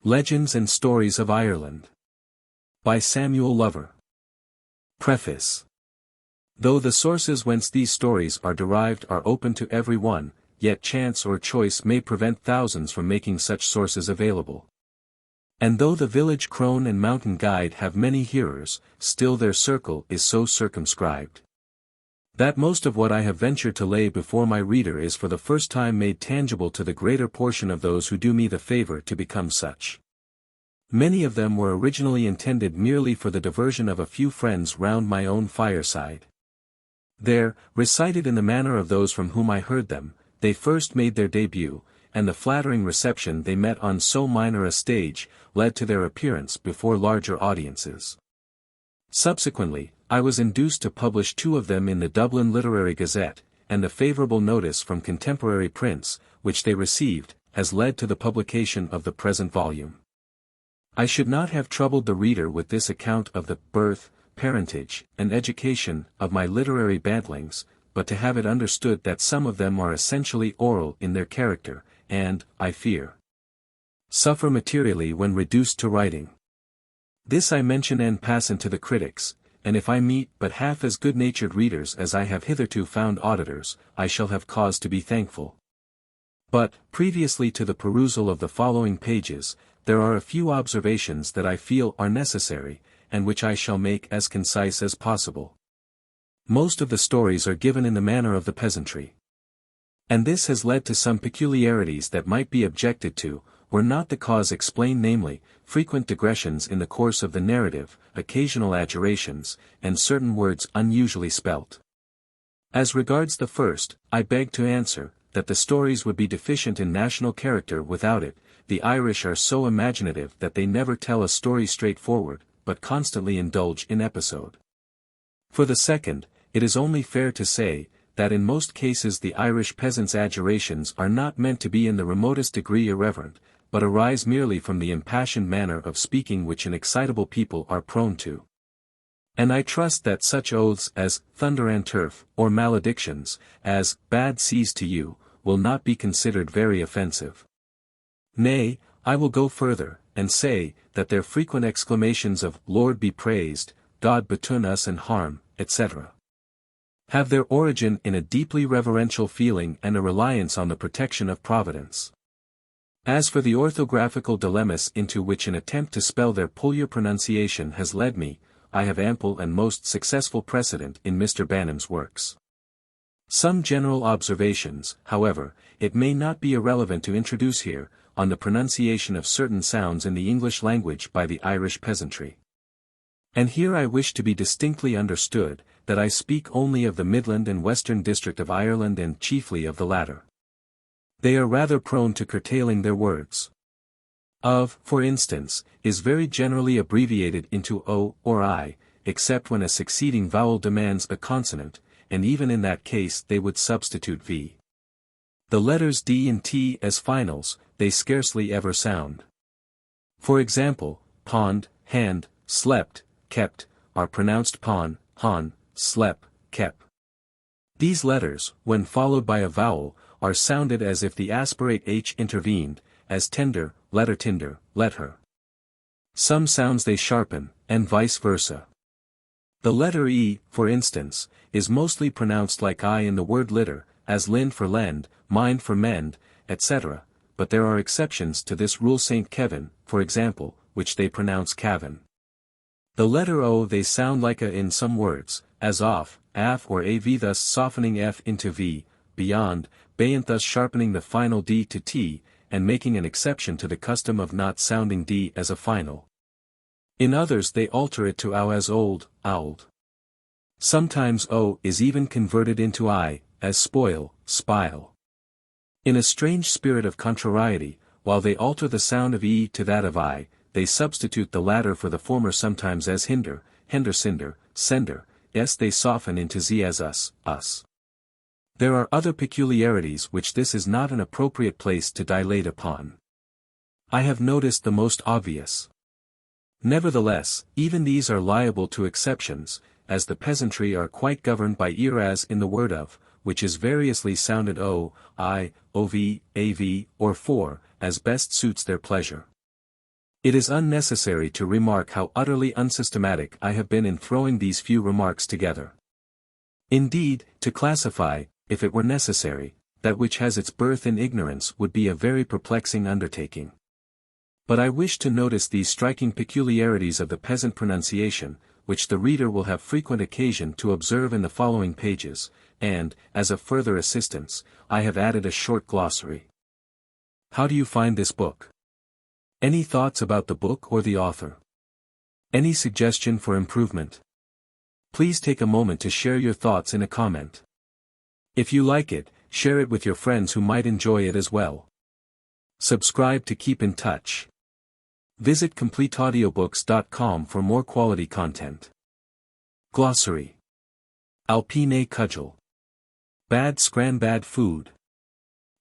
Legends and Stories of Ireland. By Samuel Lover. Preface. Though the sources whence these stories are derived are open to every one, yet chance or choice may prevent thousands from making such sources available. And though the village crone and mountain guide have many hearers, still their circle is so circumscribed that most of what I have ventured to lay before my reader is for the first time made tangible to the greater portion of those who do me the favor to become such. Many of them were originally intended merely for the diversion of a few friends round my own fireside. There, recited in the manner of those from whom I heard them, they first made their debut, and the flattering reception they met on so minor a stage, led to their appearance before larger audiences. Subsequently, I was induced to publish two of them in the Dublin Literary Gazette, and the favourable notice from contemporary prints, which they received, has led to the publication of the present volume. I should not have troubled the reader with this account of the birth, parentage, and education of my literary bantlings, but to have it understood that some of them are essentially oral in their character, and, I fear, suffer materially when reduced to writing. This I mention en passant to the critics, and if I meet but half as good-natured readers as I have hitherto found auditors, I shall have cause to be thankful. But, previously to the perusal of the following pages, there are a few observations that I feel are necessary, and which I shall make as concise as possible. Most of the stories are given in the manner of the peasantry. And this has led to some peculiarities that might be objected to, were not the cause explained, namely, frequent digressions in the course of the narrative, occasional adjurations, and certain words unusually spelt. As regards the first, I beg to answer, that the stories would be deficient in national character without it. The Irish are so imaginative that they never tell a story straightforward, but constantly indulge in episode. For the second, it is only fair to say, that in most cases the Irish peasants' adjurations are not meant to be in the remotest degree irreverent, but arise merely from the impassioned manner of speaking which an excitable people are prone to. And I trust that such oaths as thunder and turf, or maledictions, as bad seas to you, will not be considered very offensive. Nay, I will go further, and say, that their frequent exclamations of Lord be praised, God betune us and harm, etc., have their origin in a deeply reverential feeling and a reliance on the protection of Providence. As for the orthographical dilemmas into which an attempt to spell their peculiar pronunciation has led me, I have ample and most successful precedent in Mr. Banham's works. Some general observations, however, it may not be irrelevant to introduce here, on the pronunciation of certain sounds in the English language by the Irish peasantry. And here I wish to be distinctly understood, that I speak only of the Midland and Western district of Ireland and chiefly of the latter. They are rather prone to curtailing their words. Of, for instance, is very generally abbreviated into O or I, except when a succeeding vowel demands a consonant, and even in that case they would substitute V. The letters D and T as finals, they scarcely ever sound. For example, pond, hand, slept, kept, are pronounced pon, hon, slep, kep. These letters, when followed by a vowel, are sounded as if the aspirate H intervened, as tender, let her tinder, let her. Some sounds they sharpen, and vice versa. The letter E, for instance, is mostly pronounced like I in the word litter, as lind for lend, mind for mend, etc., but there are exceptions to this rule. St. Kevin, for example, which they pronounce Cavan. The letter O they sound like a in some words, as off, af or av, thus softening F into V, beyond, bayant, thus sharpening the final D to T, and making an exception to the custom of not sounding D as a final. In others they alter it to ow, as old, owled. Sometimes O is even converted into I, as spoil, spile. In a strange spirit of contrariety, while they alter the sound of E to that of I, they substitute the latter for the former, sometimes as hinder, cinder, sender, s they soften into Z as us, us. There are other peculiarities which this is not an appropriate place to dilate upon. I have noticed the most obvious. Nevertheless, even these are liable to exceptions, as the peasantry are quite governed by ear, as in the word of, which is variously sounded O, I, OV, AV, or for, as best suits their pleasure. It is unnecessary to remark how utterly unsystematic I have been in throwing these few remarks together. Indeed, to classify, if it were necessary, that which has its birth in ignorance would be a very perplexing undertaking. But I wish to notice these striking peculiarities of the peasant pronunciation, which the reader will have frequent occasion to observe in the following pages, and, as a further assistance, I have added a short glossary. How do you find this book? Any thoughts about the book or the author? Any suggestion for improvement? Please take a moment to share your thoughts in a comment. If you like it, share it with your friends who might enjoy it as well. Subscribe to keep in touch. Visit CompleteAudiobooks.com for more quality content. Glossary. Alpine cudgel. Bad scran bad food.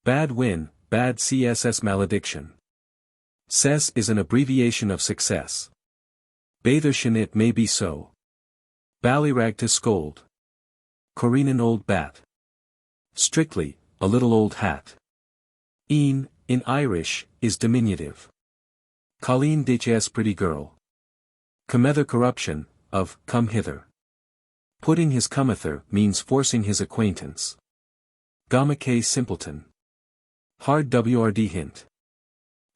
Bad win, bad CSS malediction. Cess is an abbreviation of success. Bathershun it may be so. Ballyrag to scold. Coreenan old bat. Strictly, a little old hat. Een, in Irish, is diminutive. Colleen ditches pretty girl. Comether corruption, of, come hither. Putting his comether means forcing his acquaintance. Gamake simpleton. Hard wrd hint.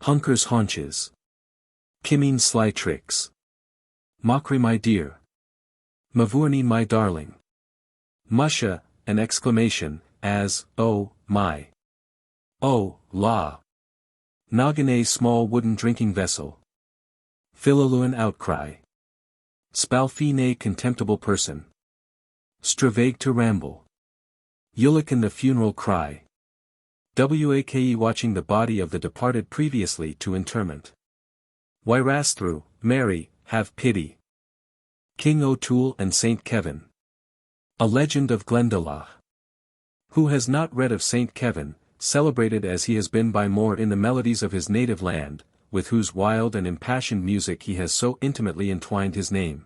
Hunker's haunches. Kimming sly tricks. Mockery my dear. Mavourneen my darling. Musha, an exclamation, as, oh, my. Oh, la. Nagane small wooden drinking vessel. Philoluan outcry. Spalfine contemptible person. Stravage to ramble. Yulican the funeral cry. Wake watching the body of the departed previously to interment. Wyrasthru, Mary, have pity. King O'Toole and Saint Kevin. A legend of Glendalough. Who has not read of Saint Kevin, celebrated as he has been by more in the melodies of his native land, with whose wild and impassioned music he has so intimately entwined his name?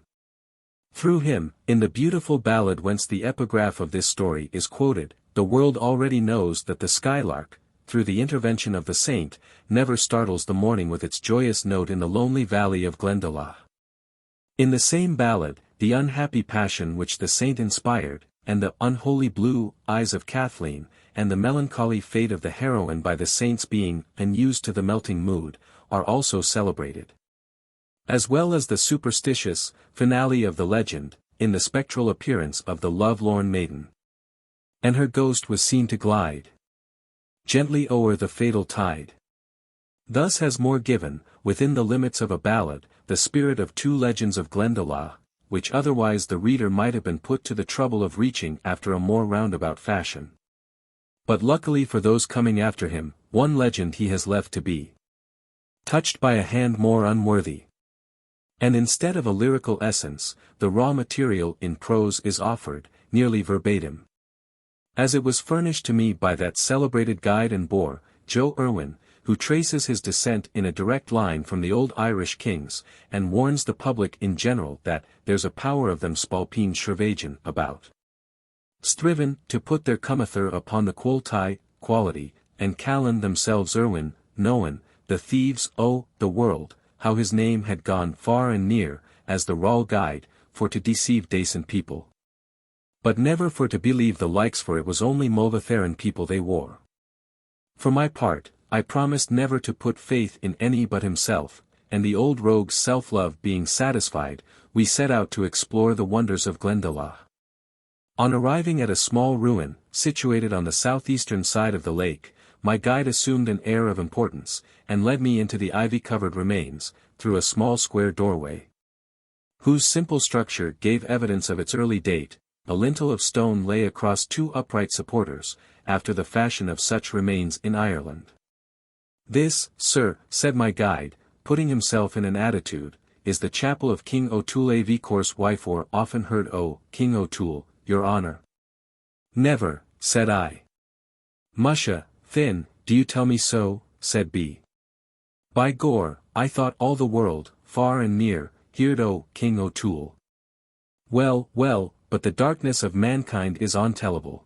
Through him, in the beautiful ballad whence the epigraph of this story is quoted, the world already knows that the skylark, through the intervention of the saint, never startles the morning with its joyous note in the lonely valley of Glendalough. In the same ballad, the unhappy passion which the saint inspired, and the unholy blue eyes of Kathleen, and the melancholy fate of the heroine by the saint's being unused to the melting mood, are also celebrated. As well as the superstitious finale of the legend, in the spectral appearance of the love-lorn maiden. And her ghost was seen to glide gently o'er the fatal tide. Thus has Moore given, within the limits of a ballad, the spirit of two legends of Glendalough, which otherwise the reader might have been put to the trouble of reaching after a more roundabout fashion. But luckily for those coming after him, one legend he has left to be touched by a hand more unworthy. And instead of a lyrical essence, the raw material in prose is offered, nearly verbatim. As it was furnished to me by that celebrated guide and bore, Joe Irwin, who traces his descent in a direct line from the old Irish kings, and warns the public in general that there's a power of them spalpeen shravagen about. Striven to put their comether upon the quoltai, quality, and Callan themselves Irwin, knowin, the thieves the world, how his name had gone far and near, as the raw guide, for to deceive decent people. But never for to believe the likes, for it was only Mulvetheran people they wore. For my part, I promised never to put faith in any but himself, and the old rogue's self-love being satisfied, we set out to explore the wonders of Glendalough. On arriving at a small ruin, situated on the southeastern side of the lake, my guide assumed an air of importance, and led me into the ivy-covered remains, through a small square doorway, whose simple structure gave evidence of its early date. A lintel of stone lay across two upright supporters, after the fashion of such remains in Ireland. This, sir, said my guide, putting himself in an attitude, is the chapel of King O'Toole v. Course Wyfor often heard King O'Toole, your honour. Never, said I. Musha, Finn, do you tell me so, said B. By Gore, I thought all the world, far and near, heard King O'Toole. Well, but the darkness of mankind is untellable.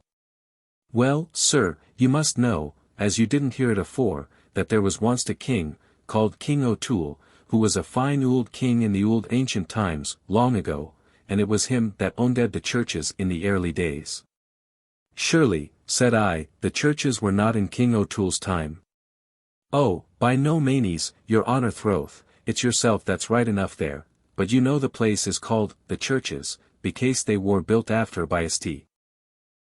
Well, sir, you must know, as you didn't hear it afore, that there was once a king, called King O'Toole, who was a fine old king in the old ancient times, long ago, and it was him that owned the churches in the early days. Surely, said I, the churches were not in King O'Toole's time. Oh, by no manes, your honour throth, it's yourself that's right enough there, but you know the place is called, the churches, because they were built after by St.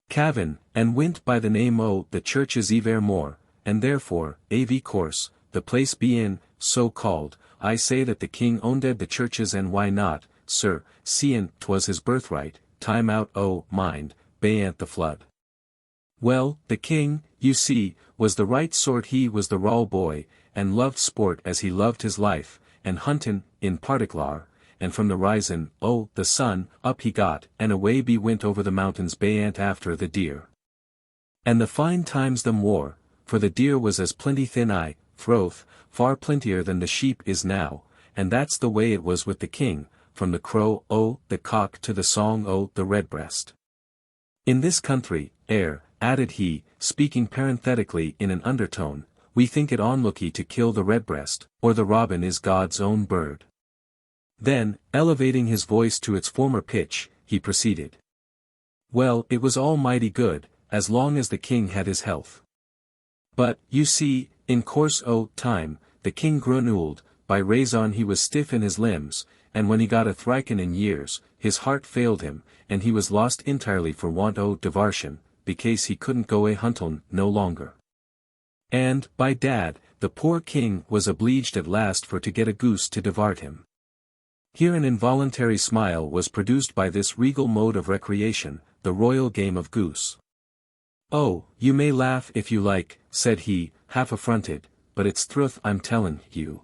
Cavan, and wint by the name o' the churches evermore, and therefore, av course, the place bein, so called, I say that the king owned the churches and why not, sir, seein' 'twas his birthright, time out o' mind, bayant the flood. Well, the king, you see, was the right sort, he was the raw boy, and loved sport as he loved his life, and huntin', in particular, and from the risin', o' the sun, up he got, and away be wint over the mountains bayant after the deer. And the fine times them wore, for the deer was as plenty thin I, froth, far plentier than the sheep is now, and that's the way it was with the king, from the crow o' the cock to the song o' the redbreast. In this country, added he, speaking parenthetically in an undertone, we think it unlucky to kill the redbreast, or the robin is God's own bird. Then, elevating his voice to its former pitch, he proceeded. Well, it was all mighty good, as long as the king had his health. But, you see, in course o' time, the king grown old, by raison he was stiff in his limbs, and when he got a thriken in years, his heart failed him, and he was lost entirely for want o' diversion, because he couldn't go a huntin' no longer. And, by dad, the poor king was obliged at last for to get a goose to divart him. Here an involuntary smile was produced by this regal mode of recreation, the royal game of goose. Oh, you may laugh if you like, said he, half affronted, but it's truth I'm tellin' you.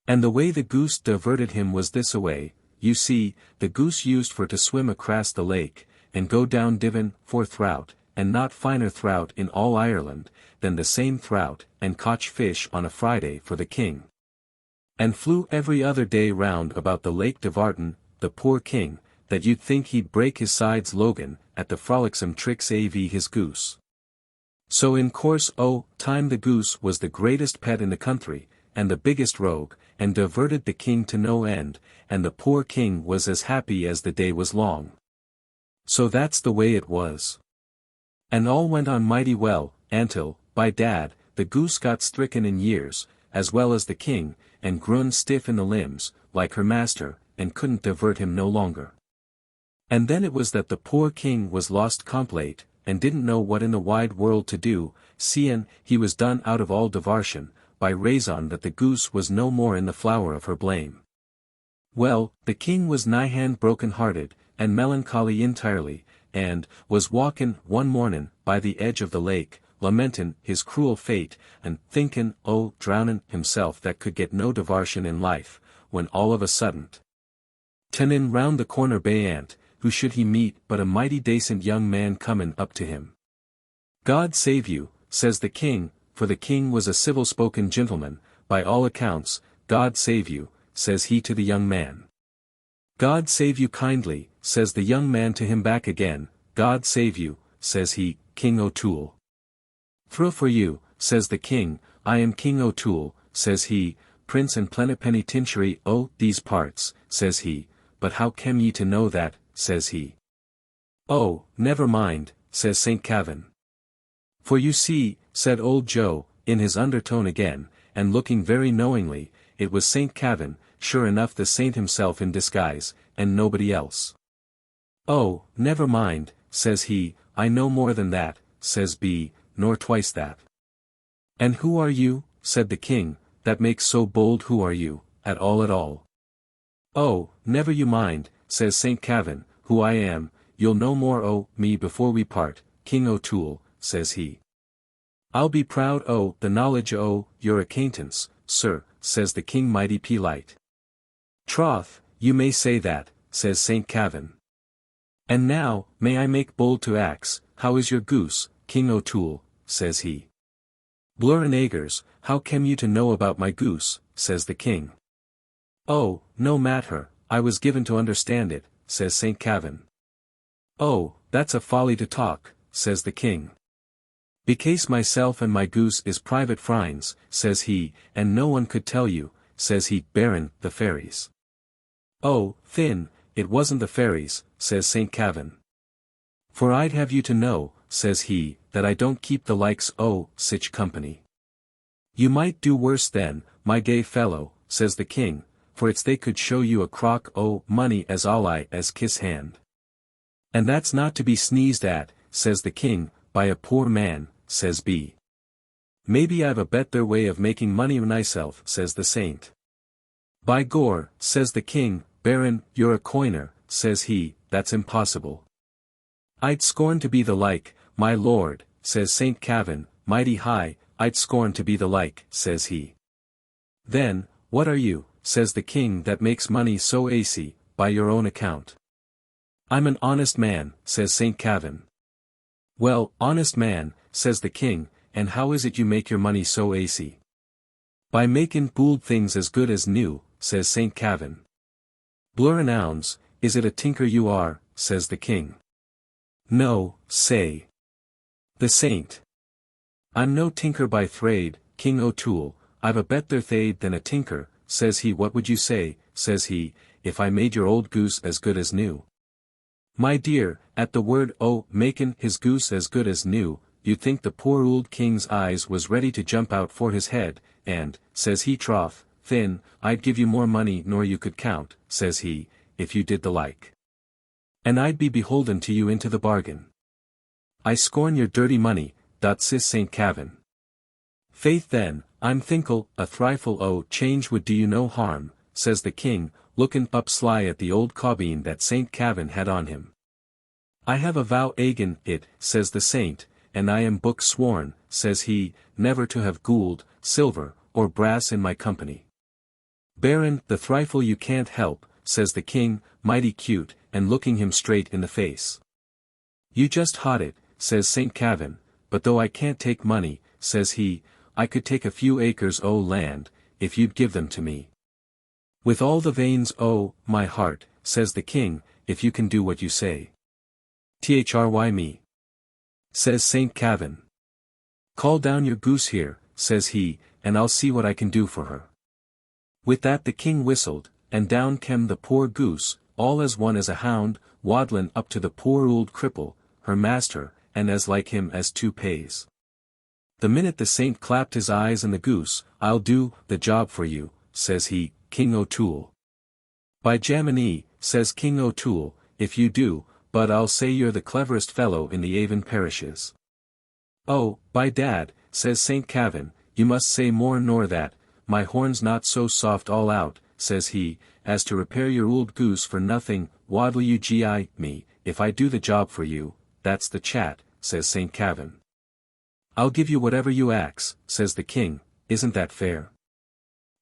And the way the goose diverted him was this away, you see, the goose used for to swim across the lake, and go down Divon, for throut, and not finer throut in all Ireland, than the same throut, and cotch fish on a Friday for the king. And flew every other day round about the lake divartin', the poor king, that you'd think he'd break his sides Logan, at the frolicsome tricks av his goose. So in course o' time the goose was the greatest pet in the country, and the biggest rogue, and diverted the king to no end, and the poor king was as happy as the day was long. So that's the way it was. And all went on mighty well, until, by dad, the goose got stricken in years, as well as the king, and grown stiff in the limbs, like her master, and couldn't divert him no longer. And then it was that the poor king was lost complete, and didn't know what in the wide world to do, seein' he was done out of all diversion, by raison that the goose was no more in the flower of her blame. Well, the king was nigh-hand broken-hearted, and melancholy entirely, and was walkin' one mornin' by the edge of the lake, lamentin' his cruel fate, and thinkin' o' drownin' himself that could get no diversion in life, when all of a sudden, turnin' round the corner bayant, who should he meet but a mighty dacent young man comin' up to him. God save you, says the king, for the king was a civil-spoken gentleman, by all accounts, God save you, says he to the young man. God save you kindly, says the young man to him back again, God save you, says he, King O'Toole. Through for you, says the king, I am King O'Toole, says he, prince and plenipotentiary o' these parts, says he, but how came ye to know that, says he. Oh, never mind, says St. Cavan. For you see, said old Joe, in his undertone again, and looking very knowingly, it was St. Cavan, sure enough the saint himself in disguise, and nobody else. Oh, never mind, says he, I know more than that, says B, nor twice that. And who are you, said the king, that makes so bold, who are you, at all at all? Oh, never you mind, says St. Cavan, who I am, you'll know more o' me before we part, King O'Toole, says he. I'll be proud o' the knowledge o' your acquaintance, sir, says the king mighty polite. Troth, you may say that, says St. Cavan. And now, may I make bold to ax, how is your goose, King O'Toole, says he. Blur and Agers, how came you to know about my goose, says the king. Oh, no matter, I was given to understand it, says St. Cavan. Oh, that's a folly to talk, says the king. Becase myself and my goose is private frines, says he, and no one could tell you, says he, Berrin, the fairies. Oh, thin, it wasn't the fairies, says Saint Kavin. For I'd have you to know, says he, that I don't keep the likes o' sich company. You might do worse then, my gay fellow, says the king, for it's they could show you a crock o' money as all I as kiss hand. And that's not to be sneezed at, says the king, by a poor man, says B. Maybe I've a better way of making money myself, says the saint. By Gor, says the king, Berrin, you're a coiner, says he, that's impossible. I'd scorn to be the like, my lord, says Saint Kavin, mighty high, I'd scorn to be the like, says he. Then, what are you, says the king, that makes money so aisy, by your own account? I'm an honest man, says Saint Kavin. Well, honest man, says the king, and how is it you make your money so aisy? By making bould things as good as new, says Saint Kavin. Blurrenouns, is it a tinker you are, says the king. No, say. The saint. I'm no tinker by thrade, King O'Toole, I've a better thade than a tinker, says he. What would you say, says he, if I made your old goose as good as new? My dear, at the word makin' his goose as good as new, you'd think the poor old king's eyes was ready to jump out for his head, and, says he, troth, thin, I'd give you more money nor you could count, says he, if you did the like. And I'd be beholden to you into the bargain. I scorn your dirty money, says Saint Kavin. Faith then, I'm thinkle, a thrifle change would do you no harm, says the king, looking up sly at the old caubeen that Saint Kavin had on him. I have a vow agen it, says the saint, and I am book sworn, says he, never to have gold, silver, or brass in my company. Berrin, the thrifle you can't help, says the king, mighty cute, and looking him straight in the face. You just hot it, says Saint Kavin, but though I can't take money, says he, I could take a few acres o' land, if you'd give them to me. With all the veins o' my heart, says the king, if you can do what you say. Thry me. Says Saint Kavin. Call down your goose here, says he, and I'll see what I can do for her. With that the king whistled, and down came the poor goose, all as one as a hound, waddlin' up to the poor old cripple, her master, and as like him as two pays. The minute the saint clapped his eyes on the goose, I'll do the job for you, says he, King O'Toole. By Jaminee, says King O'Toole, if you do, but I'll say you're the cleverest fellow in the Avon parishes. Oh, by dad, says Saint Kavin, you must say more nor that, my horn's not so soft all out, says he, as to repair your old goose for nothing. What'll you gi me, if I do the job for you? That's the chat, says Saint Kavin. I'll give you whatever you ax, says the king, isn't that fair?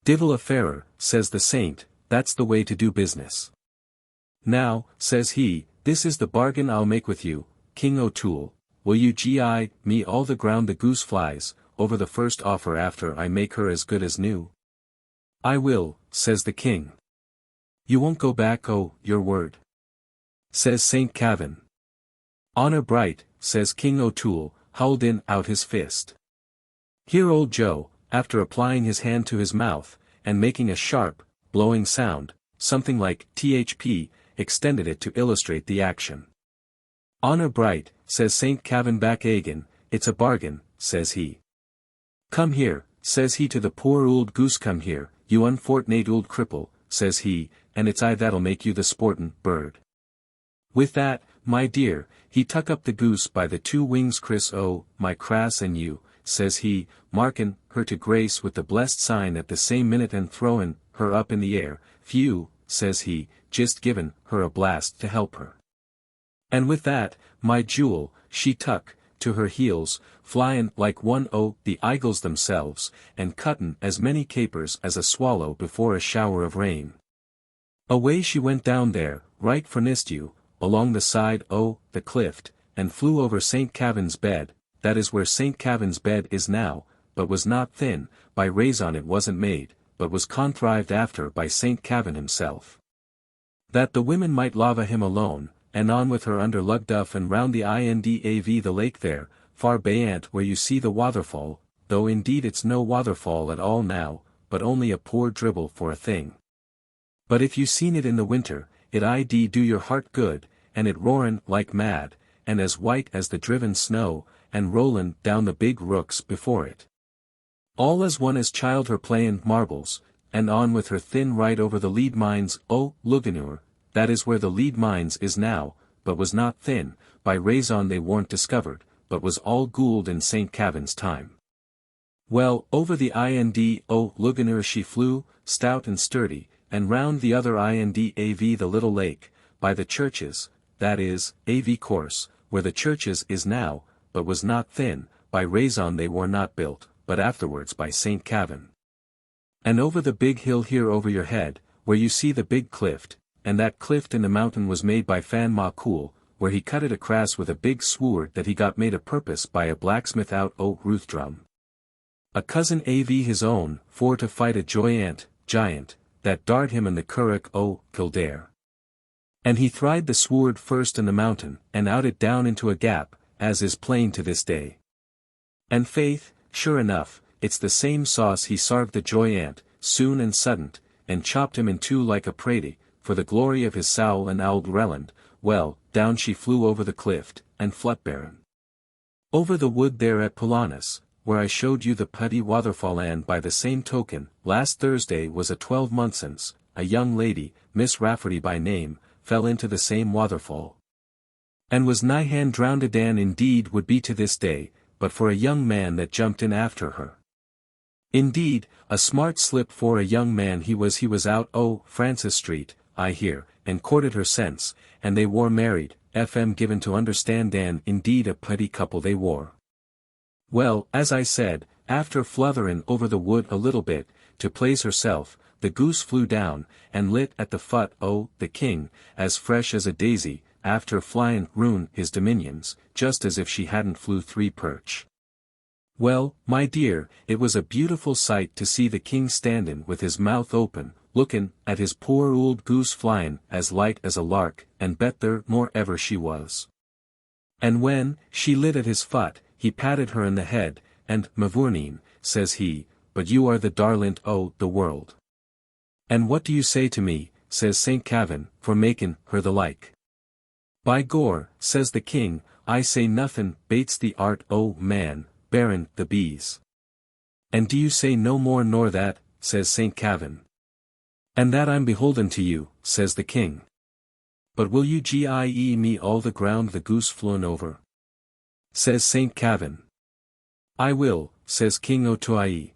Divil a fairer, says the saint, that's the way to do business. Now, says he, this is the bargain I'll make with you, King O'Toole, will you gi me all the ground the goose flies, over the first offer after I make her as good as new? I will, says the king. You won't go back your word? Says Saint Kavin. Honor bright, says King O'Toole, holding out his fist. Here old Joe, after applying his hand to his mouth, and making a sharp, blowing sound, something like THP, extended it to illustrate the action. Honor bright, says Saint Kavin back again, it's a bargain, says he. Come here, says he to the poor old goose, come here, you unfortunate old cripple, says he, and it's I that'll make you the sportin' bird. With that, my dear, he tuck up the goose by the two wings, Chris my crass and you, says he, markin' her to grace with the blessed sign at the same minute and throwin' her up in the air, phew, says he, just givin' her a blast to help her. And with that, my jewel, she tuck, to her heels, flyin' like one o' the eagles themselves, and cuttin' as many capers as a swallow before a shower of rain. Away she went down there, right fornist you, along the side o' the cliff, and flew over Saint Kavin's bed, that is where Saint Kavin's bed is now, but was not thin, by raison it wasn't made, but was contrived after by Saint Kavin himself. That the women might lava him alone, and on with her under Lugduff and round the Indav the lake there, far beyant where you see the waterfall, though indeed it's no waterfall at all now, but only a poor dribble for a thing. But if you seen it in the winter, it do your heart good, and it roarin' like mad, and as white as the driven snow, and rollin' down the big rooks before it. All as one as child her playin' marbles, and on with her thin right over the lead mines o' Lough, that is where the lead mines is now, but was not thin, by raison they warn't discovered, but was all Gould in St. Kavin's time. Well, over the Ind o' Lough she flew, stout and sturdy, and round the other Ind av the little lake, by the churches, that is, av course, where the churches is now, but was not thin, by raison they were not built, but afterwards by St. Kavin. And over the big hill here over your head, where you see the big clift, and that clift in the mountain was made by Fan Ma Cool, where he cut it across with a big sword that he got made a purpose by a blacksmith out o' Ruthdrum. A cousin av his own, for to fight a giant, that darred him in the Curragh o' Kildare. And he thried the sword first in the mountain, and out it down into a gap, as is plain to this day. And faith, sure enough, it's the same sauce he sarved the giant, soon and sudden, and chopped him in two like a prady, for the glory of his soul and Auld Reland. Well, down she flew over the clift, and Flutbarren. Over the wood there at Polanis, where I showed you the putty waterfall, and by the same token, last Thursday was a 12 months since, a young lady, Miss Rafferty by name, fell into the same waterfall. And was nigh-hand drowned. Dan indeed would be to this day, but for a young man that jumped in after her. Indeed, a smart slip for a young man he was out o' Francis Street, I hear, and courted her since, and they wore married, fm given to understand Dan indeed a putty couple they wore. Well, as I said, after flutherin' over the wood a little bit, to plaise herself, the goose flew down, and lit at the foot o' the king, as fresh as a daisy, after flyin' roun' his dominions, just as if she hadn't flew 3 perch. Well, my dear, it was a beautiful sight to see the king standin' with his mouth open, lookin' at his poor old goose flyin' as light as a lark, and better nor ever she was. And when she lit at his foot, he patted her in the head, and Mavourneen, says he, but you are the darlint o' the world. And what do you say to me, says St. Kavin, for makin' her the like? By Gor, says the king, I say nothin' bates the art o' man, Berrin the bees. And do you say no more nor that, says St. Kavin. And that I'm beholden to you, says the king. But will you gie me all the ground the goose flown over? Says St. Kavin. I will, says King O'Toole.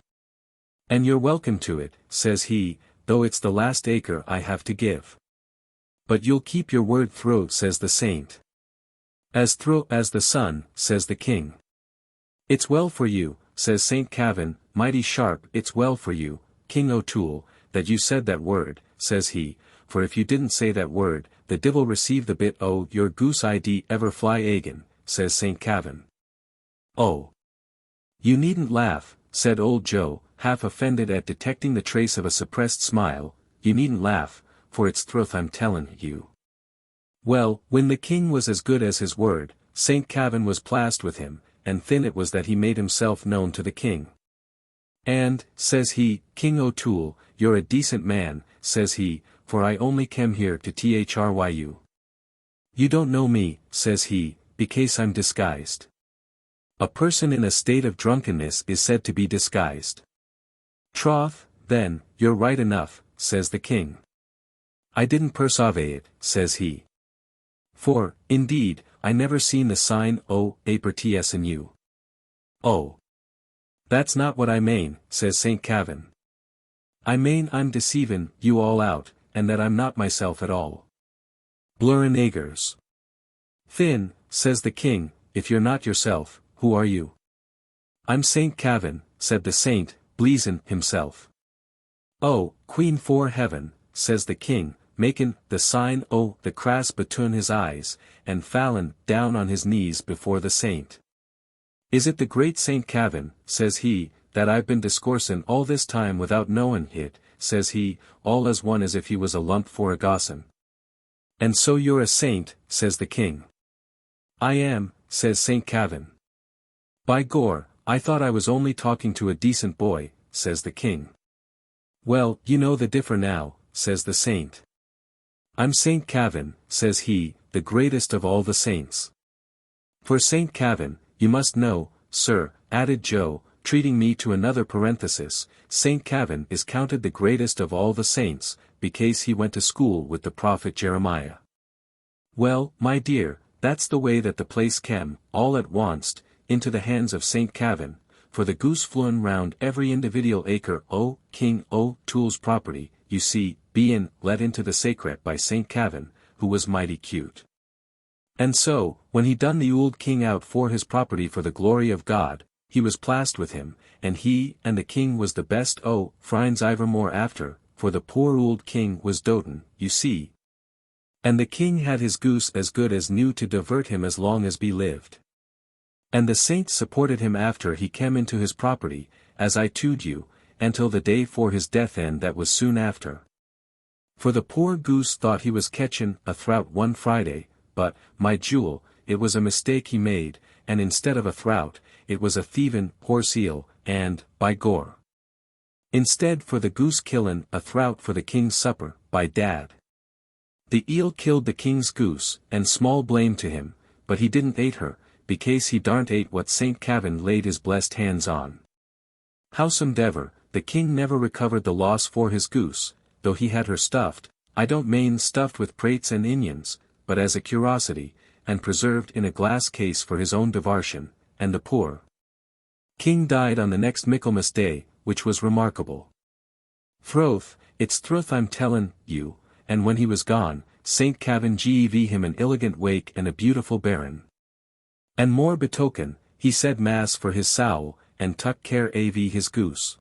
And you're welcome to it, says he, though it's the last acre I have to give. But you'll keep your word thro', says the saint. As thro' as the sun, says the king. It's well for you, says St. Kavin, mighty sharp. It's well for you, King O'Toole, that you said that word, says he, for if you didn't say that word, the divil receive the bit o' your goose id ever fly again, says St. Kavin. Oh! You needn't laugh, said old Joe, half offended at detecting the trace of a suppressed smile, you needn't laugh, for it's truth I'm tellin' you. Well, when the king was as good as his word, St. Kavin was pleased with him, and thin it was that he made himself known to the king. And, says he, King O'Toole, you're a decent man, says he, for I only came here to thryu. You don't know me, says he, because I'm disguised. A person in a state of drunkenness is said to be disguised. Troth, then, you're right enough, says the king. I didn't perceive it, says he. For, indeed, I never seen the sign o' aperts in you. Oh. That's not what I mane, says St. Kavin. I mane I'm deceivin' you all out, and that I'm not myself at all. Blurrin' agers. Thin, says the king, if you're not yourself, who are you? I'm St. Kavin, said the saint, bleezin' himself. Oh, Queen for heaven, says the king, makin' the sign o' the cross between his eyes, and fallin' down on his knees before the saint. Is it the great St. Kavin, says he, that I've been discoursin' all this time without knowin' it, says he, all as one as if he was a lump for a gossin. And so you're a saint, says the king. I am, says St. Kavin. By Gor, I thought I was only talking to a decent boy, says the king. Well, you know the differ now, says the saint. I'm Saint Kavin, says he, the greatest of all the saints. For Saint Kavin, you must know, sir, added Joe, treating me to another parenthesis, Saint Kavin is counted the greatest of all the saints, because he went to school with the prophet Jeremiah. Well, my dear, that's the way that the place came, all at once, into the hands of Saint Kavin, for the goose flown round every individual acre o' King O'Toole's property, you see, bein' let into the sacret by Saint Kavin, who was mighty cute. And so, when he done the ould king out for his property for the glory of God, he was plast with him, and he and the king was the best friends ivermore after, for the poor ould king was dotin', you see. And the king had his goose as good as new to divert him as long as be lived. And the saints supported him after he came into his property, as I told you, until the day for his death and that was soon after. For the poor goose thought he was catchin' a throut one Friday, but, my jewel, it was a mistake he made, and instead of a throut, it was a thievin' horse eel, and, by gor. Instead for the goose killin' a throut for the king's supper, by dad. The eel killed the king's goose, and small blame to him, but he didn't ate her, because he darn't ate what Saint Kavin laid his blessed hands on. Howsomedever, the king never recovered the loss for his goose, though he had her stuffed, I don't mane stuffed with prates and onions, but as a curiosity, and preserved in a glass case for his own diversion, and the poor king died on the next Michaelmas day, which was remarkable. Froth, it's truth I'm tellin' you, and when he was gone, Saint Kavin gev him an elegant wake and a beautiful Berrin. And more betoken, he said mass for his sow, and tuck care av his goose.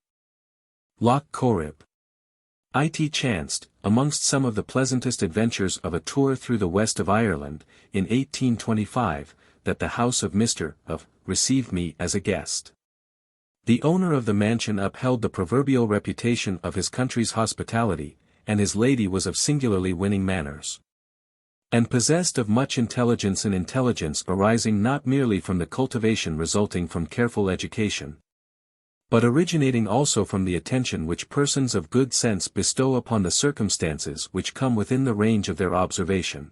Lough Corrib. It chanced, amongst some of the pleasantest adventures of a tour through the west of Ireland, in 1825, that the house of Mr. received me as a guest. The owner of the mansion upheld the proverbial reputation of his country's hospitality, and his lady was of singularly winning manners. And possessed of much intelligence, and intelligence arising not merely from the cultivation resulting from careful education, but originating also from the attention which persons of good sense bestow upon the circumstances which come within the range of their observation.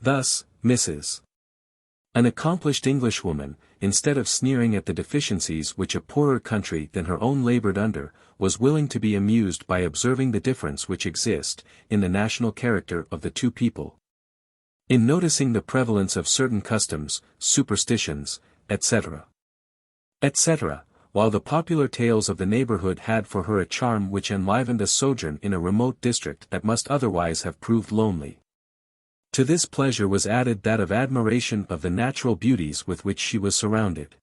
Thus, Mrs. An accomplished Englishwoman, instead of sneering at the deficiencies which a poorer country than her own labored under, was willing to be amused by observing the difference which exists in the national character of the two people. In noticing the prevalence of certain customs, superstitions, etc. etc., while the popular tales of the neighborhood had for her a charm which enlivened a sojourn in a remote district that must otherwise have proved lonely. To this pleasure was added that of admiration of the natural beauties with which she was surrounded.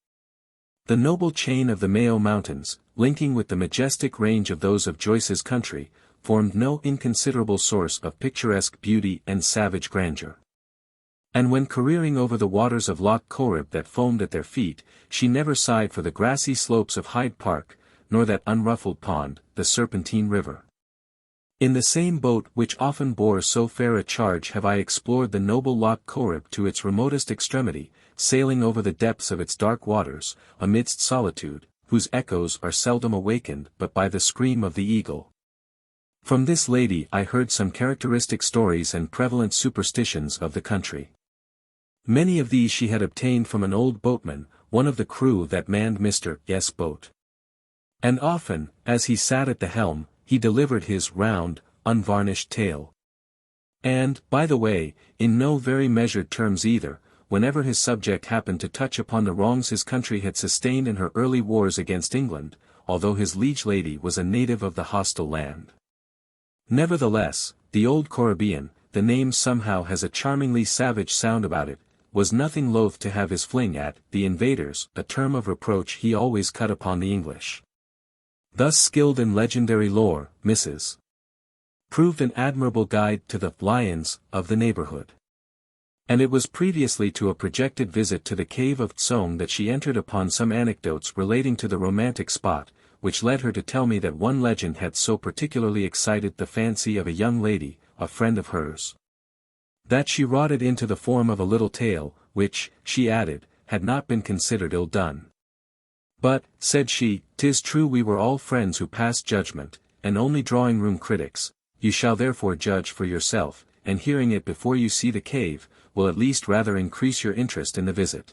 The noble chain of the Mayo Mountains, linking with the majestic range of those of Joyce's country, formed no inconsiderable source of picturesque beauty and savage grandeur. And when careering over the waters of Lough Corrib that foamed at their feet, she never sighed for the grassy slopes of Hyde Park, nor that unruffled pond, the Serpentine River. In the same boat which often bore so fair a charge have I explored the noble Lough Corrib to its remotest extremity, sailing over the depths of its dark waters, amidst solitude, whose echoes are seldom awakened but by the scream of the eagle. From this lady I heard some characteristic stories and prevalent superstitions of the country. Many of these she had obtained from an old boatman, one of the crew that manned Mr. S. boat. And often, as he sat at the helm, he delivered his round, unvarnished tale. And, by the way, in no very measured terms either, whenever his subject happened to touch upon the wrongs his country had sustained in her early wars against England, although his liege lady was a native of the hostile land. Nevertheless, the old Corribian, the name somehow has a charmingly savage sound about it, was nothing loath to have his fling at the invaders, a term of reproach he always cut upon the English. Thus skilled in legendary lore, Mrs. proved an admirable guide to the lions of the neighborhood. And it was previously to a projected visit to the cave of Tsong that she entered upon some anecdotes relating to the romantic spot, which led her to tell me that one legend had so particularly excited the fancy of a young lady, a friend of hers, that she wrought it into the form of a little tale, which, she added, had not been considered ill done. But, said she, 'tis true we were all friends who passed judgment, and only drawing-room critics, you shall therefore judge for yourself, and hearing it before you see the cave, will at least rather increase your interest in the visit.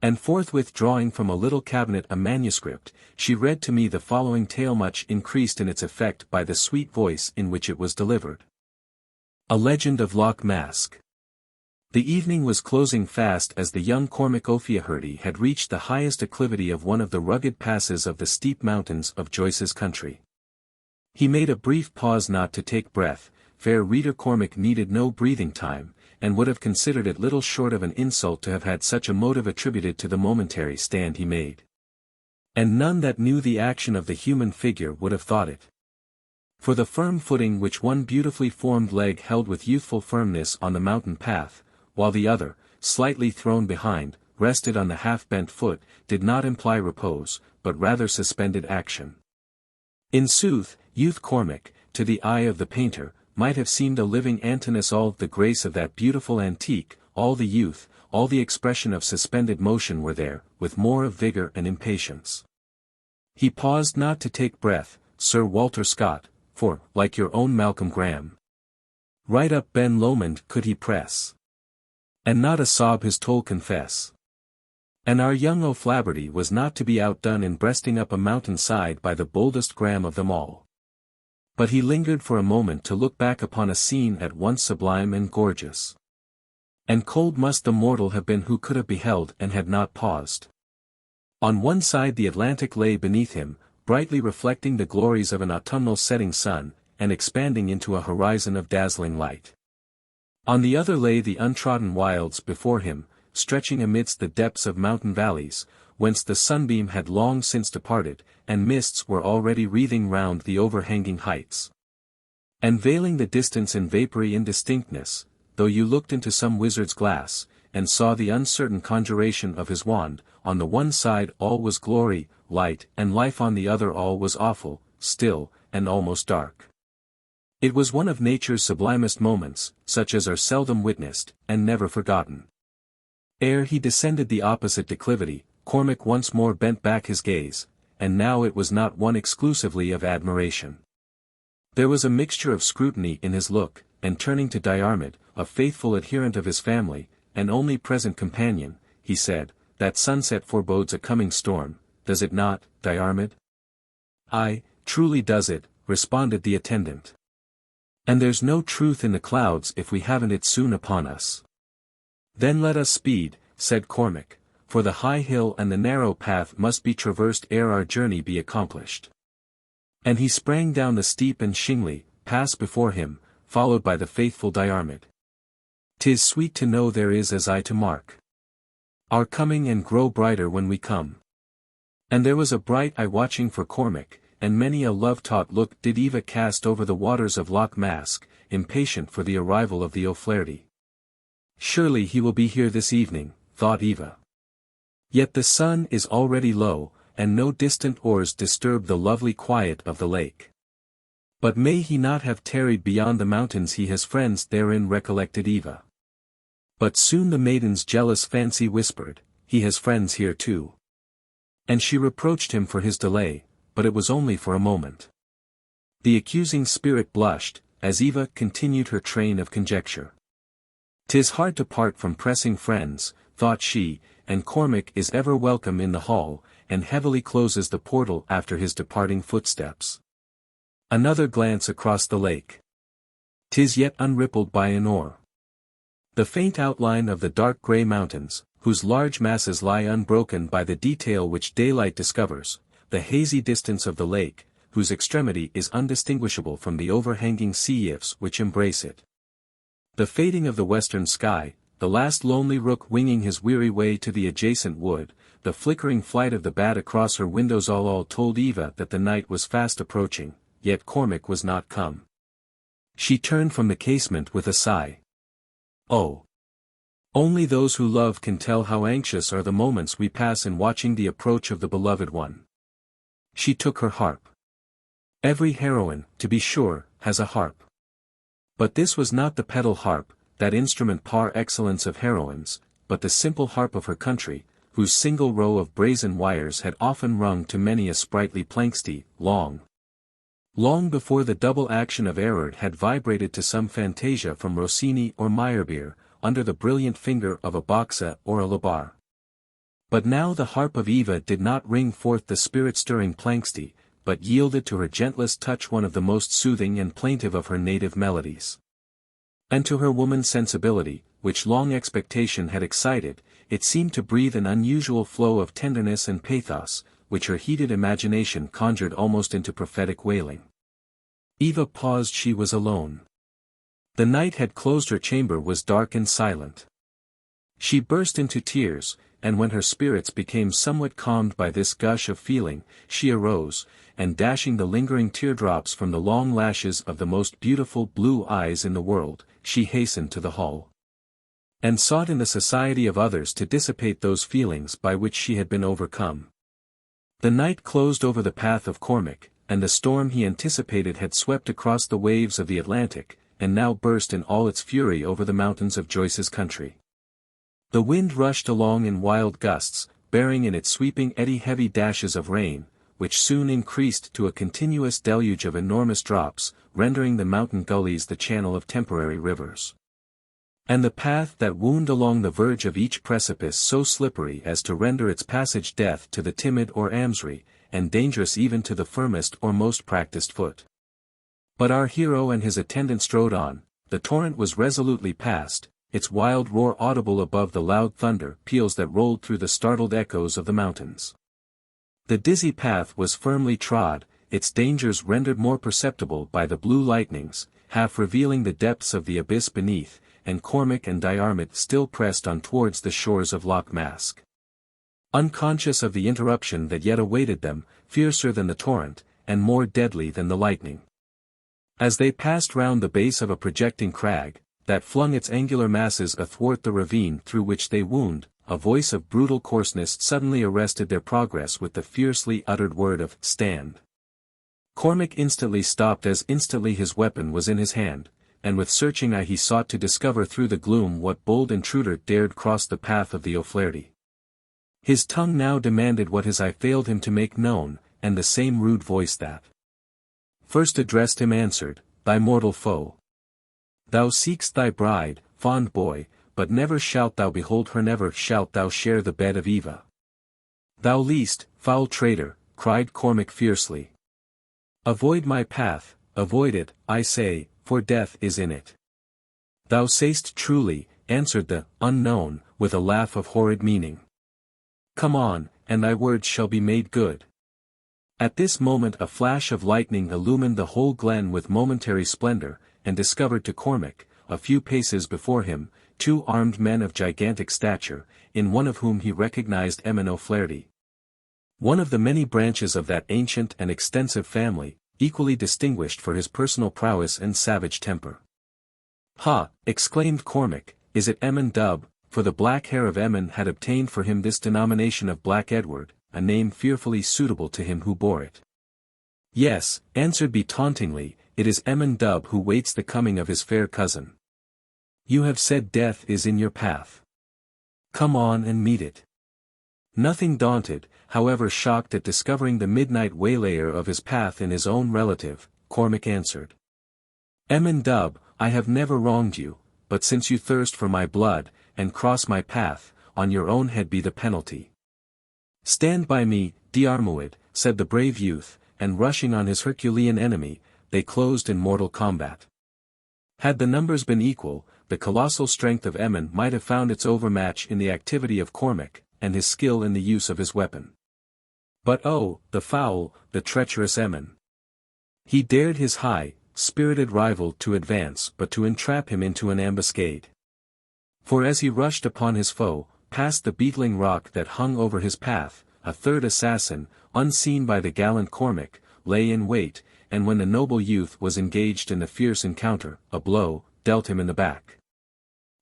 And forthwith drawing from a little cabinet a manuscript, she read to me the following tale, much increased in its effect by the sweet voice in which it was delivered. A Legend of Loch Mask. The evening was closing fast as the young Cormac O'Flaherty had reached the highest acclivity of one of the rugged passes of the steep mountains of Joyce's country. He made a brief pause not to take breath. Fair reader, Cormac needed no breathing time, and would have considered it little short of an insult to have had such a motive attributed to the momentary stand he made. And none that knew the action of the human figure would have thought it. For the firm footing which one beautifully formed leg held with youthful firmness on the mountain path, while the other, slightly thrown behind, rested on the half-bent foot, did not imply repose, but rather suspended action. In sooth, youth Cormac, to the eye of the painter, might have seemed a living Antinous. All the grace of that beautiful antique, all the youth, all the expression of suspended motion were there, with more of vigour and impatience. He paused not to take breath, Sir Walter Scott, for, like your own Malcolm Graham, right up Ben Lomond could he press, and not a sob his toll confess. And our young O'Flaherty was not to be outdone in breasting up a mountain side by the boldest Graham of them all. But he lingered for a moment to look back upon a scene at once sublime and gorgeous. And cold must the mortal have been who could have beheld and had not paused. On one side the Atlantic lay beneath him, brightly reflecting the glories of an autumnal setting sun, and expanding into a horizon of dazzling light. On the other lay the untrodden wilds before him, stretching amidst the depths of mountain valleys, whence the sunbeam had long since departed, and mists were already wreathing round the overhanging heights, and veiling the distance in vapory indistinctness, though you looked into some wizard's glass, and saw the uncertain conjuration of his wand. On the one side all was glory, light, and life, on the other all was awful, still, and almost dark. It was one of nature's sublimest moments, such as are seldom witnessed, and never forgotten. Ere he descended the opposite declivity, Cormac once more bent back his gaze, and now it was not one exclusively of admiration. There was a mixture of scrutiny in his look, and turning to Diarmid, a faithful adherent of his family, and only present companion, he said, "That sunset forebodes a coming storm, does it not, Diarmid?" "Aye, truly does it," responded the attendant. "And there's no truth in the clouds if we haven't it soon upon us." "Then let us speed," said Cormac, "for the high hill and the narrow path must be traversed ere our journey be accomplished." And he sprang down the steep and shingly pass before him, followed by the faithful Diarmid. "'Tis sweet to know there is as I to mark our coming and grow brighter when we come." And there was a bright eye watching for Cormac, and many a love-taught look did Eva cast over the waters of Loch Mask, impatient for the arrival of the O'Flaherty. "Surely he will be here this evening," thought Eva. Yet the sun is already low, and no distant oars disturb the lovely quiet of the lake. But may he not have tarried beyond the mountains? He has friends therein, recollected Eva. But soon the maiden's jealous fancy whispered, "He has friends here too." And she reproached him for his delay, but it was only for a moment. The accusing spirit blushed, as Eva continued her train of conjecture. "'Tis hard to part from pressing friends," thought she, "and Cormac is ever welcome in the hall," and heavily closes the portal after his departing footsteps. Another glance across the lake. 'Tis yet unrippled by an oar. The faint outline of the dark grey mountains, whose large masses lie unbroken by the detail which daylight discovers, the hazy distance of the lake, whose extremity is undistinguishable from the overhanging sea-ifs which embrace it. The fading of the western sky, the last lonely rook winging his weary way to the adjacent wood, the flickering flight of the bat across her windows all told Eva that the night was fast approaching, yet Cormac was not come. She turned from the casement with a sigh. Oh! Only those who love can tell how anxious are the moments we pass in watching the approach of the beloved one. She took her harp. Every heroine, to be sure, has a harp. But this was not the pedal harp, that instrument par excellence of heroines, but the simple harp of her country, whose single row of brazen wires had often rung to many a sprightly planxty, long, Long before the double action of Erard had vibrated to some fantasia from Rossini or Meyerbeer, under the brilliant finger of a Bachsa or a Labar. But now the harp of Eva did not ring forth the spirit-stirring planxty, but yielded to her gentlest touch one of the most soothing and plaintive of her native melodies. And to her woman's sensibility, which long expectation had excited, it seemed to breathe an unusual flow of tenderness and pathos, which her heated imagination conjured almost into prophetic wailing. Eva paused. She was alone. The night had closed, her chamber was dark and silent. She burst into tears, and when her spirits became somewhat calmed by this gush of feeling, she arose, and dashing the lingering teardrops from the long lashes of the most beautiful blue eyes in the world, she hastened to the hall. And sought in the society of others to dissipate those feelings by which she had been overcome. The night closed over the path of Cormac, and the storm he anticipated had swept across the waves of the Atlantic, and now burst in all its fury over the mountains of Joyce's country. The wind rushed along in wild gusts, bearing in its sweeping eddy heavy dashes of rain, which soon increased to a continuous deluge of enormous drops, rendering the mountain gullies the channel of temporary rivers. And the path that wound along the verge of each precipice so slippery as to render its passage death to the timid or amsry, and dangerous even to the firmest or most practised foot. But our hero and his attendant strode on, the torrent was resolutely passed, its wild roar audible above the loud thunder peals that rolled through the startled echoes of the mountains. The dizzy path was firmly trod, its dangers rendered more perceptible by the blue lightnings, half revealing the depths of the abyss beneath, and Cormac and Diarmid still pressed on towards the shores of Loch Mask. Unconscious of the interruption that yet awaited them, fiercer than the torrent, and more deadly than the lightning. As they passed round the base of a projecting crag, that flung its angular masses athwart the ravine through which they wound, a voice of brutal coarseness suddenly arrested their progress with the fiercely uttered word of "Stand." Cormac instantly stopped as instantly his weapon was in his hand, and with searching eye he sought to discover through the gloom what bold intruder dared cross the path of the O'Flaherty. His tongue now demanded what his eye failed him to make known, and the same rude voice that first addressed him answered, "Thy mortal foe. Thou seek'st thy bride, fond boy, but never shalt thou behold her, never shalt thou share the bed of Eva." "Thou least, foul traitor," cried Cormac fiercely. "Avoid my path, avoid it, I say, for death is in it." "Thou say'st truly," answered the unknown, with a laugh of horrid meaning. "Come on, and thy words shall be made good." At this moment a flash of lightning illumined the whole glen with momentary splendor, and discovered to Cormac, a few paces before him, two armed men of gigantic stature, in one of whom he recognized Eamon O'Flaherty. One of the many branches of that ancient and extensive family, equally distinguished for his personal prowess and savage temper. "Ha!" exclaimed Cormac, "is it Eamon Dub?" For the black hair of Eamon had obtained for him this denomination of Black Edward, a name fearfully suitable to him who bore it. "Yes," answered Be tauntingly, "it is Eamon Dub who waits the coming of his fair cousin. You have said death is in your path. Come on and meet it." Nothing daunted, however shocked at discovering the midnight waylayer of his path in his own relative, Cormac answered. "Eamon Dub, I have never wronged you, but since you thirst for my blood, and cross my path, on your own head be the penalty." "Stand by me, Diarmuid," said the brave youth, and rushing on his Herculean enemy, they closed in mortal combat. Had the numbers been equal, the colossal strength of Eamon might have found its overmatch in the activity of Cormac, and his skill in the use of his weapon. But oh, the foul, the treacherous Eamon! He dared his high, spirited rival to advance but to entrap him into an ambuscade. For as he rushed upon his foe, past the beetling rock that hung over his path, a third assassin, unseen by the gallant Cormac, lay in wait, and when the noble youth was engaged in the fierce encounter, a blow, dealt him in the back,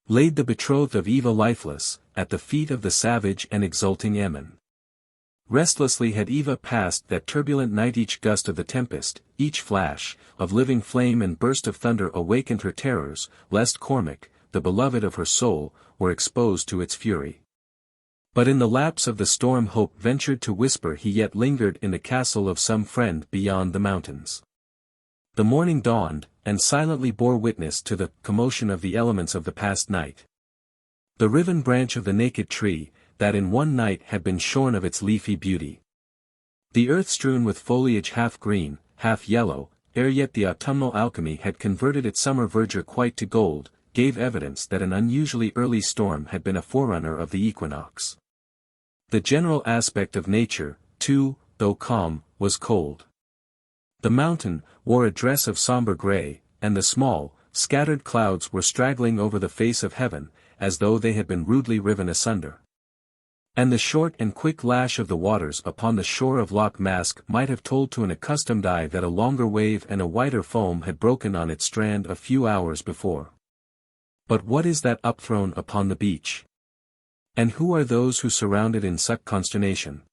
laid the betrothed of Eva lifeless, at the feet of the savage and exulting Eamon. Restlessly had Eva passed that turbulent night. Each gust of the tempest, each flash, of living flame and burst of thunder awakened her terrors, lest Cormac, the beloved of her soul, were exposed to its fury. But in the lapse of the storm hope ventured to whisper he yet lingered in the castle of some friend beyond the mountains. The morning dawned, and silently bore witness to the commotion of the elements of the past night. The riven branch of the naked tree, that in one night had been shorn of its leafy beauty. The earth strewn with foliage half green, half yellow, ere yet the autumnal alchemy had converted its summer verdure quite to gold, gave evidence that an unusually early storm had been a forerunner of the equinox. The general aspect of nature, too, though calm, was cold. The mountain wore a dress of somber grey, and the small, scattered clouds were straggling over the face of heaven, as though they had been rudely riven asunder. And the short and quick lash of the waters upon the shore of Lough Mask might have told to an accustomed eye that a longer wave and a whiter foam had broken on its strand a few hours before. But what is that upthrown upon the beach? And who are those who surround it in such consternation?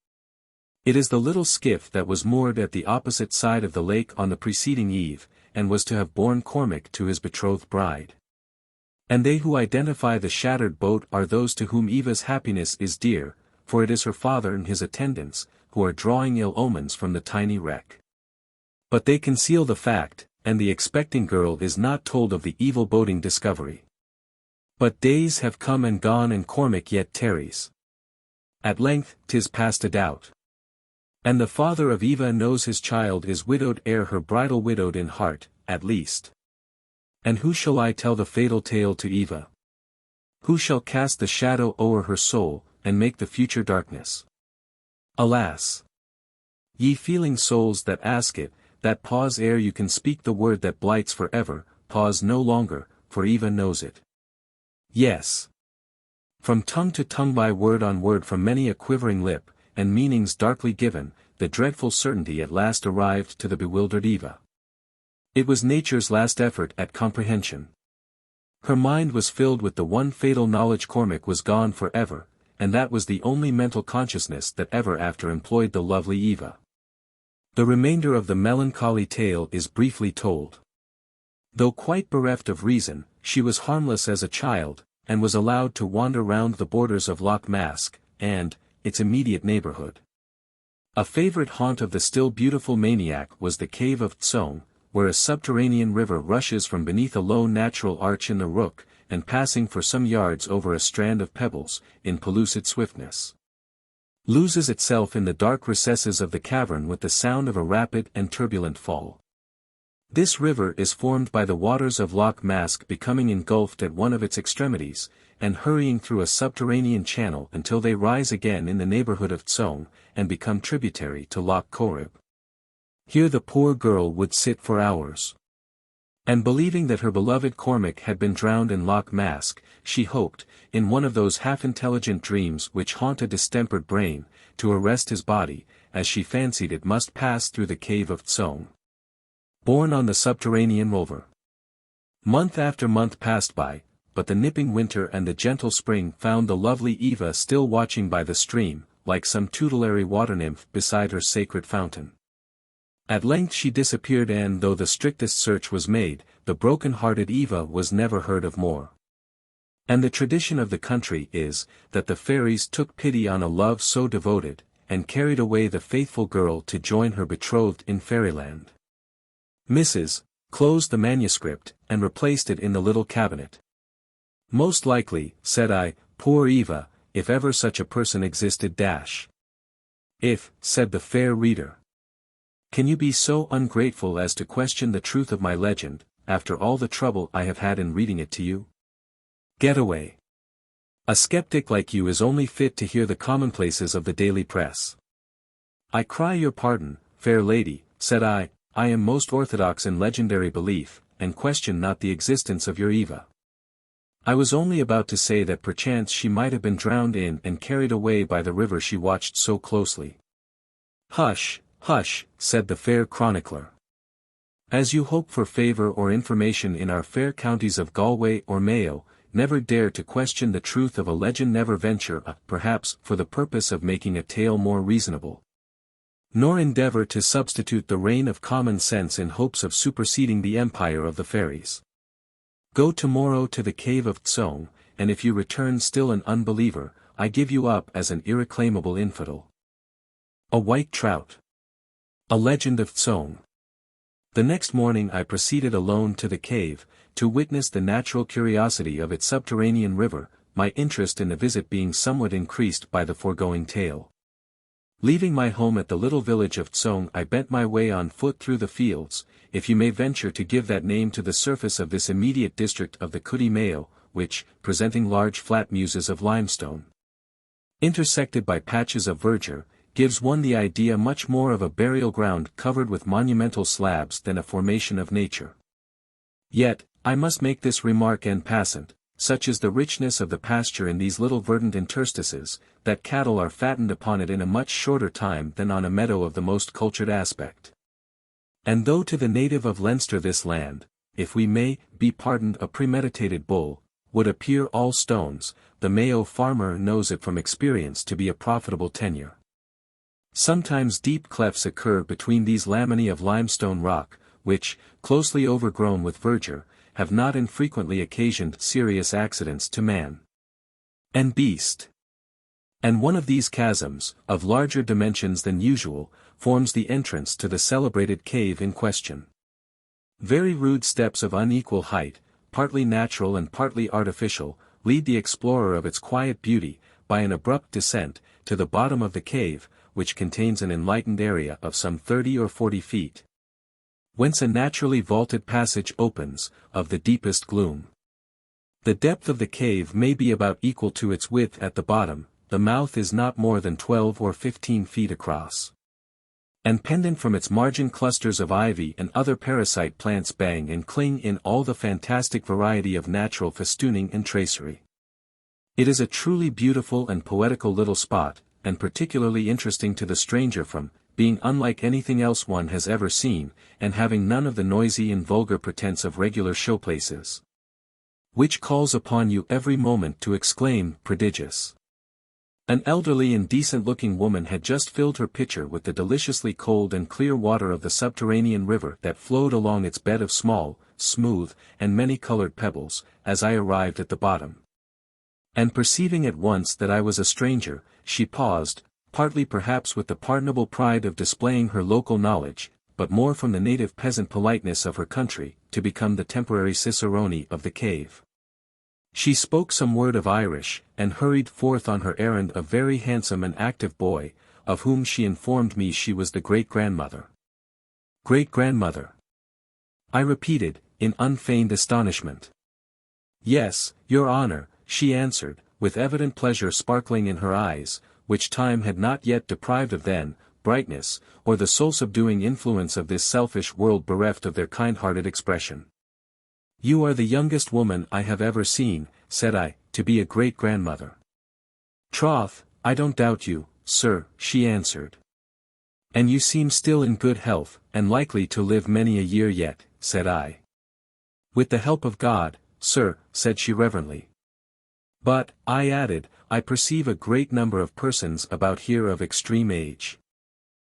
It is the little skiff that was moored at the opposite side of the lake on the preceding eve, and was to have borne Cormac to his betrothed bride. And they who identify the shattered boat are those to whom Eva's happiness is dear, for it is her father and his attendants, who are drawing ill omens from the tiny wreck. But they conceal the fact, and the expecting girl is not told of the evil boding discovery. But days have come and gone and Cormac yet tarries. At length 'tis past a doubt. And the father of Eva knows his child is widowed ere her bridal widowed in heart, at least. And who shall I tell the fatal tale to Eva? Who shall cast the shadow o'er her soul, and make the future darkness? Alas! Ye feeling souls that ask it, that pause ere you can speak the word that blights forever, pause no longer, for Eva knows it. Yes. From tongue to tongue by word on word from many a quivering lip, and meanings darkly given, the dreadful certainty at last arrived to the bewildered Eva. It was nature's last effort at comprehension. Her mind was filled with the one fatal knowledge Cormac was gone forever, and that was the only mental consciousness that ever after employed the lovely Eva. The remainder of the melancholy tale is briefly told. Though quite bereft of reason, she was harmless as a child, and was allowed to wander round the borders of Lough Mask, and its immediate neighbourhood. A favourite haunt of the still beautiful maniac was the cave of Tsong, where a subterranean river rushes from beneath a low natural arch in the Rook, and passing for some yards over a strand of pebbles, in pellucid swiftness, loses itself in the dark recesses of the cavern with the sound of a rapid and turbulent fall. This river is formed by the waters of Lough Mask becoming engulfed at one of its extremities, and hurrying through a subterranean channel until they rise again in the neighbourhood of Tsong, and become tributary to Lough Corrib. Here the poor girl would sit for hours. And believing that her beloved Cormac had been drowned in Lough Mask, she hoped, in one of those half-intelligent dreams which haunt a distempered brain, to arrest his body, as she fancied it must pass through the cave of Tsong. Borne on the subterranean rover. Month after month passed by, but the nipping winter and the gentle spring found the lovely Eva still watching by the stream, like some tutelary water-nymph beside her sacred fountain. At length she disappeared and though the strictest search was made, the broken-hearted Eva was never heard of more. And the tradition of the country is, that the fairies took pity on a love so devoted, and carried away the faithful girl to join her betrothed in fairyland. Mrs. closed the manuscript, and replaced it in the little cabinet. Most likely, said I, poor Eva, if ever such a person existed. If, said the fair reader. Can you be so ungrateful as to question the truth of my legend, after all the trouble I have had in reading it to you? Get away. A skeptic like you is only fit to hear the commonplaces of the daily press. I cry your pardon, fair lady, said I am most orthodox in legendary belief, and question not the existence of your Eva. I was only about to say that perchance she might have been drowned in and carried away by the river she watched so closely. Hush, hush, said the fair chronicler. As you hope for favour or information in our fair counties of Galway or Mayo, never dare to question the truth of a legend, never venture, perhaps for the purpose of making a tale more reasonable. Nor endeavour to substitute the reign of common sense in hopes of superseding the empire of the fairies. Go tomorrow to the cave of Tsong, and if you return still an unbeliever, I give you up as an irreclaimable infidel. A White Trout. A Legend of Tsong. The next morning I proceeded alone to the cave, to witness the natural curiosity of its subterranean river, my interest in the visit being somewhat increased by the foregoing tale. Leaving my home at the little village of Tsong, I bent my way on foot through the fields, if you may venture to give that name to the surface of this immediate district of the Kuti Mayo, which, presenting large flat muses of limestone, intersected by patches of verdure, gives one the idea much more of a burial ground covered with monumental slabs than a formation of nature. Yet, I must make this remark en passant, such is the richness of the pasture in these little verdant interstices, that cattle are fattened upon it in a much shorter time than on a meadow of the most cultured aspect. And though to the native of Leinster this land, if we may be pardoned a premeditated bull, would appear all stones, the Mayo farmer knows it from experience to be a profitable tenure. Sometimes deep clefts occur between these laminae of limestone rock, which, closely overgrown with verdure, have not infrequently occasioned serious accidents to man and beast. And one of these chasms, of larger dimensions than usual, forms the entrance to the celebrated cave in question. Very rude steps of unequal height, partly natural and partly artificial, lead the explorer of its quiet beauty, by an abrupt descent, to the bottom of the cave, which contains an enlightened area of some 30 or 40 feet. Whence a naturally vaulted passage opens, of the deepest gloom. The depth of the cave may be about equal to its width at the bottom, the mouth is not more than 12 or 15 feet across. And pendant from its margin clusters of ivy and other parasite plants bang and cling in all the fantastic variety of natural festooning and tracery. It is a truly beautiful and poetical little spot, and particularly interesting to the stranger from, being unlike anything else one has ever seen, and having none of the noisy and vulgar pretense of regular showplaces, which calls upon you every moment to exclaim, prodigious. An elderly and decent-looking woman had just filled her pitcher with the deliciously cold and clear water of the subterranean river that flowed along its bed of small, smooth, and many-colored pebbles, as I arrived at the bottom. And perceiving at once that I was a stranger, she paused, partly perhaps with the pardonable pride of displaying her local knowledge, but more from the native peasant politeness of her country, to become the temporary cicerone of the cave. She spoke some word of Irish, and hurried forth on her errand a very handsome and active boy, of whom she informed me she was the great-grandmother. Great-grandmother? I repeated, in unfeigned astonishment. Yes, your honor, she answered, with evident pleasure sparkling in her eyes, which time had not yet deprived of then, brightness, or the soul-subduing influence of this selfish world bereft of their kind-hearted expression. You are the youngest woman I have ever seen, said I, to be a great-grandmother. Troth, I don't doubt you, sir, she answered. And you seem still in good health, and likely to live many a year yet, said I. With the help of God, sir, said she reverently. But, I added, I perceive a great number of persons about here of extreme age.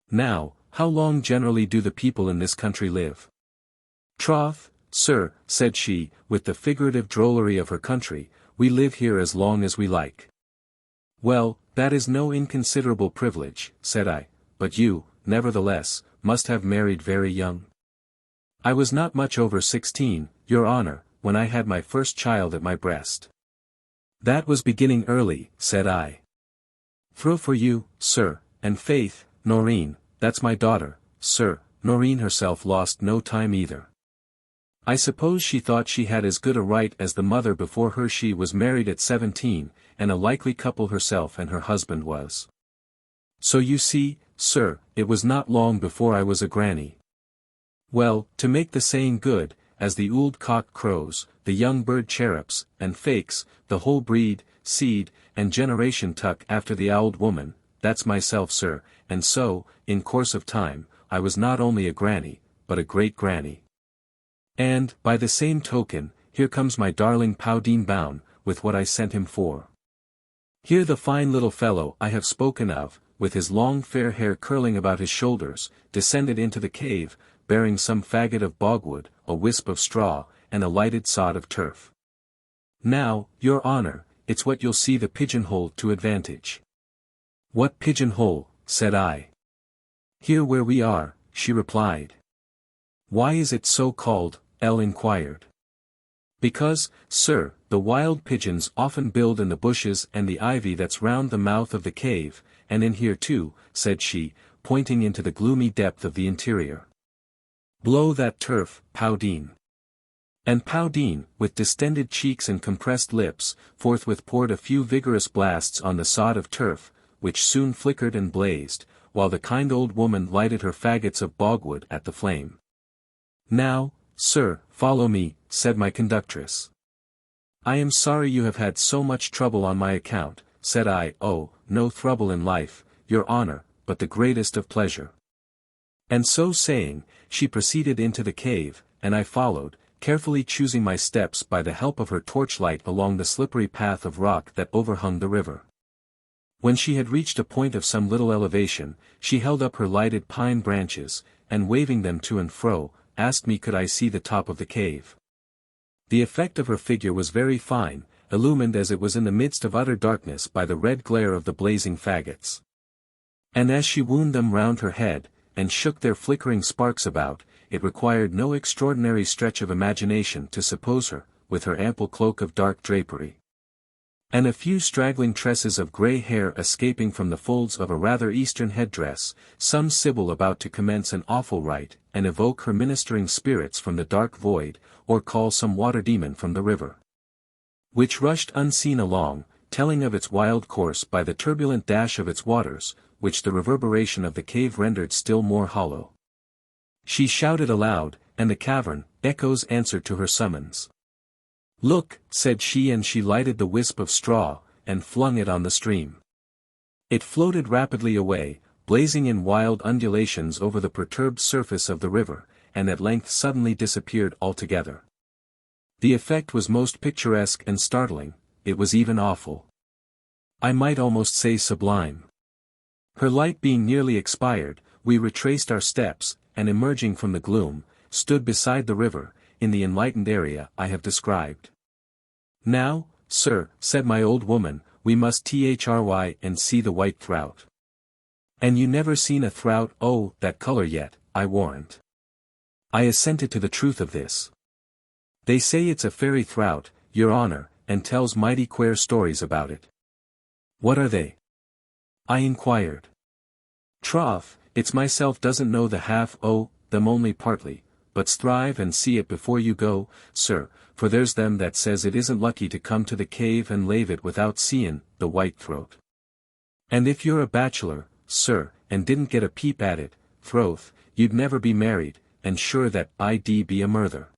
Now, how long generally do the people in this country live? Troth, sir, said she, with the figurative drollery of her country, we live here as long as we like. Well, that is no inconsiderable privilege, said I, but you, nevertheless, must have married very young. I was not much over 16, your honor, when I had my first child at my breast. That was beginning early, said I. Throw for you, sir, and faith, Noreen, that's my daughter, sir, Noreen herself lost no time either. I suppose she thought she had as good a right as the mother before her. She was married at 17, and a likely couple herself and her husband was. So you see, sir, it was not long before I was a granny. Well, to make the saying good, as the ould cock crows, the young bird chirrups, and fakes, the whole breed, seed, and generation tuck after the ould woman, that's myself, sir, and so, in course of time, I was not only a granny, but a great-granny. And, by the same token, here comes my darling Powdeen Bown, with what I sent him for. Here the fine little fellow I have spoken of, with his long fair hair curling about his shoulders, descended into the cave, bearing some faggot of bogwood, a wisp of straw, and a lighted sod of turf. Now, your honor, it's what you'll see the pigeonhole to advantage. What pigeonhole, said I. Here where we are, she replied. Why is it so called? Elle inquired. Because, sir, the wild pigeons often build in the bushes and the ivy that's round the mouth of the cave, and in here too, said she, pointing into the gloomy depth of the interior. Blow that turf, Paudine. And Paudine, with distended cheeks and compressed lips, forthwith poured a few vigorous blasts on the sod of turf, which soon flickered and blazed, while the kind old woman lighted her faggots of bogwood at the flame. Now, sir, follow me, said my conductress. I am sorry you have had so much trouble on my account, said I. Oh, no trouble in life, your honor, but the greatest of pleasure. And so saying, she proceeded into the cave, and I followed, carefully choosing my steps by the help of her torchlight along the slippery path of rock that overhung the river. When she had reached a point of some little elevation, she held up her lighted pine branches, and waving them to and fro, asked me could I see the top of the cave. The effect of her figure was very fine, illumined as it was in the midst of utter darkness by the red glare of the blazing faggots. And as she wound them round her head, and shook their flickering sparks about, it required no extraordinary stretch of imagination to suppose her, with her ample cloak of dark drapery, and a few straggling tresses of grey hair escaping from the folds of a rather Eastern headdress, some sibyl about to commence an awful rite, and evoke her ministering spirits from the dark void, or call some water demon from the river, which rushed unseen along, telling of its wild course by the turbulent dash of its waters, which the reverberation of the cave rendered still more hollow. She shouted aloud, and the cavern, echoes answered to her summons. Look, said she, and she lighted the wisp of straw, and flung it on the stream. It floated rapidly away, blazing in wild undulations over the perturbed surface of the river, and at length suddenly disappeared altogether. The effect was most picturesque and startling, it was even awful. I might almost say sublime. Her light being nearly expired, we retraced our steps, and emerging from the gloom, stood beside the river, in the enlightened area I have described. Now, sir, said my old woman, we must try and see the white trout. And you never seen a trout, oh, that color yet, I warrant. I assented to the truth of this. They say it's a fairy trout, your honor, and tells mighty queer stories about it. What are they? I inquired. Troth, it's myself doesn't know the half o' them only partly, but strive and see it before you go, sir, for there's them that says it isn't lucky to come to the cave and lave it without seein' the white throat. And if you're a bachelor, sir, and didn't get a peep at it, troth, you'd never be married, and sure that I'd be a murther.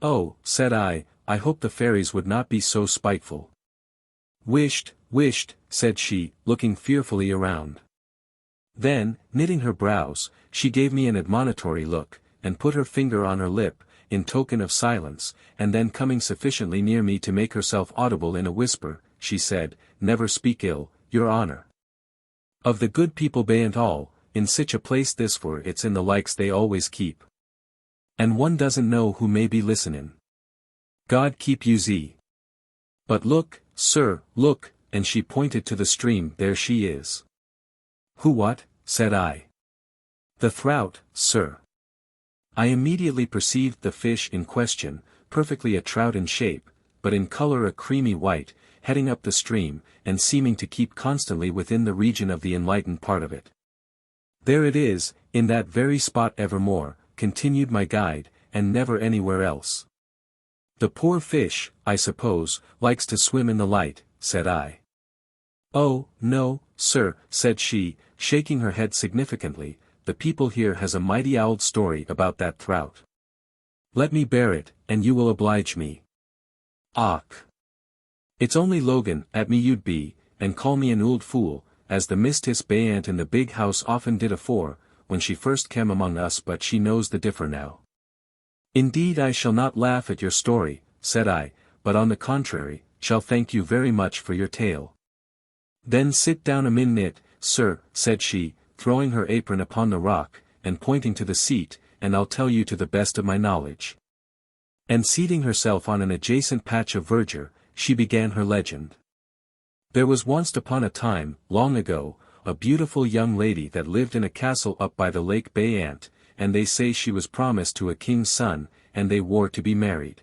Oh, said I hope the fairies would not be so spiteful. Wisht, said she, looking fearfully around. Then, knitting her brows, she gave me an admonitory look, and put her finger on her lip, in token of silence, and then coming sufficiently near me to make herself audible in a whisper, she said, never speak ill, your honor. Of the good people bain't all, in sich a place this for it's in the likes they always keep. And one doesn't know who may be listenin'. God keep you z. But look, sir, look, and she pointed to the stream, there she is. Who what? Said I. The trout, sir. I immediately perceived the fish in question, perfectly a trout in shape, but in color a creamy white, heading up the stream, and seeming to keep constantly within the region of the enlightened part of it. There it is, in that very spot evermore, continued my guide, and never anywhere else. The poor fish, I suppose, likes to swim in the light, said I. Oh, no, sir, said she, shaking her head significantly, the people here has a mighty old story about that trout. Let me bear it, and you will oblige me. Och! It's only Logan at me you'd be, and call me an old fool, as the Mistress Bayant in the big house often did afore, when she first came among us, but she knows the differ now. Indeed I shall not laugh at your story, said I, but on the contrary, shall thank you very much for your tale. Then sit down a minute, sir, said she, throwing her apron upon the rock, and pointing to the seat, and I'll tell you to the best of my knowledge. And seating herself on an adjacent patch of verdure, she began her legend. There was once upon a time, long ago, a beautiful young lady that lived in a castle up by the Lake Bayant, and they say she was promised to a king's son, and they wore to be married.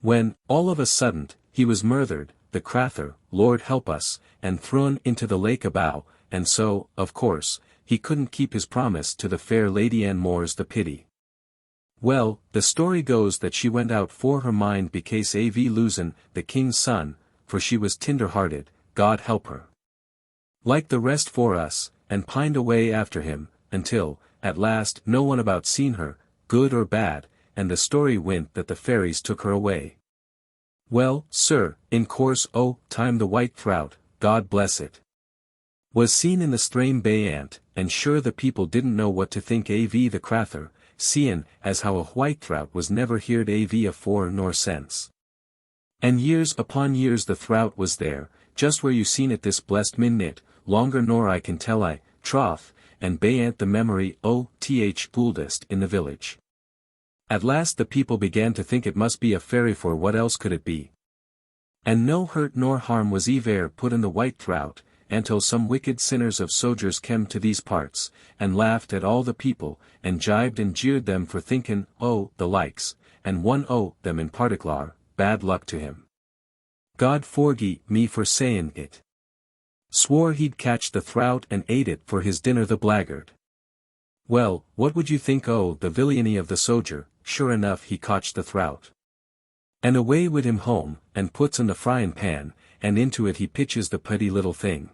When, all of a sudden, he was murthered, the crather, Lord help us, and thrown into the lake abow, and so, of course, he couldn't keep his promise to the fair lady and more's the pity. Well, the story goes that she went out for her mind because av losin' the king's son, for she was tender-hearted, God help her. Like the rest for us, and pined away after him, until, at last no one about seen her, good or bad, and the story went that the fairies took her away. Well, sir, in course time the White Trout, God bless it, was seen in the Strame Bay ant, and sure the people didn't know what to think av the crather, seein' as how a white trout was never heard av afore nor since. And years upon years the trout was there, just where you seen it this blessed minute, longer nor I can tell I, troth, and bayant the memory oldest in the village. At last the people began to think it must be a fairy, for what else could it be? And no hurt nor harm was ever put in the white trout, until some wicked sinners of soldiers came to these parts, and laughed at all the people, and jibed and jeered them for thinking the likes, and one them in particular, bad luck to him. God forgie me for sayin' it. Swore he'd catch the trout and ate it for his dinner, the blackguard. Well, what would you think the villainy of the soldier? Sure enough he cotched the trout. And away with him home, and puts in the fryin' pan, and into it he pitches the putty little thing.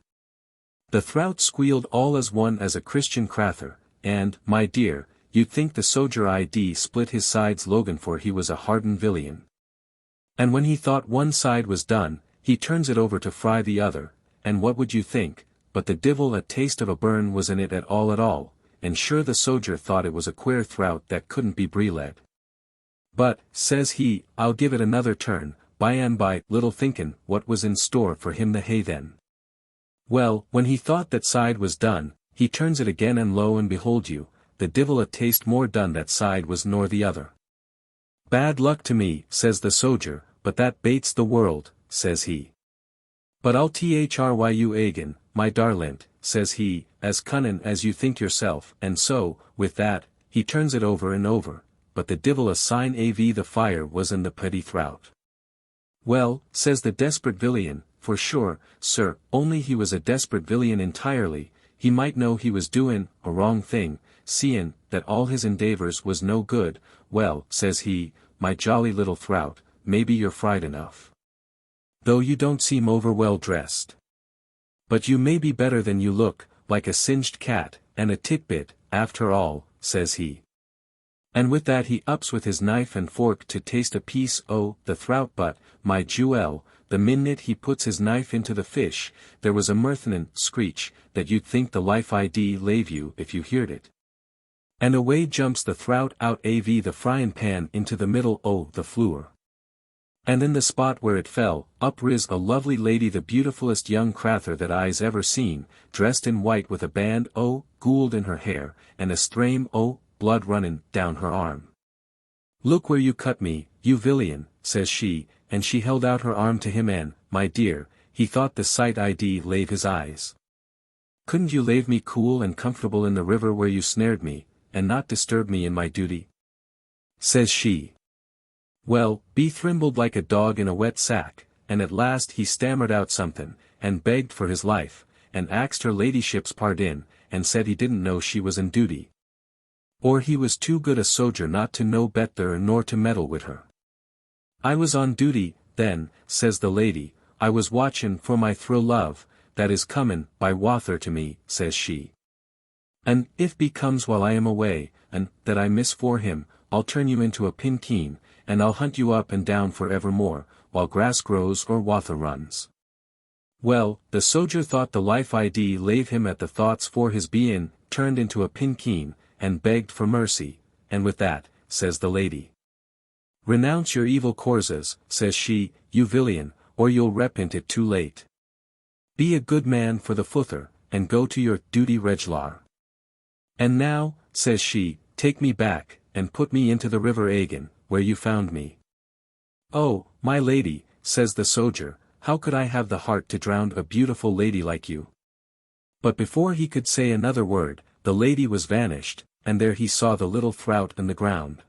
The trout squealed all as one as a Christian crather, and, my dear, you'd think the soldier I'd split his sides logan, for he was a hardened villain. And when he thought one side was done, he turns it over to fry the other, and what would you think, but the divil a taste of a burn was in it at all, and sure the soldier thought it was a queer trout that couldn't be breeled. But, says he, I'll give it another turn, by and by, little thinkin' what was in store for him the hay then. Well, when he thought that side was done, he turns it again, and lo and behold you, the divil a taste more done that side was nor the other. Bad luck to me, says the soldier, but that bates the world, says he. But I'll thryu again, my darlint, says he, as cunnin' as you think yourself, and so, with that, he turns it over and over, but the divil a sign av the fire was in the putty trout. Well, says the desperate villain, for sure, sir, only he was a desperate villain entirely, he might know he was doin' a wrong thing, seein' that all his endeavors was no good. Well, says he, my jolly little trout, maybe you're fried enough, though you don't seem over well dressed. But you may be better than you look, like a singed cat, and a titbit, after all, says he. And with that he ups with his knife and fork to taste a piece the trout, but, my jewel, the minute he puts his knife into the fish, there was a mirthinin' screech, that you'd think the life I'd lave you if you heard it. And away jumps the trout out av the fryin' pan into the middle the floor. And in the spot where it fell, up riz a lovely lady, the beautifulest young crather that I's ever seen, dressed in white with a band gould in her hair, and a strame blood runnin' down her arm. Look where you cut me, you villain, says she, and she held out her arm to him, and, my dear, he thought the sight I'd lave his eyes. Couldn't you lave me cool and comfortable in the river where you snared me, and not disturb me in my duty? Says she. Well, be thrimbled like a dog in a wet sack, and at last he stammered out something, and begged for his life, and axed her ladyship's pardon, and said he didn't know she was in duty, or he was too good a soldier not to know better nor to meddle with her. I was on duty, then, says the lady, I was watchin' for my true love, that is comin' by wather to me, says she. And, if becomes while I am away, and, that I miss for him, I'll turn you into a pinkeen, and I'll hunt you up and down for evermore, while grass grows or wather runs. Well, the soldier thought the life I'd lave him at the thoughts for his bein' turned into a pinkeen, and begged for mercy, and with that, says the lady, renounce your evil courses, says she, you villain, or you'll repent it too late. Be a good man for the futher, and go to your duty reglar. And now, says she, take me back, and put me into the river again, where you found me. Oh, my lady, says the soldier, how could I have the heart to drown a beautiful lady like you? But before he could say another word, the lady was vanished, and there he saw the little throut in the ground.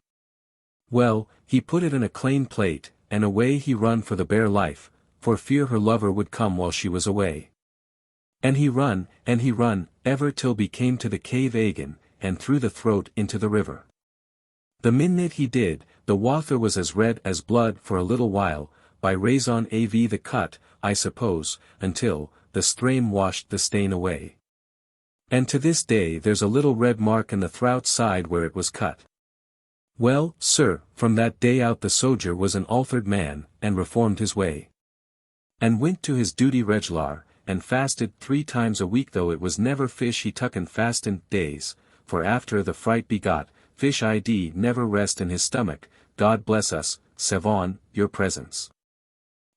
Well, he put it in a clane plate, and away he run for the bare life, for fear her lover would come while she was away. And he run, ever till he came to the cave again, and threw the throat into the river. The minute he did, the water was as red as blood for a little while, by raison av the cut, I suppose, until, the stream washed the stain away. And to this day there's a little red mark in the throat side where it was cut. Well, sir, from that day out the sojer was an altered man, and reformed his way. And went to his duty reg'lar, and fasted 3 times a week, though it was never fish he tuck and fastin' days, for after the fright begot, fish id never rest in his stomach, God bless us, Savon, your presence.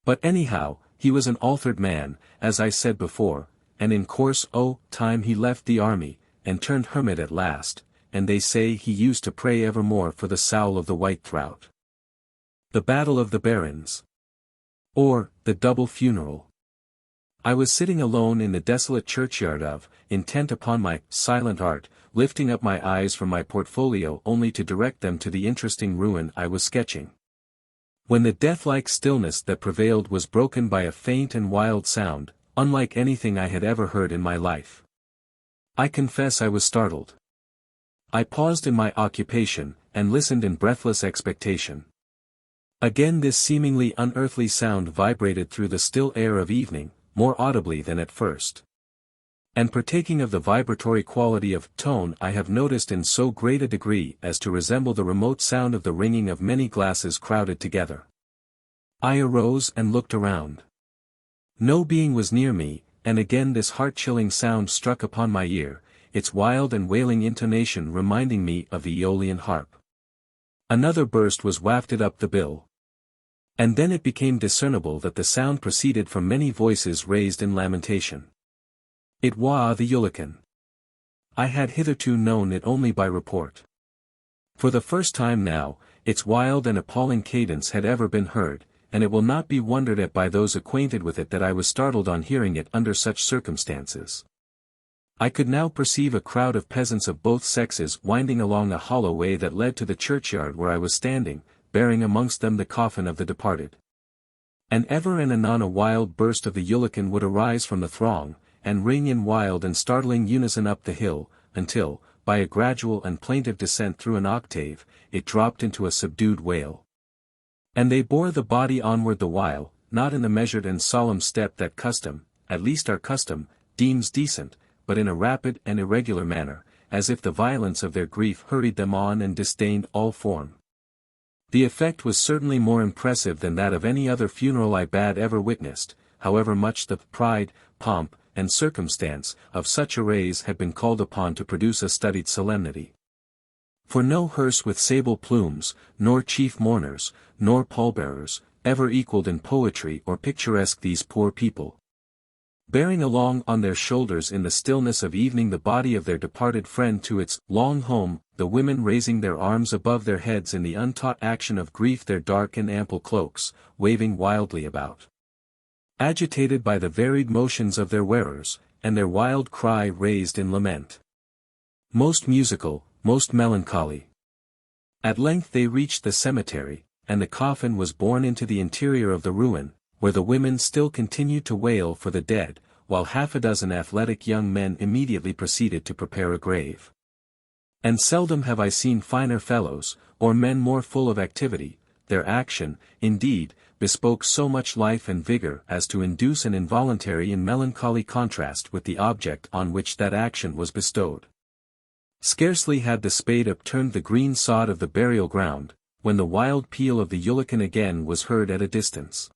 But anyhow, he was an altered man, as I said before, and in course o' time he left the army, and turned hermit at last, and they say he used to pray evermore for the soul of the White Trout. The Battle of the Berrins. Or, the Double Funeral. I was sitting alone in the desolate churchyard of, intent upon my silent art, lifting up my eyes from my portfolio only to direct them to the interesting ruin I was sketching. When the death-like stillness that prevailed was broken by a faint and wild sound, unlike anything I had ever heard in my life. I confess I was startled. I paused in my occupation, and listened in breathless expectation. Again this seemingly unearthly sound vibrated through the still air of evening, more audibly than at first. And partaking of the vibratory quality of tone I have noticed in so great a degree as to resemble the remote sound of the ringing of many glasses crowded together. I arose and looked around. No being was near me, and again this heart-chilling sound struck upon my ear, its wild and wailing intonation reminding me of the Aeolian harp. Another burst was wafted up the bill. And then it became discernible that the sound proceeded from many voices raised in lamentation. It was the Duleek. I had hitherto known it only by report. For the first time now, its wild and appalling cadence had ever been heard, and it will not be wondered at by those acquainted with it that I was startled on hearing it under such circumstances. I could now perceive a crowd of peasants of both sexes winding along a hollow way that led to the churchyard where I was standing, bearing amongst them the coffin of the departed. And ever and anon a wild burst of the Duleek would arise from the throng, and ring in wild and startling unison up the hill, until, by a gradual and plaintive descent through an octave, it dropped into a subdued wail. And they bore the body onward the while, not in the measured and solemn step that custom, at least our custom, deems decent, but in a rapid and irregular manner, as if the violence of their grief hurried them on and disdained all form. The effect was certainly more impressive than that of any other funeral I had ever witnessed, however much the pride, pomp, and circumstance of such arrays had been called upon to produce a studied solemnity. For no hearse with sable plumes, nor chief mourners, nor pallbearers, ever equalled in poetry or picturesque these poor people. Bearing along on their shoulders in the stillness of evening the body of their departed friend to its long home, the women raising their arms above their heads in the untaught action of grief, their dark and ample cloaks, waving wildly about. Agitated by the varied motions of their wearers, and their wild cry raised in lament. Most musical, most melancholy. At length they reached the cemetery, and the coffin was borne into the interior of the ruin, where the women still continued to wail for the dead, while 6 athletic young men immediately proceeded to prepare a grave. And seldom have I seen finer fellows, or men more full of activity. Their action, indeed, bespoke so much life and vigor as to induce an involuntary and melancholy contrast with the object on which that action was bestowed. Scarcely had the spade upturned the green sod of the burial ground, when the wild peal of the Duleek again was heard at a distance.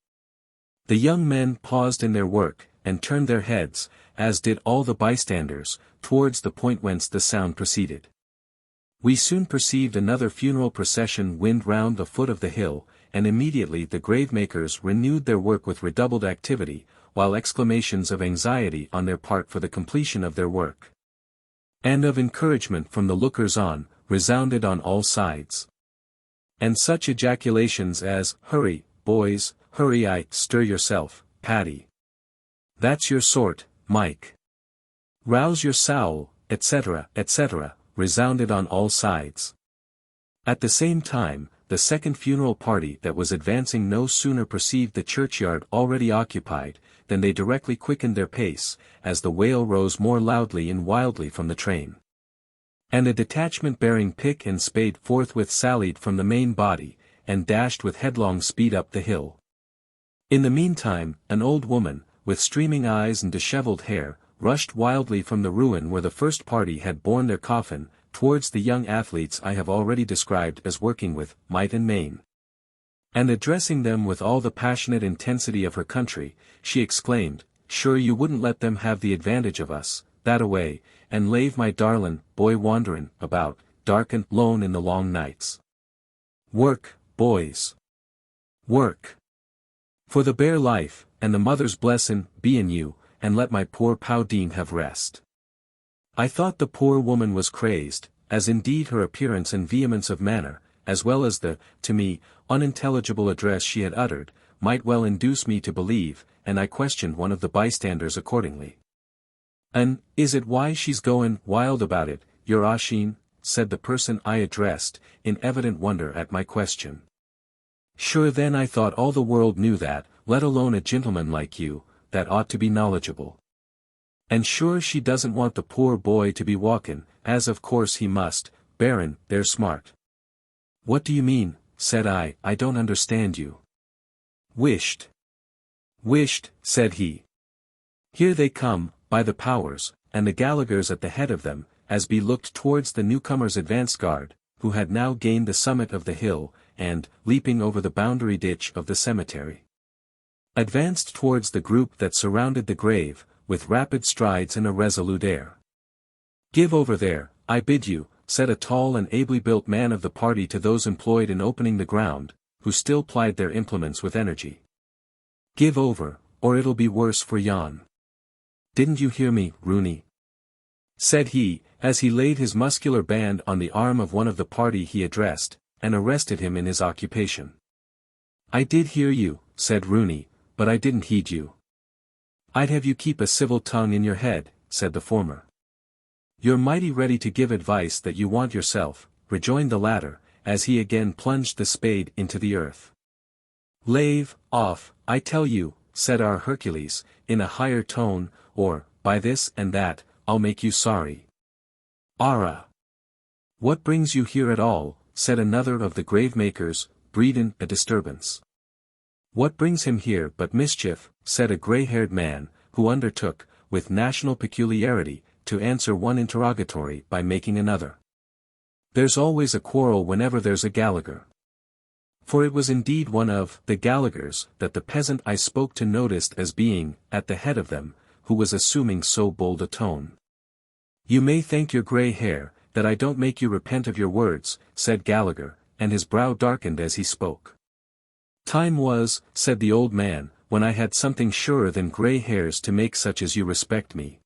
The young men paused in their work, and turned their heads, as did all the bystanders, towards the point whence the sound proceeded. We soon perceived another funeral procession wind round the foot of the hill, and immediately the gravemakers renewed their work with redoubled activity, while exclamations of anxiety on their part for the completion of their work, and of encouragement from the lookers-on, resounded on all sides. And such ejaculations as, "Hurry, boys, hurry, stir yourself, Paddy. That's your sort, Mike. Rouse your soul," etc., etc., resounded on all sides. At the same time, the second funeral party that was advancing no sooner perceived the churchyard already occupied, than they directly quickened their pace, as the wail rose more loudly and wildly from the train. And a detachment bearing pick and spade forthwith sallied from the main body, and dashed with headlong speed up the hill. In the meantime, an old woman, with streaming eyes and dishevelled hair, rushed wildly from the ruin where the first party had borne their coffin, towards the young athletes I have already described as working with might and main. And addressing them with all the passionate intensity of her country, she exclaimed, "Sure you wouldn't let them have the advantage of us, that-a-way, and lave my darlin' boy wanderin' about, dark and lone in the long nights. Work, boys. Work. For the bare life, and the mother's blessin' be in you, and let my poor Powdeen have rest." I thought the poor woman was crazed, as indeed her appearance and vehemence of manner, as well as the, to me, unintelligible address she had uttered, might well induce me to believe, and I questioned one of the bystanders accordingly. "An' is it why she's goin' wild about it, your Oisin?" said the person I addressed, in evident wonder at my question. "Sure then I thought all the world knew that, let alone a gentleman like you, that ought to be knowledgeable. And sure she doesn't want the poor boy to be walkin', as of course he must, Berrin, they're smart." "What do you mean?" said I don't understand you." "Wisht. Wisht," said he. "Here they come, by the powers, and the Gallaghers at the head of them," as be looked towards the newcomers' advance guard, who had now gained the summit of the hill, and, leaping over the boundary ditch of the cemetery, advanced towards the group that surrounded the grave, with rapid strides and a resolute air. "Give over there, I bid you," said a tall and ably built man of the party to those employed in opening the ground, who still plied their implements with energy. "Give over, or it'll be worse for yon. Didn't you hear me, Rooney?" said he, as he laid his muscular band on the arm of one of the party he addressed, and arrested him in his occupation. "I did hear you," said Rooney, "but I didn't heed you." "I'd have you keep a civil tongue in your head," said the former. "You're mighty ready to give advice that you want yourself," rejoined the latter, as he again plunged the spade into the earth. "Lave off, I tell you," said our Hercules, in a higher tone, "or, by this and that, I'll make you sorry." "Arrah! What brings you here at all?" said another of the gravemakers, breedin' a disturbance. "What brings him here but mischief?" said a grey-haired man, who undertook, with national peculiarity, to answer one interrogatory by making another. "There's always a quarrel whenever there's a Gallagher." For it was indeed one of the Gallaghers that the peasant I spoke to noticed as being, at the head of them, who was assuming so bold a tone. "You may thank your grey hair, that I don't make you repent of your words," said Gallagher, and his brow darkened as he spoke. "Time was," said the old man, "when I had something surer than grey hairs to make such as you respect me."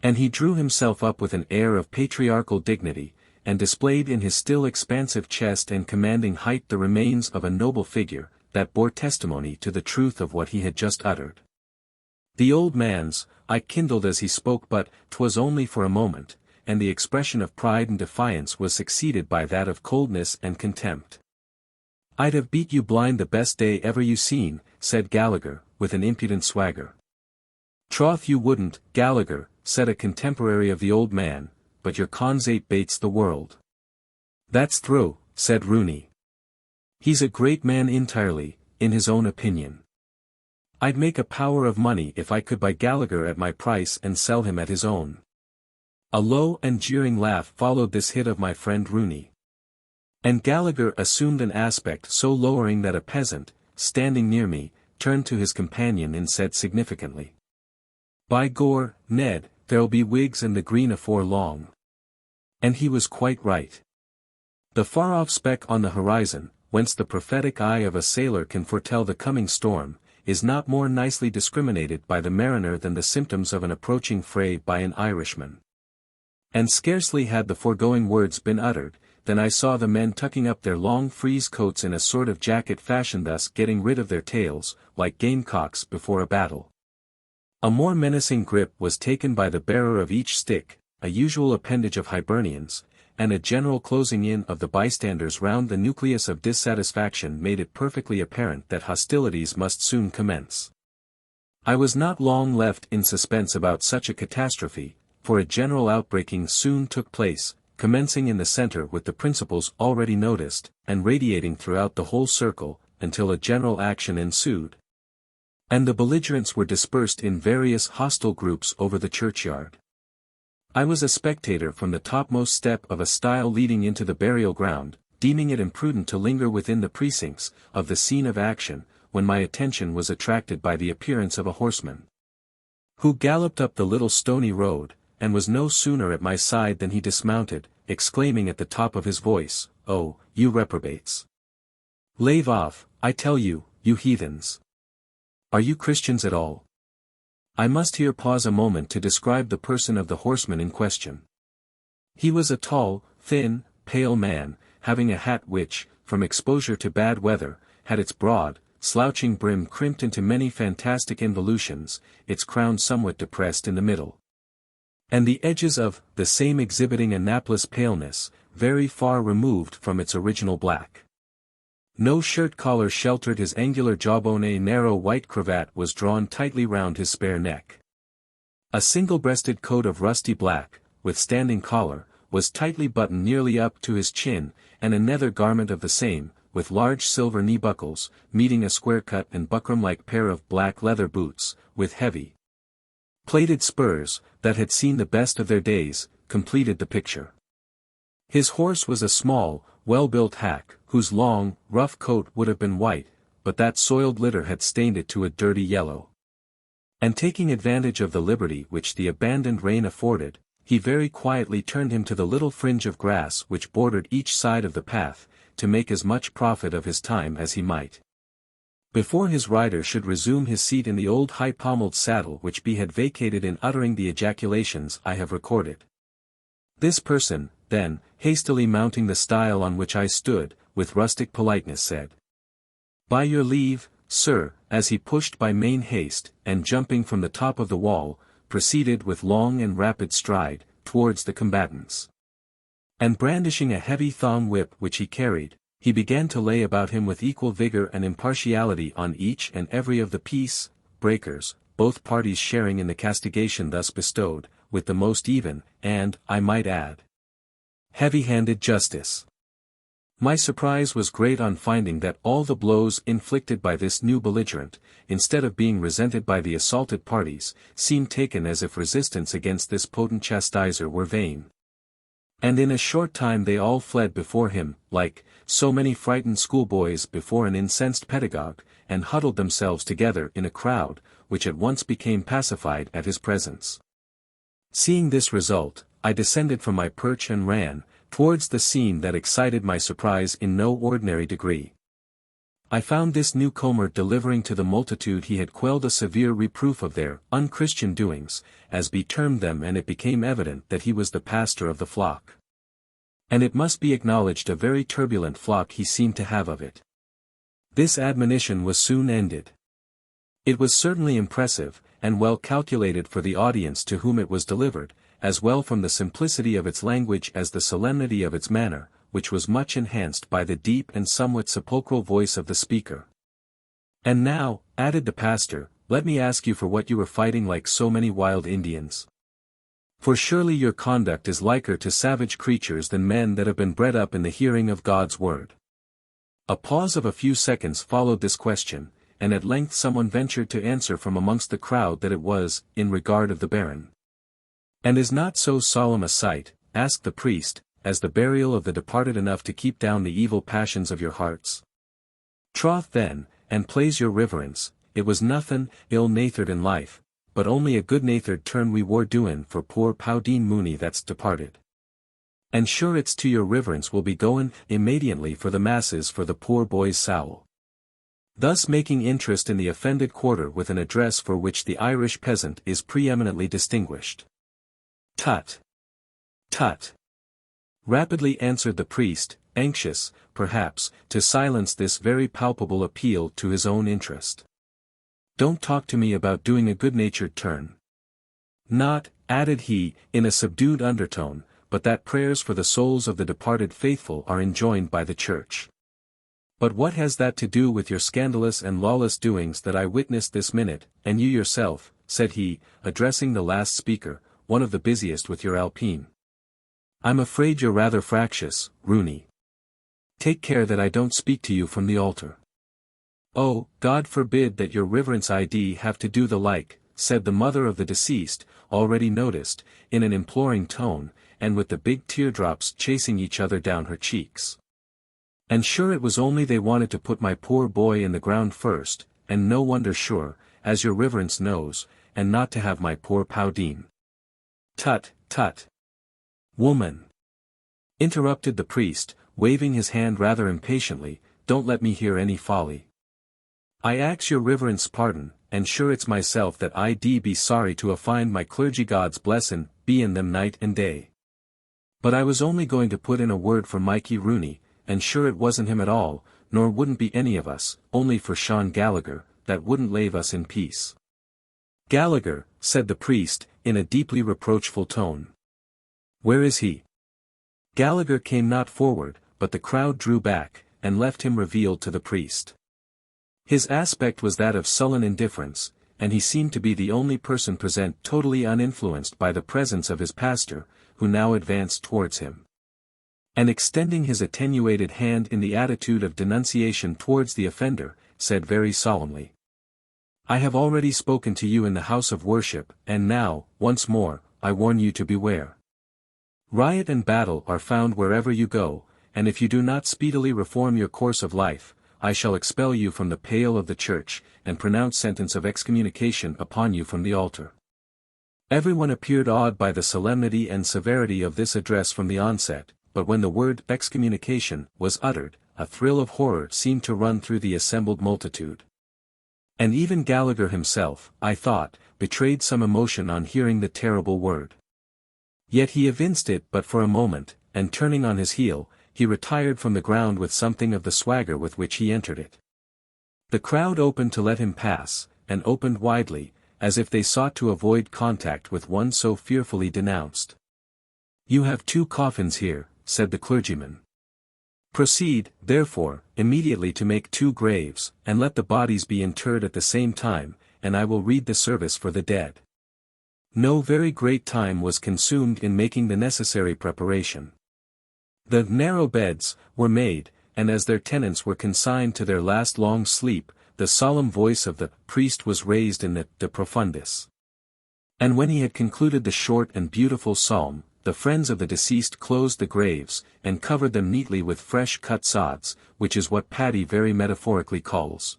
And he drew himself up with an air of patriarchal dignity, and displayed in his still expansive chest and commanding height the remains of a noble figure, that bore testimony to the truth of what he had just uttered. The old man's eye kindled as he spoke, but 'twas only for a moment, and the expression of pride and defiance was succeeded by that of coldness and contempt. "I'd have beat you blind the best day ever you seen," said Gallagher, with an impudent swagger. "Troth you wouldn't, Gallagher," said a contemporary of the old man, "but your consate bates the world." "That's thrue," said Rooney. "He's a great man entirely, in his own opinion. I'd make a power of money if I could buy Gallagher at my price and sell him at his own." A low and jeering laugh followed this hit of my friend Rooney. And Gallagher assumed an aspect so lowering that a peasant, standing near me, turned to his companion and said significantly, "By Gor, Ned, there'll be wigs and the green afore long." And he was quite right. The far-off speck on the horizon, whence the prophetic eye of a sailor can foretell the coming storm, is not more nicely discriminated by the mariner than the symptoms of an approaching fray by an Irishman. And scarcely had the foregoing words been uttered, than I saw the men tucking up their long frieze coats in a sort of jacket fashion, thus getting rid of their tails, like gamecocks before a battle. A more menacing grip was taken by the bearer of each stick, a usual appendage of Hibernians, and a general closing in of the bystanders round the nucleus of dissatisfaction made it perfectly apparent that hostilities must soon commence. I was not long left in suspense about such a catastrophe, for a general outbreaking soon took place, commencing in the center with the principles already noticed, and radiating throughout the whole circle, until a general action ensued. And the belligerents were dispersed in various hostile groups over the churchyard. I was a spectator from the topmost step of a stile leading into the burial ground, deeming it imprudent to linger within the precincts of the scene of action, when my attention was attracted by the appearance of a horseman, who galloped up the little stony road, and was no sooner at my side than he dismounted, exclaiming at the top of his voice, "Oh, you reprobates! Lave off, I tell you, you heathens! Are you Christians at all?" I must here pause a moment to describe the person of the horseman in question. He was a tall, thin, pale man, having a hat which, from exposure to bad weather, had its broad, slouching brim crimped into many fantastic involutions, its crown somewhat depressed in the middle, and the edges of the same exhibiting a napless paleness, very far removed from its original black. No shirt collar sheltered his angular jawbone. A narrow white cravat was drawn tightly round his spare neck. A single-breasted coat of rusty black, with standing collar, was tightly buttoned nearly up to his chin, and a nether garment of the same, with large silver knee-buckles, meeting a square-cut and buckram-like pair of black leather boots, with heavy plated spurs, that had seen the best of their days, completed the picture. His horse was a small, well-built hack, whose long, rough coat would have been white, but that soiled litter had stained it to a dirty yellow. And taking advantage of the liberty which the abandoned rain afforded, he very quietly turned him to the little fringe of grass which bordered each side of the path, to make as much profit of his time as he might, before his rider should resume his seat in the old high-pommelled saddle which he had vacated in uttering the ejaculations I have recorded. This person, then, hastily mounting the stile on which I stood, with rustic politeness said, "By your leave, sir," as he pushed by main haste, and jumping from the top of the wall, proceeded with long and rapid stride, towards the combatants. And brandishing a heavy thong whip which he carried, he began to lay about him with equal vigor and impartiality on each and every of the peace breakers, both parties sharing in the castigation thus bestowed, with the most even, and, I might add, heavy-handed justice. My surprise was great on finding that all the blows inflicted by this new belligerent, instead of being resented by the assaulted parties, seemed taken as if resistance against this potent chastiser were vain. And in a short time they all fled before him, like so many frightened schoolboys before an incensed pedagogue, and huddled themselves together in a crowd, which at once became pacified at his presence. Seeing this result, I descended from my perch and ran towards the scene that excited my surprise in no ordinary degree. I found this newcomer delivering to the multitude he had quelled a severe reproof of their unchristian doings, as he termed them, and it became evident that he was the pastor of the flock. And it must be acknowledged a very turbulent flock he seemed to have of it. This admonition was soon ended. It was certainly impressive, and well calculated for the audience to whom it was delivered, as well from the simplicity of its language as the solemnity of its manner, which was much enhanced by the deep and somewhat sepulchral voice of the speaker. "And now," added the pastor, "let me ask you for what you were fighting like so many wild Indians. For surely your conduct is liker to savage creatures than men that have been bred up in the hearing of God's word." A pause of a few seconds followed this question, and at length someone ventured to answer from amongst the crowd that it was, in regard of the Baron. "And is not so solemn a sight," asked the priest, "as the burial of the departed enough to keep down the evil passions of your hearts? Troth then, and plaise your reverence, it was nothin' ill-natured in life, but only a good-natured turn we war doin' for poor Powdeen Mooney that's departed. And sure it's to your reverence will be goin' immediately for the masses for the poor boy's sowl." Thus making interest in the offended quarter with an address for which the Irish peasant is preeminently distinguished. "Tut! Tut!" rapidly answered the priest, anxious, perhaps, to silence this very palpable appeal to his own interest. "Don't talk to me about doing a good-natured turn. Not, added he, in a subdued undertone, but that prayers for the souls of the departed faithful are enjoined by the Church. But what has that to do with your scandalous and lawless doings that I witnessed this minute, and you yourself, said he, addressing the last speaker, one of the busiest with your Alpine. I'm afraid you're rather fractious, Rooney. Take care that I don't speak to you from the altar. Oh, God forbid that your reverence ID have to do the like, said the mother of the deceased, already noticed, in an imploring tone, and with the big teardrops chasing each other down her cheeks. And sure it was only they wanted to put my poor boy in the ground first, and no wonder sure, as your reverence knows, and not to have my poor Powdeen. Tut, tut. Woman! Interrupted the priest, waving his hand rather impatiently, don't let me hear any folly. I ax your reverence pardon, and sure it's myself that I be sorry to find my clergy God's blessin' be in them night and day. But I was only going to put in a word for Mikey Rooney, and sure it wasn't him at all, nor wouldn't be any of us, only for Sean Gallagher, that wouldn't lave us in peace. Gallagher, said the priest, in a deeply reproachful tone. Where is he? Gallagher came not forward, but the crowd drew back, and left him revealed to the priest. His aspect was that of sullen indifference, and he seemed to be the only person present totally uninfluenced by the presence of his pastor, who now advanced towards him. And extending his attenuated hand in the attitude of denunciation towards the offender, said very solemnly. I have already spoken to you in the house of worship, and now, once more, I warn you to beware. Riot and battle are found wherever you go, and if you do not speedily reform your course of life, I shall expel you from the pale of the Church, and pronounce sentence of excommunication upon you from the altar. Everyone appeared awed by the solemnity and severity of this address from the onset, but when the word excommunication was uttered, a thrill of horror seemed to run through the assembled multitude. And even Gallagher himself, I thought, betrayed some emotion on hearing the terrible word. Yet he evinced it but for a moment, and turning on his heel, he retired from the ground with something of the swagger with which he entered it. The crowd opened to let him pass, and opened widely, as if they sought to avoid contact with one so fearfully denounced. You have 2 coffins here, said the clergyman. Proceed, therefore, immediately to make 2 graves, and let the bodies be interred at the same time, and I will read the service for the dead. No very great time was consumed in making the necessary preparation. The narrow beds were made, and as their tenants were consigned to their last long sleep, the solemn voice of the priest was raised in the De Profundis. And when he had concluded the short and beautiful psalm, the friends of the deceased closed the graves, and covered them neatly with fresh cut sods, which is what Paddy very metaphorically calls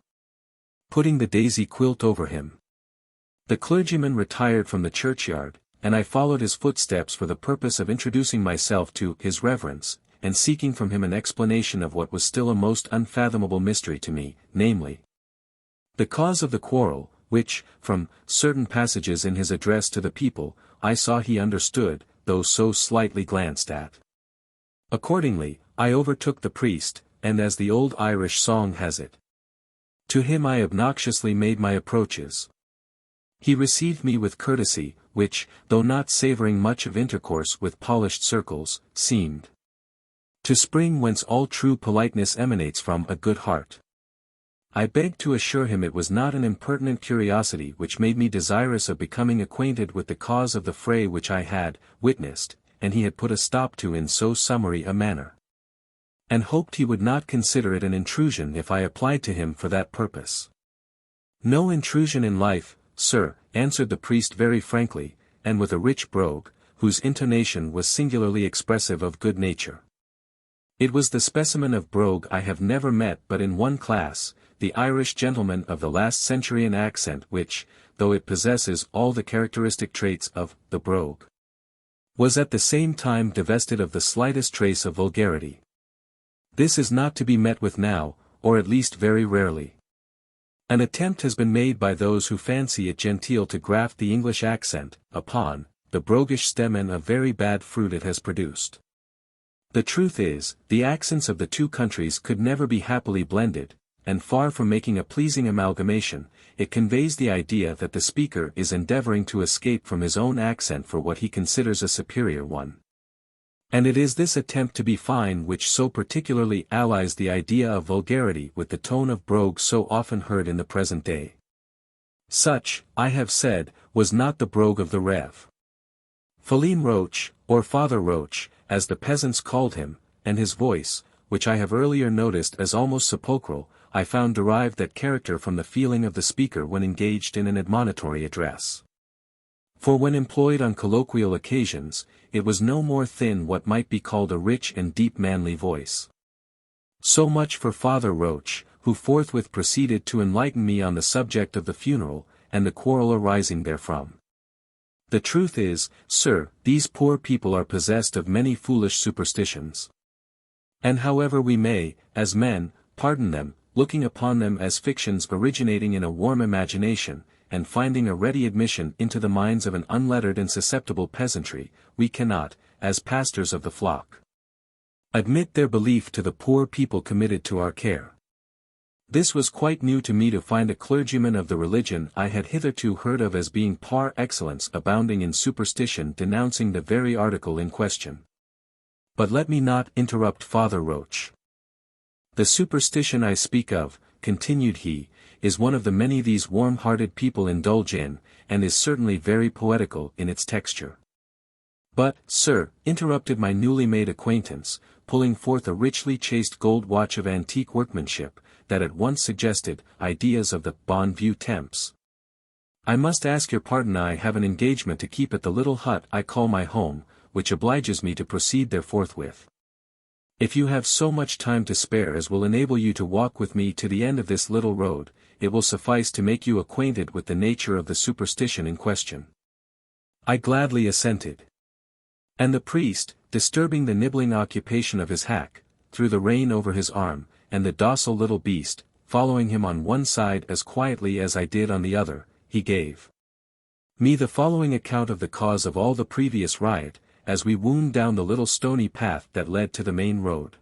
putting the daisy quilt over him. The clergyman retired from the churchyard, and I followed his footsteps for the purpose of introducing myself to his reverence, and seeking from him an explanation of what was still a most unfathomable mystery to me, namely, the cause of the quarrel, which, from certain passages in his address to the people, I saw he understood, though so slightly glanced at. Accordingly, I overtook the priest, and as the old Irish song has it, to him I obnoxiously made my approaches. He received me with courtesy, which, though not savouring much of intercourse with polished circles, seemed to spring whence all true politeness emanates from a good heart. I begged to assure him it was not an impertinent curiosity which made me desirous of becoming acquainted with the cause of the fray which I had witnessed, and he had put a stop to in so summary a manner, and hoped he would not consider it an intrusion if I applied to him for that purpose. No intrusion in life, sir, answered the priest very frankly, and with a rich brogue, whose intonation was singularly expressive of good nature. It was the specimen of brogue I have never met but in one class, the Irish gentleman of the last century, an accent which, though it possesses all the characteristic traits of the brogue, was at the same time divested of the slightest trace of vulgarity. This is not to be met with now, or at least very rarely. An attempt has been made by those who fancy it genteel to graft the English accent upon the broguish stem, and a very bad fruit it has produced. The truth is, the accents of the 2 countries could never be happily blended, and far from making a pleasing amalgamation, it conveys the idea that the speaker is endeavoring to escape from his own accent for what he considers a superior one. And it is this attempt to be fine which so particularly allies the idea of vulgarity with the tone of brogue so often heard in the present day. Such, I have said, was not the brogue of the Rev. Philemon Roach, or Father Roach, as the peasants called him, and his voice, which I have earlier noticed as almost sepulchral, I found derived that character from the feeling of the speaker when engaged in an admonitory address. For when employed on colloquial occasions, it was no more than what might be called a rich and deep manly voice. So much for Father Roach, who forthwith proceeded to enlighten me on the subject of the funeral, and the quarrel arising therefrom. The truth is, sir, these poor people are possessed of many foolish superstitions. And however we may, as men, pardon them, looking upon them as fictions originating in a warm imagination, and finding a ready admission into the minds of an unlettered and susceptible peasantry, we cannot, as pastors of the flock, admit their belief to the poor people committed to our care. This was quite new to me to find a clergyman of the religion I had hitherto heard of as being par excellence abounding in superstition denouncing the very article in question. But let me not interrupt Father Roach. The superstition I speak of, continued he, is one of the many these warm-hearted people indulge in, and is certainly very poetical in its texture. But, sir, interrupted my newly made acquaintance, pulling forth a richly chased gold watch of antique workmanship, that at once suggested ideas of the bon vieux temps. I must ask your pardon, I have an engagement to keep at the little hut I call my home, which obliges me to proceed there forthwith. If you have so much time to spare as will enable you to walk with me to the end of this little road, it will suffice to make you acquainted with the nature of the superstition in question. I gladly assented. And the priest, disturbing the nibbling occupation of his hack, threw the rein over his arm, and the docile little beast, following him on one side as quietly as I did on the other, he gave me the following account of the cause of all the previous riot, as we wound down the little stony path that led to the main road.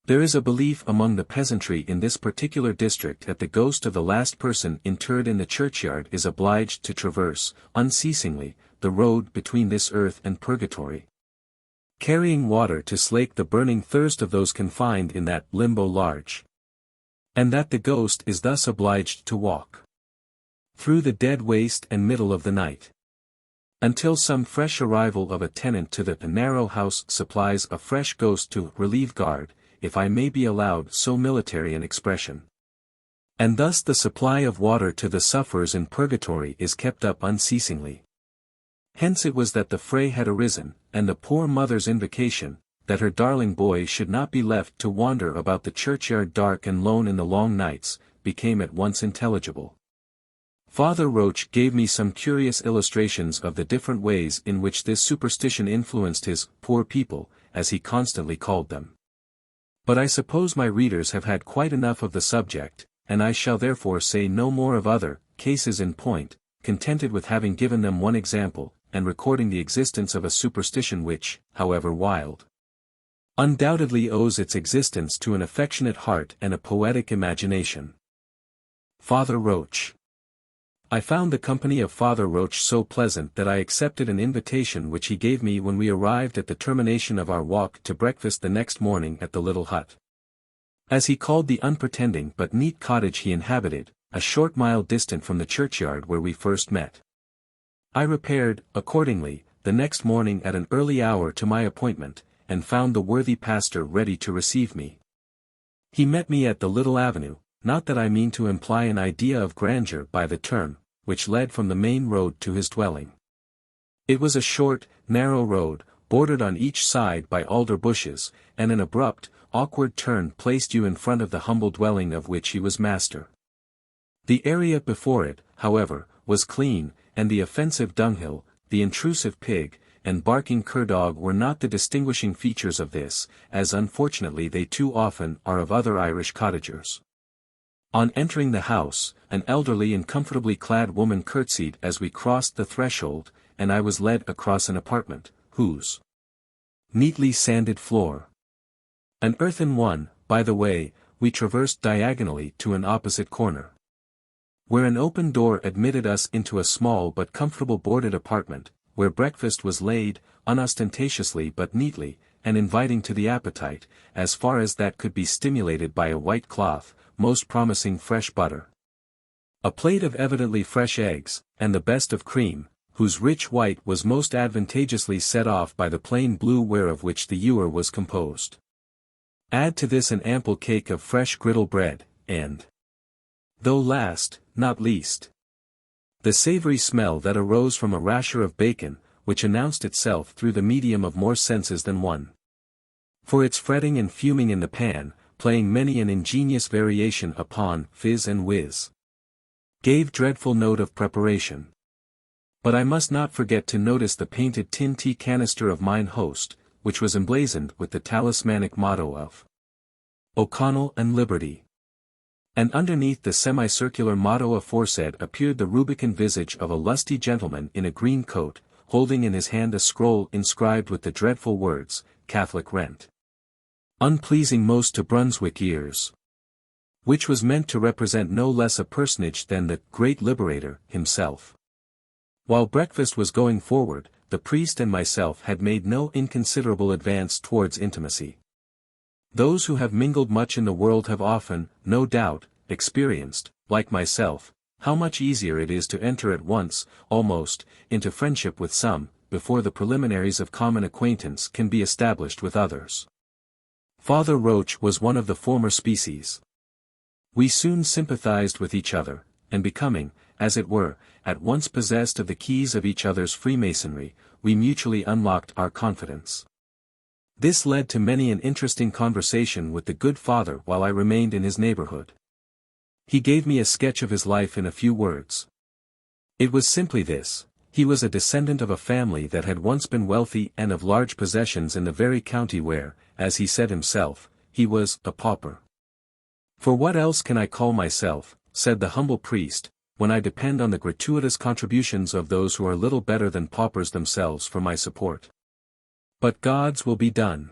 There is a belief among the peasantry in this particular district that the ghost of the last person interred in the churchyard is obliged to traverse, unceasingly, the road between this earth and purgatory, carrying water to slake the burning thirst of those confined in that limbo large. And that the ghost is thus obliged to walk through the dead waste and middle of the night, until some fresh arrival of a tenant to the narrow house supplies a fresh ghost to relieve guard, if I may be allowed so military an expression. And thus the supply of water to the sufferers in purgatory is kept up unceasingly. Hence it was that the fray had arisen, and the poor mother's invocation, that her darling boy should not be left to wander about the churchyard dark and lone in the long nights, became at once intelligible. Father Roach gave me some curious illustrations of the different ways in which this superstition influenced his poor people, as he constantly called them. But I suppose my readers have had quite enough of the subject, and I shall therefore say no more of other cases in point, contented with having given them one example, and recording the existence of a superstition which, however wild, undoubtedly owes its existence to an affectionate heart and a poetic imagination. Father Roach. I found the company of Father Roach so pleasant that I accepted an invitation which he gave me when we arrived at the termination of our walk to breakfast the next morning at the little hut, as he called the unpretending but neat cottage he inhabited, a short mile distant from the churchyard where we first met. I repaired, accordingly, the next morning at an early hour to my appointment, and found the worthy pastor ready to receive me. He met me at the little avenue, not that I mean to imply an idea of grandeur by the term, which led from the main road to his dwelling. It was a short, narrow road, bordered on each side by alder bushes, and an abrupt, awkward turn placed you in front of the humble dwelling of which he was master. The area before it, however, was clean, and the offensive dunghill, the intrusive pig, and barking cur-dog were not the distinguishing features of this, as unfortunately they too often are of other Irish cottagers. On entering the house, an elderly and comfortably clad woman curtsied as we crossed the threshold, and I was led across an apartment, whose neatly sanded floor, an earthen one, by the way, we traversed diagonally to an opposite corner, where an open door admitted us into a small but comfortable boarded apartment, where breakfast was laid, unostentatiously but neatly, and inviting to the appetite, as far as that could be stimulated by a white cloth, most promising fresh butter, a plate of evidently fresh eggs, and the best of cream, whose rich white was most advantageously set off by the plain blue whereof which the ewer was composed. Add to this an ample cake of fresh griddle bread, and, though last, not least, the savory smell that arose from a rasher of bacon, which announced itself through the medium of more senses than one. For its fretting and fuming in the pan, playing many an ingenious variation upon fizz and whiz, gave dreadful note of preparation. But I must not forget to notice the painted tin tea canister of mine host, which was emblazoned with the talismanic motto of O'Connell and Liberty. And underneath the semicircular motto aforesaid appeared the rubicund visage of a lusty gentleman in a green coat, holding in his hand a scroll inscribed with the dreadful words, Catholic Rent, unpleasing most to Brunswick ears, which was meant to represent no less a personage than the Great Liberator himself. While breakfast was going forward, the priest and myself had made no inconsiderable advance towards intimacy. Those who have mingled much in the world have often, no doubt, experienced, like myself, how much easier it is to enter at once, almost, into friendship with some, before the preliminaries of common acquaintance can be established with others. Father Roach was one of the former species. We soon sympathized with each other, and becoming, as it were, at once possessed of the keys of each other's Freemasonry, we mutually unlocked our confidence. This led to many an interesting conversation with the good father while I remained in his neighborhood. He gave me a sketch of his life in a few words. It was simply this: he was a descendant of a family that had once been wealthy and of large possessions in the very county where, as he said himself, he was a pauper. For what else can I call myself, said the humble priest, when I depend on the gratuitous contributions of those who are little better than paupers themselves for my support? But God's will be done.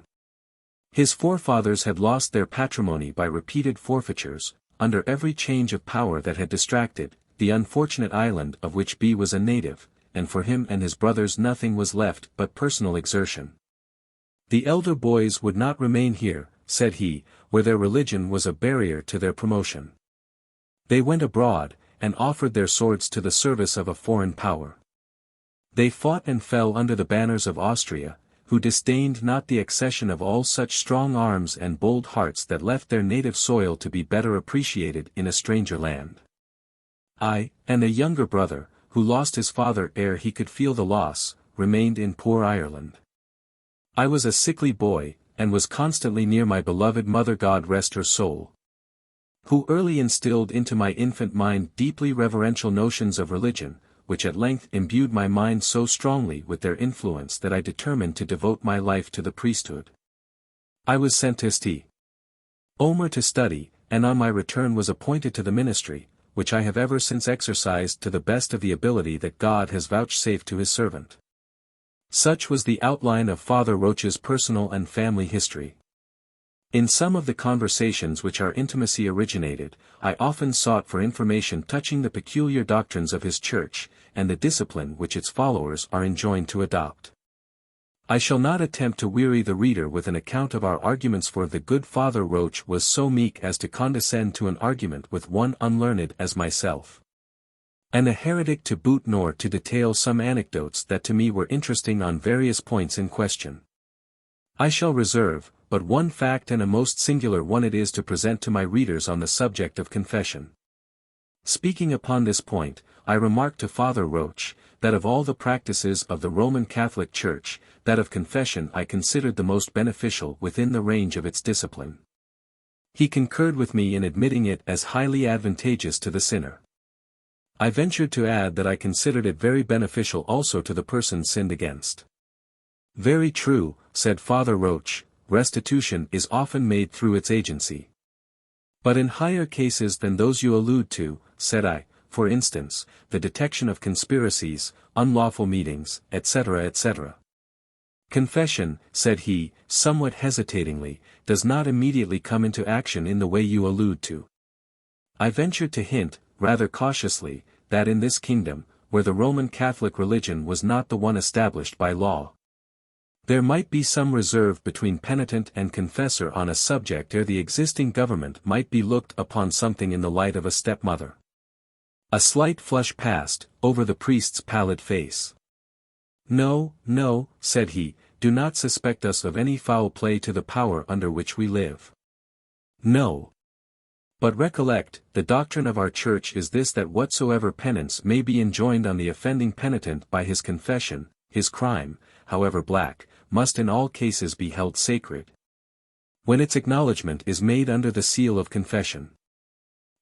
His forefathers had lost their patrimony by repeated forfeitures, under every change of power that had distracted, the unfortunate island of which B was a native, and for him and his brothers nothing was left but personal exertion. The elder boys would not remain here, said he, where their religion was a barrier to their promotion. They went abroad, and offered their swords to the service of a foreign power. They fought and fell under the banners of Austria, who disdained not the accession of all such strong arms and bold hearts that left their native soil to be better appreciated in a stranger land. I, and a younger brother, who lost his father ere he could feel the loss, remained in poor Ireland. I was a sickly boy, and was constantly near my beloved mother, God rest her soul, who early instilled into my infant mind deeply reverential notions of religion, which at length imbued my mind so strongly with their influence that I determined to devote my life to the priesthood. I was sent to St. Omer to study, and on my return was appointed to the ministry, which I have ever since exercised to the best of the ability that God has vouchsafed to his servant. Such was the outline of Father Roach's personal and family history. In some of the conversations which our intimacy originated, I often sought for information touching the peculiar doctrines of his church, and the discipline which its followers are enjoined to adopt. I shall not attempt to weary the reader with an account of our arguments, for the good Father Roach was so meek as to condescend to an argument with one unlearned as myself, and a heretic to boot, nor to detail some anecdotes that to me were interesting on various points in question. I shall reserve but one fact, and a most singular one it is, to present to my readers on the subject of confession. Speaking upon this point, I remarked to Father Roach, that of all the practices of the Roman Catholic Church, that of confession I considered the most beneficial within the range of its discipline. He concurred with me in admitting it as highly advantageous to the sinner. I ventured to add that I considered it very beneficial also to the person sinned against. Very true, said Father Roach, restitution is often made through its agency. But in higher cases than those you allude to, said I, for instance, the detection of conspiracies, unlawful meetings, etc., etc. Confession, said he, somewhat hesitatingly, does not immediately come into action in the way you allude to. I ventured to hint, rather cautiously, that in this kingdom, where the Roman Catholic religion was not the one established by law, there might be some reserve between penitent and confessor on a subject ere the existing government might be looked upon something in the light of a stepmother. A slight flush passed over the priest's pallid face. No, no, said he, do not suspect us of any foul play to the power under which we live. No. But recollect, the doctrine of our Church is this, that whatsoever penance may be enjoined on the offending penitent by his confession, his crime, however black, must in all cases be held sacred, when its acknowledgment is made under the seal of confession.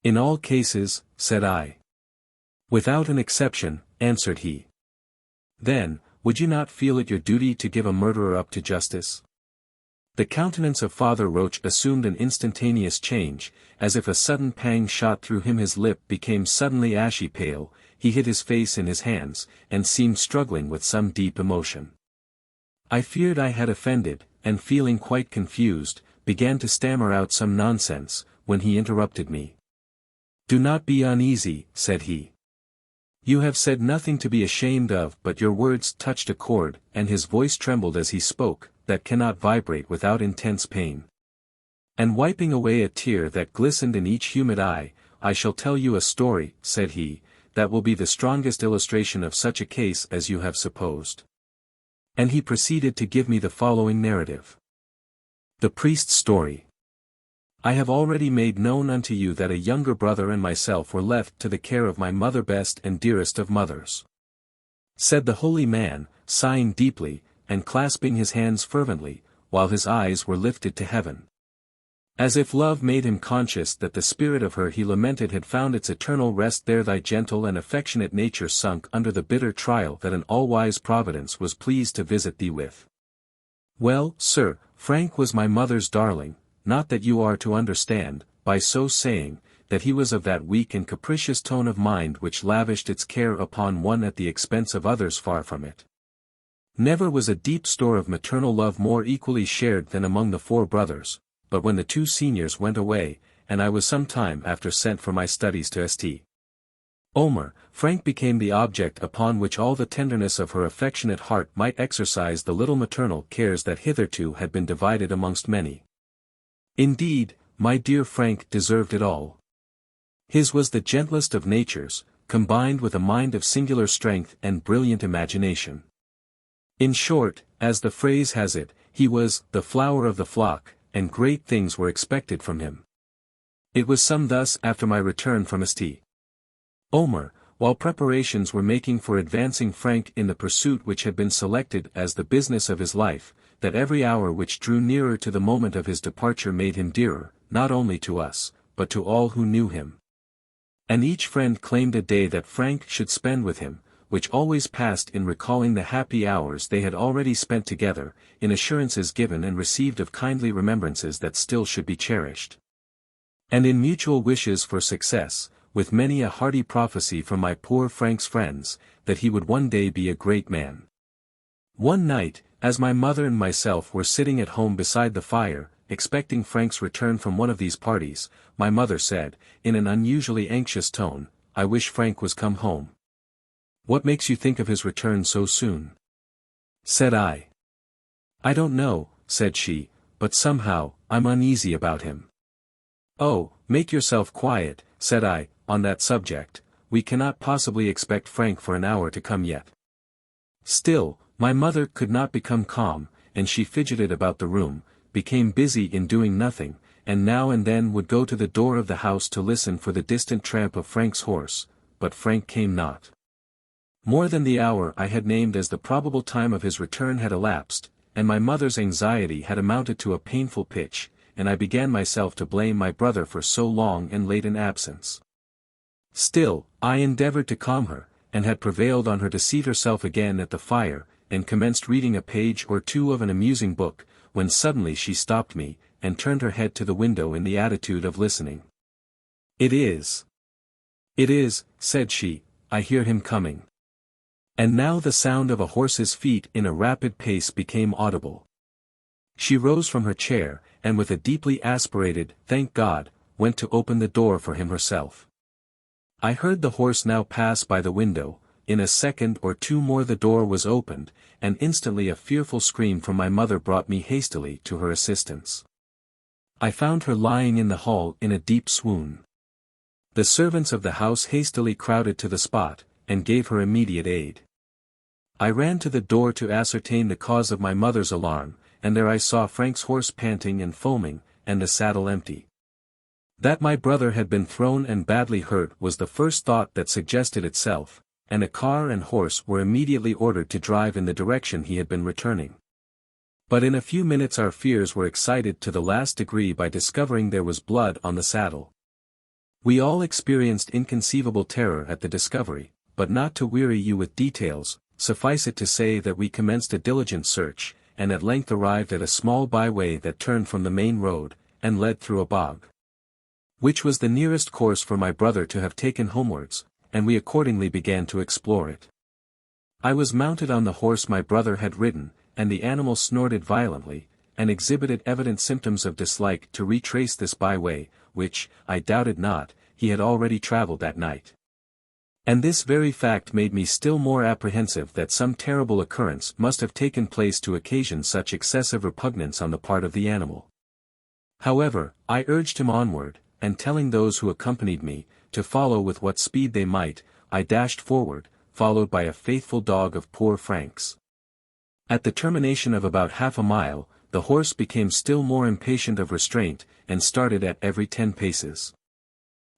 In all cases, said I. Without an exception, answered he. Then, would you not feel it your duty to give a murderer up to justice? The countenance of Father Roach assumed an instantaneous change, as if a sudden pang shot through him. His lip became suddenly ashy pale, he hid his face in his hands, and seemed struggling with some deep emotion. I feared I had offended, and feeling quite confused, began to stammer out some nonsense, when he interrupted me. Do not be uneasy, said he. You have said nothing to be ashamed of, but your words touched a chord, and his voice trembled as he spoke, that cannot vibrate without intense pain. And wiping away a tear that glistened in each humid eye, I shall tell you a story, said he, that will be the strongest illustration of such a case as you have supposed. And he proceeded to give me the following narrative. The priest's story. I have already made known unto you that a younger brother and myself were left to the care of my mother, best and dearest of mothers. Said the holy man, sighing deeply, and clasping his hands fervently, while his eyes were lifted to heaven. As if love made him conscious that the spirit of her he lamented had found its eternal rest there, thy gentle and affectionate nature sunk under the bitter trial that an all-wise providence was pleased to visit thee with. Well, sir, Frank was my mother's darling. Not that you are to understand, by so saying, that he was of that weak and capricious tone of mind which lavished its care upon one at the expense of others. Far from it. Never was a deep store of maternal love more equally shared than among the 4 brothers, but when the 2 seniors went away, and I was some time after sent for my studies to St. Omer, Frank became the object upon which all the tenderness of her affectionate heart might exercise the little maternal cares that hitherto had been divided amongst many. Indeed, my dear Frank deserved it all. His was the gentlest of natures, combined with a mind of singular strength and brilliant imagination. In short, as the phrase has it, he was the flower of the flock, and great things were expected from him. It was some thus after my return from St. Omer, while preparations were making for advancing Frank in the pursuit which had been selected as the business of his life, that every hour which drew nearer to the moment of his departure made him dearer, not only to us, but to all who knew him. And each friend claimed a day that Frank should spend with him, which always passed in recalling the happy hours they had already spent together, in assurances given and received of kindly remembrances that still should be cherished. And in mutual wishes for success, with many a hearty prophecy from my poor Frank's friends, that he would one day be a great man. One night, as my mother and myself were sitting at home beside the fire, expecting Frank's return from one of these parties, my mother said, in an unusually anxious tone, I wish Frank was come home. What makes you think of his return so soon? Said I. I don't know, said she, but somehow, I'm uneasy about him. Oh, make yourself quiet, said I, on that subject, we cannot possibly expect Frank for an hour to come yet. Still, my mother could not become calm, and she fidgeted about the room, became busy in doing nothing, and now and then would go to the door of the house to listen for the distant tramp of Frank's horse, but Frank came not. More than the hour I had named as the probable time of his return had elapsed, and my mother's anxiety had amounted to a painful pitch, and I began myself to blame my brother for so long and late an absence. Still, I endeavored to calm her, and had prevailed on her to seat herself again at the fire, and commenced reading a page or 2 of an amusing book, when suddenly she stopped me, and turned her head to the window in the attitude of listening. It is, said she, I hear him coming. And now the sound of a horse's feet in a rapid pace became audible. She rose from her chair, and with a deeply aspirated, "Thank God," went to open the door for him herself. I heard the horse now pass by the window. In a second or two more the door was opened, and instantly a fearful scream from my mother brought me hastily to her assistance. I found her lying in the hall in a deep swoon. The servants of the house hastily crowded to the spot, and gave her immediate aid. I ran to the door to ascertain the cause of my mother's alarm, and there I saw Frank's horse panting and foaming, and the saddle empty. That my brother had been thrown and badly hurt was the first thought that suggested itself, and a car and horse were immediately ordered to drive in the direction he had been returning. But in a few minutes our fears were excited to the last degree by discovering there was blood on the saddle. We all experienced inconceivable terror at the discovery, but not to weary you with details, suffice it to say that we commenced a diligent search, and at length arrived at a small byway that turned from the main road, and led through a bog, which was the nearest course for my brother to have taken homewards, and we accordingly began to explore it. I was mounted on the horse my brother had ridden, and the animal snorted violently, and exhibited evident symptoms of dislike to retrace this byway, which, I doubted not, he had already travelled that night. And this very fact made me still more apprehensive that some terrible occurrence must have taken place to occasion such excessive repugnance on the part of the animal. However, I urged him onward, and telling those who accompanied me, to follow with what speed they might, I dashed forward, followed by a faithful dog of poor Frank's. At the termination of about half a mile, the horse became still more impatient of restraint, and started at every 10 paces.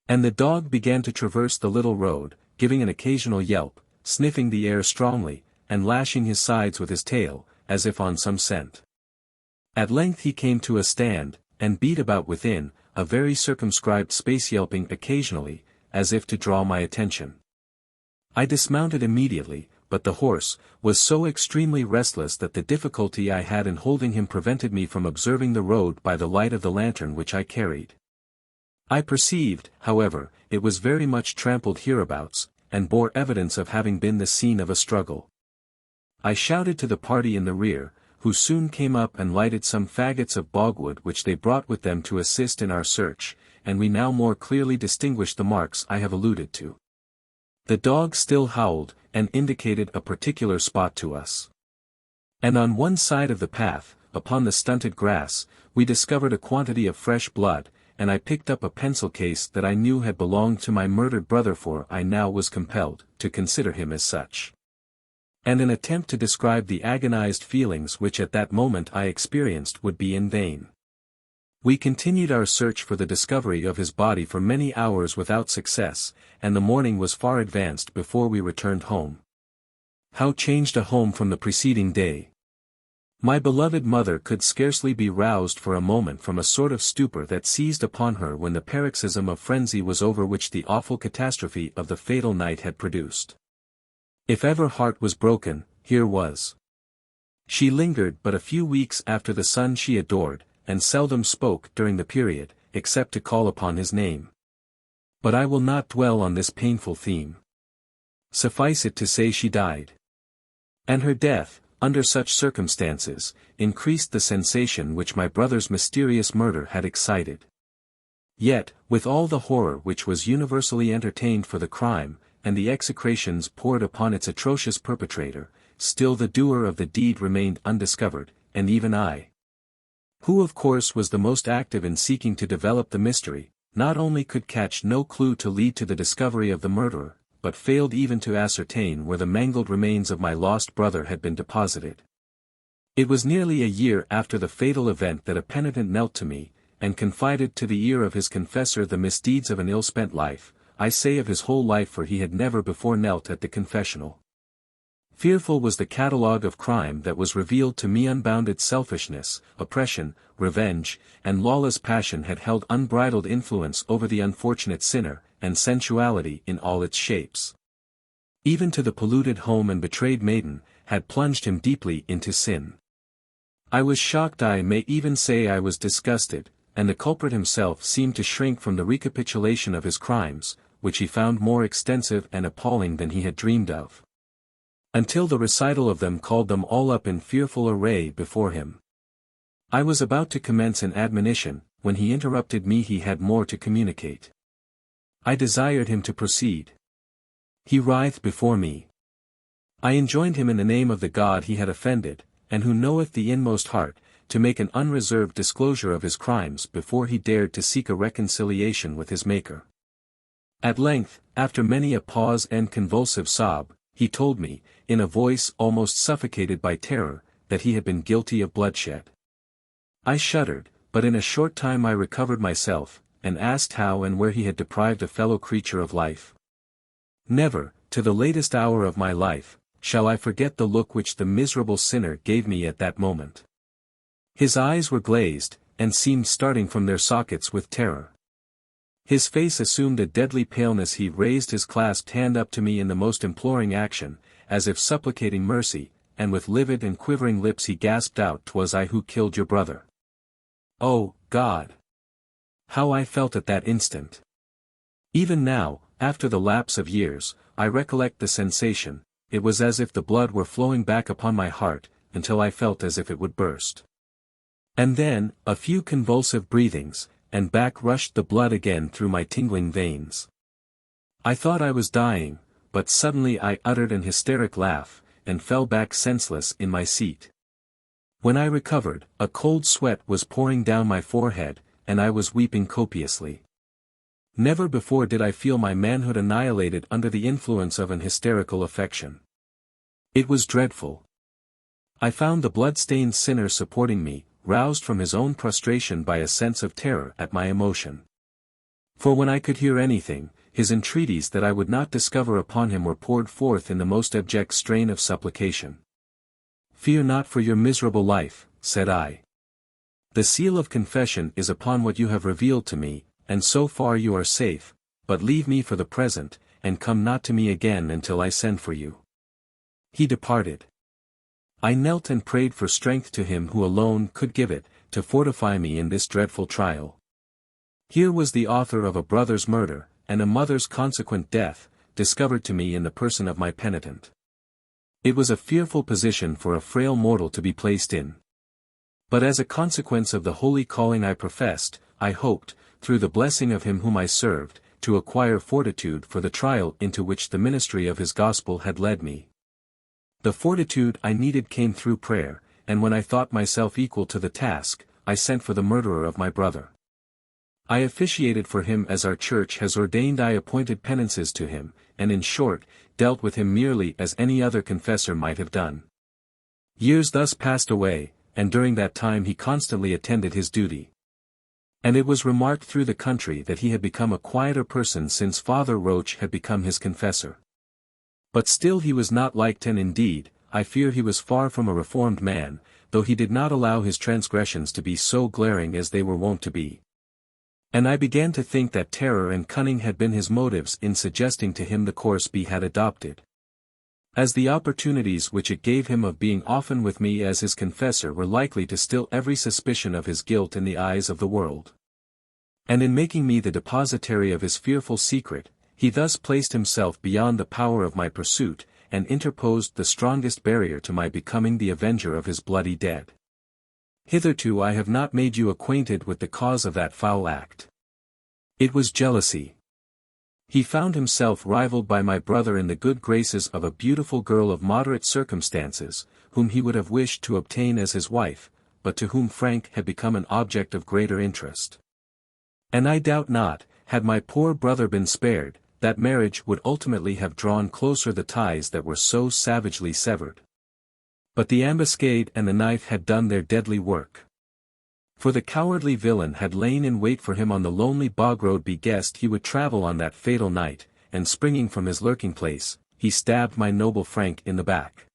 And the dog began to traverse the little road, giving an occasional yelp, sniffing the air strongly, and lashing his sides with his tail, as if on some scent. At length he came to a stand, and beat about within a very circumscribed space, yelping occasionally, as if to draw my attention. I dismounted immediately, but the horse was so extremely restless that the difficulty I had in holding him prevented me from observing the road by the light of the lantern which I carried. I perceived, however, it was very much trampled hereabouts, and bore evidence of having been the scene of a struggle. I shouted to the party in the rear, who soon came up and lighted some faggots of bogwood which they brought with them to assist in our search, and we now more clearly distinguished the marks I have alluded to. The dog still howled, and indicated a particular spot to us. And on one side of the path, upon the stunted grass, we discovered a quantity of fresh blood, and I picked up a pencil case that I knew had belonged to my murdered brother, for I now was compelled to consider him as such. And an attempt to describe the agonized feelings which at that moment I experienced would be in vain. We continued our search for the discovery of his body for many hours without success, and the morning was far advanced before we returned home. How changed a home from the preceding day! My beloved mother could scarcely be roused for a moment from a sort of stupor that seized upon her when the paroxysm of frenzy was over which the awful catastrophe of the fatal night had produced. If ever heart was broken, here was. She lingered but a few weeks after the son she adored, and seldom spoke during the period, except to call upon his name. But I will not dwell on this painful theme. Suffice it to say she died. And her death, under such circumstances, increased the sensation which my brother's mysterious murder had excited. Yet, with all the horror which was universally entertained for the crime, and the execrations poured upon its atrocious perpetrator, still the doer of the deed remained undiscovered, and even I, who of course was the most active in seeking to develop the mystery, not only could catch no clue to lead to the discovery of the murderer, but failed even to ascertain where the mangled remains of my lost brother had been deposited. It was nearly a year after the fatal event that a penitent knelt to me, and confided to the ear of his confessor the misdeeds of an ill-spent life, I say of his whole life, for he had never before knelt at the confessional. Fearful was the catalogue of crime that was revealed to me. Unbounded selfishness, oppression, revenge, and lawless passion had held unbridled influence over the unfortunate sinner, and sensuality in all its shapes, even to the polluted home and betrayed maiden, had plunged him deeply into sin. I was shocked, I may even say I was disgusted, and the culprit himself seemed to shrink from the recapitulation of his crimes, which he found more extensive and appalling than he had dreamed of. until the recital of them called them all up in fearful array before him. I was about to commence an admonition, when he interrupted me. He had more to communicate. I desired him to proceed. He writhed before me. I enjoined him in the name of the God he had offended, and who knoweth the inmost heart, to make an unreserved disclosure of his crimes before he dared to seek a reconciliation with his Maker. At length, after many a pause and convulsive sob, he told me, in a voice almost suffocated by terror, that he had been guilty of bloodshed. I shuddered, but in a short time I recovered myself, and asked how and where he had deprived a fellow creature of life. Never, to the latest hour of my life, shall I forget the look which the miserable sinner gave me at that moment. His eyes were glazed, and seemed starting from their sockets with terror. His face assumed a deadly paleness. He raised his clasped hand up to me in the most imploring action, as if supplicating mercy, and with livid and quivering lips he gasped out, "'Twas I who killed your brother." Oh, God! How I felt at that instant! Even now, after the lapse of years, I recollect the sensation. It was as if the blood were flowing back upon my heart, until I felt as if it would burst. And then, a few convulsive breathings, and back rushed the blood again through my tingling veins. I thought I was dying, but suddenly I uttered an hysteric laugh, and fell back senseless in my seat. When I recovered, a cold sweat was pouring down my forehead, and I was weeping copiously. Never before did I feel my manhood annihilated under the influence of an hysterical affection. It was dreadful. I found the blood-stained sinner supporting me, roused from his own prostration by a sense of terror at my emotion. For when I could hear anything, his entreaties that I would not discover upon him were poured forth in the most abject strain of supplication. "Fear not for your miserable life," said I. "The seal of confession is upon what you have revealed to me, and so far you are safe, but leave me for the present, and come not to me again until I send for you." He departed. I knelt and prayed for strength to him who alone could give it, to fortify me in this dreadful trial. Here was the author of a brother's murder, and a mother's consequent death, discovered to me in the person of my penitent. It was a fearful position for a frail mortal to be placed in. But as a consequence of the holy calling I professed, I hoped, through the blessing of him whom I served, to acquire fortitude for the trial into which the ministry of his gospel had led me. The fortitude I needed came through prayer, and when I thought myself equal to the task, I sent for the murderer of my brother. I officiated for him as our church has ordained. I appointed penances to him, and in short, dealt with him merely as any other confessor might have done. Years thus passed away, and during that time he constantly attended his duty. And it was remarked through the country that he had become a quieter person since Father Roach had become his confessor. But still he was not liked, and indeed, I fear he was far from a reformed man, though he did not allow his transgressions to be so glaring as they were wont to be. And I began to think that terror and cunning had been his motives in suggesting to him the course he had adopted. As the opportunities which it gave him of being often with me as his confessor were likely to still every suspicion of his guilt in the eyes of the world. And in making me the depositary of his fearful secret, he thus placed himself beyond the power of my pursuit, and interposed the strongest barrier to my becoming the avenger of his bloody dead. Hitherto I have not made you acquainted with the cause of that foul act. It was jealousy. He found himself rivaled by my brother in the good graces of a beautiful girl of moderate circumstances, whom he would have wished to obtain as his wife, but to whom Frank had become an object of greater interest. And I doubt not, had my poor brother been spared, that marriage would ultimately have drawn closer the ties that were so savagely severed. But the ambuscade and the knife had done their deadly work. For the cowardly villain had lain in wait for him on the lonely bog road he guessed he would travel on that fatal night, and springing from his lurking place, he stabbed my noble Frank in the back.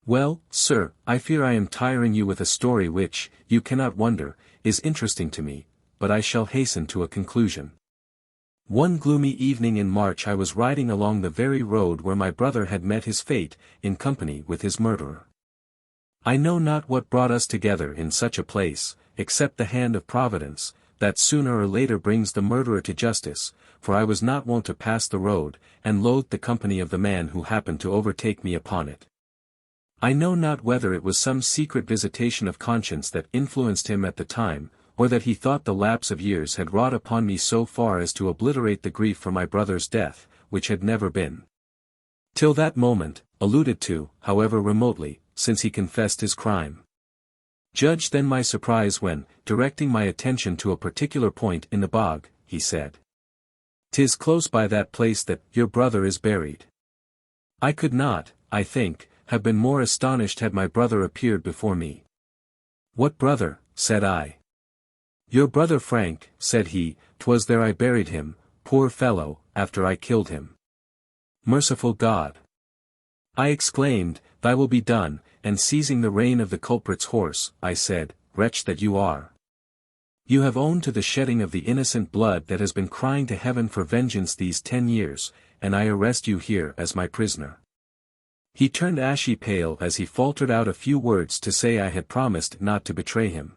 Well, sir, I fear I am tiring you with a story which, you cannot wonder, is interesting to me, but I shall hasten to a conclusion. One gloomy evening in March I was riding along the very road where my brother had met his fate, in company with his murderer. I know not what brought us together in such a place, except the hand of Providence, that sooner or later brings the murderer to justice, for I was not wont to pass the road, and loathed the company of the man who happened to overtake me upon it. I know not whether it was some secret visitation of conscience that influenced him at the time, or that he thought the lapse of years had wrought upon me so far as to obliterate the grief for my brother's death, which had never been, till that moment, alluded to, however remotely, since he confessed his crime. Judge then my surprise when, directing my attention to a particular point in the bog, he said, "'Tis close by that place that your brother is buried." I could not, I think, have been more astonished had my brother appeared before me. "What brother?" said I. "Your brother Frank," said he, "'twas there I buried him, poor fellow, after I killed him." "Merciful God!" I exclaimed, "Thy will be done," and seizing the rein of the culprit's horse, I said, "Wretch that you are! You have owned to the shedding of the innocent blood that has been crying to heaven for vengeance these 10 years, and I arrest you here as my prisoner." He turned ashy pale as he faltered out a few words to say I had promised not to betray him.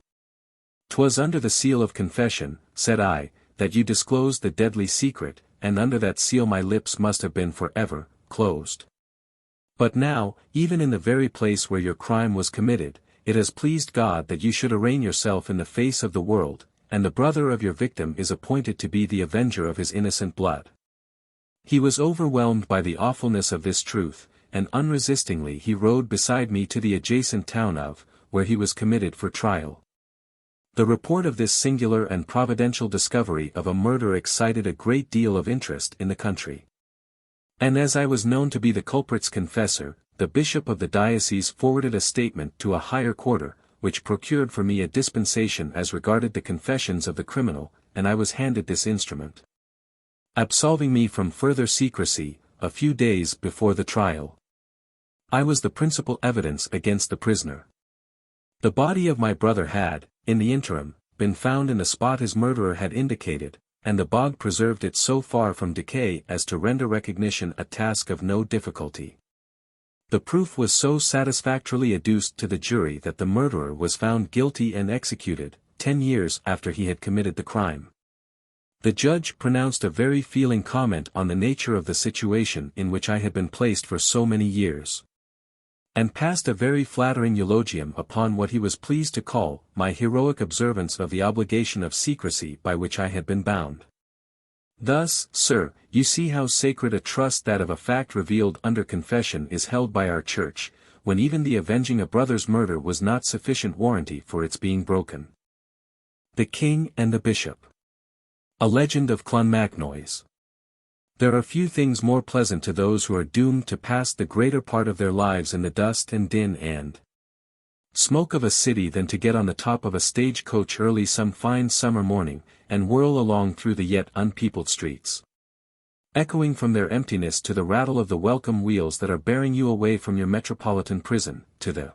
"'Twas under the seal of confession," said I, "that you disclosed the deadly secret, and under that seal my lips must have been for ever closed. But now, even in the very place where your crime was committed, it has pleased God that you should arraign yourself in the face of the world, and the brother of your victim is appointed to be the avenger of his innocent blood." He was overwhelmed by the awfulness of this truth, and unresistingly he rode beside me to the adjacent town of, where he was committed for trial. The report of this singular and providential discovery of a murder excited a great deal of interest in the country. And as I was known to be the culprit's confessor, the bishop of the diocese forwarded a statement to a higher quarter, which procured for me a dispensation as regarded the confessions of the criminal, and I was handed this instrument, absolving me from further secrecy, a few days before the trial. I was the principal evidence against the prisoner. The body of my brother had, in the interim, been found in the spot his murderer had indicated, and the bog preserved it so far from decay as to render recognition a task of no difficulty. The proof was so satisfactorily adduced to the jury that the murderer was found guilty and executed, 10 years after he had committed the crime. The judge pronounced a very feeling comment on the nature of the situation in which I had been placed for so many years, and passed a very flattering eulogium upon what he was pleased to call my heroic observance of the obligation of secrecy by which I had been bound. Thus, sir, you see how sacred a trust that of a fact revealed under confession is held by our Church, when even the avenging a brother's murder was not sufficient warranty for its being broken. The King and the Bishop. A legend of Clonmacnoise. There are few things more pleasant to those who are doomed to pass the greater part of their lives in the dust and din and smoke of a city than to get on the top of a stage-coach early some fine summer morning, and whirl along through the yet unpeopled streets, echoing from their emptiness to the rattle of the welcome wheels that are bearing you away from your metropolitan prison, to the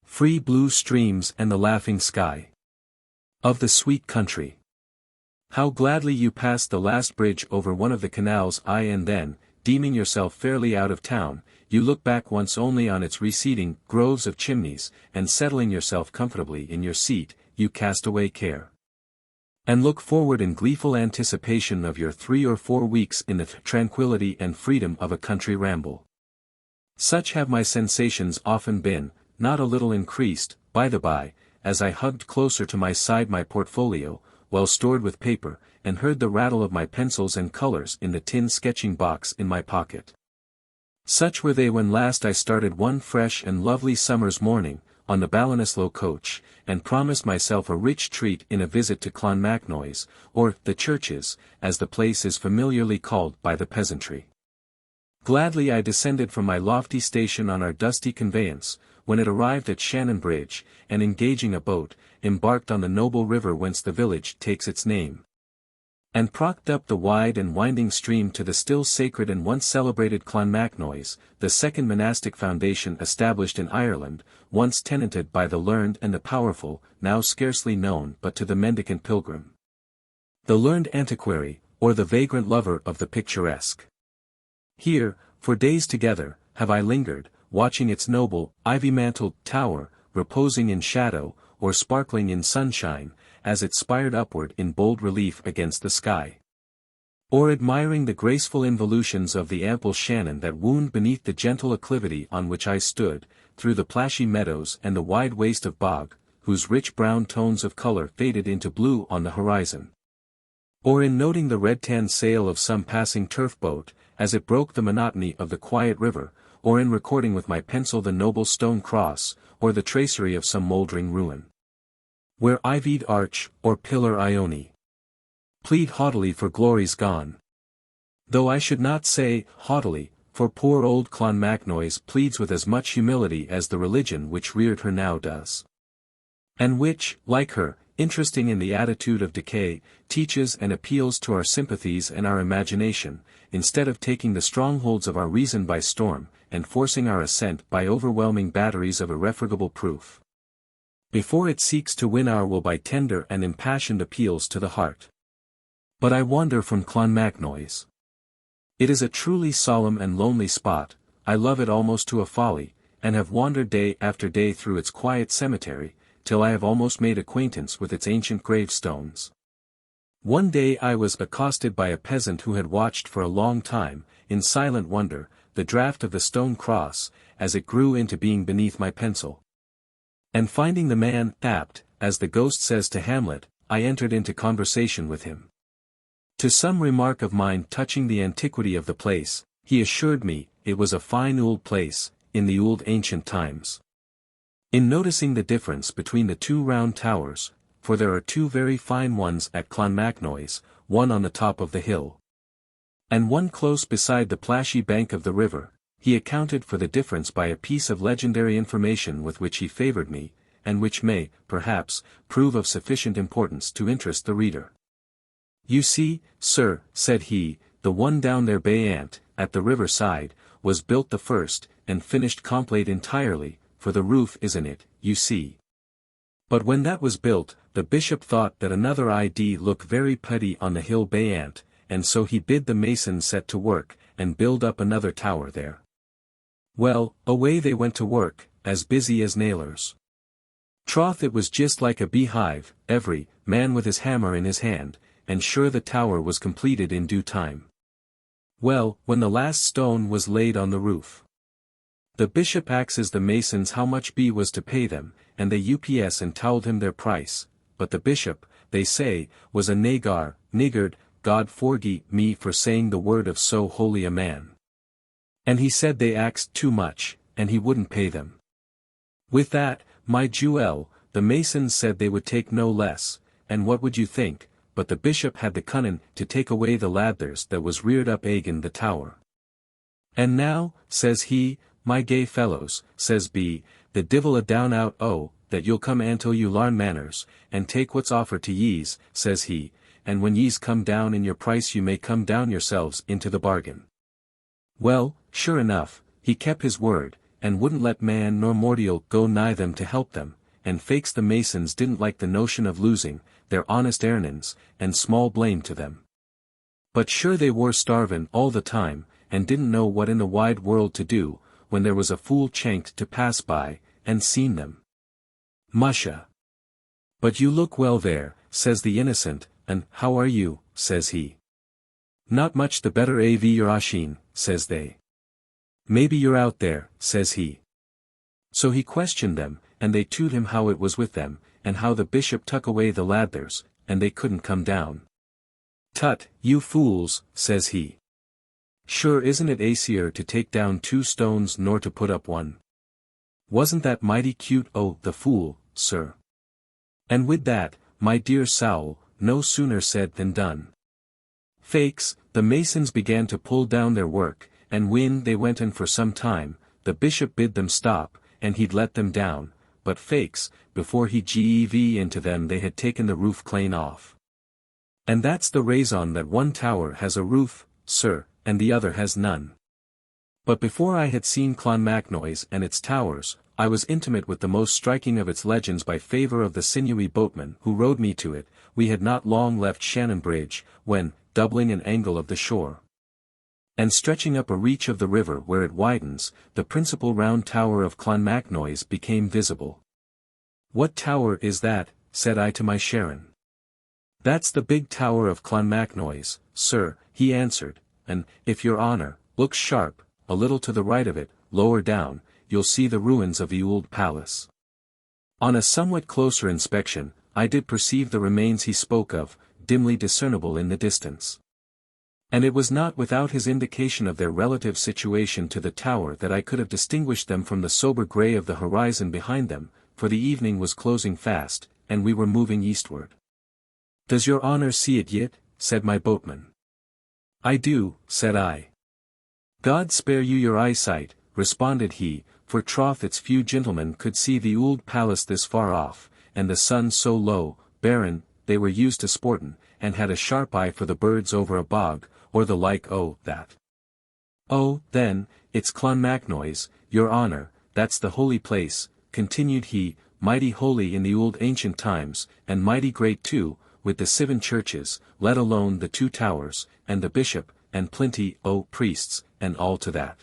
free blue streams and the laughing sky of the sweet country. How gladly you passed the last bridge over one of the canals, and then, deeming yourself fairly out of town, you look back once only on its receding groves of chimneys, and settling yourself comfortably in your seat, you cast away care, and look forward in gleeful anticipation of your 3 or 4 weeks in the tranquility and freedom of a country ramble. Such have my sensations often been, not a little increased, by the by, as I hugged closer to my side my portfolio, well stored with paper, and heard the rattle of my pencils and colors in the tin sketching box in my pocket. Such were they when last I started one fresh and lovely summer's morning, on the Ballinasloe coach, and promised myself a rich treat in a visit to Clonmacnoise, or the Churches, as the place is familiarly called by the peasantry. Gladly I descended from my lofty station on our dusty conveyance, when it arrived at Shannon Bridge, and engaging a boat, embarked on the noble river whence the village takes its name, and procked up the wide and winding stream to the still sacred and once celebrated Clonmacnoise, the second monastic foundation established in Ireland, once tenanted by the learned and the powerful, now scarcely known but to the mendicant pilgrim, the learned antiquary, or the vagrant lover of the picturesque. Here, for days together, have I lingered, watching its noble, ivy-mantled tower, reposing in shadow, or sparkling in sunshine, as it spired upward in bold relief against the sky. Or admiring the graceful involutions of the ample Shannon that wound beneath the gentle acclivity on which I stood, through the plashy meadows and the wide waste of bog, whose rich brown tones of color faded into blue on the horizon. Or in noting the red-tan sail of some passing turf boat, as it broke the monotony of the quiet river, or in recording with my pencil the noble stone cross, or the tracery of some mouldering ruin. Where ivied arch, or pillar Ione plead haughtily for glories gone. Though I should not say, haughtily, for poor old Clonmacnoise pleads with as much humility as the religion which reared her now does. And which, like her, interesting in the attitude of decay, teaches and appeals to our sympathies and our imagination, instead of taking the strongholds of our reason by storm, and forcing our assent by overwhelming batteries of irrefragable proof. Before it seeks to win our will by tender and impassioned appeals to the heart. But I wander from Clonmacnoise. It is a truly solemn and lonely spot, I love it almost to a folly, and have wandered day after day through its quiet cemetery, till I have almost made acquaintance with its ancient gravestones. One day I was accosted by a peasant who had watched for a long time, in silent wonder, the draught of the stone cross, as it grew into being beneath my pencil. And finding the man apt, as the ghost says to Hamlet, I entered into conversation with him. To some remark of mine touching the antiquity of the place, he assured me, it was a fine old place, in the old ancient times. In noticing the difference between the two round towers, for there are two very fine ones at Clonmacnoise, one on the top of the hill, and one close beside the plashy bank of the river, he accounted for the difference by a piece of legendary information with which he favored me, and which may, perhaps, prove of sufficient importance to interest the reader. You see, sir, said he, the one down there bayant, at the river side, was built the first, and finished complete entirely, for the roof is in it, you see. But when that was built, the bishop thought that another idea looked very pretty on the hill bayant, and so he bid the masons set to work, and build up another tower there. Well, away they went to work, as busy as nailers. Troth it was just like a beehive, every man with his hammer in his hand, and sure the tower was completed in due time. Well, when the last stone was laid on the roof, the bishop axes the masons how much B was to pay them, and they ups and told him their price, but the bishop, they say, was a niggard, God forgive me for saying the word of so holy a man. And he said they axed too much, and he wouldn't pay them. With that, my jewel, the masons said they would take no less, and what would you think, but the bishop had the cunning to take away the ladders that was reared up agin the tower. And now, says he, my gay fellows, says B, the divil a down out that you'll come antil you larn manners, and take what's offered to yees, says he, and when yees come down in your price you may come down yourselves into the bargain. Well, sure enough, he kept his word, and wouldn't let man nor mortal go nigh them to help them, and fakes the masons didn't like the notion of losing their honest earnin's, and small blame to them. But sure they were starvin' all the time, and didn't know what in the wide world to do, when there was a fool chanked to pass by, and seen them. Musha! But you look well there, says the innocent, and how are you, says he. Not much the better av your ashin, says they. Maybe you're out there, says he. So he questioned them, and they told him how it was with them, and how the bishop took away the ladders, and they couldn't come down. Tut, you fools, says he. Sure isn't it acier to take down 2 stones nor to put up one? Wasn't that mighty cute? Oh, the fool, sir. And with that, my dear Saul, no sooner said than done. Fakes, the masons began to pull down their work, and when they went in for some time, the bishop bid them stop, and he'd let them down, but fakes, before he gev into them they had taken the roof clean off. And that's the raison that one tower has a roof, sir, and the other has none. But before I had seen Clonmacnoise and its towers, I was intimate with the most striking of its legends by favour of the sinewy boatman who rowed me to it. We had not long left Shannon Bridge, when, doubling an angle of the shore, and stretching up a reach of the river where it widens, the principal round tower of Clonmacnoise became visible. What tower is that? Said I to my Sharon. That's the big tower of Clonmacnoise, sir, he answered, and, if your honour looks sharp, a little to the right of it, lower down, you'll see the ruins of the old palace. On a somewhat closer inspection, I did perceive the remains he spoke of, dimly discernible in the distance. And it was not without his indication of their relative situation to the tower that I could have distinguished them from the sober grey of the horizon behind them, for the evening was closing fast, and we were moving eastward. "Does your honour see it yet?" said my boatman. "I do," said I. "God spare you your eyesight," responded he, "for troth it's few gentlemen could see the ould palace this far off, and the sun so low, Berrin, they were used to sportin', and had a sharp eye for the birds over a bog, or the like that. "Oh, then, it's Clonmacnoise, your honour, that's the holy place," continued he, "mighty holy in the old ancient times, and mighty great too, with the 7 churches, let alone the 2 towers, and the bishop, and plenty priests, and all to that."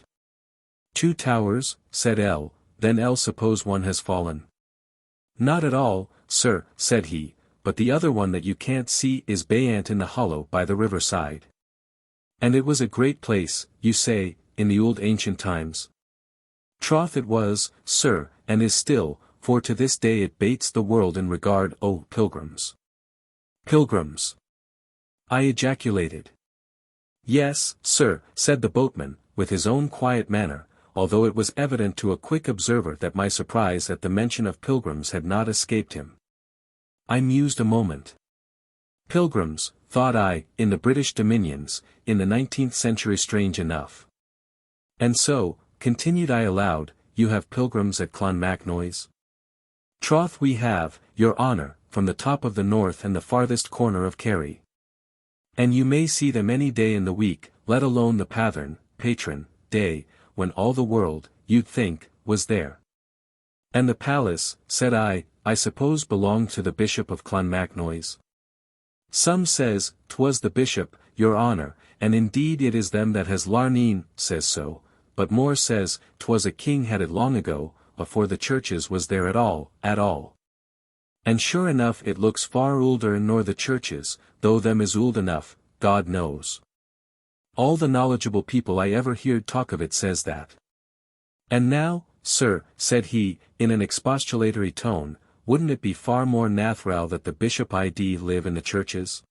"2 towers," said L, "then suppose one has fallen." "Not at all, sir," said he, "but the other one that you can't see is Bayant in the hollow by the river side." "And it was a great place, you say, in the old ancient times?" "Troth it was, sir, and is still, for to this day it bates the world in regard pilgrims." "Pilgrims!" I ejaculated. "Yes, sir," said the boatman, with his own quiet manner, although it was evident to a quick observer that my surprise at the mention of pilgrims had not escaped him. I mused a moment. Pilgrims, thought I, in the British dominions, in the 19th century, strange enough. "And so," continued I aloud, "you have pilgrims at Clonmacnoise?" "Troth we have, your honour, from the top of the north and the farthest corner of Kerry. And you may see them any day in the week, let alone the patron day, when all the world, you'd think, was there." "And the palace," said I suppose belonged to the Bishop of Clonmacnoise?" "Some says, 'twas the bishop, your honour, and indeed it is them that has Larneen, says so, but more says, 'twas a king had it long ago, afore the churches was there at all. And sure enough it looks far older nor the churches, though them is old enough, God knows. All the knowledgeable people I ever heard talk of it says that. And now, sir," said he, in an expostulatory tone, "wouldn't it be far more nathral that the bishop id live in the churches?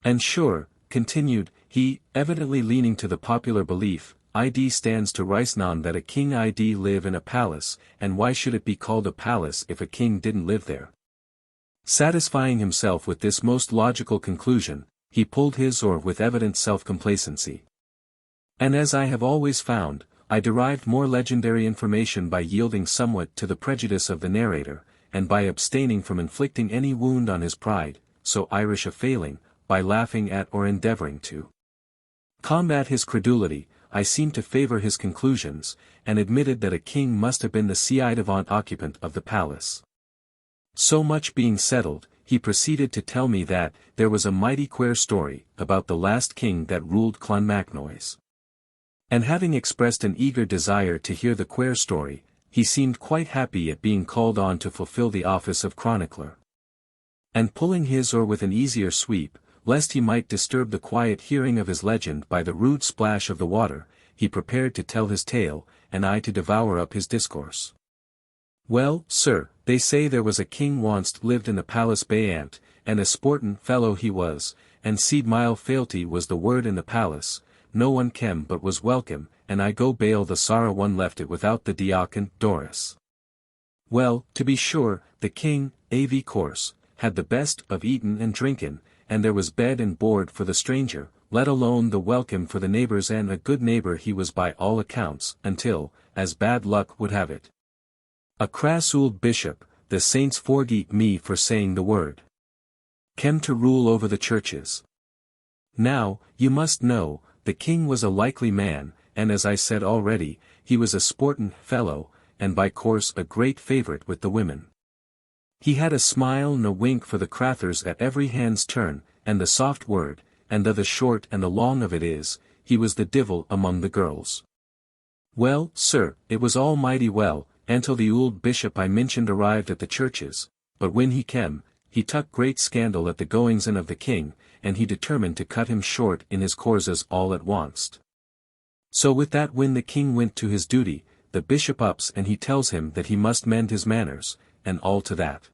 And sure," continued he, evidently leaning to the popular belief, "id stands to ricenon that a king id live in a palace, and why should it be called a palace if a king didn't live there?" Satisfying himself with this most logical conclusion, he pulled his oar with evident self-complacency. And as I have always found, I derived more legendary information by yielding somewhat to the prejudice of the narrator, and by abstaining from inflicting any wound on his pride, so Irish a failing, by laughing at or endeavouring to combat his credulity. I seemed to favour his conclusions, and admitted that a king must have been the ci-devant occupant of the palace. So much being settled, he proceeded to tell me that there was a mighty queer story about the last king that ruled Clonmacnoise. And having expressed an eager desire to hear the queer story, he seemed quite happy at being called on to fulfill the office of chronicler. And pulling his oar with an easier sweep, lest he might disturb the quiet hearing of his legend by the rude splash of the water, he prepared to tell his tale, and I to devour up his discourse. "Well, sir, they say there was a king wonst lived in the palace Bayant, and a sportin' fellow he was, and seed mile fealty was the word in the palace, no one kem but was welcome, and I go bail the sorrow one left it without the diacon, Doris. Well, to be sure, the king, av course, had the best of eatin' and drinkin', and there was bed and board for the stranger, let alone the welcome for the neighbours, and a good neighbour he was by all accounts, until, as bad luck would have it, a crass old bishop, the saints forgive me for saying the word, came to rule over the churches. Now, you must know, the king was a likely man, and as I said already, he was a sportin' fellow, and by course a great favourite with the women. He had a smile and a wink for the crathers at every hand's turn, and the soft word, and the short and the long of it is, he was the divil among the girls. Well, sir, it was all mighty well, until the old bishop I mentioned arrived at the churches, but when he came, he took great scandal at the goings-in of the king, and he determined to cut him short in his courses all at once. So with that when the king went to his duty, the bishop ups and he tells him that he must mend his manners, and all to that.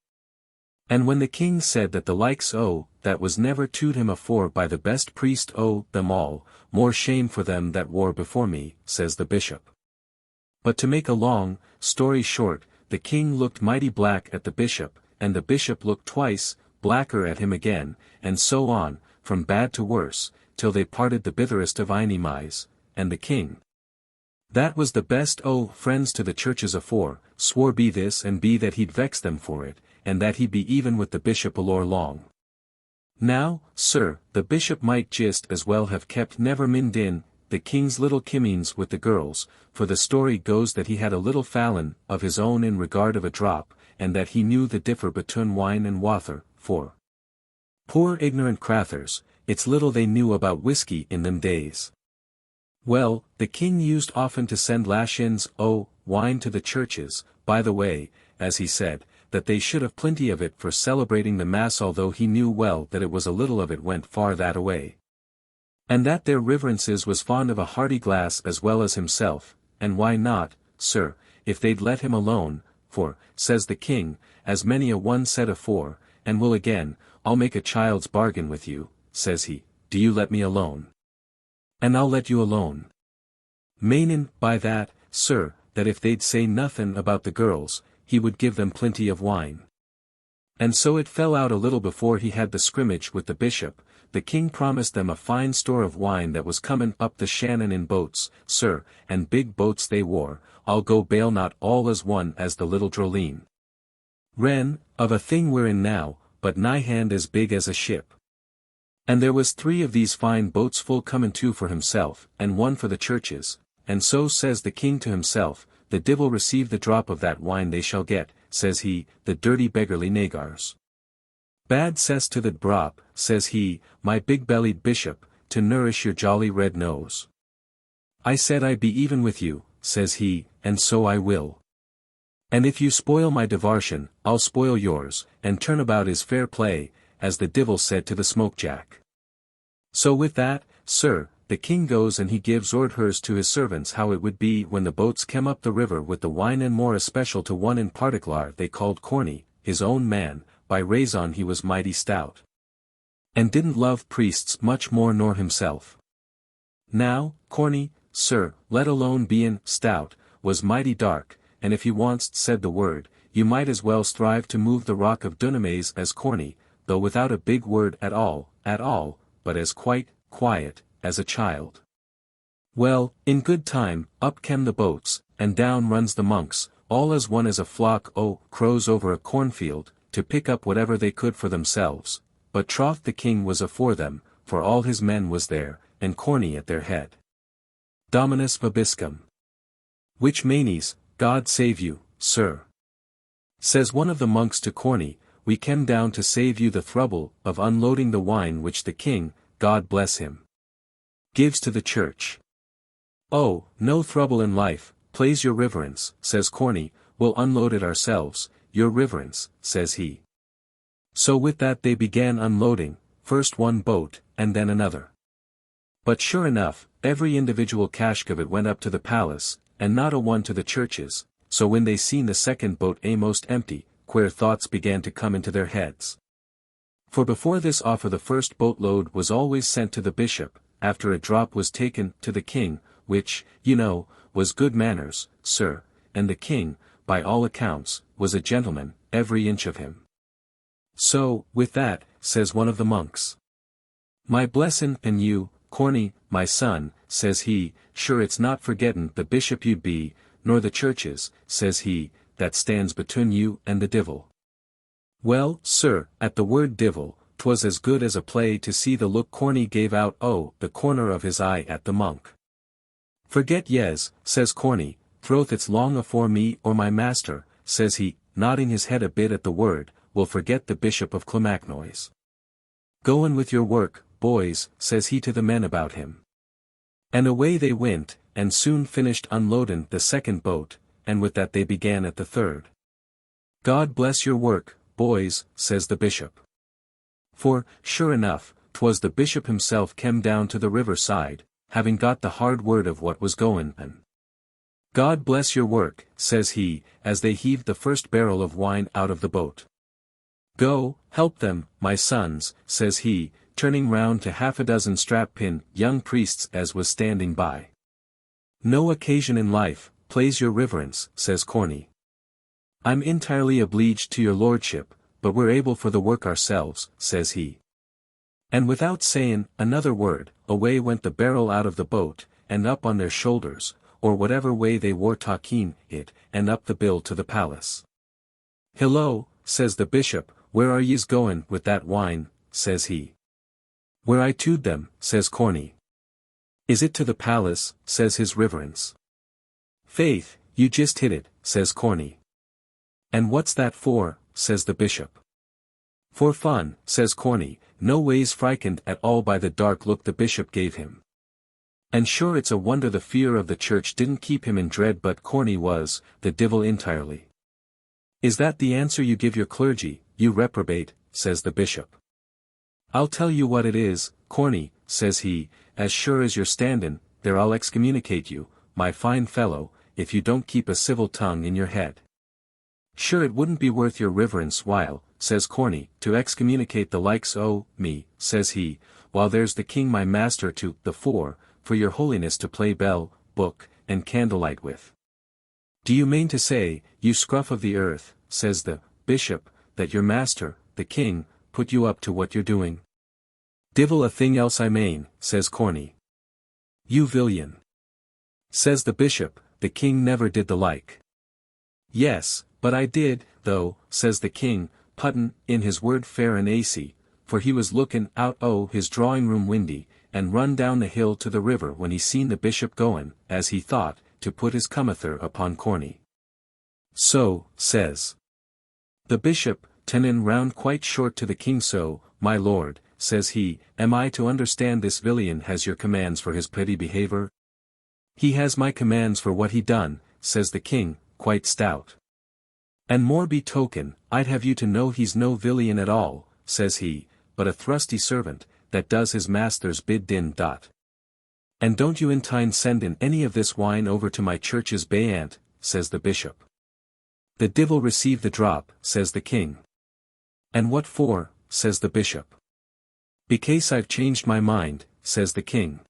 And when the king said that the likes that was never told him afore by the best priest them all, more shame for them that war before me, says the bishop. But to make a long story short, the king looked mighty black at the bishop, and the bishop looked twice blacker at him again, and so on, from bad to worse, till they parted the bitterest of enemies, and the king, that was the best friends to the churches afore, swore be this and be that he'd vex them for it, and that he'd be even with the bishop alore long. Now, sir, the bishop might just as well have kept never mind in the king's little kimmings with the girls, for the story goes that he had a little fallon of his own in regard of a drop, and that he knew the differ between wine and water, for poor ignorant crathers, it's little they knew about whiskey in them days. Well, the king used often to send lashins wine to the churches, by the way, as he said, that they should have plenty of it for celebrating the mass, although he knew well that it was a little of it went far that away. And that their reverences was fond of a hearty glass as well as himself, and why not, sir, if they'd let him alone, for, says the king, as many a one said afore, and will again, I'll make a child's bargain with you, says he, do you let me alone? And I'll let you alone. Manin, by that, sir, that if they'd say nothin' about the girls, he would give them plenty of wine. And so it fell out a little before he had the scrimmage with the bishop, the king promised them a fine store of wine that was comin' up the Shannon in boats, sir, and big boats they wore, I'll go bail not all as one as the little Droleen. Wren, of a thing we're in now, but nigh hand as big as a ship. And there was 3 of these fine boats full comin' 2 for himself, and 1 for the churches, and so says the king to himself, the divil receive the drop of that wine they shall get, says he, the dirty beggarly nagars. Bad cess to the drop, says he, my big-bellied bishop, to nourish your jolly red nose. I said I'd be even with you, says he, and so I will. And if you spoil my diversion, I'll spoil yours, and turn about is fair play, as the divil said to the smokejack. So with that, sir, the king goes and he gives orders to his servants how it would be when the boats came up the river with the wine, and more especial to one in particular they called Corny, his own man, by raison he was mighty stout. And didn't love priests much more nor himself. Now, Corny, sir, let alone bein' stout, was mighty dark, and if he once said the word, you might as well strive to move the rock of Dunamis as Corny, though without a big word at all, but as quiet as a child. Well, in good time, up came the boats, and down runs the monks, all as one as a flock crows over a cornfield, to pick up whatever they could for themselves, but troth the king was afore them, for all his men was there, and Corny at their head. Dominus vobiscum. Which manes, God save you, sir. Says one of the monks to Corny, we came down to save you the trouble of unloading the wine which the king, God bless him, gives to the church. Oh, no trouble in life, plaise your reverence, says Corny, we'll unload it ourselves, your reverence, says he. So with that they began unloading, first one boat, and then another. But sure enough, every individual cask of it went up to the palace, and not a one to the churches, so when they seen the second boat most empty, queer thoughts began to come into their heads. For before this offer the first boatload was always sent to the bishop, after a drop was taken to the king, which, was good manners, sir, and the king, by all accounts, was a gentleman, every inch of him. So, with that, says one of the monks. My blessin' and you, Corny, my son, says he, sure it's not forgettin' the bishop you'd be, nor the churches, says he, that stands between you and the divil. Well, sir, at the word divil, 'twas as good as a play to see the look Corny gave out the corner of his eye at the monk. Forget yes, says Corny, troth it's long afore me or my master, says he, nodding his head a bit at the word, will forget the bishop of Clonmacnoise. Goin' with your work, boys, says he to the men about him. And away they went, and soon finished unloadin' the second boat, and with that they began at the third. God bless your work, boys, says the bishop. For, sure enough, 'twas the bishop himself came down to the river side, having got the hard word of what was goin' on. God bless your work, says he, as they heaved the first barrel of wine out of the boat. Go, help them, my sons, says he, turning round to half a dozen strap-pin young priests as was standing by. No occasion in life, plaise your reverence, says Corny. I'm entirely obleeged to your lordship, but we're able for the work ourselves, says he. And without sayin' another word, away went the barrel out of the boat, and up on their shoulders, or whatever way they wore talking it, and up the bill to the palace. Hello, says the bishop, where are yez goin' with that wine, says he. Where I to'd them, says Corny. Is it to the palace, says his reverence. Faith, you just hit it, says Corny. And what's that for, says the bishop. For fun, says Corny, no ways frightened at all by the dark look the bishop gave him. And sure it's a wonder the fear of the church didn't keep him in dread, but Corny was, the divil entirely. Is that the answer you give your clergy, you reprobate, says the bishop. I'll tell you what it is, Corny, says he, as sure as you're standin' there I'll excommunicate you, my fine fellow, if you don't keep a civil tongue in your head. Sure it wouldn't be worth your reverence while, says Corny, to excommunicate the likes o' me, says he, while there's the king my master to the fore, for your holiness to play bell, book, and candlelight with. Do you mean to say, you scruff of the earth, says the bishop, that your master, the king, put you up to what you're doing? Divil a thing else I mane, says Corny. You villain. Says the bishop, the king never did the like. Yes, but I did, though, says the king, puttin' in his word fair and acy, for he was lookin' out o' his drawing-room windy, and run down the hill to the river when he seen the bishop goin', as he thought, to put his comether upon Corny. So, says the bishop, turnin' round quite short to the king, so, my lord, says he, am I to understand this villain has your commands for his pretty behaviour? He has my commands for what he done, says the king, quite stout. And more be token, I'd have you to know he's no villain at all, says he, but a thrusty servant, that does his master's bid din. And don't you in time send in any of this wine over to my church's bayant, says the bishop. The divil receive the drop, says the king. And what for, says the bishop. Becase I've changed my mind, says the king.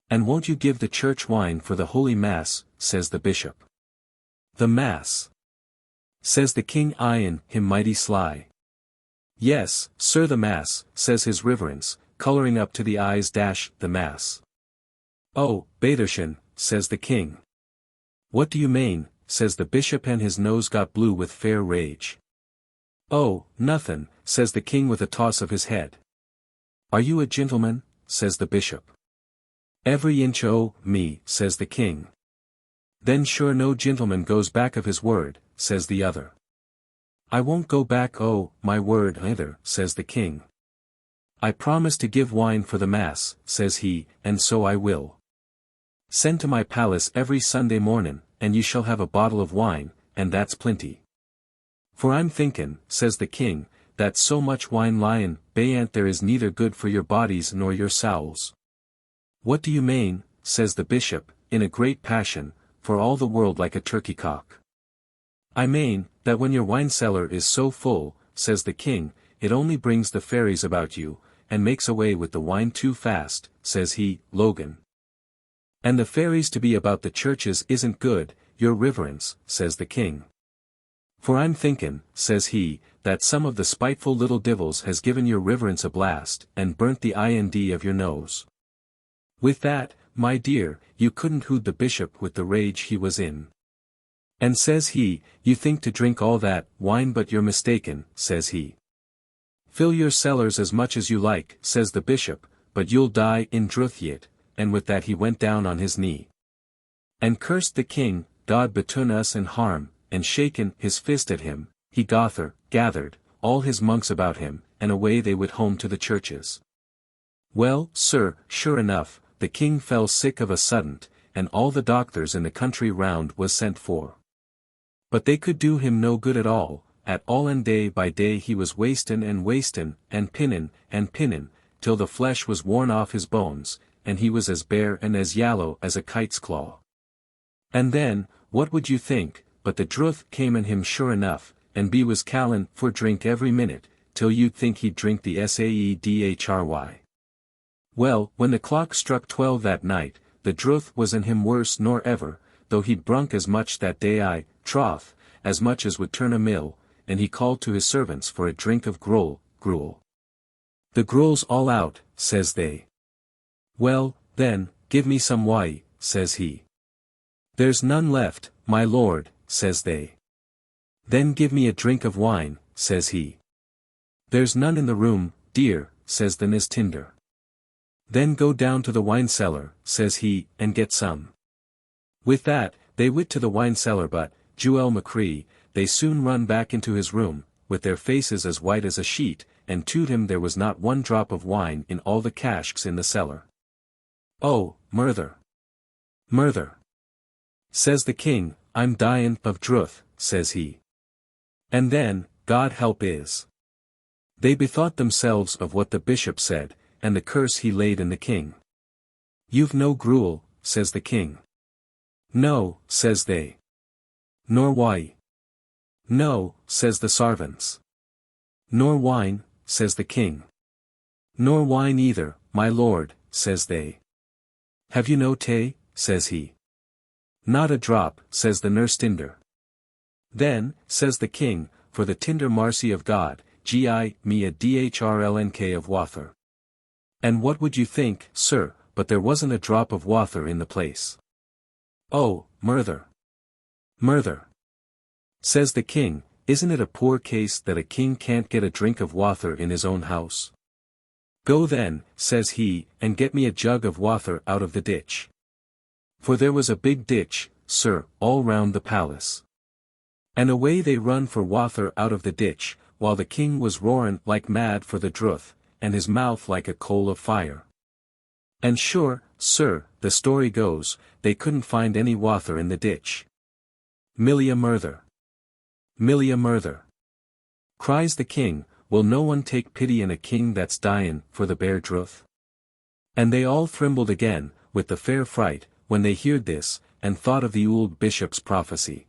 And won't you give the church wine for the holy mass, says the bishop. The mass, says the king, eyeing him mighty sly. Yes, sir, the mass, says his reverence, colouring up to the eyes. The mass. Oh, Bathershin, says the king. What do you mean, says the bishop, and his nose got blue with fair rage. Oh, nothin', says the king with a toss of his head. Are you a gentleman, says the bishop. Every inch o' me, says the king. Then sure no gentleman goes back of his word, says the other. I won't go back o' my word either, says the king. I promise to give wine for the mass, says he, and so I will. Send to my palace every Sunday mornin', and you shall have a bottle of wine, and that's plenty. For I'm thinkin', says the king, that so much wine lyin' bayant there is neither good for your bodies nor your souls. What do you mean, says the bishop, in a great passion, for all the world like a turkey cock. I mean, that when your wine cellar is so full, says the king, it only brings the fairies about you, and makes away with the wine too fast, says he, Logan. And the fairies to be about the churches isn't good, your reverence, says the king. For I'm thinkin', says he, that some of the spiteful little divils has given your reverence a blast, and burnt the ind of your nose. With that, my dear, you couldn't hood the bishop with the rage he was in. And says he, you think to drink all that wine, but you're mistaken, says he. Fill your cellars as much as you like, says the bishop, but you'll die in druth yet, and with that he went down on his knee. And cursed the king, God betune us and harm, and shaken his fist at him, he gathered all his monks about him, and away they went home to the churches. Well, sir, sure enough, the king fell sick of a suddent, and all the doctors in the country round was sent for. But they could do him no good at all, at all, and day by day he was wastin' and pinnin', till the flesh was worn off his bones, and he was as bare and as yallow as a kite's claw. And then, what would you think, but the druth came in him sure enough, and be was callin' for drink every minute, till you'd think he'd drink the saedhry. Well, when the clock struck 12 that night, the druth was in him worse nor ever, though he'd brunk as much that day, troth, as much as would turn a mill, and he called to his servants for a drink of gruel. The gruel's all out, says they. Well, then, give me some whey, says he. There's none left, my lord, says they. Then give me a drink of wine, says he. There's none in the room, dear, says the nistinder. Then go down to the wine cellar, says he, and get some. With that, they wit to the wine cellar, but, Jewel Macree, they soon run back into his room, with their faces as white as a sheet, and told him there was not one drop of wine in all the casks in the cellar. Oh, murther! Murther! Says the king, I'm dyin' of druth, says he. And then, God help is. They bethought themselves of what the bishop said, and the curse he laid in the king. You've no gruel, says the king. No, says they. Nor why? No, says the sarvants. Nor wine, says the king. Nor wine either, my lord, says they. Have you no tay, says he. Not a drop, says the nurse tinder. Then, says the king, for the tinder marcy of God, me a drlnk of wather. And what would you think, sir, but there wasn't a drop of wather in the place. Oh, murther! Murther! Says the king, isn't it a poor case that a king can't get a drink of wather in his own house? Go then, says he, and get me a jug of wather out of the ditch. For there was a big ditch, sir, all round the palace. And away they run for wather out of the ditch, while the king was roarin' like mad for the druth, and his mouth like a coal of fire. And sure, sir, the story goes, they couldn't find any wather in the ditch. Millia murther! Millia murther! Cries the king, will no one take pity in a king that's dyin' for the bare druth? And they all thrimbled again, with the fair fright, when they heard this, and thought of the ould bishop's prophecy.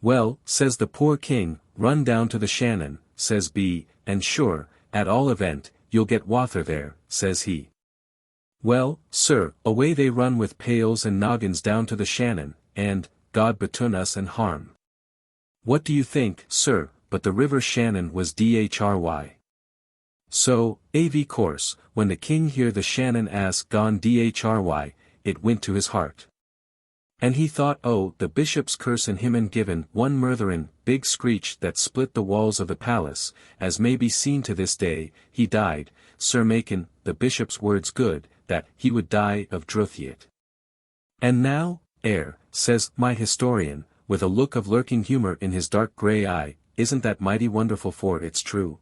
Well, says the poor king, run down to the Shannon, says B, and sure, at all event, you'll get wather there, says he. Well, sir, away they run with pails and noggins down to the Shannon, and, God betune us and harm. What do you think, sir, but the river Shannon was dhry. So, av course, when the king hear the Shannon ask gone dhry, it went to his heart. And he thought, oh, the bishop's curse in him, and given one murtherin' big screech that split the walls of the palace, as may be seen to this day, he died, sir, makin' the bishop's words good, that he would die of druth yet. And now, says my historian, with a look of lurking humor in his dark grey eye, isn't that mighty wonderful, for it's true?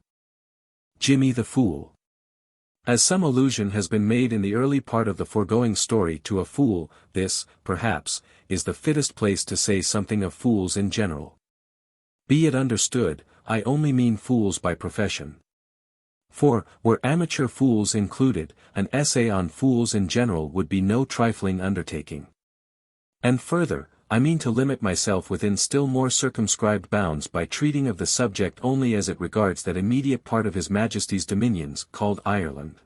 Jimmy the Fool. As some allusion has been made in the early part of the foregoing story to a fool, this, perhaps, is the fittest place to say something of fools in general. Be it understood, I only mean fools by profession. For, were amateur fools included, an essay on fools in general would be no trifling undertaking. And further, I mean to limit myself within still more circumscribed bounds by treating of the subject only as it regards that immediate part of His Majesty's dominions called Ireland.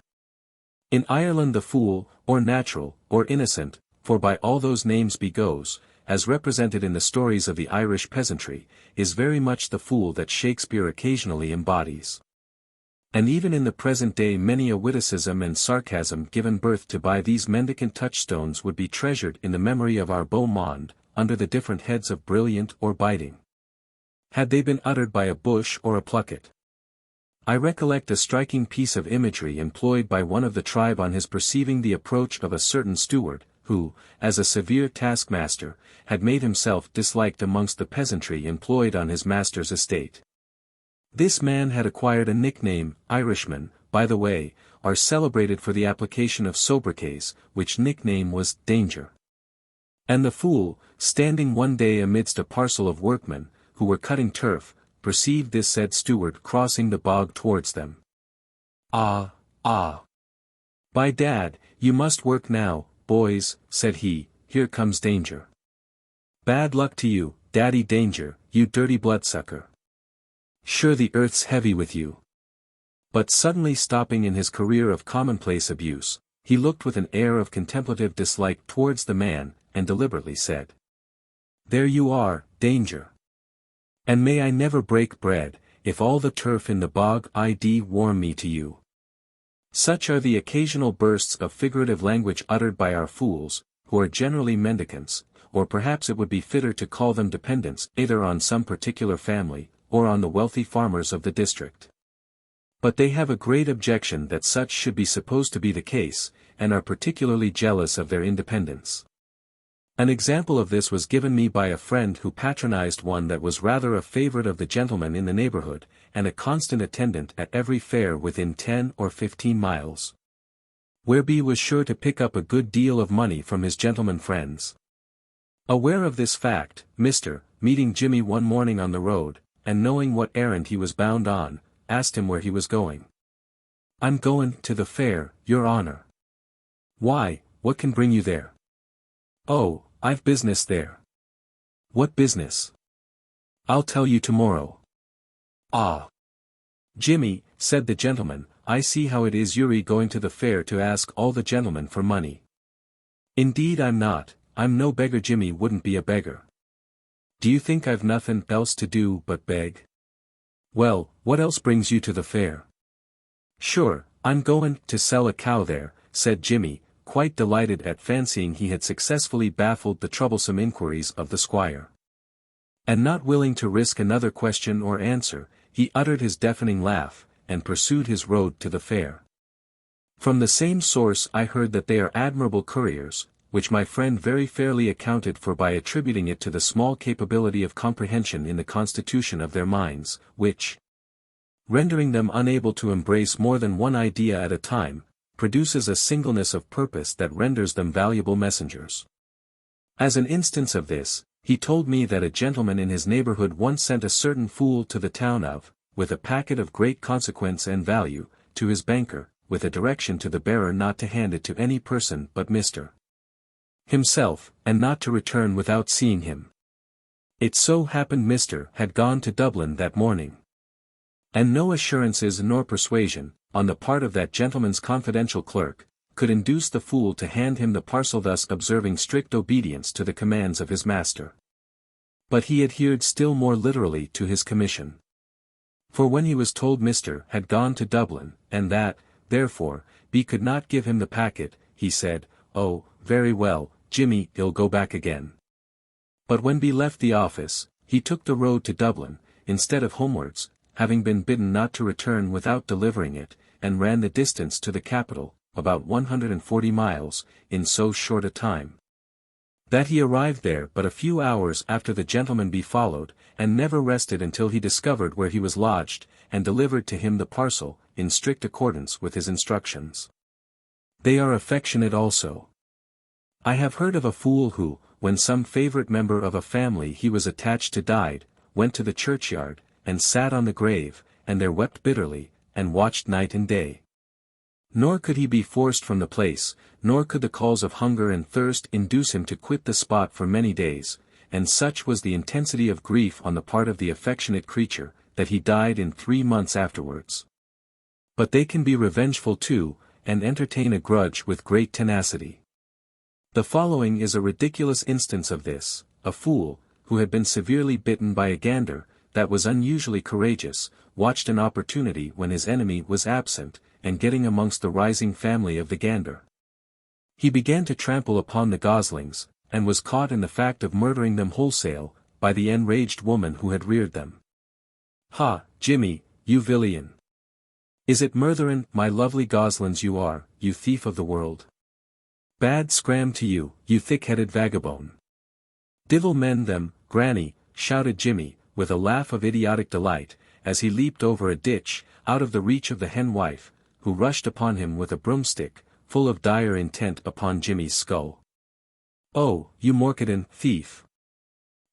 In Ireland the fool, or natural, or innocent, for by all those names be goes, as represented in the stories of the Irish peasantry, is very much the fool that Shakespeare occasionally embodies. And even in the present day many a witticism and sarcasm given birth to by these mendicant touchstones would be treasured in the memory of our beau monde, under the different heads of brilliant or biting. Had they been uttered by a Bush or a Pluckett. I recollect a striking piece of imagery employed by one of the tribe on his perceiving the approach of a certain steward, who, as a severe taskmaster, had made himself disliked amongst the peasantry employed on his master's estate. This man had acquired a nickname. Irishmen, by the way, are celebrated for the application of sobriquets, which nickname was Danger. And the fool, standing one day amidst a parcel of workmen, who were cutting turf, perceived this said steward crossing the bog towards them. "Ah, ah. By dad, you must work now, boys," said he, "here comes danger. Bad luck to you, Daddy Danger, you dirty bloodsucker. Sure the earth's heavy with you." But suddenly stopping in his career of commonplace abuse, he looked with an air of contemplative dislike towards the man, and deliberately said, "There you are, Danger. And may I never break bread, if all the turf in the bog id warm me to you." Such are the occasional bursts of figurative language uttered by our fools, who are generally mendicants, or perhaps it would be fitter to call them dependents either on some particular family, or on the wealthy farmers of the district. But they have a great objection that such should be supposed to be the case, and are particularly jealous of their independence. An example of this was given me by a friend who patronized one that was rather a favorite of the gentleman in the neighborhood, and a constant attendant at every fair within 10 or 15 miles. Whereby was sure to pick up a good deal of money from his gentleman friends. Aware of this fact, Mr. meeting Jimmy one morning on the road, and knowing what errand he was bound on, asked him where he was going. "I'm goin' to the fair, your honor." "Why, what can bring you there?" "Oh, I've business there." "What business?" "I'll tell you tomorrow." "Ah. Jimmy," said the gentleman, "I see how it is you're going to the fair to ask all the gentlemen for money." "Indeed I'm not, I'm no beggar." "Jimmy wouldn't be a beggar. Do you think I've nothing else to do but beg?" "Well, what else brings you to the fair?" "Sure, I'm goin' to sell a cow there," said Jimmy, quite delighted at fancying he had successfully baffled the troublesome inquiries of the squire. And not willing to risk another question or answer, he uttered his deafening laugh, and pursued his road to the fair. From the same source I heard that they are admirable couriers, which my friend very fairly accounted for by attributing it to the small capability of comprehension in the constitution of their minds, which, rendering them unable to embrace more than one idea at a time, produces a singleness of purpose that renders them valuable messengers. As an instance of this, he told me that a gentleman in his neighborhood once sent a certain fool to the town of, with a packet of great consequence and value, to his banker, with a direction to the bearer not to hand it to any person but Mr. himself, and not to return without seeing him. It so happened Mr. had gone to Dublin that morning. And no assurances nor persuasion, on the part of that gentleman's confidential clerk, could induce the fool to hand him the parcel, thus observing strict obedience to the commands of his master. But he adhered still more literally to his commission. For when he was told Mr. had gone to Dublin, and that, therefore, B could not give him the packet, he said, "Oh, very well, Jimmy, he'll go back again." But when B left the office, he took the road to Dublin, instead of homewards, having been bidden not to return without delivering it, and ran the distance to the capital, about 140 miles, in so short a time, that he arrived there but a few hours after the gentleman B followed, and never rested until he discovered where he was lodged, and delivered to him the parcel, in strict accordance with his instructions. They are affectionate also. I have heard of a fool who, when some favorite member of a family he was attached to died, went to the churchyard, and sat on the grave, and there wept bitterly, and watched night and day. Nor could he be forced from the place, nor could the calls of hunger and thirst induce him to quit the spot for many days, and such was the intensity of grief on the part of the affectionate creature, that he died in 3 months afterwards. But they can be revengeful too, and entertain a grudge with great tenacity. The following is a ridiculous instance of this: a fool, who had been severely bitten by a gander, that was unusually courageous, watched an opportunity when his enemy was absent, and getting amongst the rising family of the gander, he began to trample upon the goslings, and was caught in the fact of murdering them wholesale, by the enraged woman who had reared them. "Ha, Jimmy, you villain! Is it murtherin' my lovely goslings you are, you thief of the world? Bad scram to you, you thick-headed vagabone! Divil mend them, granny," shouted Jimmy, with a laugh of idiotic delight, as he leaped over a ditch, out of the reach of the hen-wife, who rushed upon him with a broomstick, full of dire intent upon Jimmy's skull. "Oh, you morcadin' thief!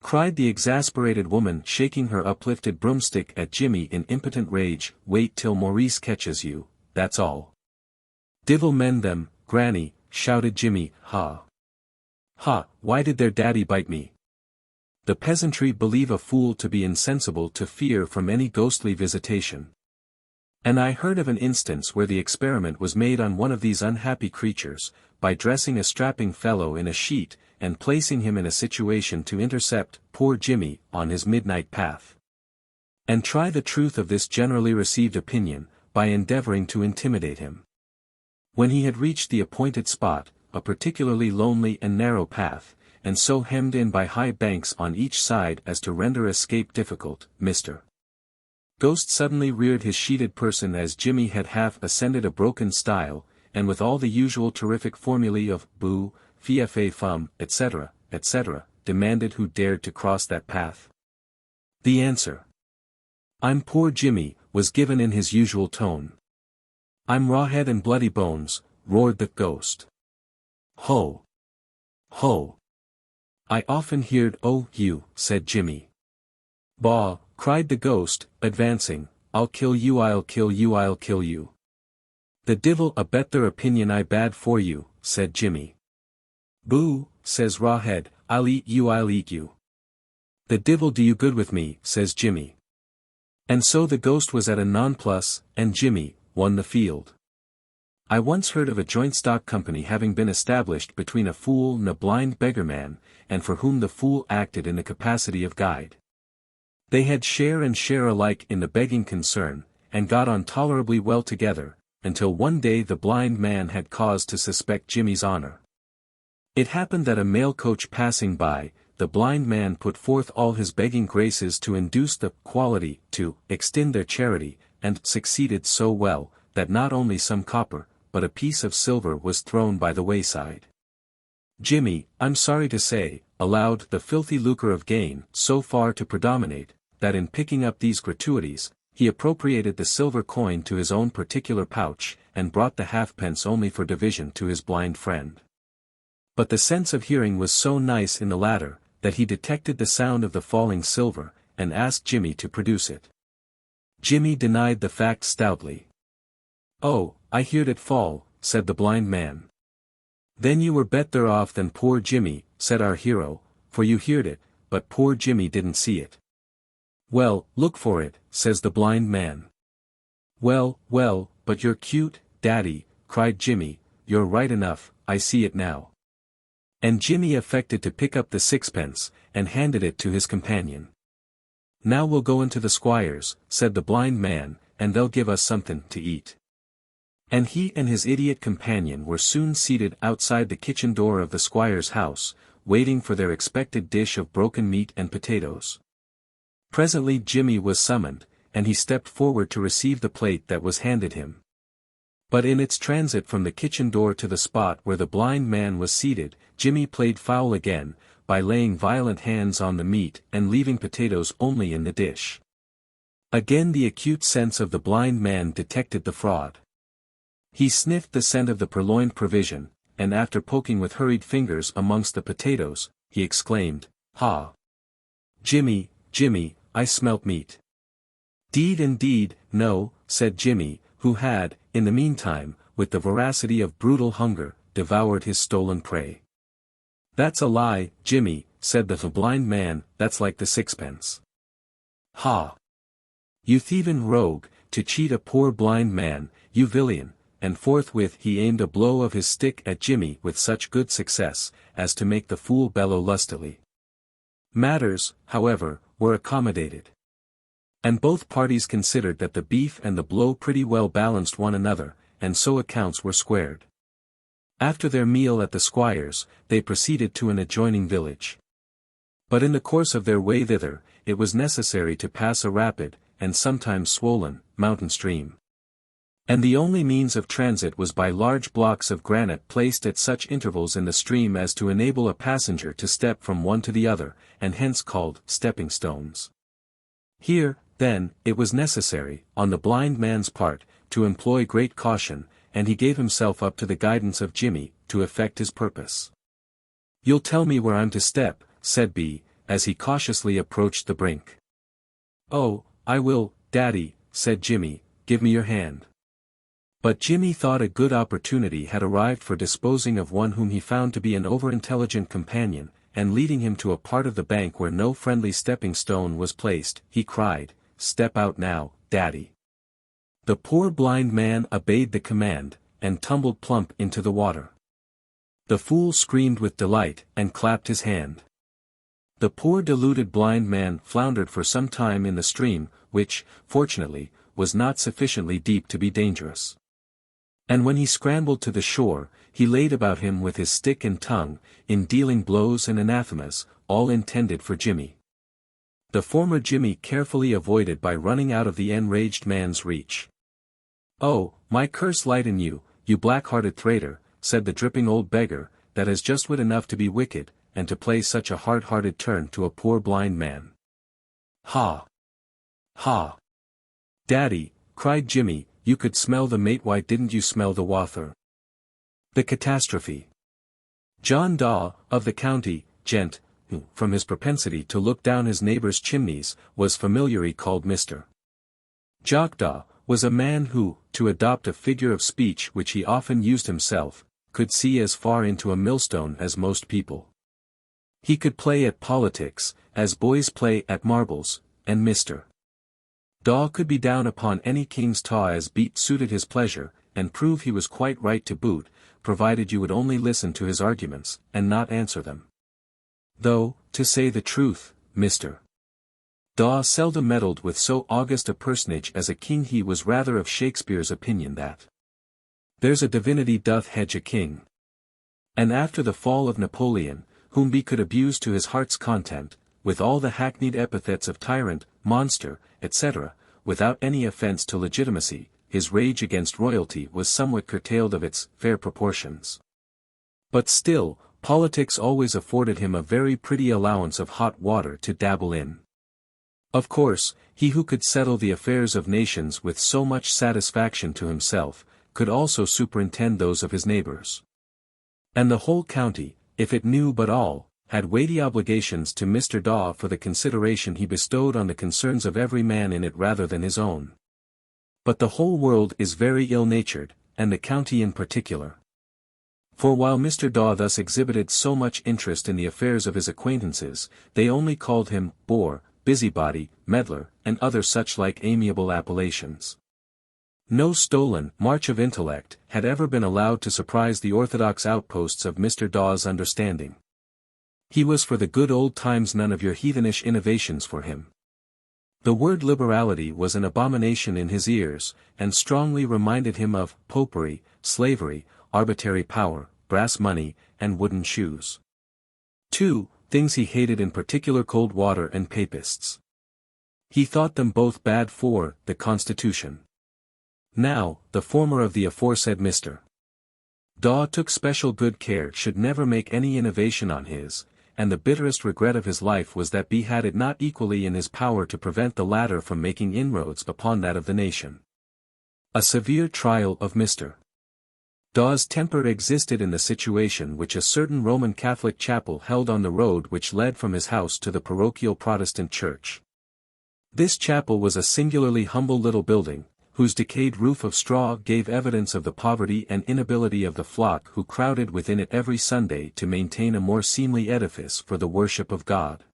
cried the exasperated woman, shaking her uplifted broomstick at Jimmy in impotent rage. "Wait till Maurice catches you, that's all." "Divil mend them, Granny," shouted Jimmy. "Ha! Ha! Why did their daddy bite me?" The peasantry believe a fool to be insensible to fear from any ghostly visitation. And I heard of an instance where the experiment was made on one of these unhappy creatures, by dressing a strapping fellow in a sheet, and placing him in a situation to intercept poor Jimmy on his midnight path. And try the truth of this generally received opinion, by endeavoring to intimidate him. When he had reached the appointed spot, a particularly lonely and narrow path, and so hemmed in by high banks on each side as to render escape difficult, Mr. Ghost suddenly reared his sheeted person as Jimmy had half ascended a broken stile, and with all the usual terrific formulae of boo, fief fum, etc., etc., demanded who dared to cross that path. The answer, "I'm poor Jimmy," was given in his usual tone. "I'm Rawhead and Bloody Bones," roared the ghost. "Ho! Ho! I often heard oh you," said Jimmy. "Baw," cried the ghost, advancing, "I'll kill you, I'll kill you, I'll kill you." "The divil a betther opinion I bad for you," said Jimmy. "Boo," says Rawhead, "I'll eat you, I'll eat you." "The divil do you good with me," says Jimmy. And so the ghost was at a nonplus, and Jimmy won the field. I once heard of a joint stock company having been established between a fool and a blind beggarman, and for whom the fool acted in the capacity of guide. They had share and share alike in the begging concern, and got on tolerably well together, until one day the blind man had cause to suspect Jimmy's honor. It happened that a mail coach passing by, the blind man put forth all his begging graces to induce the quality to extend their charity, and succeeded so well, that not only some copper, but a piece of silver was thrown by the wayside. Jimmy, I'm sorry to say, allowed the filthy lucre of gain so far to predominate, that in picking up these gratuities, he appropriated the silver coin to his own particular pouch, and brought the halfpence only for division to his blind friend. But the sense of hearing was so nice in the latter, that he detected the sound of the falling silver, and asked Jimmy to produce it. Jimmy denied the fact stoutly. "Oh, I heard it fall," said the blind man. "Then you were better off than poor Jimmy," said our hero, "for you heard it, but poor Jimmy didn't see it." "Well, look for it," says the blind man. "Well, well, but you're cute, Daddy," cried Jimmy, "you're right enough, I see it now." And Jimmy affected to pick up the sixpence, and handed it to his companion. "Now we'll go into the squire's," said the blind man, "and they'll give us something to eat." And he and his idiot companion were soon seated outside the kitchen door of the squire's house, waiting for their expected dish of broken meat and potatoes. Presently Jimmy was summoned, and he stepped forward to receive the plate that was handed him. But in its transit from the kitchen door to the spot where the blind man was seated, Jimmy played foul again, by laying violent hands on the meat and leaving potatoes only in the dish. Again the acute sense of the blind man detected the fraud. He sniffed the scent of the purloined provision, and after poking with hurried fingers amongst the potatoes, he exclaimed, "Ha! Jimmy, Jimmy, I smelt meat." "Deed indeed, no," said Jimmy, who had, in the meantime, with the voracity of brutal hunger, devoured his stolen prey. "That's a lie, Jimmy," said the blind man, "that's like the sixpence." "Ha! You thieving rogue, to cheat a poor blind man, you villain," and forthwith he aimed a blow of his stick at Jimmy with such good success, as to make the fool bellow lustily. Matters, however, were accommodated. And both parties considered that the beef and the blow pretty well balanced one another, and so accounts were squared. After their meal at the squire's, they proceeded to an adjoining village. But in the course of their way thither, it was necessary to pass a rapid, and sometimes swollen, mountain stream. And the only means of transit was by large blocks of granite placed at such intervals in the stream as to enable a passenger to step from one to the other, and hence called stepping stones. Here, then, it was necessary, on the blind man's part, to employ great caution, and he gave himself up to the guidance of Jimmy, to effect his purpose. "You'll tell me where I'm to step," said B, as he cautiously approached the brink. "Oh, I will, Daddy," said Jimmy, "give me your hand." But Jimmy thought a good opportunity had arrived for disposing of one whom he found to be an overintelligent companion, and leading him to a part of the bank where no friendly stepping stone was placed, he cried, "Step out now, Daddy." The poor blind man obeyed the command, and tumbled plump into the water. The fool screamed with delight, and clapped his hand. The poor deluded blind man floundered for some time in the stream, which, fortunately, was not sufficiently deep to be dangerous. And when he scrambled to the shore, he laid about him with his stick and tongue, in dealing blows and anathemas, all intended for Jimmy. The former Jimmy carefully avoided by running out of the enraged man's reach. "Oh, my curse lighten you, you black-hearted traitor," said the dripping old beggar, "that has just wit enough to be wicked, and to play such a hard-hearted turn to a poor blind man." "Ha! Ha! Daddy," cried Jimmy, "you could smell the mate, why didn't you smell the water?" The Catastrophe. John Daw, of the county, gent, who, from his propensity to look down his neighbours' chimneys, was familiarly called Mr. Jock Daw, was a man who, to adopt a figure of speech which he often used himself, could see as far into a millstone as most people. He could play at politics, as boys play at marbles, and Mr. Daw could be down upon any king's taw as beat suited his pleasure, and prove he was quite right to boot, provided you would only listen to his arguments, and not answer them. Though, to say the truth, Mr. Daw seldom meddled with so august a personage as a king. He was rather of Shakespeare's opinion that there's a divinity doth hedge a king. And after the fall of Napoleon, whom he could abuse to his heart's content, with all the hackneyed epithets of tyrant, monster, etc., without any offence to legitimacy, his rage against royalty was somewhat curtailed of its fair proportions. But still, politics always afforded him a very pretty allowance of hot water to dabble in. Of course, he who could settle the affairs of nations with so much satisfaction to himself, could also superintend those of his neighbours. And the whole county, if it knew but all, had weighty obligations to Mr. Daw for the consideration he bestowed on the concerns of every man in it rather than his own. But the whole world is very ill-natured, and the county in particular. For while Mr. Daw thus exhibited so much interest in the affairs of his acquaintances, they only called him bore, busybody, meddler, and other such like amiable appellations. No stolen march of intellect had ever been allowed to surprise the orthodox outposts of Mr. Daw's understanding. He was for the good old times, none of your heathenish innovations for him. The word liberality was an abomination in his ears, and strongly reminded him of popery, slavery, arbitrary power, brass money, and wooden shoes. 2 things he hated in particular: cold water and papists. He thought them both bad for the Constitution. Now, the former of the aforesaid Mr. Daw took special good care should never make any innovation on his, and the bitterest regret of his life was that he had it not equally in his power to prevent the latter from making inroads upon that of the nation. A severe trial of Mr. Daw's temper existed in the situation which a certain Roman Catholic chapel held on the road which led from his house to the parochial Protestant church. This chapel was a singularly humble little building, whose decayed roof of straw gave evidence of the poverty and inability of the flock who crowded within it every Sunday to maintain a more seemly edifice for the worship of God.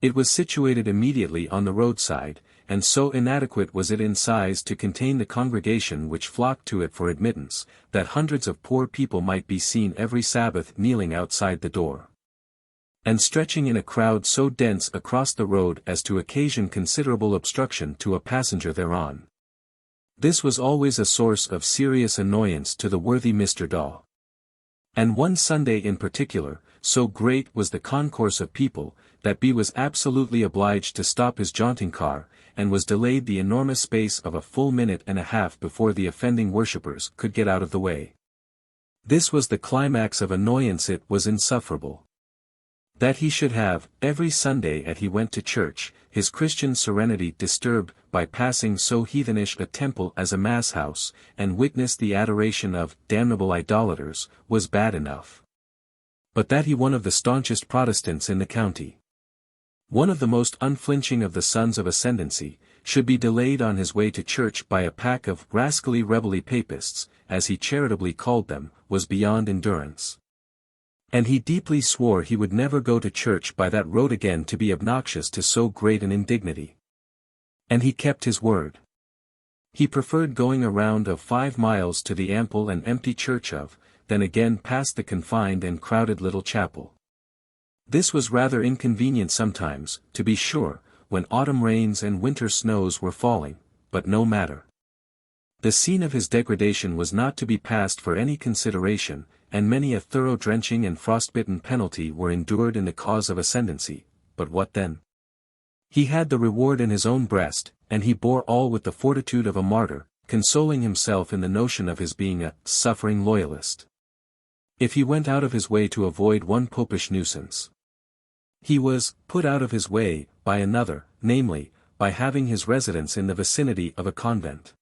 It was situated immediately on the roadside, and so inadequate was it in size to contain the congregation which flocked to it for admittance, that hundreds of poor people might be seen every Sabbath kneeling outside the door, and stretching in a crowd so dense across the road as to occasion considerable obstruction to a passenger thereon. This was always a source of serious annoyance to the worthy Mr. Daw. And one Sunday in particular, so great was the concourse of people, that B was absolutely obliged to stop his jaunting car, and was delayed the enormous space of a full minute and a half before the offending worshippers could get out of the way. This was the climax of annoyance. It was insufferable that he should have, every Sunday at he went to church, his Christian serenity disturbed by passing so heathenish a temple as a mass-house, and witness the adoration of damnable idolaters, was bad enough. But that he one of the staunchest Protestants in the county one of the most unflinching of the sons of ascendancy, should be delayed on his way to church by a pack of rascally rebelly papists, as he charitably called them, was beyond endurance. And he deeply swore he would never go to church by that road again to be obnoxious to so great an indignity. And he kept his word. He preferred going a round of 5 miles to the ample and empty church of, then again past the confined and crowded little chapel. This was rather inconvenient sometimes, to be sure, when autumn rains and winter snows were falling, but no matter. The scene of his degradation was not to be passed for any consideration, and many a thorough drenching and frostbitten penalty were endured in the cause of ascendancy, but what then? He had the reward in his own breast, and he bore all with the fortitude of a martyr, consoling himself in the notion of his being a suffering loyalist. If he went out of his way to avoid one popish nuisance, he was put out of his way by another, namely, by having his residence in the vicinity of a convent.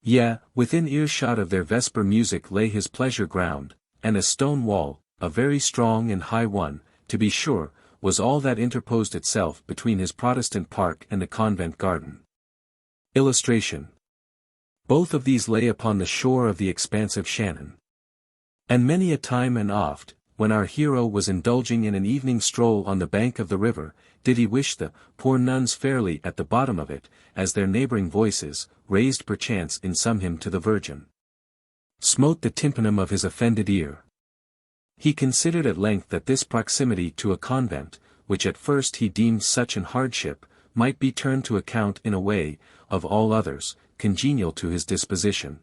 Yea, within earshot of their vesper music lay his pleasure ground, and a stone wall, a very strong and high one, to be sure, was all that interposed itself between his Protestant park and the convent garden. Illustration. Both of these lay upon the shore of the expansive Shannon. And many a time and oft, when our hero was indulging in an evening stroll on the bank of the river, did he wish the poor nuns fairly at the bottom of it, as their neighboring voices, raised perchance in some hymn to the Virgin, smote the tympanum of his offended ear. He considered at length that this proximity to a convent, which at first he deemed such an hardship, might be turned to account in a way, of all others, congenial to his disposition,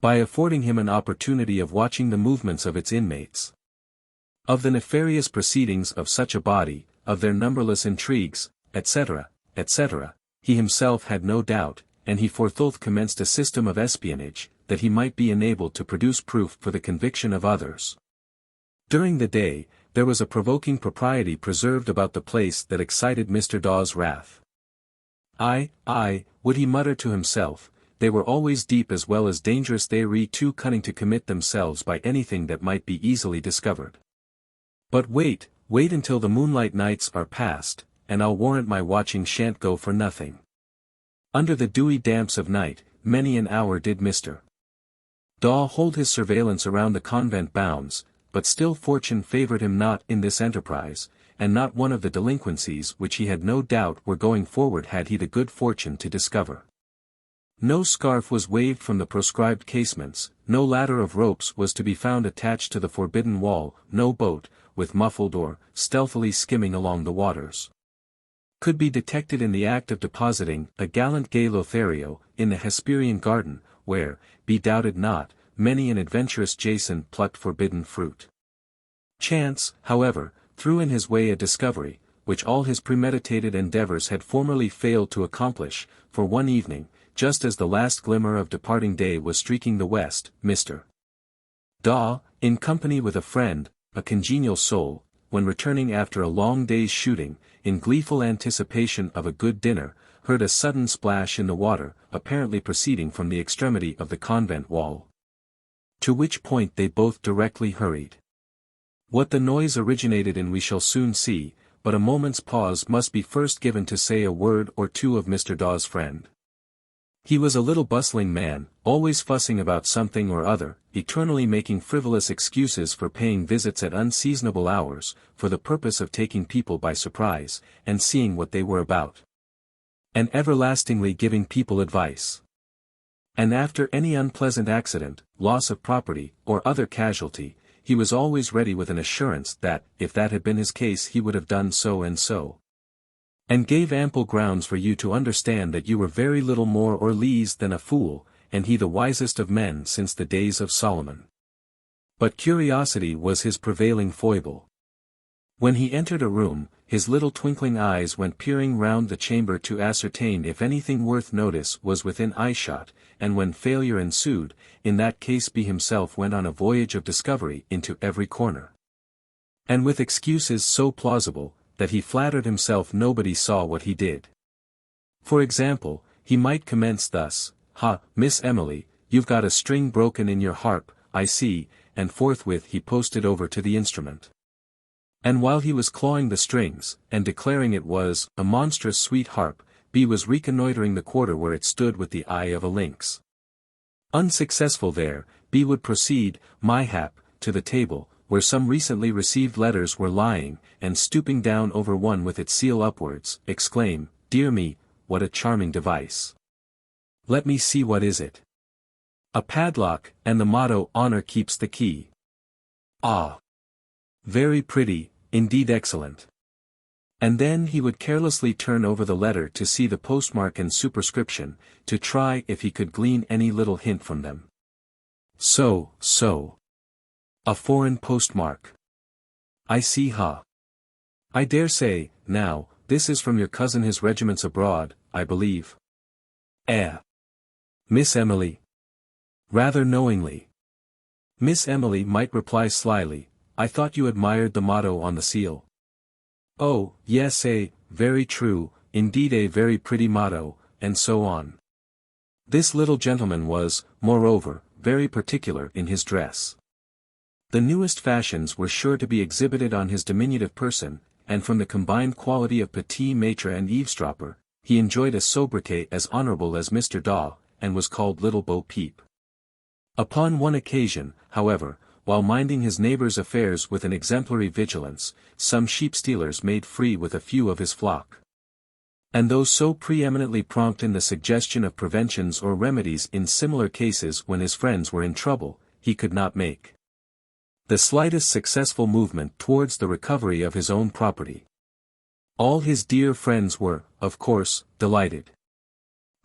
by affording him an opportunity of watching the movements of its inmates, of the nefarious proceedings of such a body, of their numberless intrigues, etc., etc., he himself had no doubt, and he forthwith commenced a system of espionage, that he might be enabled to produce proof for the conviction of others. During the day, there was a provoking propriety preserved about the place that excited Mr. Dawes' wrath. Aye, would he mutter to himself, they were always deep as well as dangerous, they were too cunning to commit themselves by anything that might be easily discovered. But wait until the moonlight nights are past, and I'll warrant my watching shan't go for nothing. Under the dewy damps of night, many an hour did Mr. Daw hold his surveillance around the convent bounds, but still fortune favoured him not in this enterprise, and not one of the delinquencies which he had no doubt were going forward had he the good fortune to discover. No scarf was waved from the proscribed casements, no ladder of ropes was to be found attached to the forbidden wall, no boat, with muffled oar, stealthily skimming along the waters, could be detected in the act of depositing a gallant gay Lothario in the Hesperian garden, where, be doubted not, many an adventurous Jason plucked forbidden fruit. Chance, however, threw in his way a discovery, which all his premeditated endeavours had formerly failed to accomplish, for one evening, just as the last glimmer of departing day was streaking the west, Mr. Daw, in company with a friend, a congenial soul, when returning after a long day's shooting, in gleeful anticipation of a good dinner, heard a sudden splash in the water, apparently proceeding from the extremity of the convent wall, to which point they both directly hurried. What the noise originated in we shall soon see, but a moment's pause must be first given to say a word or two of Mr. Dawes' friend. He was a little bustling man, always fussing about something or other, eternally making frivolous excuses for paying visits at unseasonable hours, for the purpose of taking people by surprise, and seeing what they were about, and everlastingly giving people advice. And after any unpleasant accident, loss of property, or other casualty, he was always ready with an assurance that, if that had been his case, he would have done so and so, and gave ample grounds for you to understand that you were very little more or less than a fool, and he the wisest of men since the days of Solomon. But curiosity was his prevailing foible. When he entered a room, his little twinkling eyes went peering round the chamber to ascertain if anything worth notice was within eyeshot, and when failure ensued, in that case he himself went on a voyage of discovery into every corner, and with excuses so plausible, that he flattered himself nobody saw what he did. For example, he might commence thus, "Ha, Miss Emily, you've got a string broken in your harp, I see," and forthwith he posted over to the instrument. And while he was clawing the strings, and declaring it was a monstrous sweet harp, B was reconnoitering the quarter where it stood with the eye of a lynx. Unsuccessful there, B would proceed, mayhap, to the table, where some recently received letters were lying, and stooping down over one with its seal upwards, exclaim, "Dear me, what a charming device! Let me see, what is it? A padlock, and the motto, 'Honor keeps the key.' Ah! Very pretty, indeed excellent." And then he would carelessly turn over the letter to see the postmark and superscription, to try if he could glean any little hint from them. So. A foreign postmark. I see, ha. I dare say, now, this is from your cousin, his regiment's abroad, I believe. Miss Emily. Rather knowingly. Miss Emily might reply slyly, "I thought you admired the motto on the seal." "Oh, yes, very true, indeed, a very pretty motto," and so on. This little gentleman was, moreover, very particular in his dress. The newest fashions were sure to be exhibited on his diminutive person, and from the combined quality of petit maître and eavesdropper, he enjoyed a sobriquet as honourable as Mr. Daw, and was called Little Bo Peep. Upon one occasion, however, while minding his neighbours' affairs with an exemplary vigilance, some sheep-stealers made free with a few of his flock. And though so preeminently prompt in the suggestion of preventions or remedies in similar cases when his friends were in trouble, he could not make the slightest successful movement towards the recovery of his own property. All his dear friends were, of course, delighted.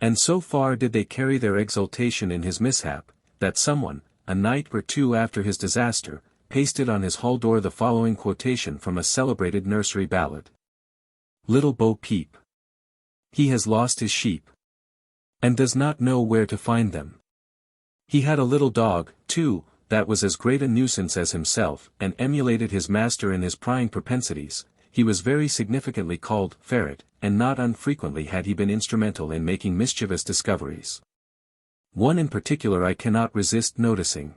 And so far did they carry their exultation in his mishap, that someone, a night or two after his disaster, pasted on his hall door the following quotation from a celebrated nursery ballad. "Little Bo Peep. He has lost his sheep, and does not know where to find them. He had a little dog, too, that was as great a nuisance as himself, and emulated his master in his prying propensities. He was very significantly called Ferret, and not unfrequently had he been instrumental in making mischievous discoveries. One in particular I cannot resist noticing.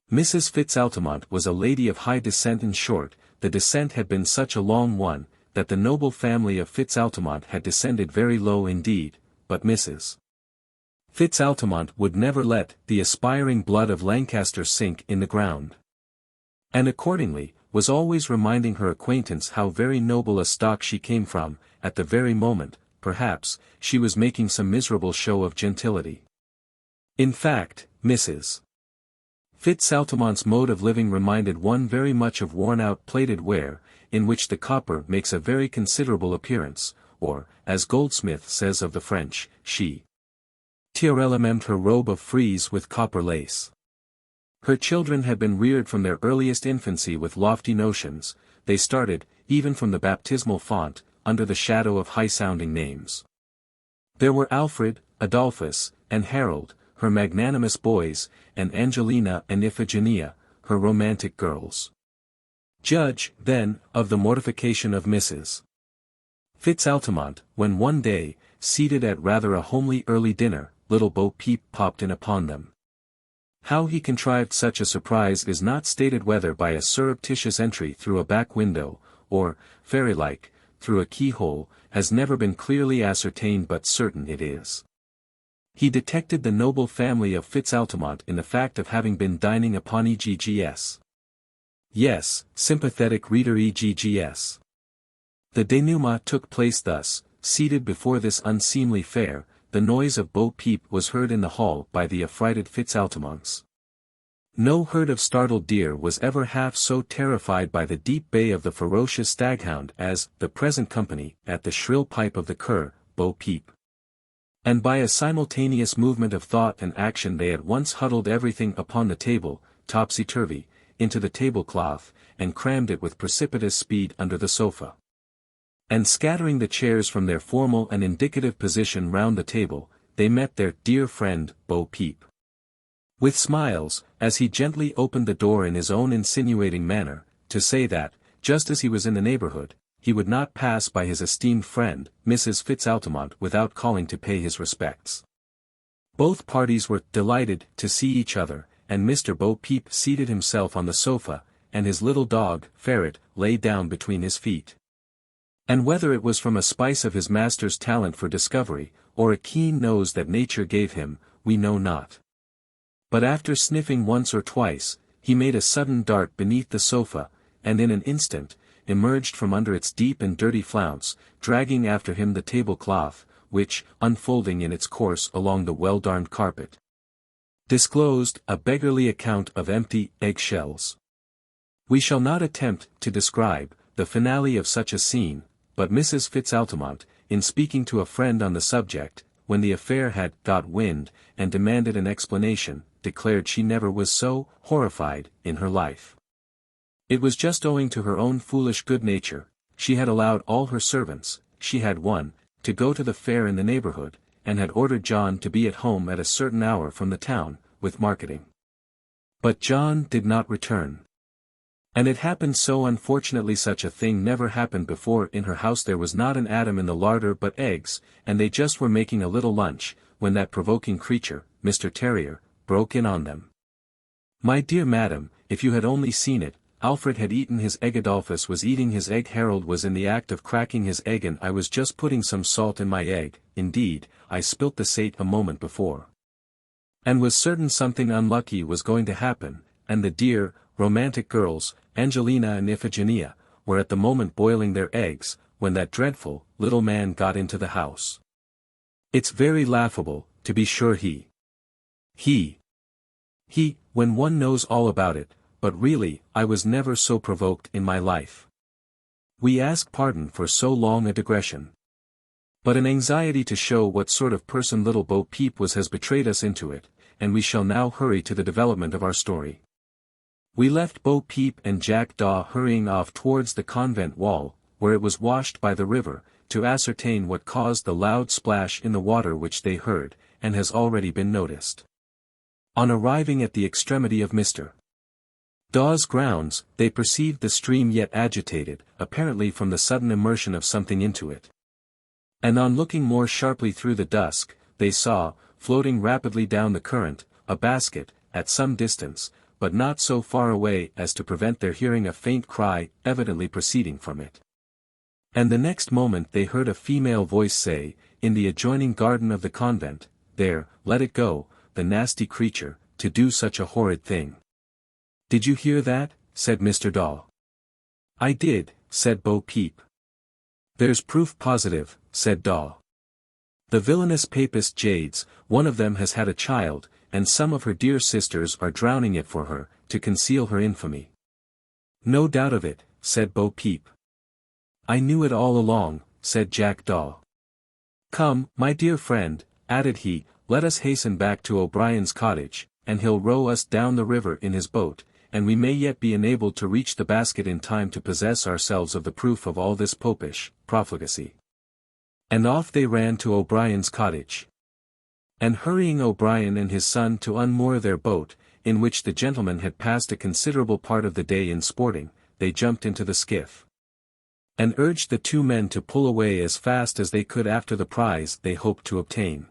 Mrs. Fitzaltamont was a lady of high descent. In short, the descent had been such a long one, that the noble family of Fitzaltamont had descended very low indeed, but Mrs. Fitzaltamont would never let the aspiring blood of Lancaster sink in the ground. And accordingly, was always reminding her acquaintance how very noble a stock she came from, at the very moment, perhaps, she was making some miserable show of gentility. In fact, Mrs. Fitzaltamont's mode of living reminded one very much of worn-out plated ware, in which the copper makes a very considerable appearance, or, as Goldsmith says of the French, she tirellemmed her robe of frieze with copper lace. Her children had been reared from their earliest infancy with lofty notions. They started, even from the baptismal font, under the shadow of high-sounding names. There were Alfred, Adolphus, and Harold, her magnanimous boys, and Angelina and Iphigenia, her romantic girls. Judge, then, of the mortification of Mrs. Fitzaltamont, when one day, seated at rather a homely early dinner, Little Bo Peep popped in upon them. How he contrived such a surprise is not stated, whether by a surreptitious entry through a back window, or, fairy-like, through a keyhole, has never been clearly ascertained, but certain it is. He detected the noble family of Fitzaltamont in the fact of having been dining upon EGGS. Yes, sympathetic reader, EGGS. The denouement took place thus: seated before this unseemly fare, the noise of Bo Peep was heard in the hall by the affrighted Fitzaltamonts. No herd of startled deer was ever half so terrified by the deep bay of the ferocious staghound as the present company at the shrill pipe of the cur, Bo Peep. And by a simultaneous movement of thought and action they at once huddled everything upon the table, topsy-turvy, into the tablecloth, and crammed it with precipitous speed under the sofa. And scattering the chairs from their formal and indicative position round the table, they met their dear friend, Bo Peep. With smiles, as he gently opened the door in his own insinuating manner, to say that, just as he was in the neighbourhood, he would not pass by his esteemed friend, Mrs. Fitzaltamont, without calling to pay his respects. Both parties were delighted to see each other, and Mr. Bo Peep seated himself on the sofa, and his little dog, Ferret, lay down between his feet. And whether it was from a spice of his master's talent for discovery, or a keen nose that nature gave him, we know not. But after sniffing once or twice, he made a sudden dart beneath the sofa, and in an instant, emerged from under its deep and dirty flounce, dragging after him the tablecloth, which, unfolding in its course along the well-darned carpet, disclosed a beggarly account of empty egg-shells. We shall not attempt to describe the finale of such a scene, but Mrs. Fitzaltamont, in speaking to a friend on the subject, when the affair had got wind, and demanded an explanation, declared she never was so horrified in her life. It was just owing to her own foolish good nature. She had allowed all her servants, she had one, to go to the fair in the neighborhood, and had ordered John to be at home at a certain hour from the town, with marketing. But John did not return. And it happened so unfortunately such a thing never happened before in her house. There was not an atom in the larder but eggs, and they just were making a little lunch, when that provoking creature, Mr. Terrier, broke in on them. My dear madam, if you had only seen it, Alfred had eaten his egg. Adolphus was eating his egg. Harold was in the act of cracking his egg, and I was just putting some salt in my egg. Indeed, I spilt the sate a moment before, and was certain something unlucky was going to happen, and the dear, romantic girls, Angelina and Iphigenia, were at the moment boiling their eggs, when that dreadful little man got into the house. It's very laughable, to be sure. He, when one knows all about it, but really, I was never so provoked in my life. We ask pardon for so long a digression. But an anxiety to show what sort of person little Bo Peep was has betrayed us into it, and we shall now hurry to the development of our story. We left Bo Peep and Jack Daw hurrying off towards the convent wall, where it was washed by the river, to ascertain what caused the loud splash in the water which they heard, and has already been noticed. On arriving at the extremity of Mr. Daw's grounds, they perceived the stream yet agitated, apparently from the sudden immersion of something into it. And on looking more sharply through the dusk, they saw, floating rapidly down the current, a basket, at some distance, but not so far away as to prevent their hearing a faint cry, evidently proceeding from it. And the next moment they heard a female voice say, in the adjoining garden of the convent, "There, let it go, the nasty creature, to do such a horrid thing." "Did you hear that?" said Mr. Daw. "I did," said Bo Peep. "There's proof positive," said Daw. "The villainous papist jades, one of them has had a child, and some of her dear sisters are drowning it for her, to conceal her infamy." "No doubt of it," said Bo Peep. "I knew it all along," said Jack Daw. "Come, my dear friend," added he, "let us hasten back to O'Brien's cottage, and he'll row us down the river in his boat, and we may yet be enabled to reach the basket in time to possess ourselves of the proof of all this popish profligacy." And off they ran to O'Brien's cottage. And hurrying O'Brien and his son to unmoor their boat, in which the gentleman had passed a considerable part of the day in sporting, they jumped into the skiff, and urged the two men to pull away as fast as they could after the prize they hoped to obtain.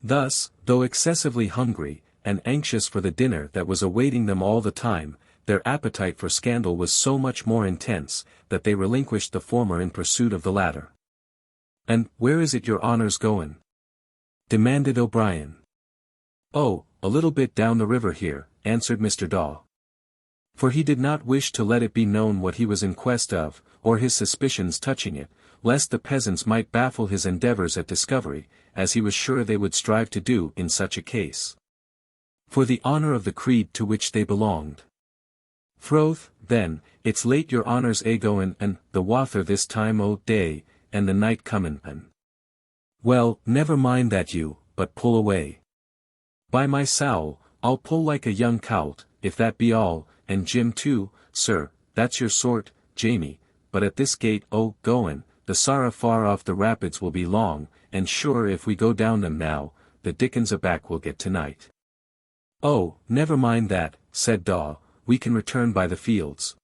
Thus, though excessively hungry, and anxious for the dinner that was awaiting them all the time, their appetite for scandal was so much more intense, that they relinquished the former in pursuit of the latter. "And, where is it your honour's goin'?" demanded O'Brien. "Oh, a little bit down the river here," answered Mr. Daw. For he did not wish to let it be known what he was in quest of, or his suspicions touching it, lest the peasants might baffle his endeavours at discovery, as he was sure they would strive to do in such a case, for the honour of the creed to which they belonged. "Froth, then, it's late your honour's goin', and the wather this time o' day, and the night comin', and—" "Well, never mind that you, but pull away." "By my sowl, I'll pull like a young colt, if that be all, and Jim too, sir, that's your sort, Jamie, but at this gait goin', the sorra far off the rapids will be long, and sure if we go down them now, the dickens aback will get tonight." "Oh, never mind that," said Daw, "we can return by the fields."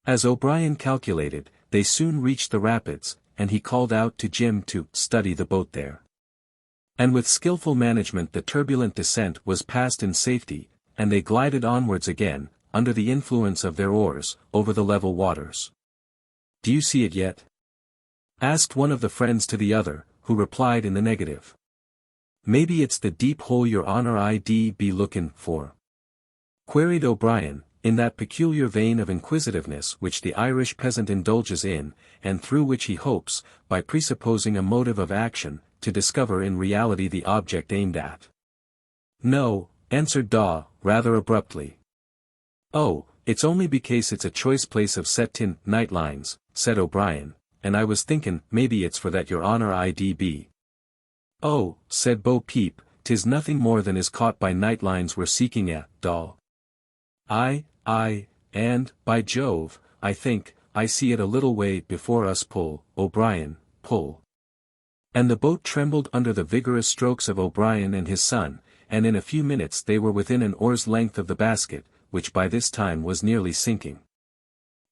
As O'Brien calculated, they soon reached the rapids, and he called out to Jim to study the boat there. And with skilful management the turbulent descent was passed in safety, and they glided onwards again, under the influence of their oars, over the level waters. "Do you see it yet?" asked one of the friends to the other, who replied in the negative. "Maybe it's the deep hole your honour I'd be lookin' for?" queried O'Brien, in that peculiar vein of inquisitiveness which the Irish peasant indulges in, and through which he hopes, by presupposing a motive of action, to discover in reality the object aimed at. "No," answered Daw, rather abruptly. "Oh, it's only becase it's a choice place of set-tin night lines," said O'Brien, "and I was thinkin' maybe it's for that your honour I'd be." "Oh," said Bo Peep, "'tis nothing more than is caught by night lines we're seeking at, Daw." Aye, and, by Jove, I think, I see it a little way before us. Pull, O'Brien, pull." And the boat trembled under the vigorous strokes of O'Brien and his son, and in a few minutes they were within an oar's length of the basket, which by this time was nearly sinking.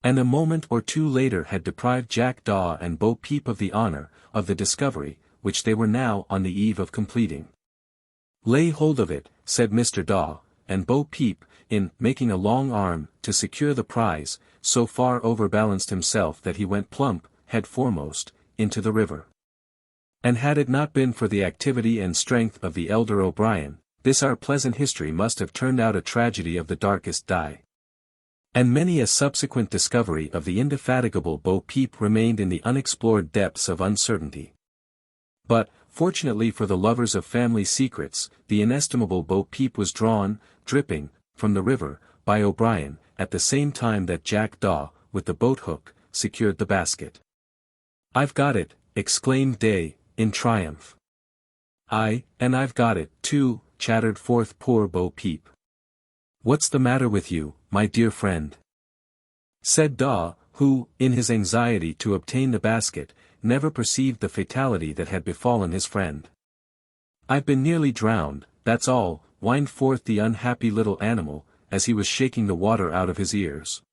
And a moment or two later had deprived Jack Daw and Bo Peep of the honour, of the discovery, which they were now on the eve of completing. "Lay hold of it," said Mr. Daw, and Bo Peep, in making a long arm, to secure the prize, so far overbalanced himself that he went plump, head foremost, into the river. And had it not been for the activity and strength of the elder O'Brien, this our pleasant history must have turned out a tragedy of the darkest dye. And many a subsequent discovery of the indefatigable Bo Peep remained in the unexplored depths of uncertainty. But, fortunately for the lovers of family secrets, the inestimable Bo Peep was drawn, dripping, from the river, by O'Brien, at the same time that Jack Daw, with the boat hook, secured the basket. "I've got it," exclaimed Day, in triumph. "Aye, and I've got it, too," chattered forth poor Bo Peep. "What's the matter with you, my dear friend?" said Daw, who, in his anxiety to obtain the basket, never perceived the fatality that had befallen his friend. "I've been nearly drowned, that's all," whined forth the unhappy little animal, as he was shaking the water out of his ears.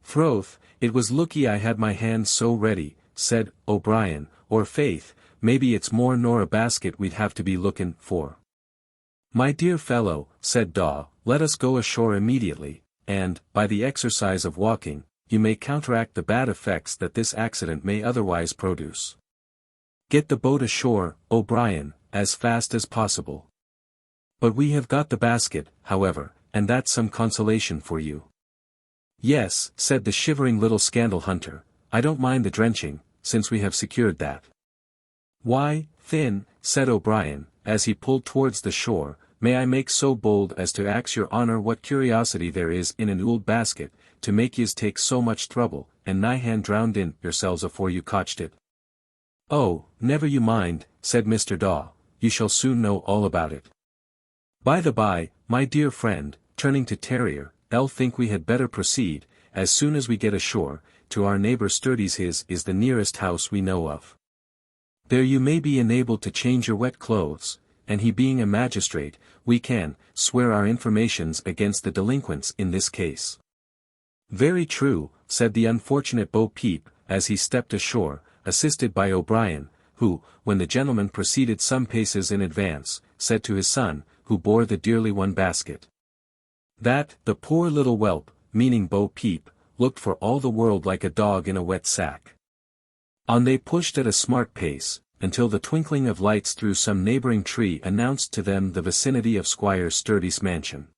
"Throth, it was looky I had my hands so ready," said O'Brien, "or faith, maybe it's more nor a basket we'd have to be lookin' for." "My dear fellow," said Daw, "let us go ashore immediately, and, by the exercise of walking, you may counteract the bad effects that this accident may otherwise produce. Get the boat ashore, O'Brien, as fast as possible. But we have got the basket, however, and that's some consolation for you." "Yes," said the shivering little scandal hunter, "I don't mind the drenching, since we have secured that." "Why, Thin," said O'Brien, as he pulled towards the shore, "may I make so bold as to ax your honour what curiosity there is in an ould basket, to make yez take so much trouble, and nigh hand drowned in yourselves afore you cotched it?" "Oh, never you mind," said Mr. Daw, "you shall soon know all about it. By the by, my dear friend," turning to Terrier, "I'll think we had better proceed, as soon as we get ashore, to our neighbour Sturdy's. His is the nearest house we know of. There you may be enabled to change your wet clothes, and he being a magistrate, we can swear our informations against the delinquents in this case." "Very true," said the unfortunate Bo Peep, as he stepped ashore, assisted by O'Brien, who, when the gentleman proceeded some paces in advance, said to his son, who bore the dearly won basket, that the poor little whelp, meaning Bo Peep, looked for all the world like a dog in a wet sack. On they pushed at a smart pace, until the twinkling of lights through some neighbouring tree announced to them the vicinity of Squire Sturdy's mansion.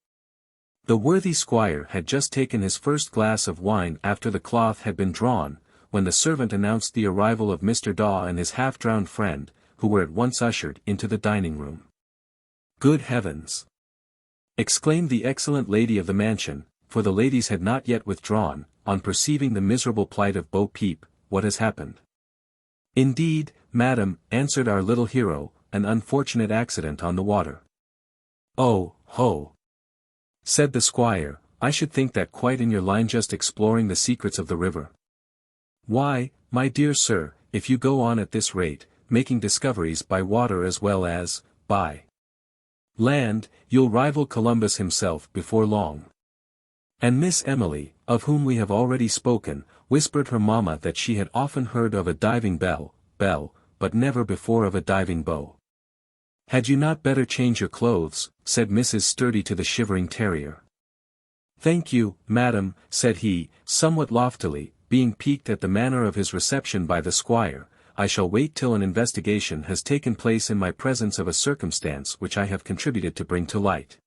The worthy squire had just taken his first glass of wine after the cloth had been drawn, when the servant announced the arrival of Mr. Daw and his half-drowned friend, who were at once ushered into the dining-room. "Good heavens!" exclaimed the excellent lady of the mansion, for the ladies had not yet withdrawn, on perceiving the miserable plight of Bo Peep. "What has happened?" "Indeed, madam," answered our little hero, "an unfortunate accident on the water." "Oh, ho!" said the squire, "I should think that quite in your line, just exploring the secrets of the river. Why, my dear sir, if you go on at this rate, making discoveries by water as well as by land, you'll rival Columbus himself before long." And Miss Emily, of whom we have already spoken, whispered her mamma that she had often heard of a diving bell, but never before of a diving bow. "Had you not better change your clothes?" said Mrs. Sturdy to the shivering terrier. "Thank you, madam," said he, somewhat loftily, being piqued at the manner of his reception by the squire. "I shall wait till an investigation has taken place in my presence of a circumstance which I have contributed to bring to light.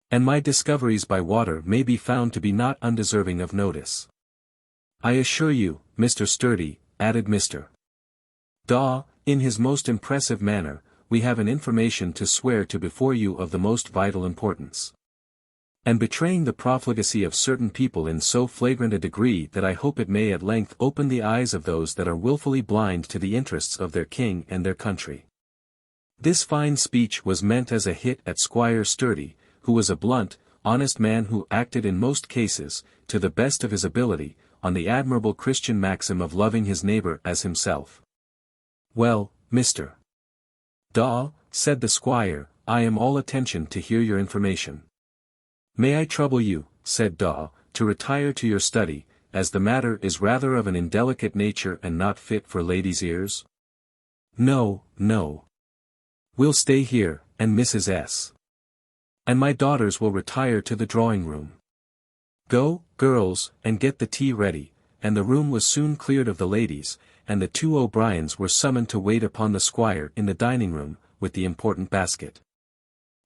And my discoveries by water may be found to be not undeserving of notice. I assure you, Mr. Sturdy," added Mr. Daw, in his most impressive manner, "we have an information to swear to before you of the most vital importance. And betraying the profligacy of certain people in so flagrant a degree that I hope it may at length open the eyes of those that are wilfully blind to the interests of their king and their country." This fine speech was meant as a hit at Squire Sturdy, who was a blunt, honest man who acted in most cases, to the best of his ability, on the admirable Christian maxim of loving his neighbor as himself. "Well, Mr. Daw," said the squire, "I am all attention to hear your information." "May I trouble you," said Daw, "to retire to your study, as the matter is rather of an indelicate nature and not fit for ladies' ears?" "No, no. We'll stay here, and Mrs. S. and my daughters will retire to the drawing-room. Go, girls, and get the tea ready," and the room was soon cleared of the ladies, and the two O'Briens were summoned to wait upon the squire in the dining-room, with the important basket.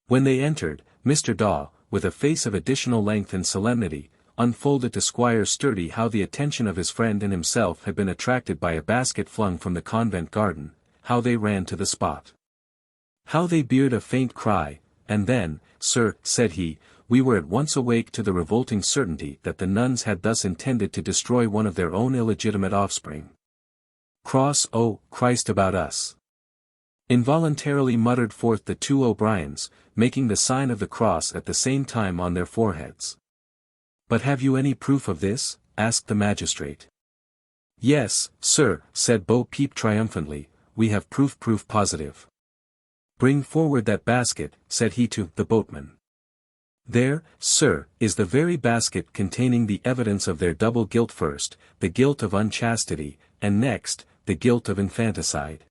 When they entered, Mr. Daw, with a face of additional length and solemnity, unfolded to Squire Sturdy how the attention of his friend and himself had been attracted by a basket flung from the convent garden, how they ran to the spot, how they beard a faint cry, and then, "Sir," said he, "we were at once awake to the revolting certainty that the nuns had thus intended to destroy one of their own illegitimate offspring. Cross, oh, Christ about us!" involuntarily muttered forth the two O'Briens, making the sign of the cross at the same time on their foreheads. "But have you any proof of this?" asked the magistrate. "Yes, sir," said Bo Peep triumphantly, "we have proof positive." "Bring forward that basket," said he to the boatman. "There, sir, is the very basket containing the evidence of their double guilt: first, the guilt of unchastity, and next, the guilt of infanticide.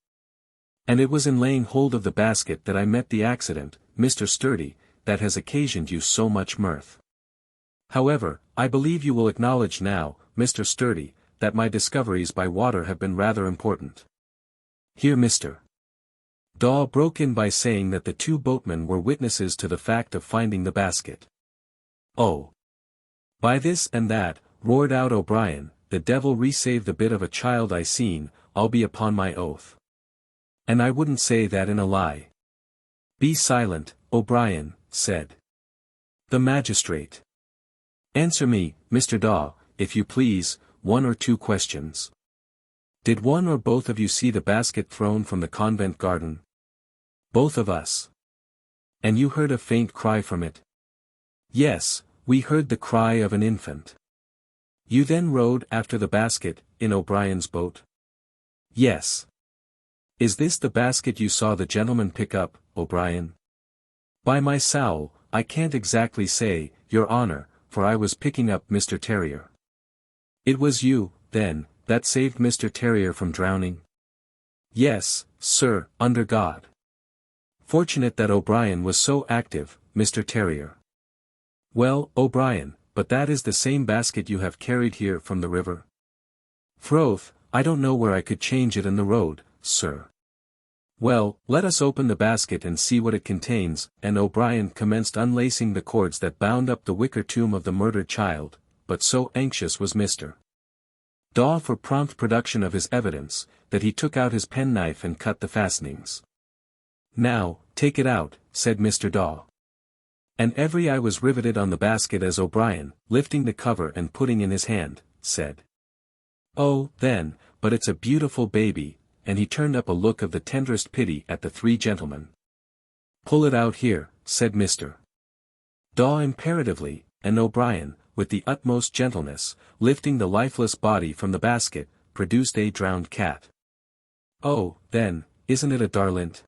And it was in laying hold of the basket that I met the accident, Mr. Sturdy, that has occasioned you so much mirth. However, I believe you will acknowledge now, Mr. Sturdy, that my discoveries by water have been rather important." Here Mr. Daw broke in by saying that the two boatmen were witnesses to the fact of finding the basket. "Oh! By this and that," roared out O'Brien, "the devil resave the bit of a child I seen, I'll be upon my oath. And I wouldn't say that in a lie." "Be silent, O'Brien," said the magistrate. "Answer me, Mr. Daw, if you please, one or two questions. Did one or both of you see the basket thrown from the convent garden?" "Both of us." "And you heard a faint cry from it?" "Yes, we heard the cry of an infant." "You then rowed after the basket, in O'Brien's boat?" "Yes." "Is this the basket you saw the gentleman pick up, O'Brien?" "By my soul, I can't exactly say, your honour, for I was picking up Mr. Terrier." "It was you, then, that saved Mr. Terrier from drowning?" "Yes, sir, under God. Fortunate that O'Brien was so active, Mr. Terrier." "Well, O'Brien, but that is the same basket you have carried here from the river?" "Froth, I don't know where I could change it in the road, sir." "Well, let us open the basket and see what it contains," and O'Brien commenced unlacing the cords that bound up the wicker tomb of the murdered child, but so anxious was Mr. Daw for prompt production of his evidence, that he took out his penknife and cut the fastenings. "Now, take it out," said Mr. Daw. And every eye was riveted on the basket as O'Brien, lifting the cover and putting in his hand, said, "Oh, then, but it's a beautiful baby," and he turned up a look of the tenderest pity at the three gentlemen. "Pull it out here," said Mr. Daw imperatively, and O'Brien, with the utmost gentleness, lifting the lifeless body from the basket, produced a drowned cat. "Oh, then, isn't it a darlint?"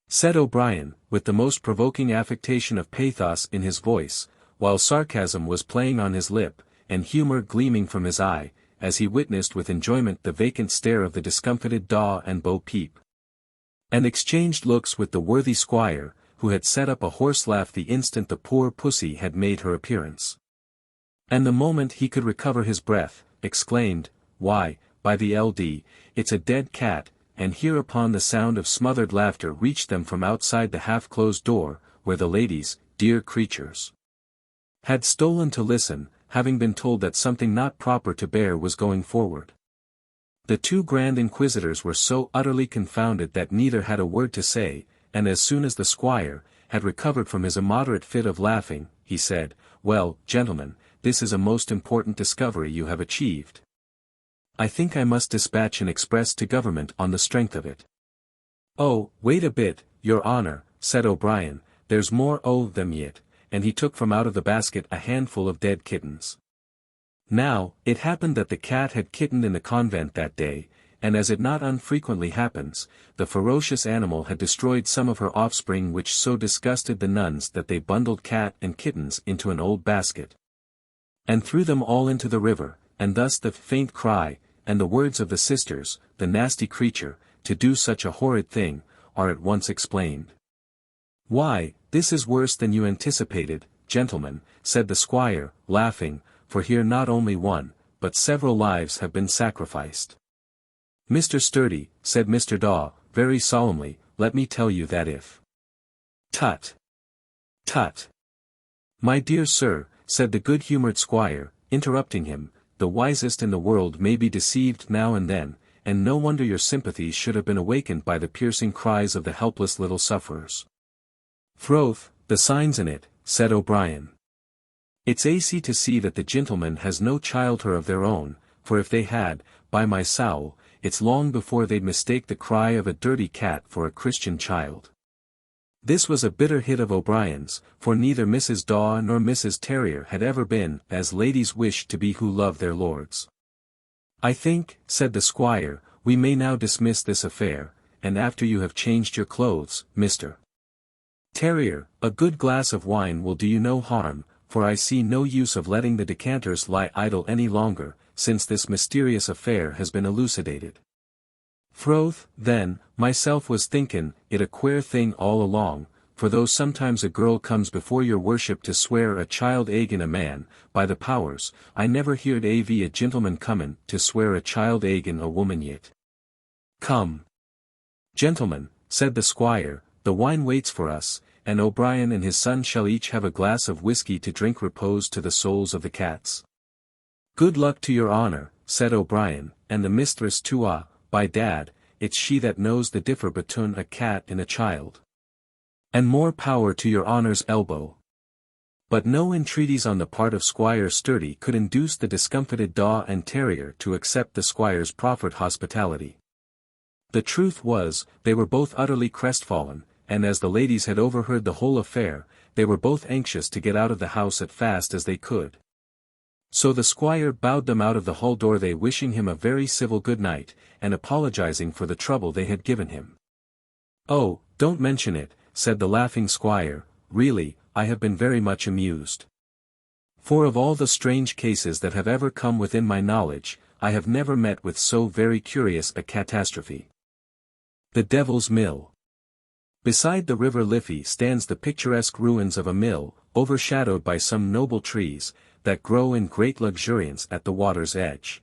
said O'Brien, with the most provoking affectation of pathos in his voice, while sarcasm was playing on his lip, and humour gleaming from his eye, as he witnessed with enjoyment the vacant stare of the discomfited Daw and Bo Peep. And exchanged looks with the worthy squire, who had set up a horse laugh the instant the poor pussy had made her appearance. And the moment he could recover his breath, exclaimed, "Why, by the LD, it's a dead cat," and hereupon the sound of smothered laughter reached them from outside the half-closed door, where the ladies, dear creatures, had stolen to listen, having been told that something not proper to bear was going forward. The two Grand Inquisitors were so utterly confounded that neither had a word to say, and as soon as the squire had recovered from his immoderate fit of laughing, he said, "Well, gentlemen, this is a most important discovery you have achieved. I think I must dispatch an express to government on the strength of it." "Oh, wait a bit, your honour," said O'Brien, "there's more o' them yet," and he took from out of the basket a handful of dead kittens. Now, it happened that the cat had kittened in the convent that day, and as it not unfrequently happens, the ferocious animal had destroyed some of her offspring, which so disgusted the nuns that they bundled cat and kittens into an old basket, and threw them all into the river, and thus the faint cry, and the words of the sisters, "The nasty creature, to do such a horrid thing," are at once explained. "Why, this is worse than you anticipated, gentlemen," said the squire, laughing, "for here not only one, but several lives have been sacrificed." "Mr. Sturdy," said Mr. Daw, very solemnly, "let me tell you that if—" "Tut! Tut! My dear sir," said the good-humoured squire, interrupting him, "the wisest in the world may be deceived now and then, and no wonder your sympathies should have been awakened by the piercing cries of the helpless little sufferers." "Froth, the sign's in it," said O'Brien. "It's aisy to see that the gentleman has no childher of their own, for if they had, by my sowl, it's long before they'd mistake the cry of a dirty cat for a Christian child." This was a bitter hit of O'Brien's, for neither Mrs. Daw nor Mrs. Terrier had ever been as ladies wish to be who love their lords. "I think," said the squire, "we may now dismiss this affair, and after you have changed your clothes, Mr. Terrier, a good glass of wine will do you no harm, for I see no use of letting the decanters lie idle any longer, since this mysterious affair has been elucidated. Froth, then, myself was thinkin' it a queer thing all along, for though sometimes a girl comes before your worship to swear a child agin a man, by the powers, I never heerd av a gentleman comin' to swear a child agin a woman yet." "Come, gentlemen," said the squire, "the wine waits for us, and O'Brien and his son shall each have a glass of whiskey to drink repose to the souls of the cats." "Good luck to your honour," said O'Brien, "and the mistress too. Ah, by dad, it's she that knows the differ between a cat and a child. And more power to your honour's elbow." But no entreaties on the part of Squire Sturdy could induce the discomfited Daw and Terrier to accept the squire's proffered hospitality. The truth was, they were both utterly crestfallen, and as the ladies had overheard the whole affair, they were both anxious to get out of the house as fast as they could. So the squire bowed them out of the hall door, they wishing him a very civil good night, and apologizing for the trouble they had given him. "Oh, don't mention it," said the laughing squire, "really, I have been very much amused. For of all the strange cases that have ever come within my knowledge, I have never met with so very curious a catastrophe. The Devil's Mill. Beside the river Liffey stands the picturesque ruins of a mill, overshadowed by some noble trees, that grow in great luxuriance at the water's edge.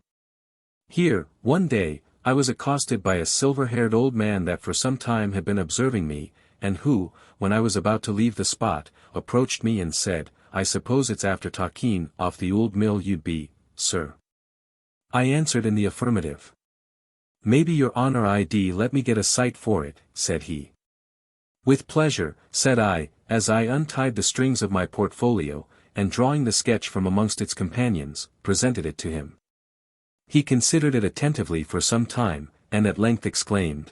Here, one day, I was accosted by a silver-haired old man that for some time had been observing me, and who, when I was about to leave the spot, approached me and said, "I suppose it's after talking off the old mill you'd be, sir?" I answered in the affirmative. "Maybe your honour I'd let me get a sight for it," said he. "With pleasure," said I, as I untied the strings of my portfolio, and drawing the sketch from amongst its companions, presented it to him. He considered it attentively for some time, and at length exclaimed,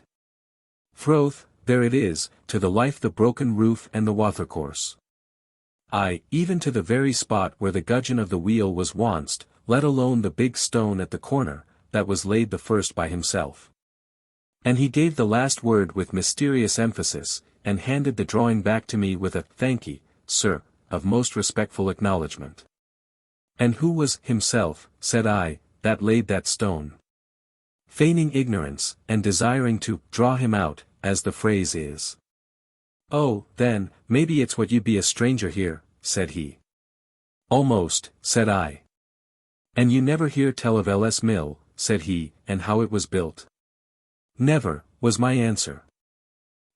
"Froth, there it is, to the life, the broken roof and the watercourse. Aye, even to the very spot where the gudgeon of the wheel was onst, let alone the big stone at the corner, that was laid the first by himself." And he gave the last word with mysterious emphasis, and handed the drawing back to me with a "Thank'ee, sir," of most respectful acknowledgment. "And who was himself," said I, "that laid that stone?" Feigning ignorance, and desiring to draw him out, as the phrase is. "Oh, then, maybe it's what you'd be a stranger here," said he. Almost, said I. And you never hear tell of L.S. Mill, said he, and how it was built? Never, was my answer.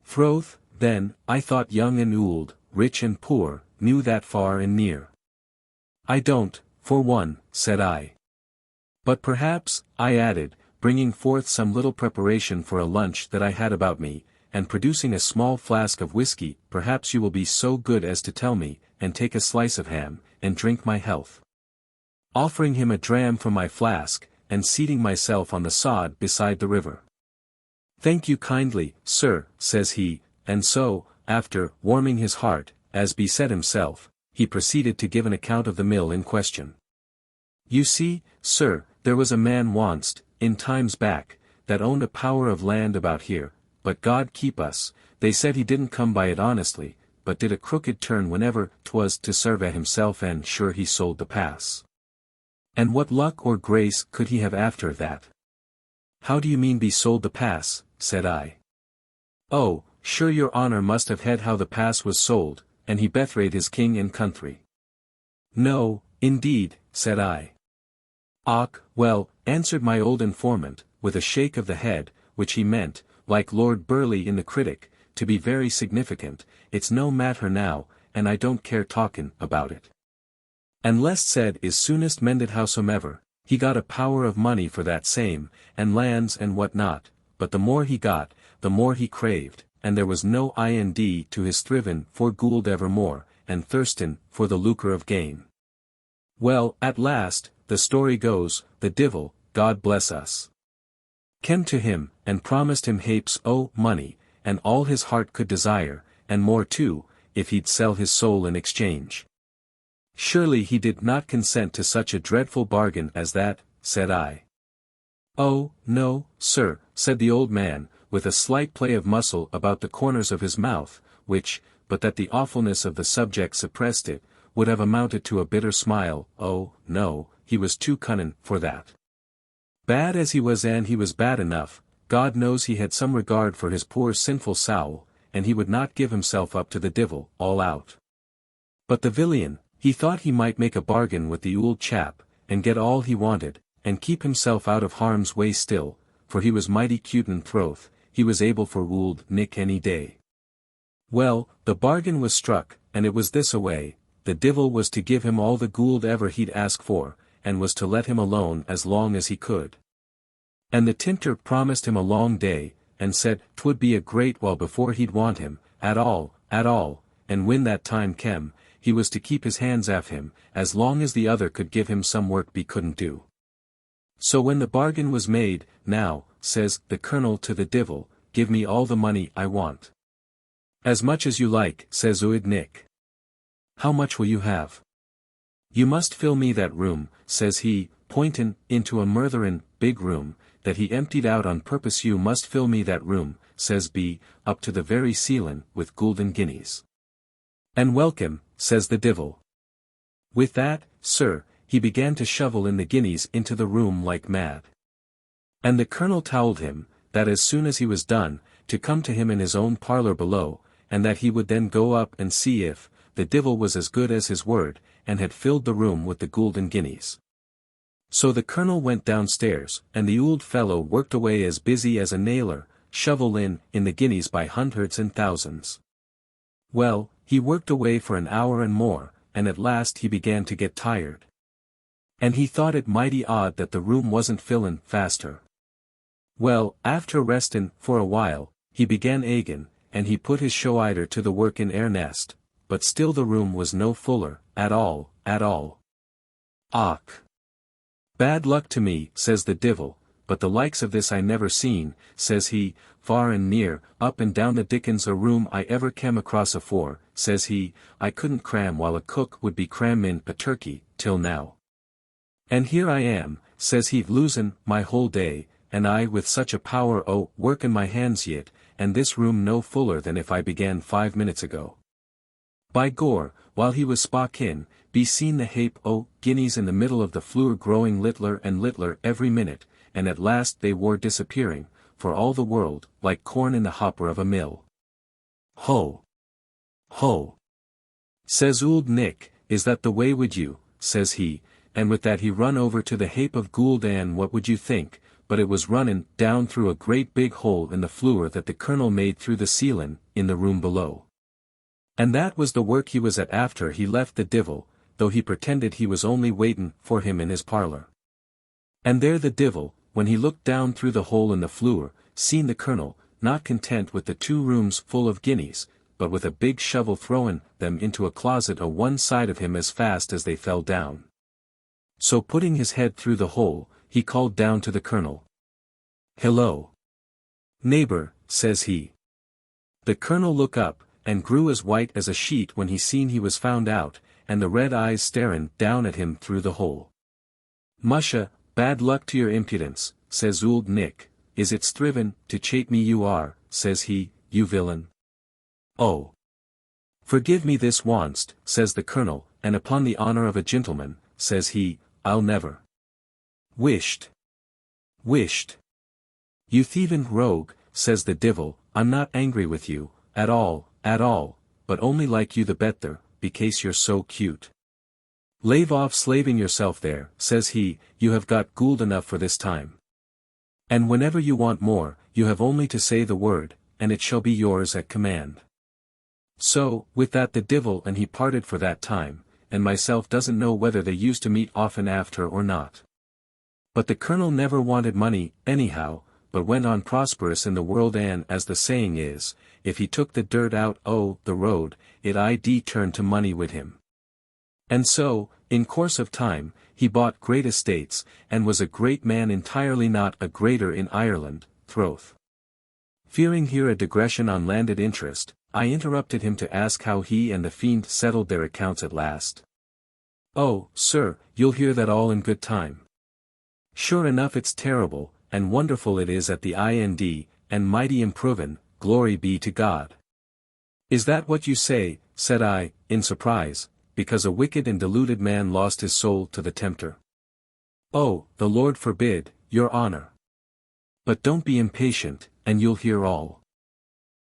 Froth, then, I thought young and old, rich and poor, knew that far and near. I don't, for one, said I. But perhaps, I added, bringing forth some little preparation for a lunch that I had about me, and producing a small flask of whiskey, perhaps you will be so good as to tell me, and take a slice of ham, and drink my health. Offering him a dram from my flask, and seating myself on the sod beside the river. Thank you kindly, sir, says he, and so, after warming his heart, as be said himself, he proceeded to give an account of the mill in question. You see, sir, there was a man once, in times back, that owned a power of land about here, but God keep us, they said he didn't come by it honestly, but did a crooked turn whenever 'twas to serve at himself, and sure he sold the pass. And what luck or grace could he have after that? How do you mean be sold the pass, said I. Oh, sure your honour must have heard how the pass was sold, and he bethrayed his king and country. No, indeed, said I. Och, well, answered my old informant, with a shake of the head, which he meant, like Lord Burleigh in the Critic, to be very significant, it's no matter now, and I don't care talkin' about it. And less said is soonest mended howsomever, he got a power of money for that same, and lands and what not, but the more he got, the more he craved, and there was no ind to his thrivin' for goold evermore, and thirstin' for the lucre of gain. Well, at last, the story goes, the divil, God bless us, came to him, and promised him hapes o' money, and all his heart could desire, and more too, if he'd sell his soul in exchange. Surely he did not consent to such a dreadful bargain as that, said I. Oh, no, sir, said the old man, with a slight play of muscle about the corners of his mouth, which, but that the awfulness of the subject suppressed it, would have amounted to a bitter smile. Oh, no, he was too cunning for that. Bad as he was, and he was bad enough, God knows he had some regard for his poor sinful soul, and he would not give himself up to the divil, all out. But the villain, he thought he might make a bargain with the old chap, and get all he wanted, and keep himself out of harm's way still, for he was mighty cute and throth, he was able for old Nick any day. Well, the bargain was struck, and it was this away, the divil was to give him all the goold ever he'd ask for, and was to let him alone as long as he could. And the tinter promised him a long day, and said 'twould be a great while before he'd want him, at all, and when that time kem, he was to keep his hands af him, as long as the other could give him some work be couldn't do. So when the bargain was made, now, says the colonel to the divil, give me all the money I want. As much as you like, says old Nick. How much will you have? You must fill me that room, says he, pointin' into a murtherin' big room, that he emptied out on purpose. You must fill me that room, says B, up to the very ceilin', with golden guineas. And welcome, says the divil. With that, sir, he began to shovel in the guineas into the room like mad. And the colonel told him, that as soon as he was done, to come to him in his own parlour below, and that he would then go up and see if the divil was as good as his word, and had filled the room with the golden guineas. So the colonel went downstairs, and the old fellow worked away as busy as a nailer, shovel in the guineas by hundreds and thousands. Well, he worked away for an hour and more, and at last he began to get tired. And he thought it mighty odd that the room wasn't fillin' faster. Well, after restin' for a while, he began agin, and he put his show-eider to the work in earnest, but still the room was no fuller, at all. Och! Bad luck to me, says the divil, but the likes of this I never seen, says he, far and near, up and down the dickens a room I ever kem across afore, says he, I couldn't cram while a cook would be crammin' a turkey, till now. And here I am, says he, losin' my whole day, and I with such a power o' work in my hands yet, and this room no fuller than if I began 5 minutes ago. By gor, while he was spokin', be seen the hape o' guineas in the middle of the floor growing littler and littler every minute, and at last they were disappearing, for all the world, like corn in the hopper of a mill. Ho! Ho! Says old Nick, is that the way with you, says he, and with that he run over to the hape of Goold, and what would you think, but it was runnin' down through a great big hole in the floor that the Colonel made through the ceilin', in the room below. And that was the work he was at after he left the divil, though he pretended he was only waitin' for him in his parlour. And there the divil, when he looked down through the hole in the floor, seen the Colonel, not content with the 2 rooms full of guineas, but with a big shovel throwin' them into a closet a one side of him as fast as they fell down. So putting his head through the hole, he called down to the Colonel. "Hello, neighbor," says he. The Colonel look up, and grew as white as a sheet when he seen he was found out, and the red eyes starin' down at him through the hole. "Musha, bad luck to your impudence," says old Nick, "is it strivin' to chate me you are," says he, "you villain." "Oh, forgive me this onst," says the Colonel, "and upon the honour of a gentleman," says he, "I'll never." Wisht. "You thievin' rogue," says the divil, "I'm not angry with you, at all, but only like you the betther, becase you're so cute. Lave off slaving yourself there," says he, "you have got Goold enough for this time. And whenever you want more, you have only to say the word, and it shall be yours at command." So, with that the divil and he parted for that time, and myself doesn't know whether they used to meet often after or not. But the Colonel never wanted money, anyhow, but went on prosperous in the world, and as the saying is, if he took the dirt out o' the road, it turn to money wid him. And so, in course of time, he bought great estates, and was a great man entirely, not a greater in Ireland, troth. Fearing here a digression on landed interest, I interrupted him to ask how he and the fiend settled their accounts at last. "Oh, sir, you'll hear that all in good time. Sure enough it's terrible, and wonderful it is at the end, and mighty improvin', glory be to God." "Is that what you say?" said I, in surprise, "because a wicked and deluded man lost his soul to the tempter?" "Oh, the Lord forbid, your honour. But don't be impatient, and you'll hear all.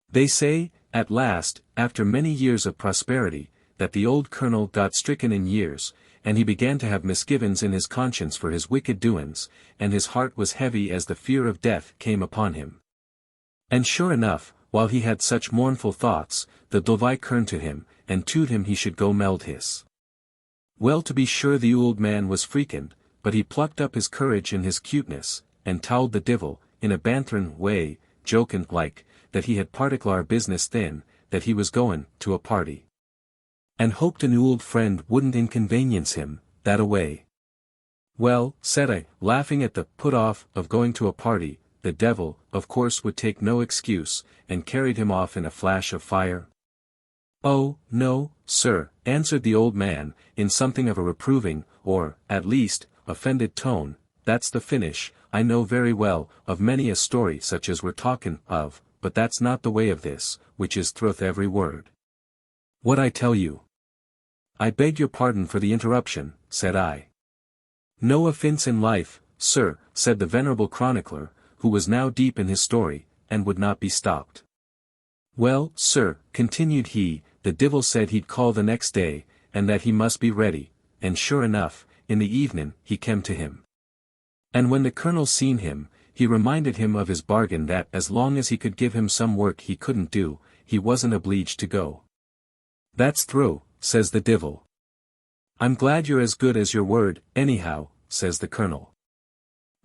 They say, at last, after many years of prosperity, that the old Colonel got stricken in years, and he began to have misgivings in his conscience for his wicked doin's, and his heart was heavy as the fear of death came upon him. And sure enough, while he had such mournful thoughts, the Dovai turned to him, and told him he should go meld his. Well, to be sure the old man was freakened, but he plucked up his courage and his cuteness, and told the divil, in a banterin' way, jokin' like, that he had particular business then, that he was goin' to a party. And hoped an old friend wouldn't inconvenience him, that away. "Well," said I, laughing at the put-off of going to a party, "the devil, of course, would take no excuse, and carried him off in a flash of fire?" "Oh, no, sir," answered the old man, in something of a reproving, or, at least, offended tone, "that's the finish, I know very well, of many a story such as we're talkin' of, but that's not the way of this, which is throth every word. What I tell you." "I beg your pardon for the interruption," said I. "No offence in life, sir," said the venerable chronicler, who was now deep in his story, and would not be stopped. "Well, sir," continued he, "the divil said he'd call the next day, and that he must be ready, and sure enough, in the evening, he came to him. And when the Colonel seen him, he reminded him of his bargain that as long as he could give him some work he couldn't do, he wasn't obliged to go. "That's thrue," says the divil. "I'm glad you're as good as your word, anyhow," says the Colonel.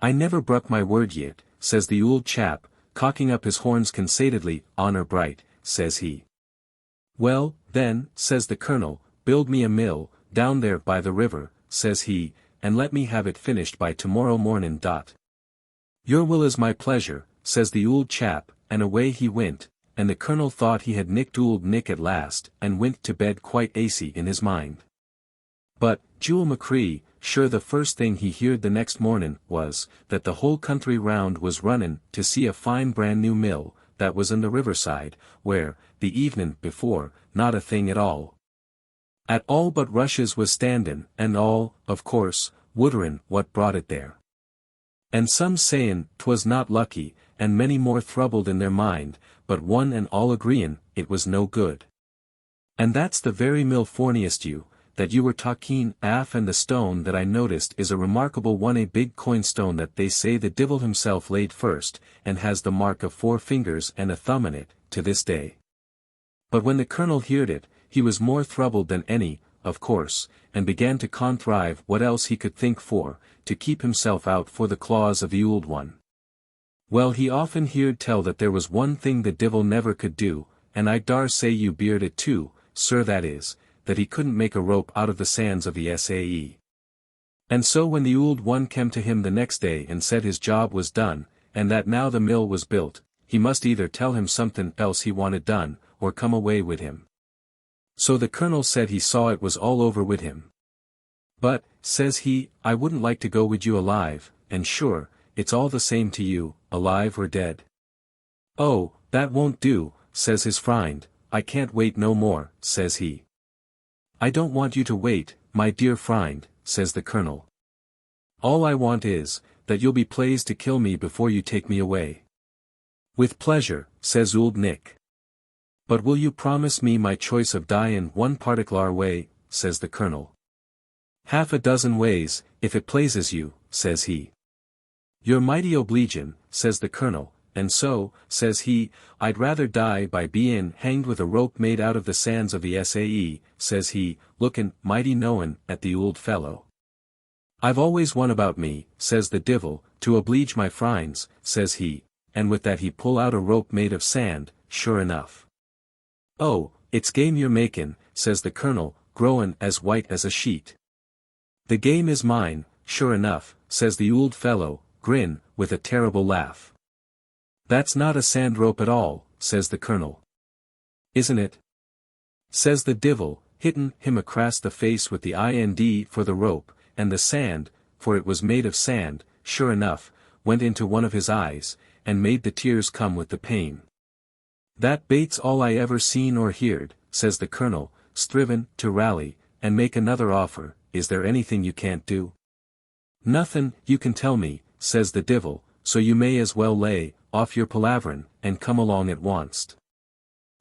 "I never bruck my word yet," says the old chap, cocking up his horns conceitedly, "honour bright," says he. "Well, then," says the Colonel, "build me a mill, down there by the river," says he, "and let me have it finished by tomorrow mornin'. "Your will is my pleasure," says the old chap, and away he went, and the Colonel thought he had nicked old Nick at last, and went to bed quite acy in his mind. But, Jewel Macree, sure the first thing he heard the next mornin' was, that the whole country round was runnin' to see a fine brand new mill, that was in the riverside, where, the evenin' before, not a thing at all but rushes was standin', and all, of course, wonderin' what brought it there. And some sayin' 'twas not lucky, and many more troubled in their mind, but one and all agreein' it was no good. And that's the very mill forniest you, that you were talking af, and the stone that I noticed is a remarkable one, a big coin stone that they say the divil himself laid first, and has the mark of 4 fingers and a thumb in it, to this day. But when the colonel heard it, he was more troubled than any, of course, and began to contrive what else he could think for, to keep himself out for the claws of the old one. Well, he often heard tell that there was one thing the divil never could do, and I dar say you beard it too, sir, that is, that he couldn't make a rope out of the sands of the Sae. And so when the old one came to him the next day and said his job was done, and that now the mill was built, he must either tell him something else he wanted done, or come away with him. So the colonel said he saw it was all over with him. But, says he, I wouldn't like to go with you alive, and sure, it's all the same to you, alive or dead. Oh, that won't do, says his friend, I can't wait no more, says he. I don't want you to wait, my dear friend, says the colonel. All I want is, that you'll be pleased to kill me before you take me away. With pleasure, says old Nick. But will you promise me my choice of die in one particular way, says the colonel. Half a dozen ways, if it pleases you, says he. You're mighty obligin', says the colonel, and so, says he, I'd rather die by bein' hanged with a rope made out of the sands of the Sae, says he, lookin' mighty knowin' at the old fellow. I've always one about me, says the divil, to oblige my frinds, says he, and with that he pull out a rope made of sand, sure enough. Oh, it's game you're makin', says the colonel, growin' as white as a sheet. The game is mine, sure enough, says the old fellow, grin, with a terrible laugh. That's not a sand rope at all, says the colonel. Isn't it? Says the divil, hittin' him across the face with the ind for the rope, and the sand, for it was made of sand, sure enough, went into one of his eyes, and made the tears come with the pain. That bates all I ever seen or heard, says the colonel, strivin' to rally, and make another offer. Is there anything you can't do? Nothin', you can tell me, says the divil, so you may as well lay off your palaverin', and come along at once.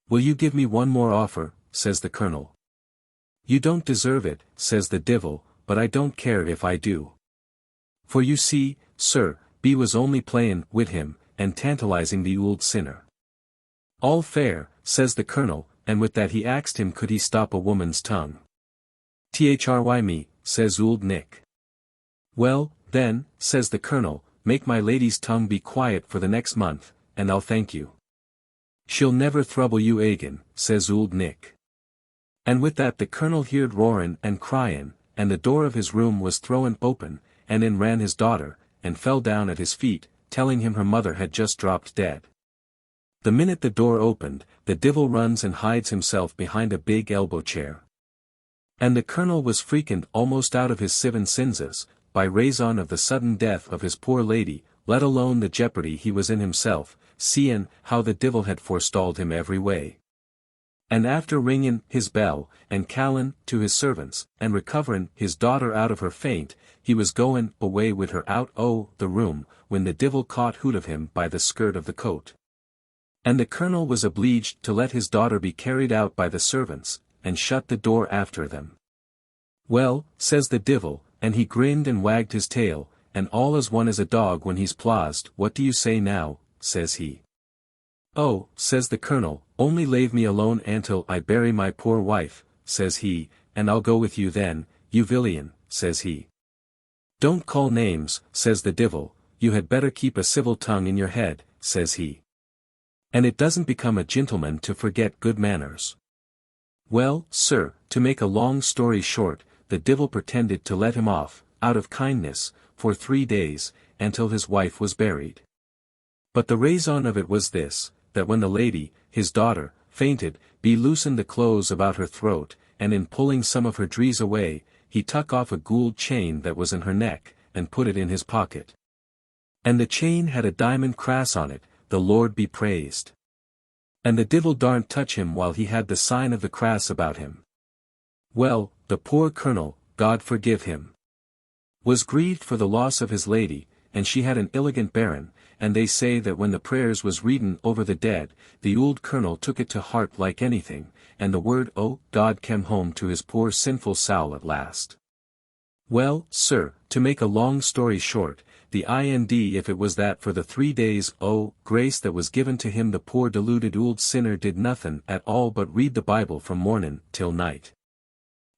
Will you give me one more offer, says the colonel. You don't deserve it, says the divil, but I don't care if I do. For you see, sir, B was only playin' with him, and tantalizing the old sinner. All fair, says the colonel, and with that he axed him could he stop a woman's tongue. Thry me, says old Nick. Well, then, says the colonel, make my lady's tongue be quiet for the next month, and I'll thank you. She'll never trouble you again, says old Nick. And with that the colonel heard roarin' and cryin', and the door of his room was thrown open, and in ran his daughter, and fell down at his feet, telling him her mother had just dropped dead. The minute the door opened, the divil runs and hides himself behind a big elbow chair. And the colonel was freakened almost out of his 7 senses, by raison of the sudden death of his poor lady, let alone the jeopardy he was in himself, seein' how the divil had forestalled him every way. And after ringin' his bell, and callin' to his servants, and recoverin' his daughter out of her faint, he was goin' away with her out o' the room, when the divil caught hold of him by the skirt of the coat. And the colonel was obliged to let his daughter be carried out by the servants, and shut the door after them. Well, says the divil, and he grinned and wagged his tail, and all as one as a dog when he's pleased. What do you say now, says he. Oh, says the colonel, only lave me alone until I bury my poor wife, says he, and I'll go with you then, you villain, says he. Don't call names, says the divil, you had better keep a civil tongue in your head, says he. And it doesn't become a gentleman to forget good manners. Well, sir, to make a long story short, the divil pretended to let him off, out of kindness, for 3 days, until his wife was buried. But the raison of it was this, that when the lady, his daughter, fainted, he loosened the clothes about her throat, and in pulling some of her drees away, he took off a gold chain that was in her neck, and put it in his pocket. And the chain had a diamond cross on it, the Lord be praised. And the divil darn't touch him while he had the sign of the cross about him. Well, the poor colonel, God forgive him, was grieved for the loss of his lady, and she had an elegant baron, and they say that when the prayers was readin' over the dead, the ould colonel took it to heart like anything, and the word "Oh, God" came home to his poor sinful soul at last. Well, sir, to make a long story short, the ind if it was that for the 3 days, oh, grace that was given to him the poor deluded ould sinner did nothin' at all but read the Bible from mornin' till night.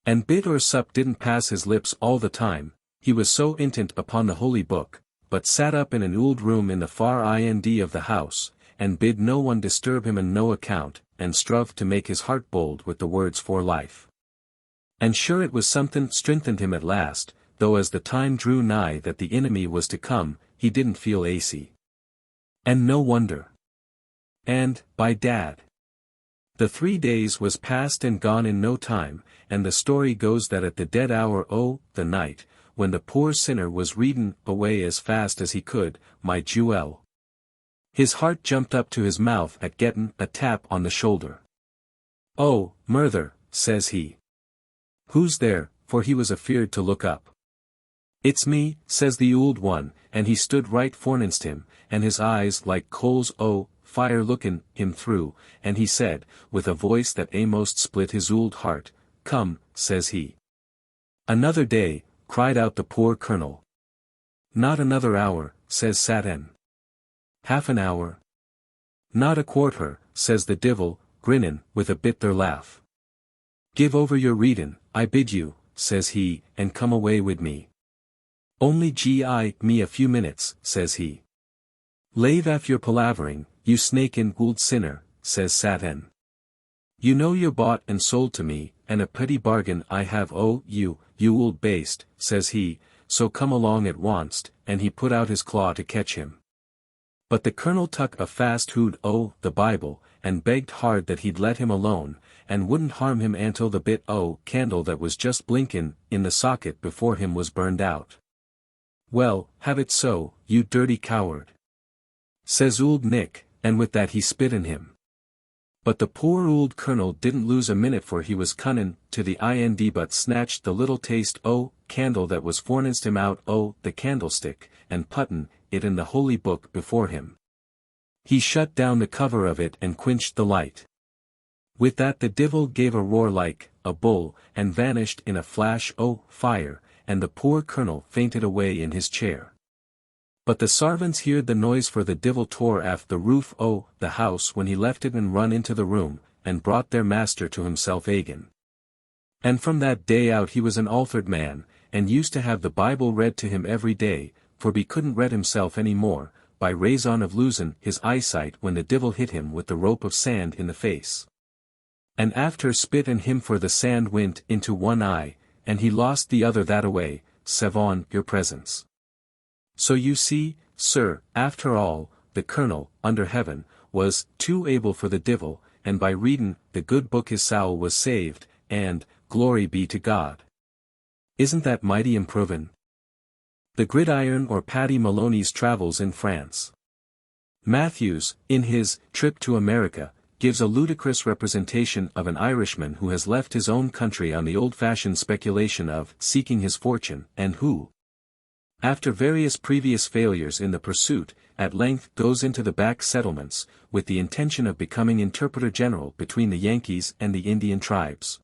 And bit or sup didn't pass his lips all the time, he was so intent upon the holy book, but sat up in an ould room in the far ind of the house, and bid no one disturb him on no account, and struve to make his heart bold with the words for life. And sure it was somethin' strengthened him at last, though as the time drew nigh that the enemy was to come, he didn't feel acy. And no wonder. And, by dad, the 3 days was past and gone in no time, and the story goes that at the dead hour the night, when the poor sinner was readin' away as fast as he could, my jewel, his heart jumped up to his mouth at gettin' a tap on the shoulder. "Oh, murther," says he. "Who's there?" for he was afeard to look up. "It's me," says the ould one, and he stood right forninst him, and his eyes like coals o' fire lookin' him through, and he said, with a voice that a'most split his ould heart, "Come," says he. "Another day," cried out the poor colonel. "Not another hour," says Satan. "Half an hour?" "Not a quarter," says the divil, grinnin' with a bitter laugh. "Give over your readin', I bid you," says he, "and come away wid me." "Only me a few minutes," says he. "Lave off your palavering, you snakin' ould sinner," says Satan. "You know you're bought and sold to me, and a pretty bargain I have you ould baste," says he, "so come along at onct," and he put out his claw to catch him. But the colonel tuck a fast hood the Bible, and begged hard that he'd let him alone, and wouldn't harm him antil the bit candle that was just blinkin' in the socket before him was burned out. "Well, have it so, you dirty coward," says ould Nick, and with that he spit in him. But the poor ould colonel didn't lose a minute for he was cunnin' to the ind but snatched the little taste candle that was forninst him out the candlestick, and puttin' it in the holy book before him, he shut down the cover of it and quenched the light. With that the divil gave a roar like a bull, and vanished in a flash fire, and the poor colonel fainted away in his chair. But the sarvants heard the noise for the divil tore aft the roof the house when he left it and run into the room, and brought their master to himself again. And from that day out he was an altered man, and used to have the Bible read to him every day, for he couldn't read himself any more, by raison of losin' his eyesight when the divil hit him with the rope of sand in the face. And after spit and him for the sand went into one eye, and he lost the other that away, savon your presence. So you see, sir, after all, the colonel, under heaven, was too able for the divil, and by readin' the good book his soul was saved, and, glory be to God. Isn't that mighty improvin'? The Gridiron or Paddy Mullowney's Travels in France. Matthews, in his Trip to America, gives a ludicrous representation of an Irishman who has left his own country on the old-fashioned speculation of seeking his fortune, and who, after various previous failures in the pursuit, at length goes into the back settlements, with the intention of becoming interpreter general between the Yankees and the Indian tribes.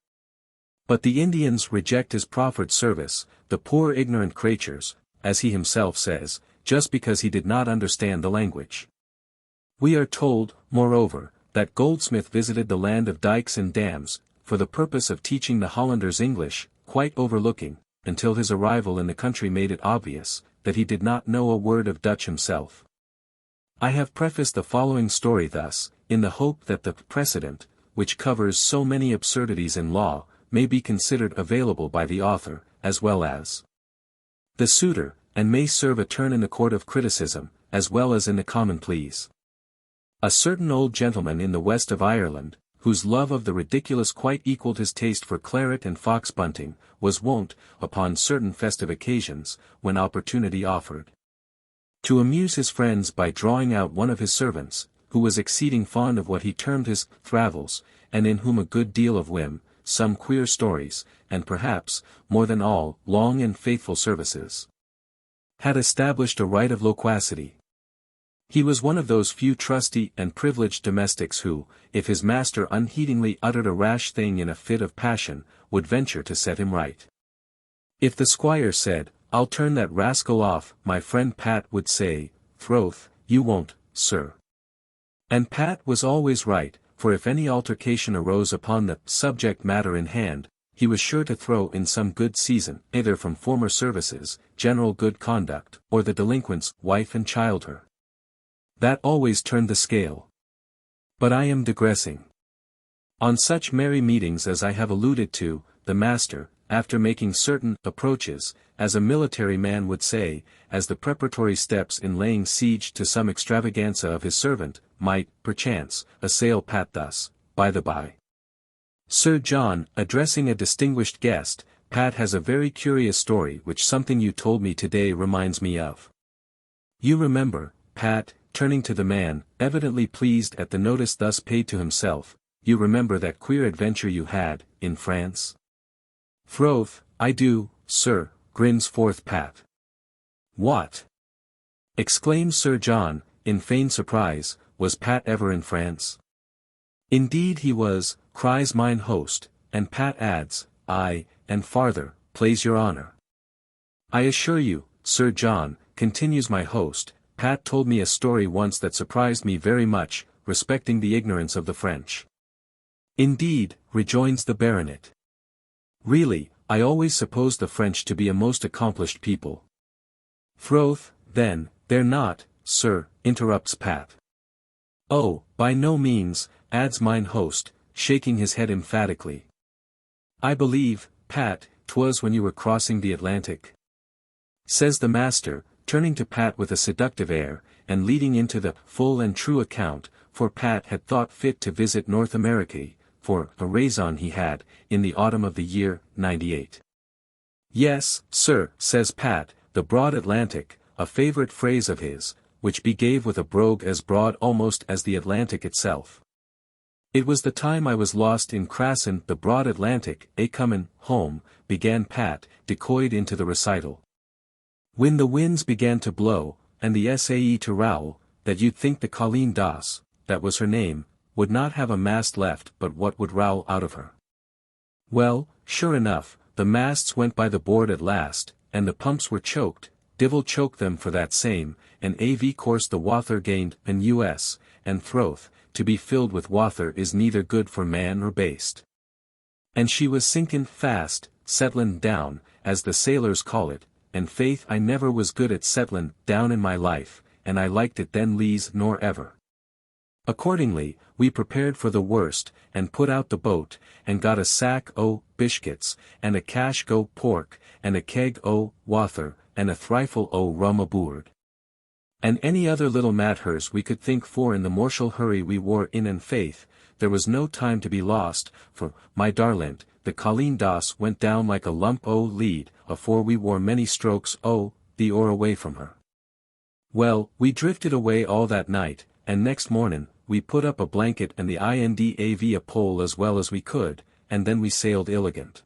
But the Indians reject his proffered service, the poor ignorant creatures, as he himself says, just because he did not understand the language. We are told, moreover, that Goldsmith visited the land of dikes and dams, for the purpose of teaching the Hollanders English, quite overlooking, until his arrival in the country made it obvious, that he did not know a word of Dutch himself. I have prefaced the following story thus, in the hope that the precedent, which covers so many absurdities in law, may be considered available by the author, as well as the suitor, and may serve a turn in the court of criticism, as well as in the common pleas. A certain old gentleman in the west of Ireland, whose love of the ridiculous quite equalled his taste for claret and fox bunting, was wont, upon certain festive occasions, when opportunity offered, to amuse his friends by drawing out one of his servants, who was exceeding fond of what he termed his travels, and in whom a good deal of whim, some queer stories, and perhaps, more than all, long and faithful services, had established a right of loquacity. He was one of those few trusty and privileged domestics who, if his master unheedingly uttered a rash thing in a fit of passion, would venture to set him right. If the squire said, "I'll turn that rascal off," my friend Pat would say, "Throth, you won't, sir." And Pat was always right, for if any altercation arose upon the subject matter in hand, he was sure to throw in some good season, either from former services, general good conduct, or the delinquent's wife and childher. That always turned the scale. But I am digressing. On such merry meetings as I have alluded to, the master, after making certain approaches, as a military man would say, as the preparatory steps in laying siege to some extravaganza of his servant, might, perchance, assail Pat thus, "By the by, Sir John, addressing a distinguished guest, Pat has a very curious story which something you told me today reminds me of. You remember, Pat," turning to the man, evidently pleased at the notice thus paid to himself, "you remember that queer adventure you had, in France?" "Throth, I do, sir," grins forth Pat. "What?" exclaims Sir John, in feigned surprise, "was Pat ever in France?" "Indeed he was," cries mine host, and Pat adds, "Aye, and farther, plaise your honour." "I assure you, Sir John," continues my host, "Pat told me a story once that surprised me very much, respecting the ignorance of the French." "Indeed," rejoins the baronet. "Really, I always supposed the French to be a most accomplished people." "Throth, then, they're not, sir," interrupts Pat. "Oh, by no means," adds mine host, shaking his head emphatically. "I believe, Pat, 'twas when you were crossing the Atlantic," says the master, turning to Pat with a seductive air, and leading into the full and true account, for Pat had thought fit to visit North America, for a raison he had, in the autumn of the year, '98. "Yes, sir," says Pat, "the broad Atlantic, a favourite phrase of his, which begave with a brogue as broad almost as the Atlantic itself. It was the time I was lost in crassin' the broad Atlantic, comin' home," began Pat, decoyed into the recital. "When the winds began to blow, and the Sae to rowl, that you'd think the Colleen Doss, that was her name, would not have a mast left but what would rowl out of her. Well, sure enough, the masts went by the board at last, and the pumps were choked, divil choke them for that same, and av course the wather gained an US, and Throth, to be filled with wather is neither good for man or baste. And she was sinkin' fast, settlin' down, as the sailors call it, and faith I never was good at settlin' down in my life, and I liked it then lees nor ever. Accordingly, we prepared for the worst, and put out the boat, and got a sack o' bishkets, and a cash o' pork, and a keg o' wather, and a thrifle o' rum aboard. And any other little matters we could think for in the mortial hurry we wore in, and faith, there was no time to be lost, for, my darlint, the Colleen Doss went down like a lump o' lead, afore we wore many strokes o' the oar away from her. Well, we drifted away all that night, and next mornin', we put up a blanket and the INDAV a pole as well as we could, and then we sailed illigant.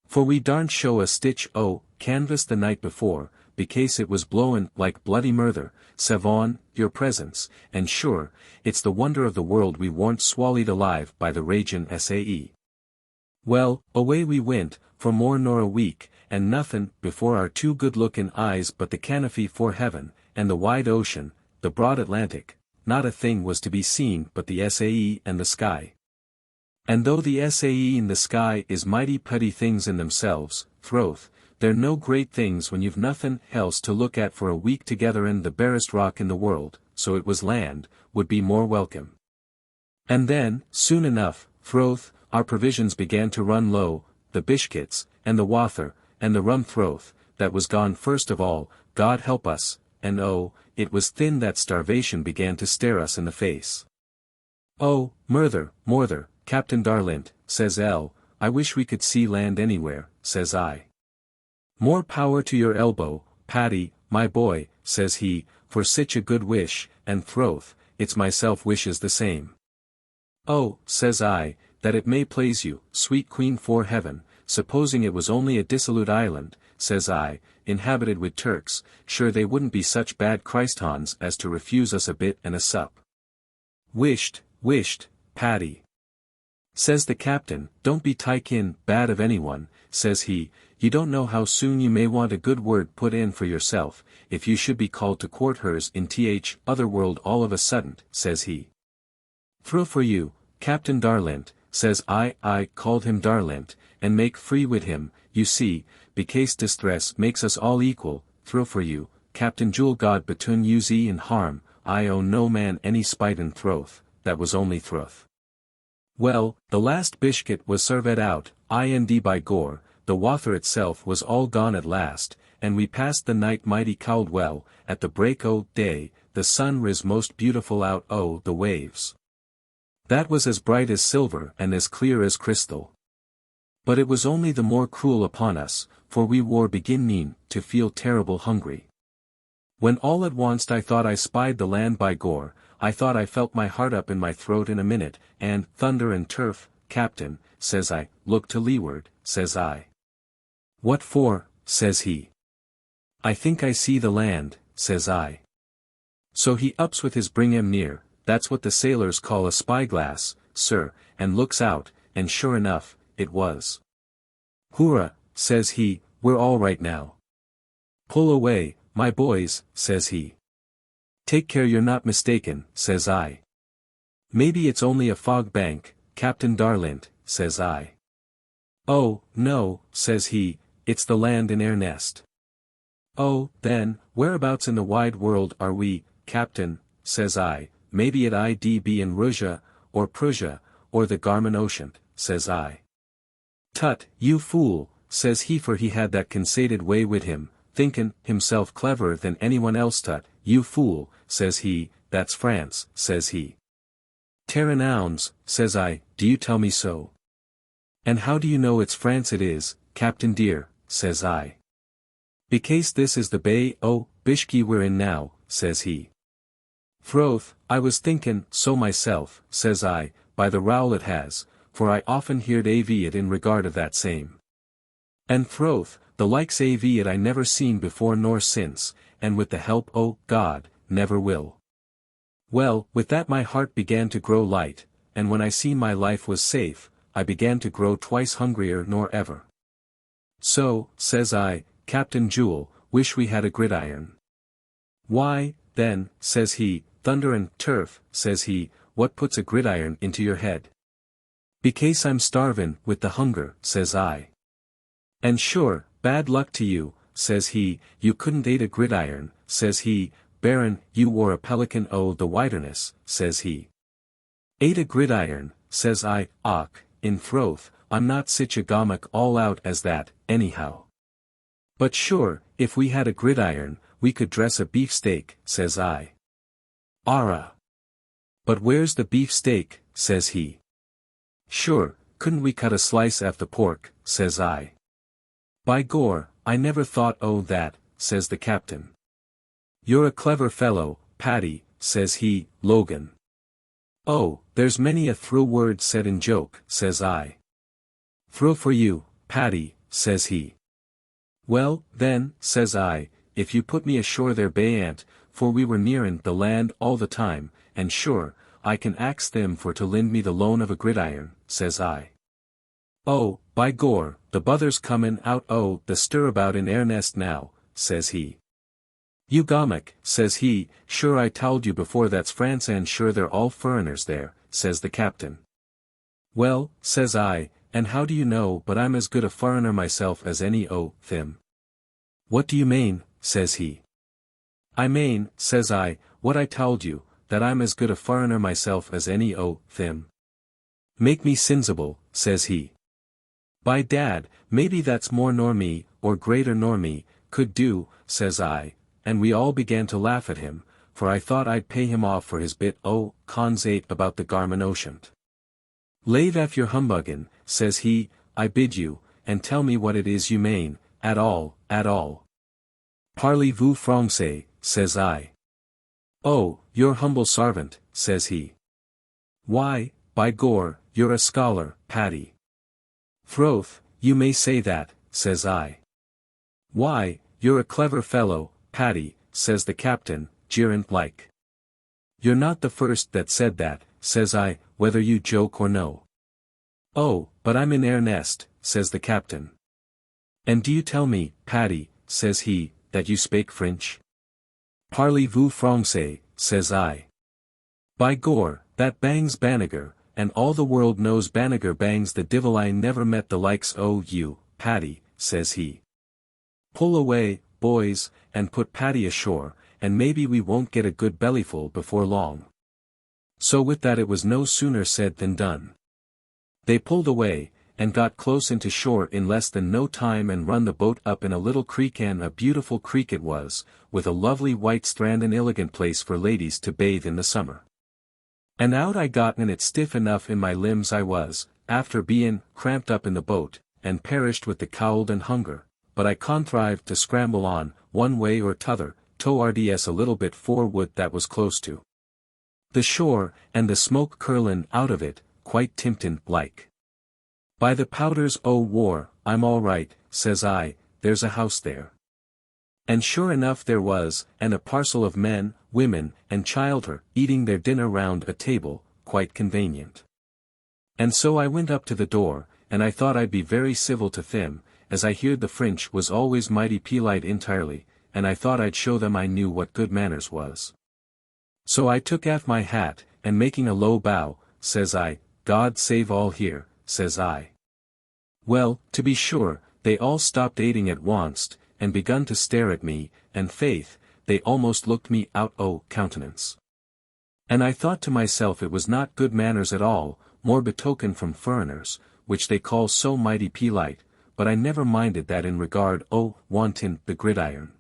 For we darn't show a stitch o' canvas the night before, becase it was blowin' like bloody murther, savon, your presence, and sure, it's the wonder of the world we warn't swalleyed alive by the ragin' Sae. Well, away we went, for more nor a week, and nothin' before our two good-lookin' eyes but the canopy for heaven, and the wide ocean, the broad Atlantic, not a thing was to be seen but the Sae and the sky. And though the Sae and the sky is mighty petty things in themselves, Throth, they're no great things when you've nothin' else to look at for a week together, and the barest rock in the world, so it was land, would be more welcome. And then, soon enough, Throth, our provisions began to run low, the bishkits, and the wather, and the rum Throth, that was gone first of all, God help us, and oh, it was thin that starvation began to stare us in the face. "Oh, Morther, Captain Darlint," says I wish we could see land anywhere," says I. "More power to your elbow, Paddy, my boy," says he, "for sich a good wish, and Throth, it's myself wishes the same." "Oh," says I, "that it may please you, sweet queen for heaven, supposing it was only a dissolute island," says I, inhabited with Turks, sure they wouldn't be such bad Christhons as to refuse us a bit and a sup. Wisht, Paddy. Says the captain, don't be tykin' bad of anyone, says he, you don't know how soon you may want a good word put in for yourself, if you should be called to court hers in th other world all of a sudden, says he. Through for you, Captain Darlint, says I called him Darlint, and make free with him, you see, because distress makes us all equal, through for you, Captain Jewel God between you and harm, I owe no man any spite and throth, that was only throth. Well, the last biscuit was served out, and by gore, the water itself was all gone at last, and we passed the night mighty cold well, at the break o' day, the sun riz most beautiful out o' the waves. That was as bright as silver and as clear as crystal. But it was only the more cruel upon us, for we were beginning to feel terrible hungry. When all at once I thought I spied the land by gore, I thought I felt my heart up in my throat in a minute, and, thunder and turf, Captain, says I, look to leeward, says I. What for, says he. I think I see the land, says I. So he ups with his bring him near, that's what the sailors call a spyglass, sir, and looks out, and sure enough, it was. Hurrah, says he, we're all right now. Pull away, my boys, says he. Take care you're not mistaken, says I. Maybe it's only a fog bank, Captain Darlint, says I. Oh, no, says he, it's the land in earnest. Oh, then, whereabouts in the wide world are we, Captain, says I, maybe at IDB in Russia, or Prussia, or the Garmin Ocean, says I. Tut, you fool, says he, for he had that conceited way with him, thinkin' himself cleverer than anyone else. Tut, you fool, says he, that's France, says he. Terranouns, says I, do you tell me so? And how do you know it's France it is, Captain dear, says I. Because this is the Bay o' Biscay we're in now, says he. Throth, I was thinkin' so myself, says I, by the rowl it has, for I often heard av it in regard of that same. And throth, the likes av it I never seen before nor since, and with the help o' God, never will. Well, with that my heart began to grow light, and when I seen my life was safe, I began to grow twice hungrier nor ever. So, says I, Captain Jewel, wish we had a gridiron. Why, then, says he, thunder and turf, says he, what puts a gridiron into your head? Because I'm starvin' with the hunger, says I. And sure, bad luck to you, says he, you couldn't eat a gridiron, says he, Baron, you wore a pelican o' the wilderness, says he. Ate a gridiron, says I, och, in throth, I'm not sich a gomic all out as that, anyhow. But sure, if we had a gridiron, we could dress a beefsteak, says I. Arrah! But where's the beefsteak, says he. Sure, couldn't we cut a slice af the pork, says I. By gore, I never thought o' that, says the captain. You're a clever fellow, Paddy, says he, Logan. Oh, there's many a through word said in joke, says I. Through for you, Paddy, says he. Well, then, says I, if you put me ashore there bayant, for we were nearin' the land all the time, and sure, I can ax them for to lend me the loan of a gridiron, says I. Oh, by gore, the bother's comin' out o' the stirabout in earnest now, says he. You gomic, says he, sure I told you before that's France and sure they're all furriners there, says the captain. Well, says I, and how do you know but I'm as good a furriner myself as any o' them? What do you mean, says he. I mean, says I, what I told you, that I'm as good a furriner myself as any o' them. Make me sensible, says he. By dad, maybe that's more nor me, or greater nor me, could do, says I, and we all began to laugh at him, for I thought I'd pay him off for his bit o' consate about the Garmin Ocean. Lave off your humbuggin', says he, I bid you, and tell me what it is you mean, at all, at all. Parlez-vous français, says I. Oh, your humble sarvant, says he. Why, by gore, you're a scholar, Paddy. Throth, you may say that, says I. Why, "You're a clever fellow, Paddy," says the captain, jeering like. "You're not the first that said that," says I, "whether you joke or no." "Oh, but I'm in earnest," says the captain. "And do you tell me, Paddy," says he, "that you spake French?" "Parlez-vous français," says I. "By Gor, that bangs Banagher, and all the world knows Banagher bangs the divil. I never met the likes o' you, Paddy," says he. "Pull away, boys, and put Paddy ashore, and maybe we won't get a good bellyful before long." So with that it was no sooner said than done. They pulled away, and got close into shore in less than no time and run the boat up in a little creek, and a beautiful creek it was, with a lovely white strand, an elegant place for ladies to bathe in the summer. And out I got in it stiff enough in my limbs I was, after bein' cramped up in the boat, and perished with the cold and hunger, but I contrived to scramble on, one way or t'other, towards a little bit forward that was close to the shore, and the smoke curlin' out of it, quite temptin' like. "By the powders o' war, I'm all right," says I, "there's a house there." And sure enough there was, and a parcel of men, women, and childher, eating their dinner round a table, quite convenient. And so I went up to the door, and I thought I'd be very civil to them, as I heard the French was always mighty polite entirely, and I thought I'd show them I knew what good manners was. So I took aff my hat, and making a low bow, says I, "God save all here," says I. Well, to be sure, they all stopped eating at once, and begun to stare at me, and faith, they almost looked me out o' countenance. And I thought to myself it was not good manners at all, more betoken from furriners, which they call so mighty polite, but I never minded that in regard o' wantin' the gridiron.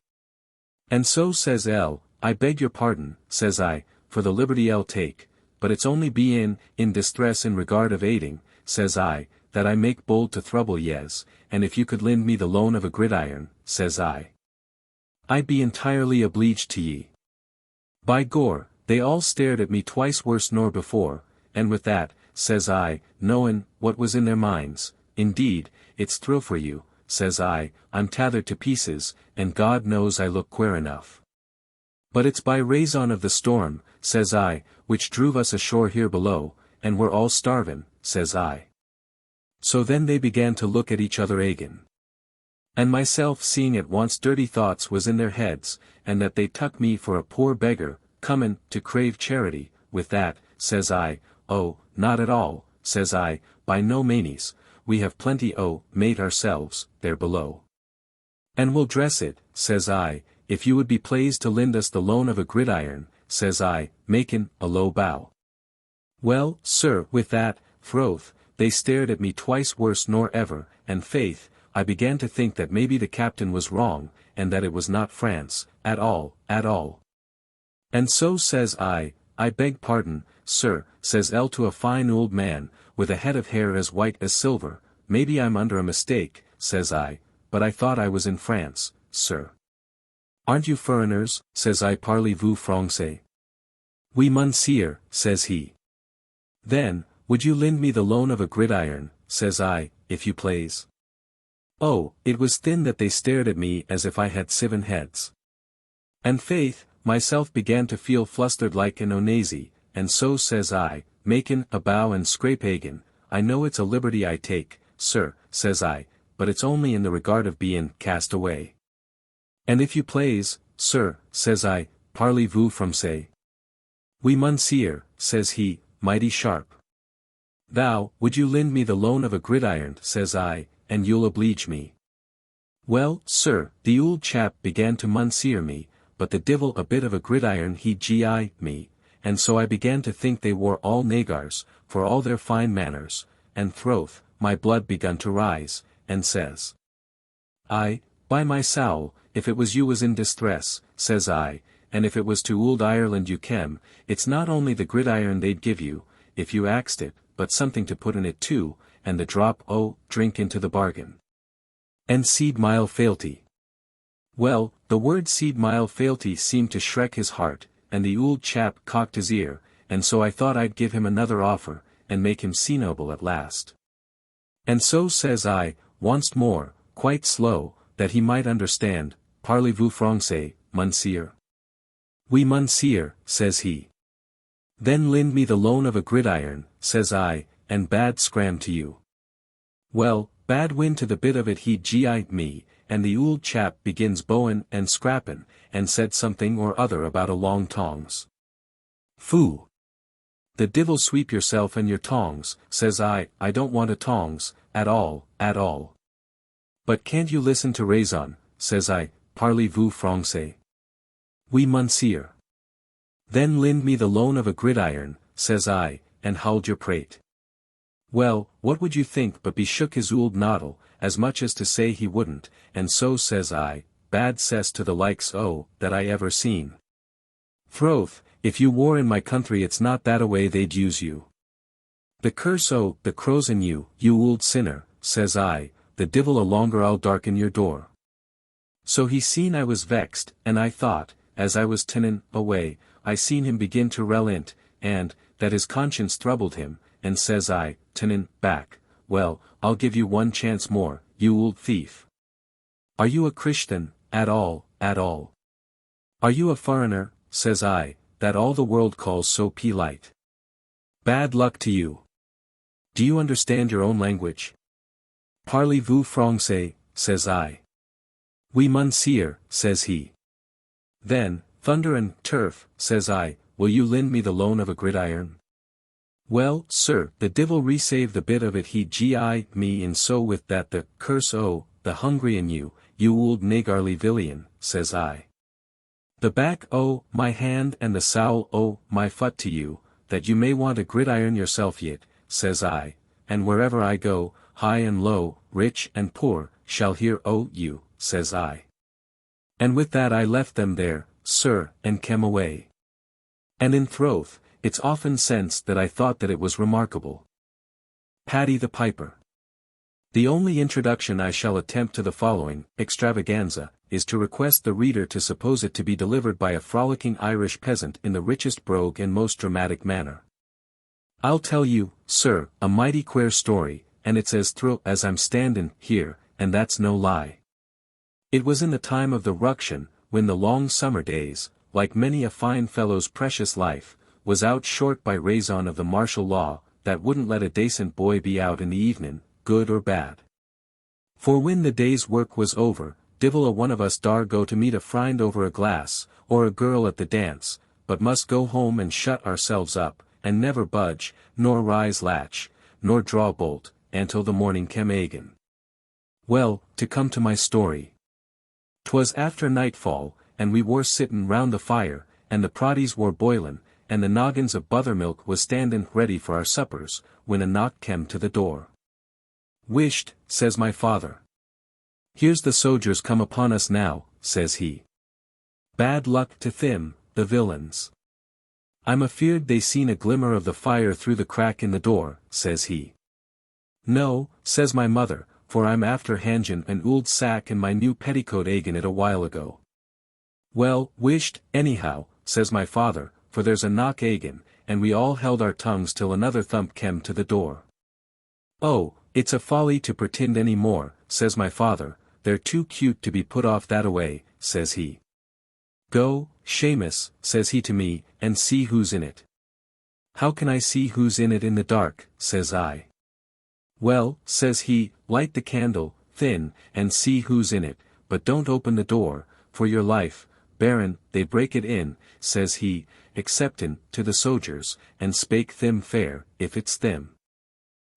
And so says L, "I beg your pardon," says I, "for the liberty I'll take, but it's only bein' in distress in regard of aiding," says I, "that I make bold to trouble yez, and if you could lend me the loan of a gridiron," says I'd be entirely obleeged to ye." By Gor, they all stared at me twice worse nor before, and with that, says I, knowin' what was in their minds, "Indeed, it's thrill for you," says I, "I'm tathered to pieces, and God knows I look queer enough. But it's by raison of the storm," says I, "which druv us ashore here below, and we're all starvin'," says I. So then they began to look at each other again. And myself seeing at once dirty thoughts was in their heads, and that they took me for a poor beggar, comin' to crave charity, with that, says I, "Oh, not at all," says I, "by no manes, we have plenty o' mate ourselves, there below. And we'll dress it," says I, "if you would be pleased to lend us the loan of a gridiron," says I, makin' a low bow. Well, sir, with that, froth, they stared at me twice worse nor ever, and faith, I began to think that maybe the captain was wrong, and that it was not France, at all, at all. And so says I beg pardon, sir," says L to a fine old man, with a head of hair as white as silver, "maybe I'm under a mistake," says I, "but I thought I was in France, sir." "Aren't you furriners?" says I, "Parlez-vous français?" "Oui, monsieur," says he. "Then, would you lend me the loan of a gridiron," says I, "if you plaze?" Oh, it was thin that they stared at me as if I had 7 heads. And faith, myself began to feel flustered like an onazy, and so says I, makin' a bow and scrape agin, "I know it's a liberty I take, sir," says I, "but it's only in the regard of bein' cast away." "And if you plaze, sir," says I, "parlez-vous français?" "Oui, monsieur," says he, mighty sharp. "Thou, would you lend me the loan of a gridiron," says I, "and you'll obleege me." Well, sir, the old chap began to monsieur me, but the divil a bit of a gridiron he'd gi me, and so I began to think they were all nagars, for all their fine manners, and throth, my blood begun to rise, and says by my sowl, if it was you was in distress," says I, "and if it was to ould Ireland you kem, it's not only the gridiron they'd give you, if you axed it, but something to put in it too, and the drop o' drink into the bargain. And seed mile failty." Well, the word seed mile failty seemed to shrek his heart, and the old chap cocked his ear, and so I thought I'd give him another offer, and make him see noble at last. And so says I, once more, quite slow, that he might understand, parlez-vous français, monsieur? Oui monsieur, says he. Then lend me the loan of a gridiron, says I, and bad scram to you. Well, bad win to the bit of it he gi me, and the ould chap begins bowin' and scrappin', and said something or other about a long tongs. Foo! The divil sweep yourself and your tongs, says I don't want a tongs, at all, at all. But can't you listen to raison, says I, parlez-vous français? Oui monsieur. Then lend me the loan of a gridiron, says I, and hold your prate. Well, what would you think but be shook his ould noddle, as much as to say he wouldn't, and so says I, bad cess to the likes o, that I ever seen. Throth, if you war in my country it's not that a way they'd use you. The curse o, the crows in you, you ould sinner, says I, the divil a longer I'll darken your door. So he seen I was vexed, and I thought, as I was tinnin' away, I seen him begin to relent, and, that his conscience troubled him, and says I, tinnin' back, well, I'll give you one chance more, you old thief. Are you a Christian, at all, at all? Are you a foreigner, says I, that all the world calls so polite? Bad luck to you. Do you understand your own language? Parlez-vous français, says I. Oui monsieur, says he. Then, thunder and turf, says I, will you lend me the loan of a gridiron? Well, sir, the divil resave the bit of it he gi me in so with that the curse o, the hungry in you old nigarly villian, says I. The back o, my hand and the sowl o, my foot to you, that you may want a gridiron yourself yet, says I, and wherever I go, high and low, rich and poor, shall hear o you, says I. And with that I left them there, sir, and came away. And in troth, it's often since that I thought that it was remarkable. Paddy the Piper. The only introduction I shall attempt to the following extravaganza is to request the reader to suppose it to be delivered by a frolicking Irish peasant in the richest brogue and most dramatic manner. I'll tell you, sir, a mighty queer story, and it's as thrill as I'm standin' here, and that's no lie. It was in the time of the ruction, when the long summer days, like many a fine fellow's precious life, was out short by raison of the martial law, that wouldn't let a dacent boy be out in the evening, good or bad. For when the day's work was over, divil a one of us dar go to meet a friend over a glass, or a girl at the dance, but must go home and shut ourselves up, and never budge, nor rise latch, nor draw bolt, until the morning came again. Well, to come to my story. 'Twas after nightfall, and we were sittin' round the fire, and the proddies were boilin', and the noggins of buttermilk was standin' ready for our suppers, when a knock came to the door. Wisht, says my father. Here's the sojers come upon us now, says he. Bad luck to thim, the villains. I'm afeard they seen a glimmer of the fire through the crack in the door, says he. No, says my mother, for I'm after hangin' an ould sack and my new petticoat agin it a while ago. Well, wisht, anyhow, says my father, for there's a knock agin, and we all held our tongues till another thump came to the door. Oh, it's a folly to pretend any more, says my father, they're too cute to be put off that away, says he. Go, Seamus, says he to me, and see who's in it. How can I see who's in it in the dark, says I. Well, says he, light the candle, thin, and see who's in it, but don't open the door, for your life, Baron, they break it in, says he, exceptin' to the sojers, and spake thim fair, if it's thim.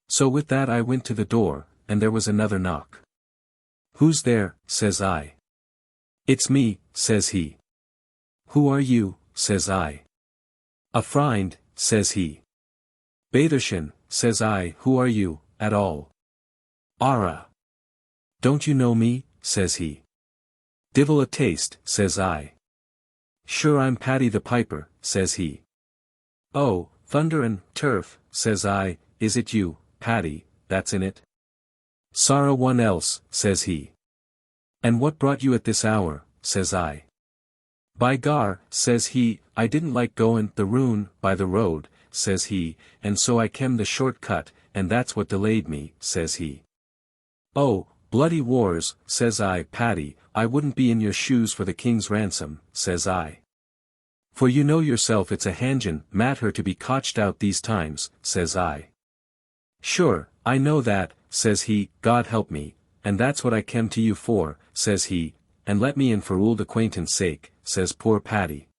So with that I went to the door, and there was another knock. Who's there, says I. It's me, says he. Who are you, says I. A friend, says he. Baderschen, says I, who are you, at all? Ara. Don't you know me, says he. Divil a taste, says I. Sure I'm Paddy the Piper, says he. Oh, thunder and turf, says I, is it you, Paddy, that's in it? Sorra one else, says he. And what brought you at this hour, says I. By gar, says he, I didn't like goin' the roon by the road, says he, and so I kem the short cut, and that's what delayed me, says he. Oh, Bloody wars, says I. Paddy, I wouldn't be in your shoes for the king's ransom, says I. For you know yourself it's a hanjin, matter to be cotched out these times, says I. Sure, I know that, says he, God help me, and that's what I kem to you for, says he, and let me in for old acquaintance sake, says poor Paddy.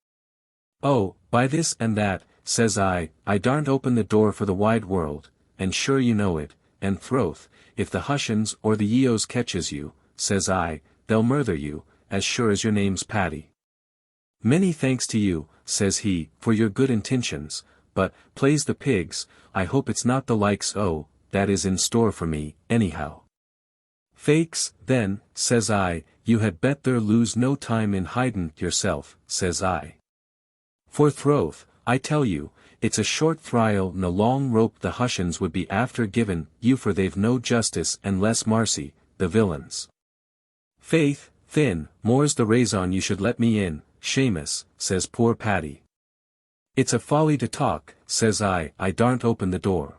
Oh, by this and that, says I daren't open the door for the wide world, and sure you know it, and throth, if the Hussians or the Yeos catches you, says I, they'll murther you, as sure as your name's Paddy. Many thanks to you, says he, for your good intentions, but, plays the pigs, I hope it's not the likes that is in store for me, anyhow. Fakes, then, says I, you had better lose no time in hidin' yourself, says I. For throth, I tell you, it's a short thrial and a long rope the Hussians would be after givin' you for they've no justice and less marcy, the villains. Faith, thin, more's the raison you should let me in, Shamus, says poor Paddy. It's a folly to talk, says I daren't open the door.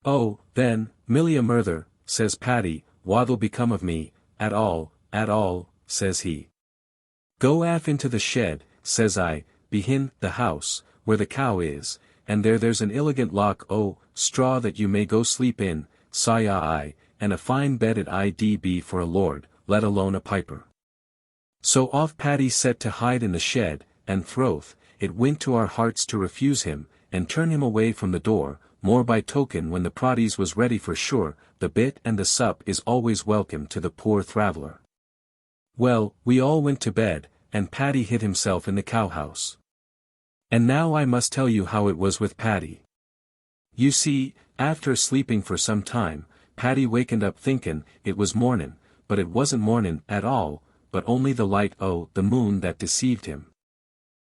Oh, then, Millia murther, says Paddy, what'll become of me, at all, says he. Go aft into the shed, says I, behin' the house, where the cow is, and there's an elegant lock straw that you may go sleep in, saw I, and a fine bed at IDB for a lord, let alone a piper. So off Paddy set to hide in the shed, and throth, it went to our hearts to refuse him, and turn him away from the door, more by token when the prodies was ready for sure, the bit and the sup is always welcome to the poor thraveller. Well, we all went to bed, and Paddy hid himself in the cowhouse. And now I must tell you how it was with Paddy. You see, after sleeping for some time, Paddy wakened up thinkin' it was mornin', but it wasn't mornin' at all, but only the light the moon that deceived him.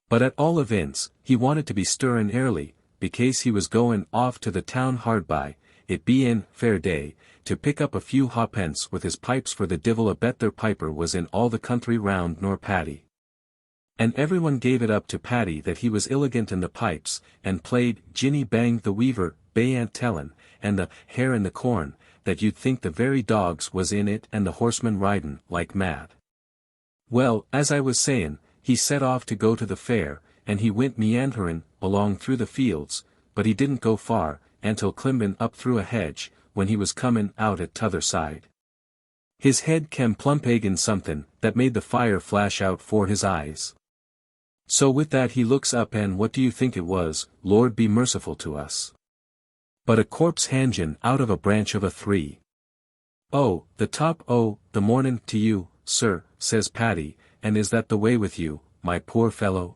But at all events, he wanted to be stirrin' early, becase he was goin' off to the town hard by, it bein' fair day, to pick up a few ha'pence with his pipes for the divil a better piper was in all the country round nor Paddy. And everyone gave it up to Paddy that he was illigant in the pipes, and played Ginny Bang the Weaver, Bayant Tellin, and the Hare in the Corn, that you'd think the very dogs was in it and the horsemen ridin' like mad. Well, as I was sayin', he set off to go to the fair, and he went meanderin' along through the fields, but he didn't go far, until climbin' up through a hedge, when he was comin' out at t'other side. His head kem plump agin somethin' that made the fire flash out 'fore his eyes. So with that he looks up and what do you think it was, Lord be merciful to us. But a corpse hangin' out of a branch of a tree. Oh, the top the mornin' to you, sir, says Paddy, and is that the way with you, my poor fellow?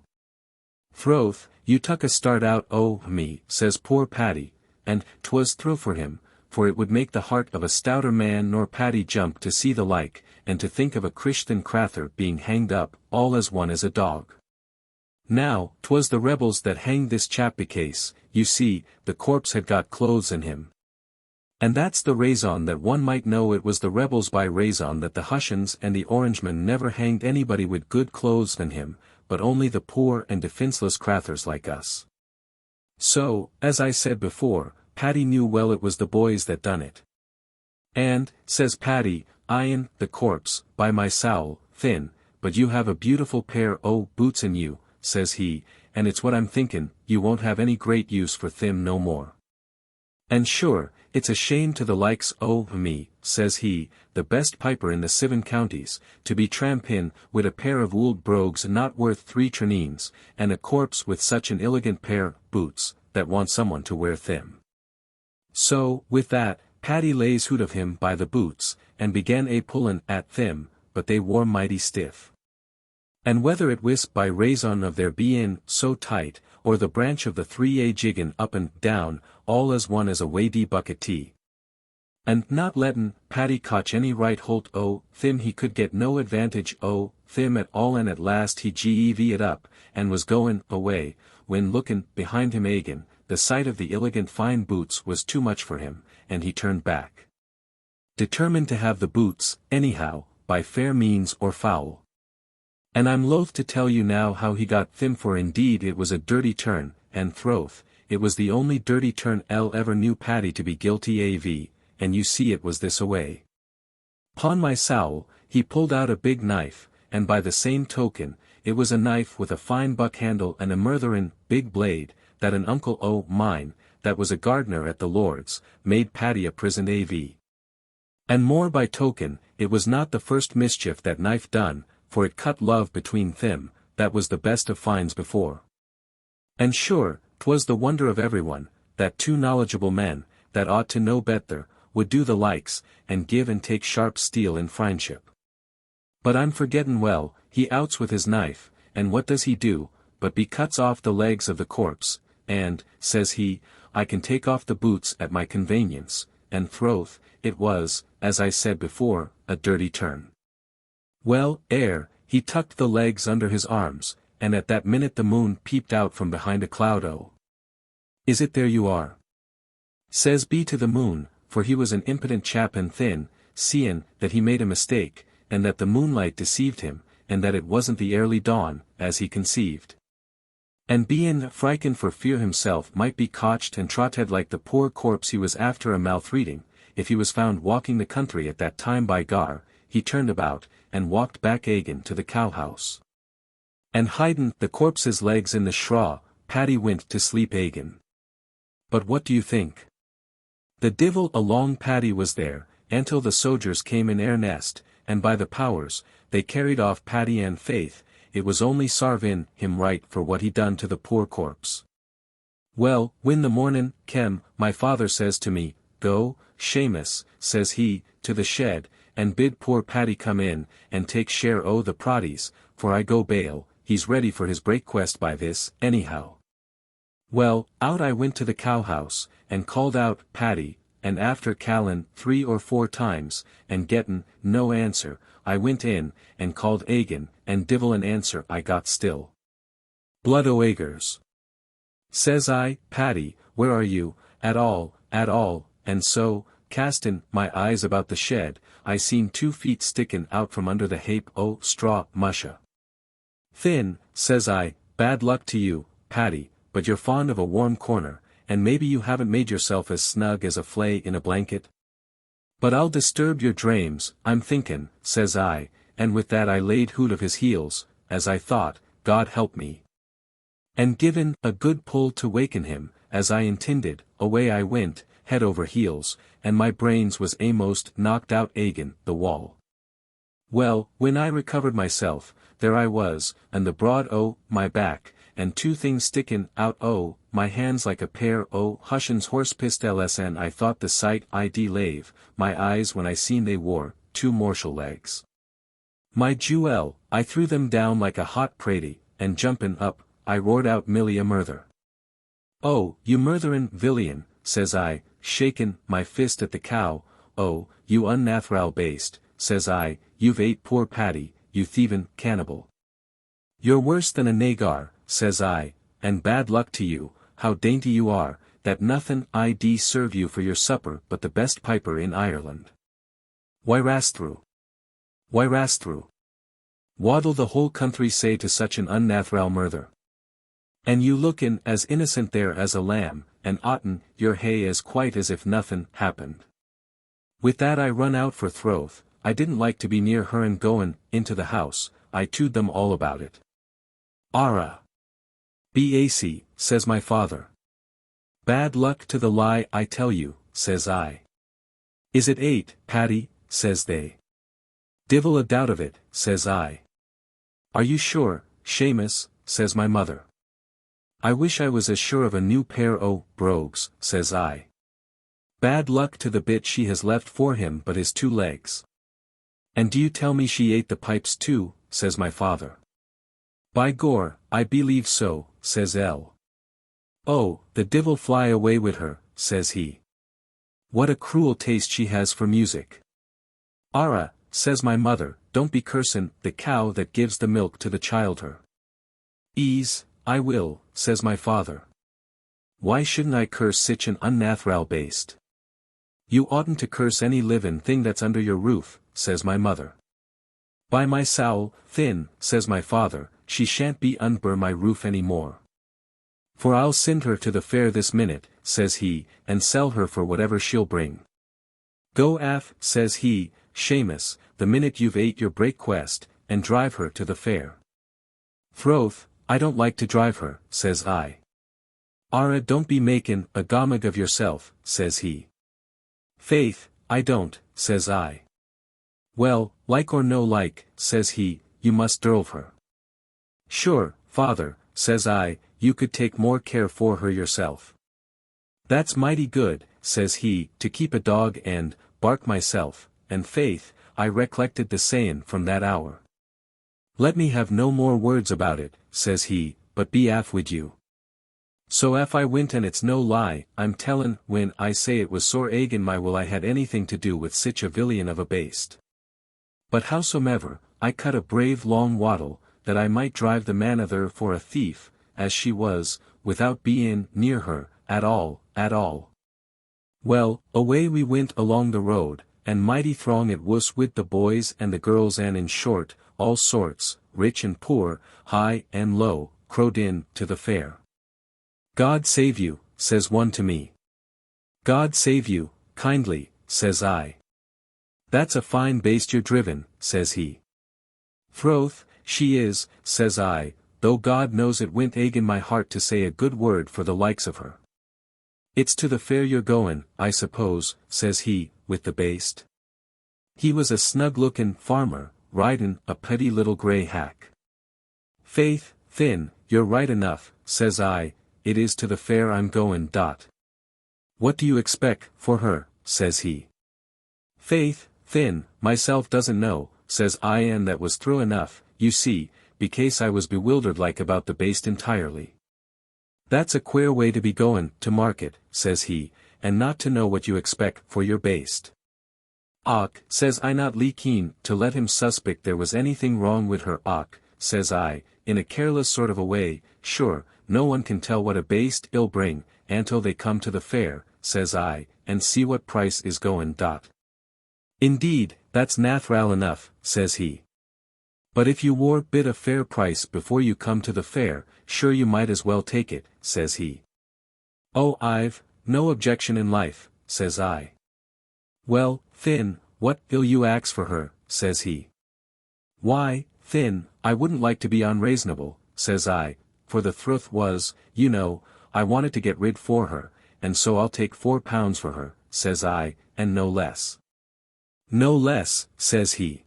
Throth, you tuck a start out me, says poor Paddy, and 'twas through for him, for it would make the heart of a stouter man nor Paddy jump to see the like, and to think of a Christian crather being hanged up, all as one as a dog. Now, 'twas the rebels that hanged this chap becase, you see, the corpse had got clothes in him. And that's the raison that one might know it was the rebels by raison that the Hussians and the Orangemen never hanged anybody with good clothes than him, but only the poor and defenceless crathers like us. So, as I said before, Paddy knew well it was the boys that done it. And, says Paddy, eyein' the corpse, by my sowl, thin, but you have a beautiful pair boots in you, says he, and it's what I'm thinkin', you won't have any great use for thim no more. And sure, it's a shame to the likes me, says he, the best piper in the 7 counties, to be trampin' wid a pair of ould brogues not worth 3 trenines, and a corpse with such an elegant pair boots, that want someone to wear thim. So, with that, Paddy lays hoot of him by the boots, and began pullin' at thim, but they wore mighty stiff. And whether it wis by raison of their bein' so tight, or the branch of the 3 jiggin' up and down, all as one as a waddy bucket tea. And not lettin' Paddy cotch any right holt thim he could get no advantage thim at all and at last he gev it up, and was goin' away, when lookin' behind him agin, the sight of the elegant fine boots was too much for him, and he turned back. Determined to have the boots, anyhow, by fair means or foul. And I'm loath to tell you now how he got thim for indeed it was a dirty turn, and throth, it was the only dirty turn ever knew Paddy to be guilty of, and you see it was this away. "'Pon my soul," he pulled out a big knife, and by the same token, it was a knife with a fine buck handle and a murtherin' big blade, that an uncle o' mine, that was a gardener at the Lord's, made Paddy a present av. And more by token, it was not the first mischief that knife done, for it cut love between them, that was the best of finds before. And sure, 'twas the wonder of everyone, that two knowledgeable men, that ought to know better, would do the likes, and give and take sharp steel in friendship. But I'm forgettin' well, he outs with his knife, and what does he do, but be cuts off the legs of the corpse, and, says he, I can take off the boots at my convenience, and throth, it was, as I said before, a dirty turn. Well, he tucked the legs under his arms, and at that minute the moon peeped out from behind a cloud. "Oh, is it there you are?" says B to the moon, for he was an impotent chap and thin, seein' that he made a mistake, and that the moonlight deceived him, and that it wasn't the early dawn, as he conceived. And bein' frightened for fear himself might be cotched and trotted like the poor corpse he was after a malthreating, if he was found walking the country at that time by gar, he turned about, and walked back again to the cow-house. And hidin' the corpse's legs in the shraw, Paddy went to sleep again. But what do you think? The divil along Paddy was there, until the sojers came in earnest, and by the powers, they carried off Paddy and faith, it was only sarvin him right for what he done to the poor corpse. Well, when the mornin' kem, my father says to me, "Go, Shamus," says he, "to the shed, and bid poor Paddy come in, and take share o' the proddies, for I go bail, he's ready for his breakfast by this, anyhow." Well, out I went to the cow-house, and called out, "Paddy," and after callin' 3 or 4 times, and gettin' no answer, I went in, and called agin, and divil an answer I got still. "Blood o' agers," says I, "Paddy, where are you, at all, and so, castin' my eyes about the shed, I seen 2 feet stickin' out from under the hape o' straw musha. "Thin," says I, "bad luck to you, Paddy, but you're fond of a warm corner, and maybe you haven't made yourself as snug as a flay in a blanket? But I'll disturb your drames, I'm thinkin'," says I, and with that I laid hold of his heels, as I thought, God help me. And givin' a good pull to waken him, as I intended, away I went, head over heels, and my brains was a'most knocked out agin the wall. Well, when I recovered myself, there I was, and the broad o' my back, and 2 things stickin' out o' my hands like a pair o' Hushin's horse pistols, and I thought the sight I'd lave my eyes when I seen they wore 2 mortial legs. My jewel, I threw them down like a hot prady, and jumpin' up, I roared out Millie a murther. "Oh, you murtherin' villain," says I, shakin' my fist at the cow, "oh, you unnatural baste," says I, "you've ate poor Paddy, you thievin' cannibal. You're worse than a nagar," says I, "and bad luck to you, how dainty you are, that nothin' I'd serve you for your supper but the best piper in Ireland. Why rasthrue? What'll the whole country say to such an unnatural murther? And you lookin' as innocent there as a lamb, and oughtn't your hay as quite as if nothin' happened." With that I run out for throth, I didn't like to be near her, and goin' into the house, I told them all about it. "Arrah! Bac," says my father. "Bad luck to the lie I tell you," says I. "Is it 8, Paddy?" says they. "Divil a doubt of it," says I. "Are you sure, Shamus?" says my mother. "I wish I was as sure of a new pair o' brogues," says I. "Bad luck to the bit she has left for him but his 2 legs. "And do you tell me she ate the pipes too?" says my father. "By gor, I believe so," says L. "Oh, the divil fly away wid her," says he. "What a cruel taste she has for music." "Arrah," says my mother, "don't be cursin' the cow that gives the milk to the child her." "Ease, I will," says my father. "Why shouldn't I curse sich an unnatural baste?" "You oughtn't to curse any livin' thing that's under your roof," says my mother. "By my sowl, thin," says my father, "she shan't be under my roof any more. For I'll send her to the fair this minute," says he, "and sell her for whatever she'll bring." "Go af," says he, Seamus, the minute you've ate your breakfast, and drive her to the fair. Throth, I don't like to drive her, says I. Ara, don't be makin' a gomag of yourself, says he. Faith, I don't, says I. Well, like or no like, says he, you must drove her. Sure, father, says I, you could take more care for her yourself. That's mighty good, says he, to keep a dog and bark myself, and faith, I recollected the sayin' from that hour. Let me have no more words about it, says he, but be aff wid you. So if I wint and it's no lie, I'm tellin' when I say it was sore agin my will I had anything to do with sich a villain of a baste. But howsomever, I cut a brave long waddle, that I might drive the man of her for a thief, as she was, without bein' near her, at all, at all. Well, away we went along the road, and mighty throng it was with the boys and the girls and in short, all sorts, rich and poor, high and low, crowed in to the fair. God save you, says one to me. God save you, kindly, says I. That's a fine baste you're driven, says he. Throth, she is, says I, though God knows it wint agin my heart to say a good word for the likes of her. It's to the fair you're goin', I suppose, says he, with the baste. He was a snug-lookin' farmer, ridin' a pretty little grey hack. Faith, Thin, you're right enough, says I, it is to the fair I'm goin'. What do you expect for her, says he. Faith, Thin, myself doesn't know, says I, and that was true enough, you see, becase I was bewildered like about the baste entirely. That's a queer way to be goin' to market, says he, and not to know what you expect for your baste. Och, says I, not lee keen to let him suspect there was anything wrong with her. Och, says I, in a careless sort of a way, sure, no one can tell what a baste ill bring, until they come to the fair, says I, and see what price is goin'. Indeed, that's nathral enough, says he. But if you war bid a fair price before you come to the fair, sure you might as well take it, says he. Oh, I've no objection in life, says I. Well, Thin, what will you ax for her, says he. Why, Thin, I wouldn't like to be unreasonable, says I, for the truth was, you know, I wanted to get rid for her, and so I'll take £4 for her, says I, and no less. No less, says he.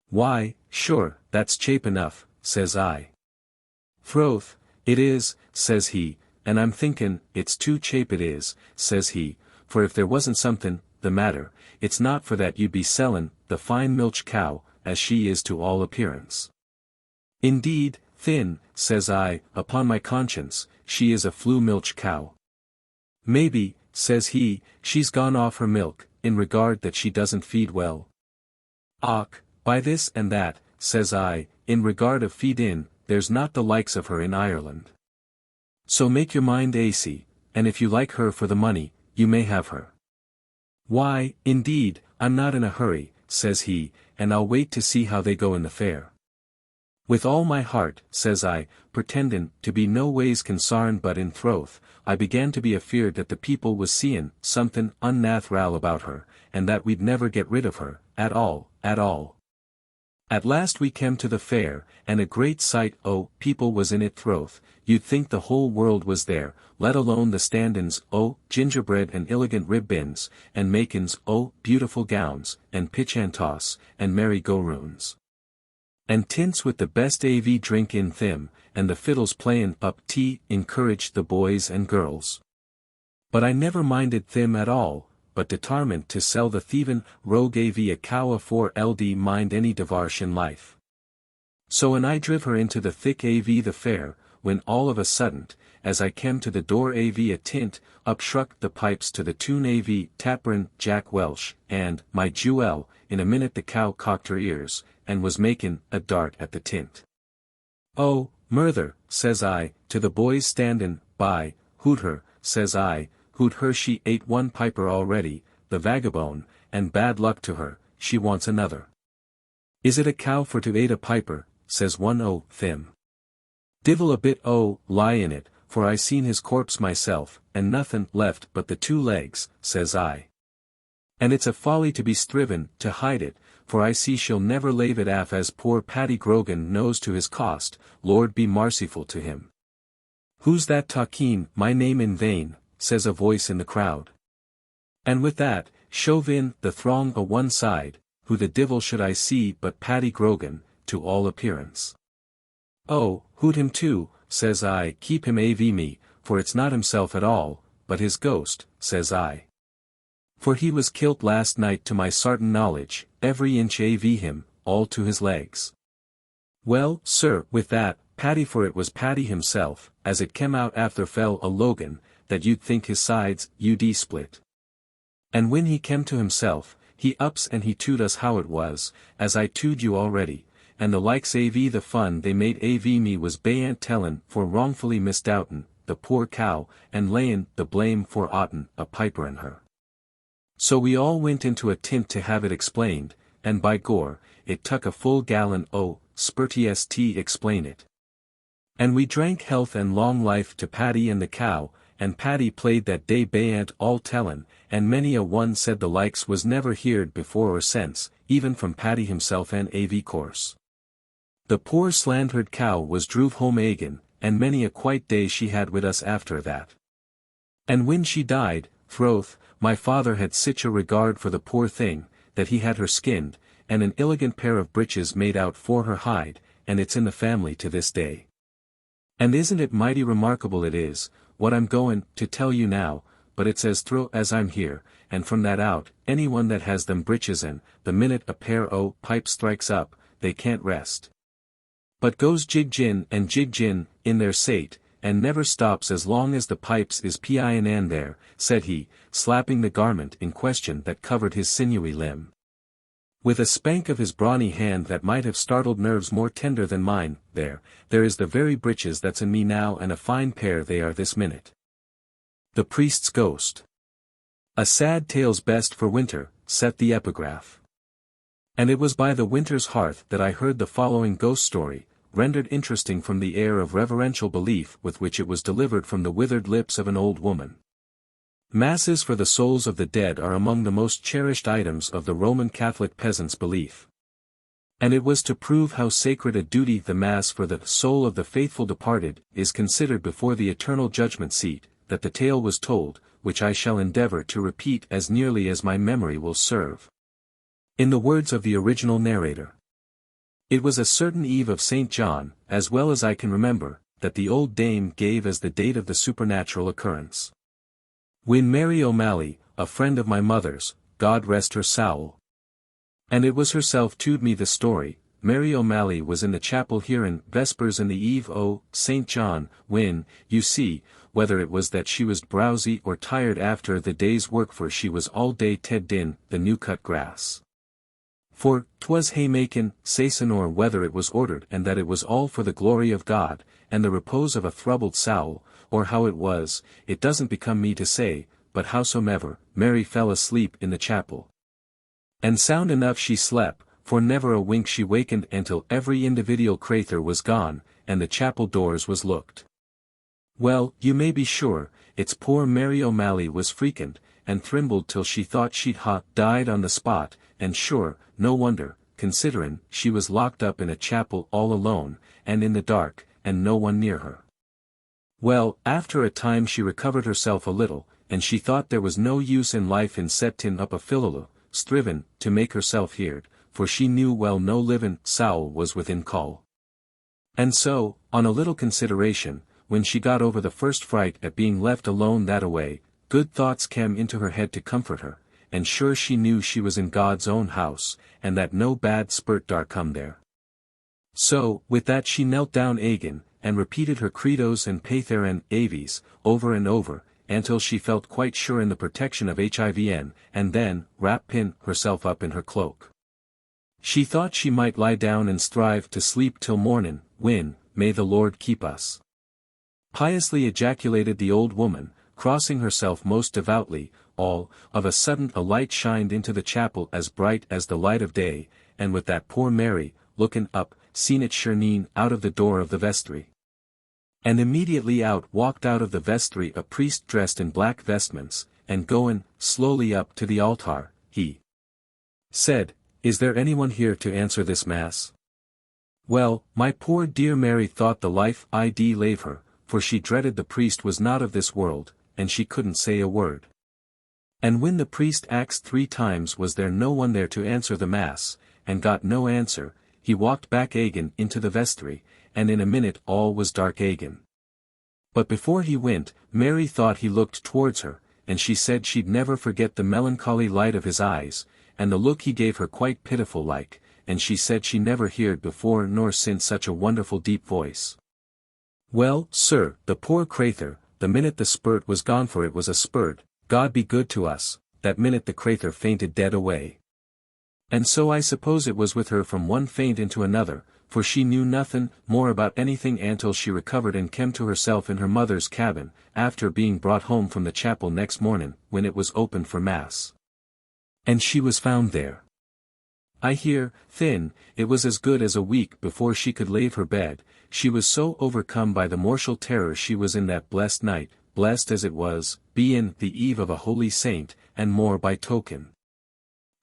Why, sure, that's chape enough, says I. Throth, it is, says he, and I'm thinkin' it's too chape it is, says he, for if there wasn't somethin' the matter, it's not for that you'd be sellin' the fine milch cow, as she is to all appearance. Indeed, Thin, says I, upon my conscience, she is a flue milch cow. Maybe, says he, she's gone off her milk, in regard that she doesn't feed well. Och, by this and that, says I, in regard of feed-in, there's not the likes of her in Ireland. So make your mind aisy, and if you like her for the money, you may have her. Why, indeed, I'm not in a hurry, says he, and I'll wait to see how they go in the fair. With all my heart, says I, pretendin' to be no ways consarned, but in throth, I began to be afeard that the people was seein' somethin' unnathral about her, and that we'd never get rid of her, at all, at all. At last we came to the fair, and a great sight o' people was in it. Throth, you'd think the whole world was there, let alone the standins o' gingerbread and elegant ribbons, and makins o' beautiful gowns, and pitch-and-toss, and merry-go-rounds. And tints with the best av drink in thim, and the fiddles playin' up tea encouraged the boys and girls. But I never minded thim at all, but detarmined to sell the thievin' rogue av a cow afore ld mind any divarsh in life. So when I driv her into the thick av the fair, when all of a sudden, as I kem to the door av a tint, up shruck the pipes to the tune av tapperin' Jack Welsh, and, my jewel, in a minute the cow cocked her ears, and was makin' a dart at the tint. Oh, murther, says I, to the boys standin' by, hoot her, says I, hoot her, she ate one piper already, the vagabone, and bad luck to her, she wants another. Is it a cow for to ate a piper, says one o' thim. Divil a bit o' lie in it, for I seen his corpse myself, and nothin' left but the 2 legs, says I. And it's a folly to be striven to hide it, for I see she'll never lave it af as poor Paddy Grogan knows to his cost, Lord be merciful to him. Who's that talking my name in vain, says a voice in the crowd. And with that, shove in the throng a one side, who the divil should I see but Paddy Grogan, to all appearance. Oh, hoot him too, says I, keep him av me, for it's not himself at all, but his ghost, says I. For he was kilt last night to my sartain knowledge, every inch av him, all to his legs. Well, sir, with that, Paddy, for it was Paddy himself, as it came out after fell a Logan, that you'd think his sides, ud split. And when he came to himself, he ups and he tood us how it was, as I tood you already, and the likes av the fun they made av me was bayant tellin' for wrongfully misdoubtin', the poor cow, and layin' the blame for ought'n a piper in her. So we all went into a tint to have it explained, and by gore, it tuck a full gallon o' spirty explain it. And we drank health and long life to Paddy and the cow, and Paddy played that day bayant all tellin', and many a one said the likes was never heerd before or since, even from Paddy himself and av course. The poor slandered cow was druv home again, and many a quiet day she had with us after that. And when she died, froth, my father had sich a regard for the poor thing, that he had her skinned, and an elegant pair of breeches made out for her hide, and it's in the family to this day. And isn't it mighty remarkable it is, what I'm goin' to tell you now, but it's as thro' as I'm here, and from that out, anyone that has them breeches in, the minute a pair o' pipes strikes up, they can't rest. But goes jig-jin and jig-jin, in their sate, and never stops as long as the pipes is pin there, said he, slapping the garment in question that covered his sinewy limb. With a spank of his brawny hand that might have startled nerves more tender than mine, there is the very breeches that's in me now, and a fine pair they are this minute. The priest's ghost. A sad tale's best for winter, set the epigraph. And it was by the winter's hearth that I heard the following ghost story, rendered interesting from the air of reverential belief with which it was delivered from the withered lips of an old woman. Masses for the souls of the dead are among the most cherished items of the Roman Catholic peasant's belief. And it was to prove how sacred a duty the Mass for the soul of the faithful departed is considered before the eternal judgment seat, that the tale was told, which I shall endeavor to repeat as nearly as my memory will serve. In the words of the original narrator. It was a certain eve of St. John, as well as I can remember, that the old dame gave as the date of the supernatural occurrence. When Mary O'Malley, a friend of my mother's, God rest her soul. And it was herself told me the story. Mary O'Malley was in the chapel hearin' vespers in the eve o' St. John, when, you see, whether it was that she was drowsy or tired after the day's work, for she was all day tedded in the new-cut grass. For 'twas haymakin' saison, or whether it was ordered and that it was all for the glory of God, and the repose of a troubled soul, or how it was, it doesn't become me to say, but howsomever, Mary fell asleep in the chapel. And sound enough she slept, for never a wink she wakened until every individual crathur was gone, and the chapel doors was looked. Well, you may be sure, it's poor Mary O'Malley was freakened, and thrimbled till she thought she'd died on the spot, and sure, no wonder, considerin' she was locked up in a chapel all alone, and in the dark, and no one near her. Well, after a time she recovered herself a little, and she thought there was no use in life in settin' up a philolo, striven to make herself heard, for she knew well no livin' soul was within call. And so, on a little consideration, when she got over the first fright at being left alone that-a-way, good thoughts came into her head to comfort her, and sure she knew she was in God's own house, and that no bad spirt dar come there. So, with that she knelt down again, and repeated her credos and pater and aves, over and over, until she felt quite sure in the protection of Hivn, and then, wrappin' herself up in her cloak. She thought she might lie down and strive to sleep till mornin', when, may the Lord keep us. Piously ejaculated the old woman, crossing herself most devoutly. All of a sudden a light shined into the chapel as bright as the light of day, and with that poor Mary, lookin' up, seen it shireen out of the door of the vestry. And immediately out walked out of the vestry a priest dressed in black vestments, and goin' slowly up to the altar, he said, "Is there anyone here to answer this mass?" Well, my poor dear Mary thought the life I'd lave her, for she dreaded the priest was not of this world, and she couldn't say a word. And when the priest asked 3 times was there no one there to answer the mass, and got no answer, he walked back again into the vestry, and in a minute all was dark again. But before he went, Mary thought he looked towards her, and she said she'd never forget the melancholy light of his eyes, and the look he gave her quite pitiful like, and she said she never heard before nor since such a wonderful deep voice. Well, sir, the poor crathur, the minute the spurt was gone, for it was a spurt, God be good to us, that minute the crathur fainted dead away. And so I suppose it was with her from one faint into another, for she knew nothing more about anything until she recovered and came to herself in her mother's cabin, after being brought home from the chapel next morning, when it was opened for mass. And she was found there. I hear, thin, it was as good as a week before she could leave her bed, she was so overcome by the mortal terror she was in that blessed night, blessed as it was, being the eve of a holy saint, and more by token.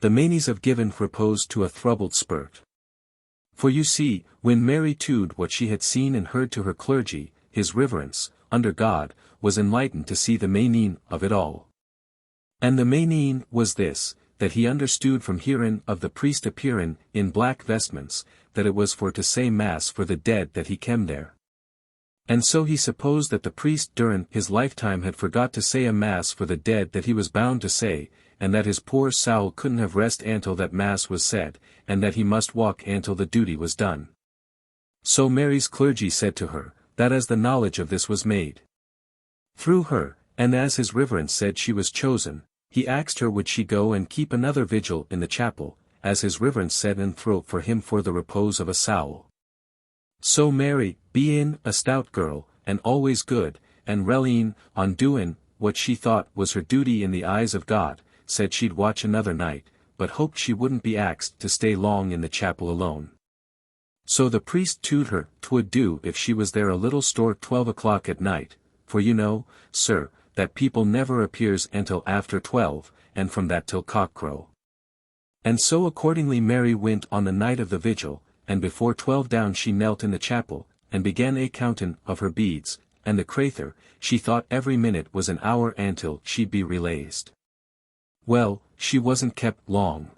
The manes have given repose to a troubled spirit. For you see, when Mary told what she had seen and heard to her clergy, his reverence, under God, was enlightened to see the meaning of it all. And the meaning was this, that he understood from hearing of the priest appearing in black vestments, that it was for to say mass for the dead that he came there. And so he supposed that the priest during his lifetime had forgot to say a mass for the dead that he was bound to say, and that his poor soul couldn't have rest until that mass was said, and that he must walk until the duty was done. So Mary's clergy said to her, that as the knowledge of this was made through her, and as his reverence said she was chosen, he asked her would she go and keep another vigil in the chapel, as his reverence said and throat for him for the repose of a soul. So Mary, being a stout girl, and always good, and rallying on doing what she thought was her duty in the eyes of God, said she'd watch another night, but hoped she wouldn't be asked to stay long in the chapel alone. So the priest told her 'twould do if she was there a little store 12 o'clock at night, for you know, sir, that people never appears until after 12, and from that till cockcrow. And so accordingly Mary went on the night of the vigil, and before 12 down she knelt in the chapel, and began a counting of her beads, and the crathur, she thought every minute was an hour until she'd be relaised. Well, she wasn't kept long.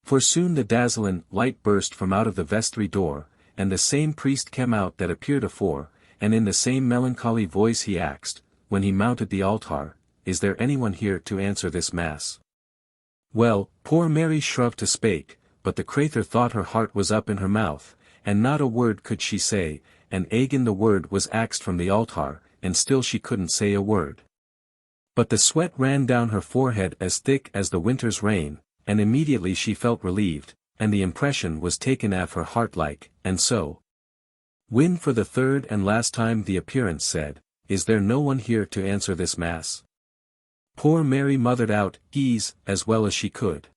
For soon the dazzling light burst from out of the vestry door, and the same priest came out that appeared afore, and in the same melancholy voice he asked, when he mounted the altar, "Is there anyone here to answer this mass?" Well, poor Mary shrugged to spake, but the crathur thought her heart was up in her mouth, and not a word could she say, and again the word was axed from the altar, and still she couldn't say a word. But the sweat ran down her forehead as thick as the winter's rain, and immediately she felt relieved, and the impression was taken af her heart like, and so, when for the third and last time the appearance said, "Is there no one here to answer this mass?" Poor Mary mothered out "He's," as well as she could.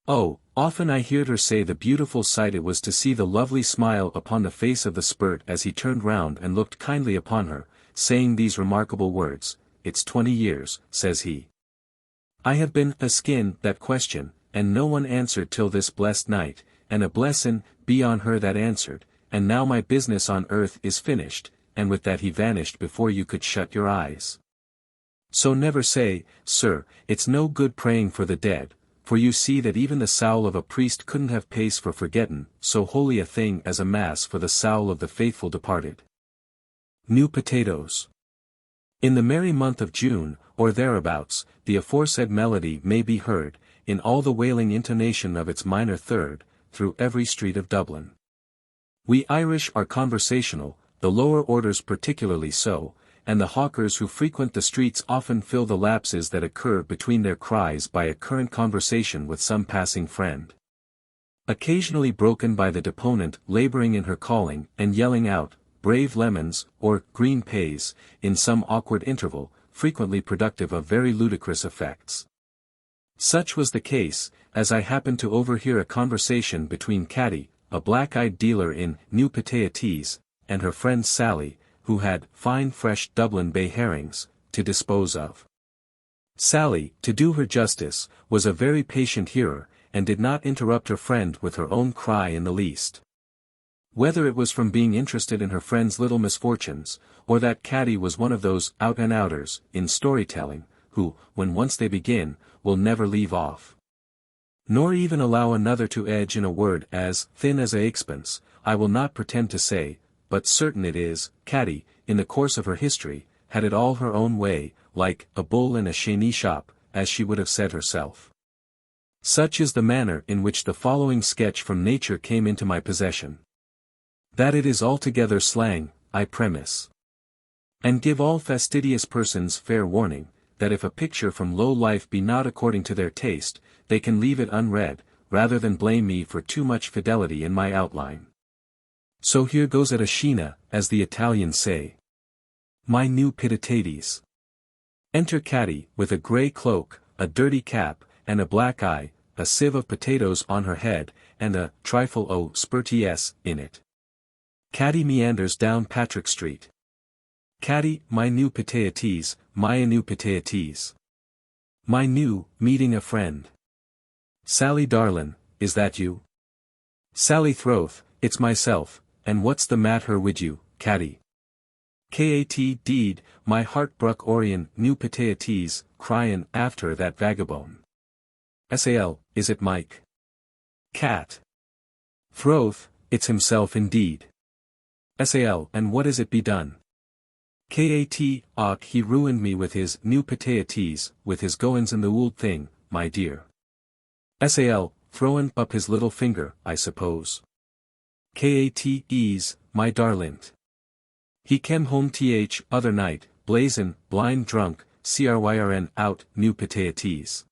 Oh, often I heard her say the beautiful sight it was to see the lovely smile upon the face of the spurt as he turned round and looked kindly upon her, saying these remarkable words, "It's 20 years, says he. I have been askin that question, and no one answered till this blessed night, and a blessin' be on her that answered, and now my business on earth is finished," and with that he vanished before you could shut your eyes. So never say, sir, it's no good praying for the dead, for you see that even the soul of a priest couldn't have pace for forgetting so holy a thing as a mass for the soul of the faithful departed. New potatoes. In the merry month of June, or thereabouts, the aforesaid melody may be heard, in all the wailing intonation of its minor third, through every street of Dublin. We Irish are conversational, the lower orders particularly so, and the hawkers who frequent the streets often fill the lapses that occur between their cries by a current conversation with some passing friend. Occasionally broken by the deponent laboring in her calling and yelling out, "Brave lemons," or "green pays," in some awkward interval, frequently productive of very ludicrous effects. Such was the case, as I happened to overhear a conversation between Catty, a black-eyed dealer in new potatoes, and her friend Sally, who had fine fresh Dublin bay herrings to dispose of. Sally, to do her justice, was a very patient hearer, and did not interrupt her friend with her own cry in the least. Whether it was from being interested in her friend's little misfortunes, or that Caddy was one of those out-and-outers, in storytelling, who, when once they begin, will never leave off. Nor even allow another to edge in a word as thin as a sixpence, I will not pretend to say, but certain it is, Caddy, in the course of her history, had it all her own way, like a bull in a shaney shop, as she would have said herself. Such is the manner in which the following sketch from nature came into my possession. That it is altogether slang, I premise. And give all fastidious persons fair warning, that if a picture from low life be not according to their taste, they can leave it unread, rather than blame me for too much fidelity in my outline. So here goes at a scena, as the Italians say. My new pititates. Enter Caddy, with a grey cloak, a dirty cap, and a black eye, a sieve of potatoes on her head, and a trifle o' spurties in it. Caddy meanders down Patrick Street. Caddy, my new pititates, my new pititates. My new, meeting a friend. Sally darlin', is that you? Sally Throth, it's myself, and what's the matter wid you, Caddy? Kat deed, my heart bruck Orion new pititates, cryin' after that vagabone. Sal, is it Mike? Cat. Throth, it's himself indeed. Sal, and what is it be done? Kat, och he ruined me with his new pititates, with his goins in the ould thing, my dear. Sal, throwin' up his little finger, I suppose. Kate's, my darlint. He came home other night, blazin', blind drunk, cryrn out, new pititates.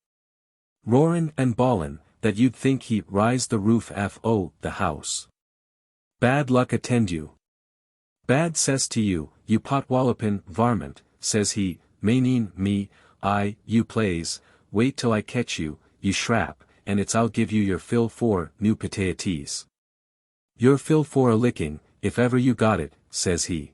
Roarin' and bawlin', that you'd think he'd rise the roof the house. Bad luck attend you. Bad cess to you, you potwallopin' varmint, says he, mainin me, you plays, wait till I catch you, you shrap, and it's I'll give you your fill for new pititates. Your fill for a licking, if ever you got it, says he.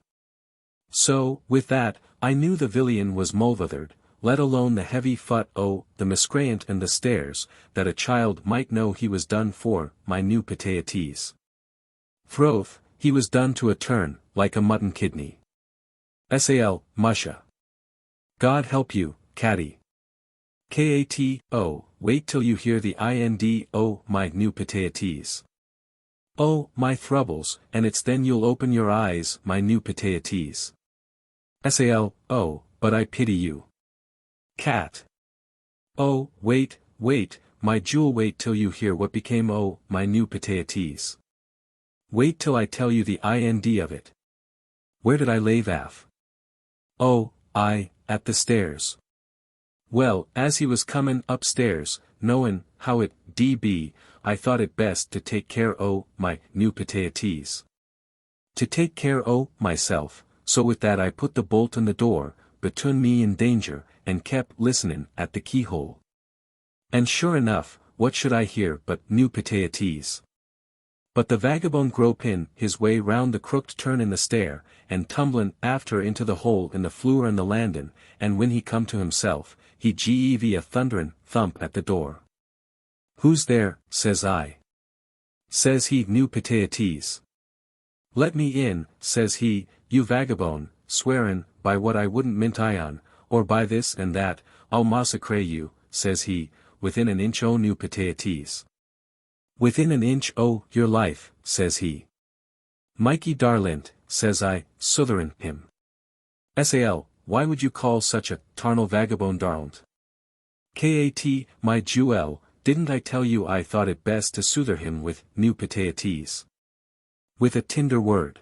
So, with that, I knew the villain was mulvathered, let alone the heavy foot the miscreant and the stairs, that a child might know he was done for, my new pititates. Throth, he was done to a turn, like a mutton kidney. Sal, musha. God help you, Caddy. Wait till you hear the my new pititates. Oh, my thrubbles, and it's then you'll open your eyes, my new pititates. Sal, but I pity you. Cat. Oh, wait, my jewel, wait till you hear what became my new pititates. Wait till I tell you the of it. Where did I lay Vaff? At the stairs. Well, as he was comin' upstairs, knowin' how it be, I thought it best to take care my new pititates. To take care myself, so with that I put the bolt in the door, between me and danger, and kept listenin' at the keyhole. And sure enough, what should I hear but new pititates? But the vagabond grope in his way round the crooked turn in the stair, and tumblin' after into the hole in the floor and the landin', and when he come to himself, he gev a thunderin' thump at the door. Who's there, says I. Says he, new pititates. Let me in, says he, you vagabond, swearin', by what I wouldn't mint on, or by this and that, I'll massacre you, says he, within an inch new pititates. Within an inch your life, says he. Mikey darlint, says I, sutherin' him. Sal, why would you call such a tarnal vagabond darlint? Kat, my jewel, didn't I tell you I thought it best to soother him with new pititates? With a tinder word.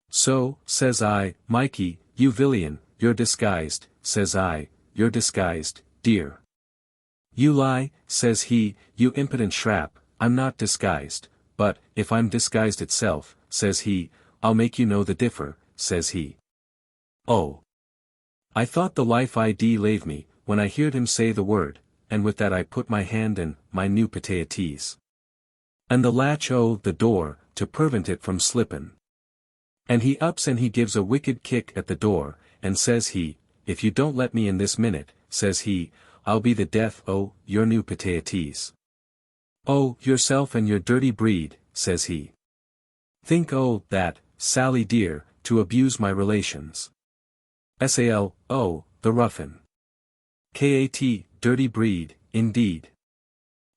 So, says I, Mikey, you villain, you're disguised, says I, you're disguised, dear. You lie, says he, you impudent shrap, I'm not disguised, but, if I'm disguised itself, says he, I'll make you know the differ, says he. Oh. I thought the life lave me, when I heard him say the word, and with that I put my hand in, my new pititates. And the latch the door, to prevent it from slippin'. And he ups and he gives a wicked kick at the door, and says he, if you don't let me in this minute, says he, I'll be the death o' your new potatoes. Oh, yourself and your dirty breed, says he. Think o' that, Sally dear, to abuse my relations. Sal, oh, the ruffin. Kat, dirty breed, indeed.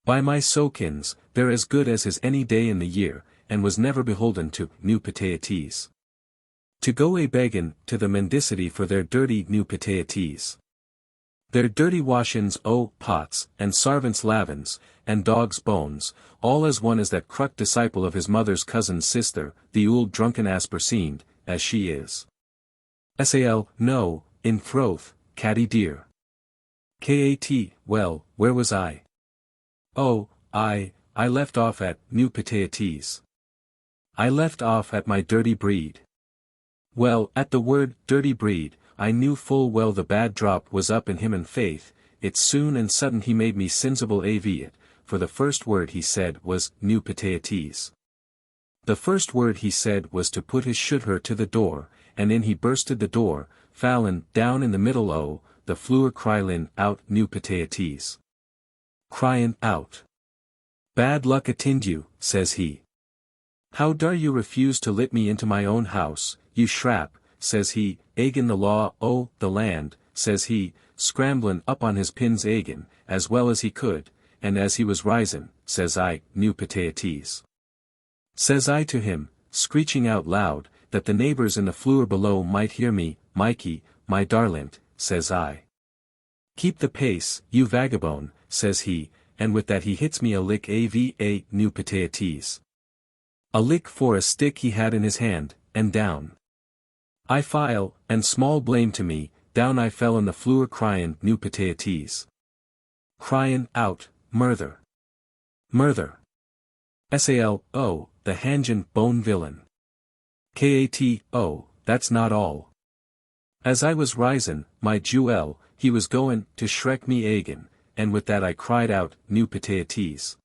By my sokins, they're as good as his any day in the year, and was never beholden to new potatoes. To go a beggin' to the mendicity for their dirty new potatoes. Their dirty washins o' pots, and sarvants' lavins, and dogs' bones, all as one as that cruk disciple of his mother's cousin's sister, the ould drunken asper seemed, as she is. Sal, no, in froth, catty dear. Kat, well, where was I? Oh, I left off at new potatoes. I left off at my dirty breed. Well, at the word dirty breed, I knew full well the bad drop was up in him, and faith, it's soon and sudden he made me sensible av it, for the first word he said was new potatoes. The first word he said was to put his should her to the door, and in he bursted the door, fallin' down in the middle o' the floor crylin' out new potatoes. Cryin' out. Bad luck attend you, says he. How dare you refuse to let me into my own house, you shrap, says he, agin the law o' the land, says he, scramblin' up on his pins agin, as well as he could, and as he was risin', says I, new potatoes. Says I to him, screeching out loud, that the neighbors in the floor below might hear me, Mikey, my darlint, says I. Keep the pace, you vagabone, says he, and with that he hits me a lick ava new potatoes. A lick for a stick he had in his hand, and down. I file, and small blame to me, down I fell on the floor cryin' new potatoes. Cryin' out, murther. Murther. Sal, oh, the hangin' bone villain. Kat, oh, that's not all. As I was risin', my jewel, he was goin' to shrek me agin, and with that I cried out, new potatoes.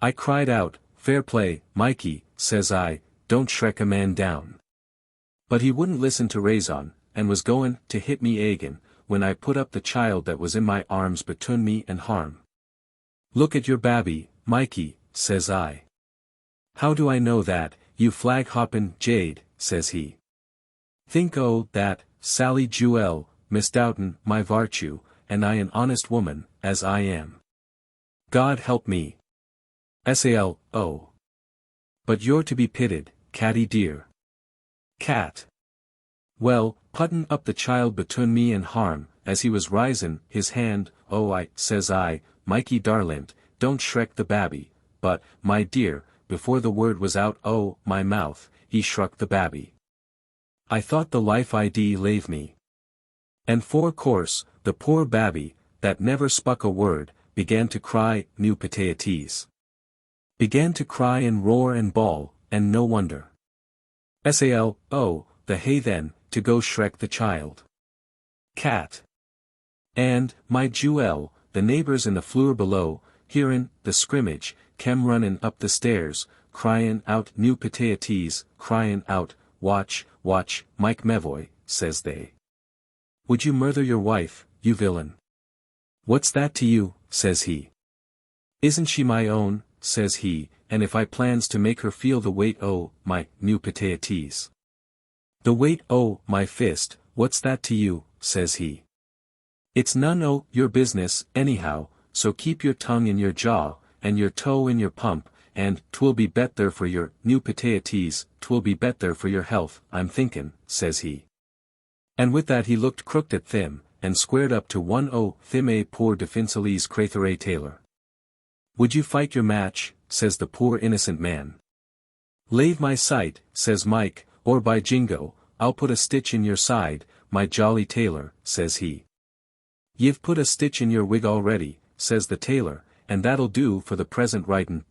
I cried out, fair play, Mikey, says I, don't shrek a man down. But he wouldn't listen to raison, and was goin' to hit me agin, when I put up the child that was in my arms between me and harm. Look at your babby, Mikey, says I. How do I know that, you flag-hoppin' jade, says he. Think o' that, Sally Jewel, misdoubtin' my vartue, and I an honest woman, as I am. God help me. Sal, oh. But you're to be pitied, catty dear. Cat. Well, puttin' up the child between me and harm, as he was risin' his hand, oh says I, Mikey darlint, don't shrek the babby, but, my dear, before the word was out o' my mouth, he shruk the babby. I thought the life I'd lave me. And for course, the poor babby, that never spuck a word, began to cry, new potatoes. Began to cry and roar and bawl, and no wonder. Sal, oh, the hay then, to go shrek the child. Cat. And, my jewel, the neighbors in the floor below, hearin' the scrimmage, kem runnin' up the stairs, cryin' out new potatoes, cryin' out, watch, watch, Mike Mevoy, says they. Would you murther your wife, you villain? What's that to you, says he. Isn't she my own, says he, and if I plans to make her feel the weight o' my new potatoes. The weight o' my fist, what's that to you, says he. It's none o' your business, anyhow, so keep your tongue in your jaw, and your toe in your pump, and 'twill be better for your new potatoes, 'twill be better for your health, I'm thinkin', says he. And with that he looked crooked at Thim, and squared up to one o' Thim a poor defensiles Crathur Taylor. Would you fight your match, says the poor innocent man. Lave my sight, says Mike, or by jingo, I'll put a stitch in your side, my jolly tailor, says he. Ye've put a stitch in your wig already, says the tailor, and that'll do for the present writin'.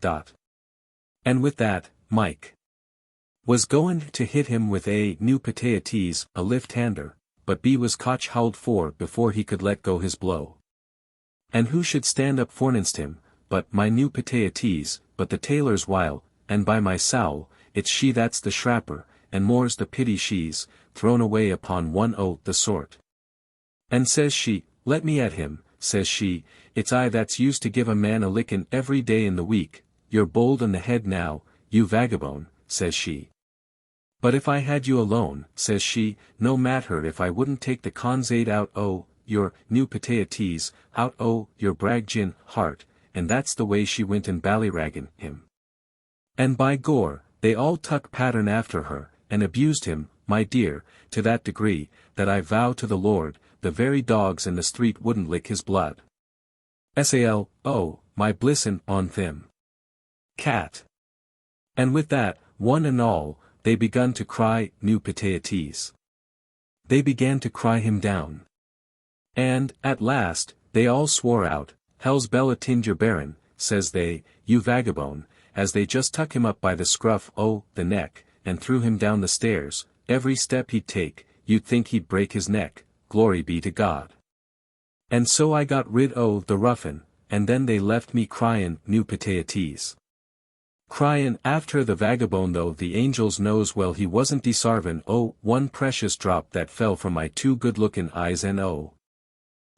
And with that, Mike was goin' to hit him with a new potatoes, a lift-hander, but B was cotch howled for before he could let go his blow. And who should stand up forninst him, but my new potatoes, but the tailor's while, and by my sowl, it's she that's the shrapper, and more's the pity she's thrown away upon one o' the sort. And says she, let me at him, says she, it's I that's used to give a man a lickin' every day in the week, you're bold in the head now, you vagabone, says she. But if I had you alone, says she, no matter if I wouldn't take the consade out o' your new pitaties, out o' your brag-gin heart, and that's the way she went in ballyraggin' him. And by gore, they all tuck pattern after her, and abused him, my dear, to that degree, that I vow to the Lord, the very dogs in the street wouldn't lick his blood. Sal, oh, my blissin' on thim. Cat. And with that, one and all, they begun to cry, new pitaties. They began to cry him down. And, at last, they all swore out, hell's bella tinger Berrin, says they, you vagabone, as they just tuck him up by the scruff o' the neck, and threw him down the stairs. Every step he'd take, you'd think he'd break his neck, glory be to God. And so I got rid o' the ruffin, and then they left me cryin' new pitaties. Cryin' after the vagabone, though the angels knows well he wasn't desarvin' o' one precious drop that fell from my two good-lookin' eyes and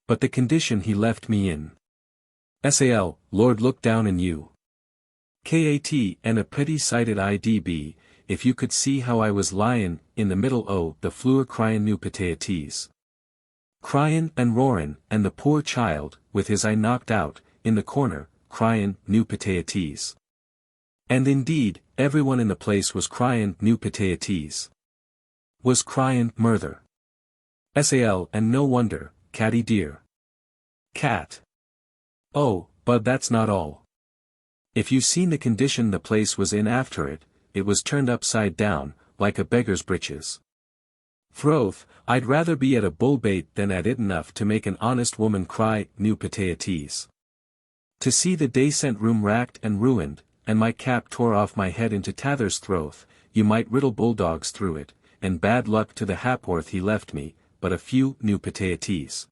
but the condition he left me in. Sal, Lord look down in you. Kat and a pity-sighted idb, if you could see how I was lyin' in the middle o' the floor cryin' new pitaties. Cryin' and roarin', and the poor child, with his eye knocked out, in the corner, cryin' new pitaties. And indeed, everyone in the place was cryin' new pitaties. Was cryin' murther. Sal, and no wonder, Catty dear. Cat. Oh, but that's not all. If you seen the condition the place was in after it, it was turned upside down, like a beggar's breeches. Froth, I'd rather be at a bull bait than at it enough to make an honest woman cry, new pitaties. To see the decent room racked and ruined, and my cap tore off my head into Tather's throat, you might riddle bulldogs through it, and bad luck to the hapworth he left me, but a few new pitaties.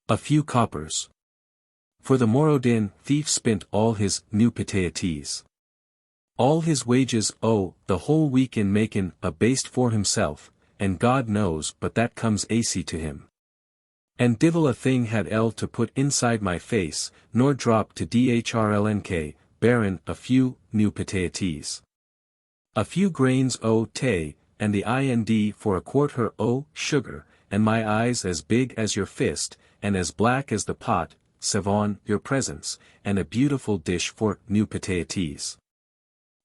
A few coppers. For the Morodin thief spent all his new pitaties. All his wages, the whole week in makin' a baste for himself, and God knows but that comes acy to him. And divil a thing had L to put inside my face, nor drop to dhrlnk, Berrin a few new pitaties. A few grains o' tay, and the ind for a quart her o' sugar, and my eyes as big as your fist, and as black as the pot, savon your presence, and a beautiful dish for new pitaties.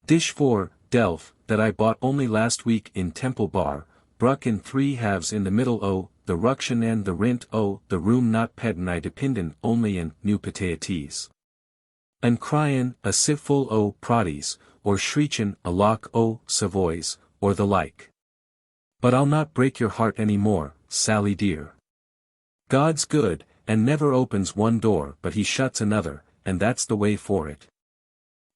Dish for, delf, that I bought only last week in Temple Bar, bruck in 3 halves in the middle o' the ruction and the rint o' the room not pedin I dependin only in new pitaties. And cryin' a sieveful o' proddies, or shriechin' a lock o' savoys, or the like. But I'll not break your heart any more, Sally dear. God's good, and never opens one door but he shuts another, and that's the way for it.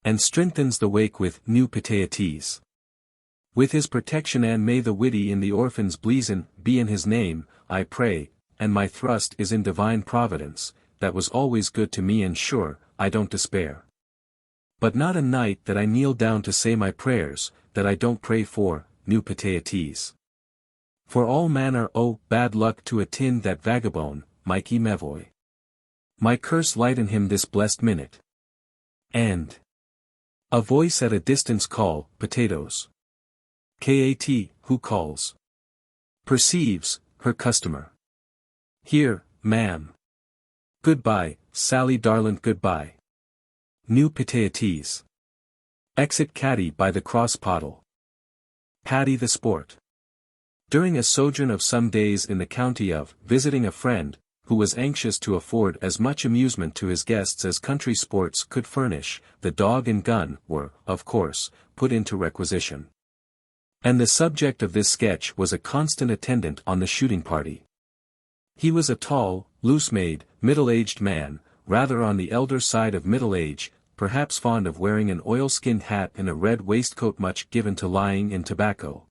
And strengthens the wake with new pitaties. With his protection, and may the witty in the orphans bleasin' be in his name, I pray, and my thrust is in divine providence, that was always good to me, and sure, I don't despair. But not a night that I kneel down to say my prayers, that I don't pray for, new pitaties. For all manner o' bad luck to attend that vagabone, Mikey Mevoy. My curse lighten him this blessed minute. And a voice at a distance call, potatoes. Kat, who calls? Perceives, her customer. Here, ma'am. Goodbye, Sally darlint, goodbye. New pitaties. Exit Catty by the cross pottle. Paddy the Sport. During a sojourn of some days in the county of, visiting a friend, who was anxious to afford as much amusement to his guests as country sports could furnish, the dog and gun were, of course, put into requisition. And the subject of this sketch was a constant attendant on the shooting party. He was a tall, loose-made, middle-aged man, rather on the elder side of middle age, perhaps fond of wearing an oilskinned hat and a red waistcoat, much given to lying in tobacco.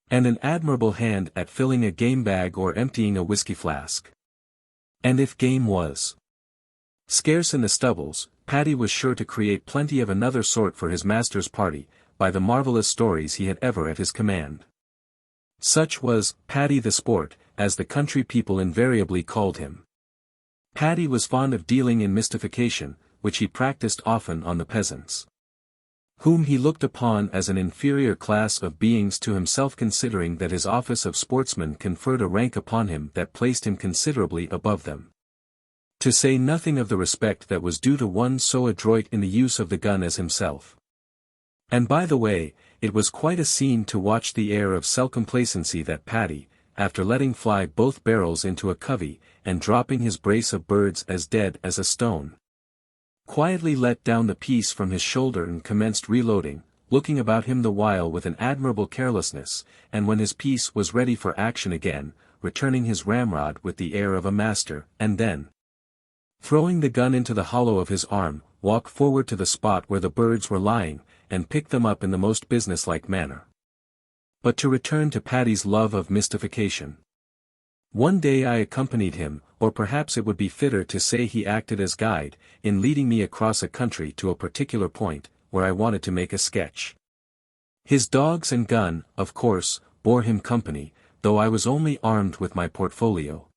And an admirable hand at filling a game bag or emptying a whiskey flask. And if game was scarce in the stubbles, Paddy was sure to create plenty of another sort for his master's party, by the marvellous stories he had ever at his command. Such was Paddy the Sport, as the country people invariably called him. Paddy was fond of dealing in mystification, which he practiced often on the peasants, whom he looked upon as an inferior class of beings to himself, considering that his office of sportsman conferred a rank upon him that placed him considerably above them. To say nothing of the respect that was due to one so adroit in the use of the gun as himself. And by the way, it was quite a scene to watch the air of self-complacency that Paddy, after letting fly both barrels into a covey, and dropping his brace of birds as dead as a stone, quietly let down the piece from his shoulder and commenced reloading, looking about him the while with an admirable carelessness, and when his piece was ready for action again, returning his ramrod with the air of a master, and then, throwing the gun into the hollow of his arm, walk forward to the spot where the birds were lying, and pick them up in the most businesslike manner. But to return to Paddy's love of mystification. One day I accompanied him, or perhaps it would be fitter to say he acted as guide, in leading me across a country to a particular point, where I wanted to make a sketch. His dogs and gun, of course, bore him company, though I was only armed with my portfolio.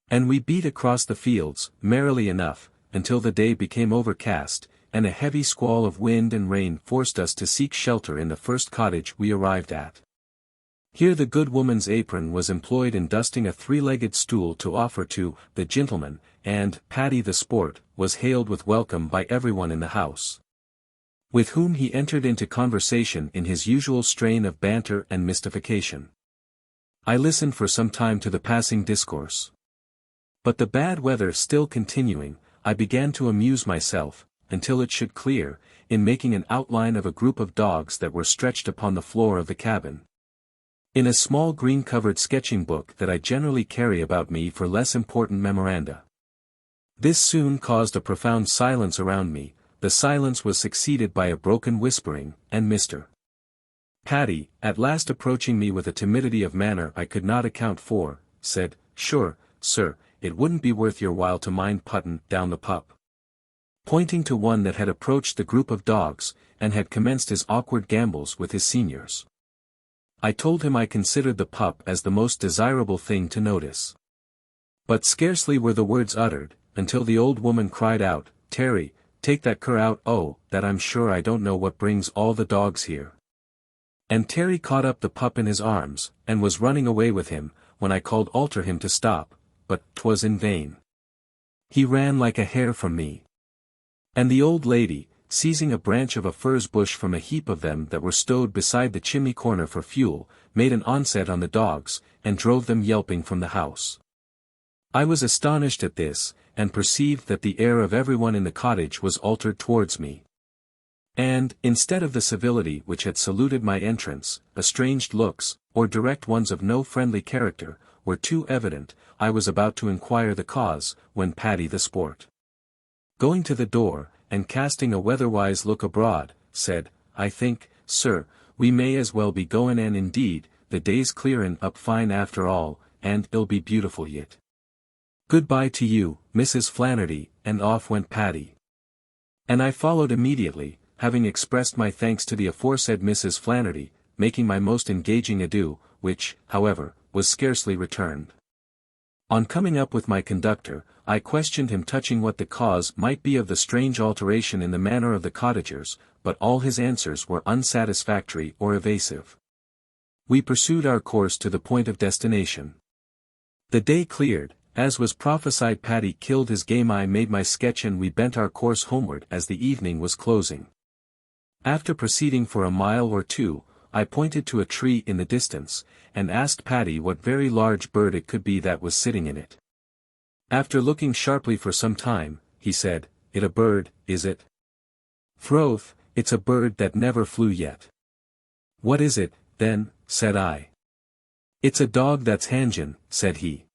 And we beat across the fields, merrily enough, until the day became overcast, and a heavy squall of wind and rain forced us to seek shelter in the first cottage we arrived at. Here the good woman's apron was employed in dusting a three-legged stool to offer to the gentleman, and Paddy the Sport was hailed with welcome by everyone in the house, with whom he entered into conversation in his usual strain of banter and mystification. I listened for some time to the passing discourse. But the bad weather still continuing, I began to amuse myself, until it should clear, in making an outline of a group of dogs that were stretched upon the floor of the cabin, in a small green-covered sketching book that I generally carry about me for less important memoranda. This soon caused a profound silence around me. The silence was succeeded by a broken whispering, and Mr. Paddy, at last approaching me with a timidity of manner I could not account for, said, "Sure, sir, it wouldn't be worth your while to mind puttin' down the pup," pointing to one that had approached the group of dogs, and had commenced his awkward gambols with his seniors. I told him I considered the pup as the most desirable thing to notice. But scarcely were the words uttered, until the old woman cried out, "Terry, take that cur out, oh, that I'm sure I don't know what brings all the dogs here." And Terry caught up the pup in his arms, and was running away with him, when I called alter him to stop, but 'twas in vain. He ran like a hare from me. And the old lady, seizing a branch of a furze bush from a heap of them that were stowed beside the chimney corner for fuel, made an onset on the dogs, and drove them yelping from the house. I was astonished at this, and perceived that the air of everyone in the cottage was altered towards me. And, instead of the civility which had saluted my entrance, estranged looks, or direct ones of no friendly character, were too evident. I was about to inquire the cause, when Paddy the Sport, going to the door, and casting a weatherwise look abroad, said, "I think, sir, we may as well be goin', and indeed, the day's clearin' up fine after all, and it'll be beautiful yet. Goodbye to you, Mrs. Flannery," and off went Paddy. And I followed immediately, having expressed my thanks to the aforesaid Mrs. Flannery, making my most engaging adieu, which, however, was scarcely returned. On coming up with my conductor, I questioned him touching what the cause might be of the strange alteration in the manner of the cottagers, but all his answers were unsatisfactory or evasive. We pursued our course to the point of destination. The day cleared, as was prophesied. Paddy killed his game. I made my sketch, and we bent our course homeward as the evening was closing. After proceeding for a mile or two, I pointed to a tree in the distance, and asked Paddy what very large bird it could be that was sitting in it. After looking sharply for some time, he said, "It a bird, is it?" "Throth, it's a bird that never flew yet." "What is it, then?" said I. "It's a dog that's hangin'," said he.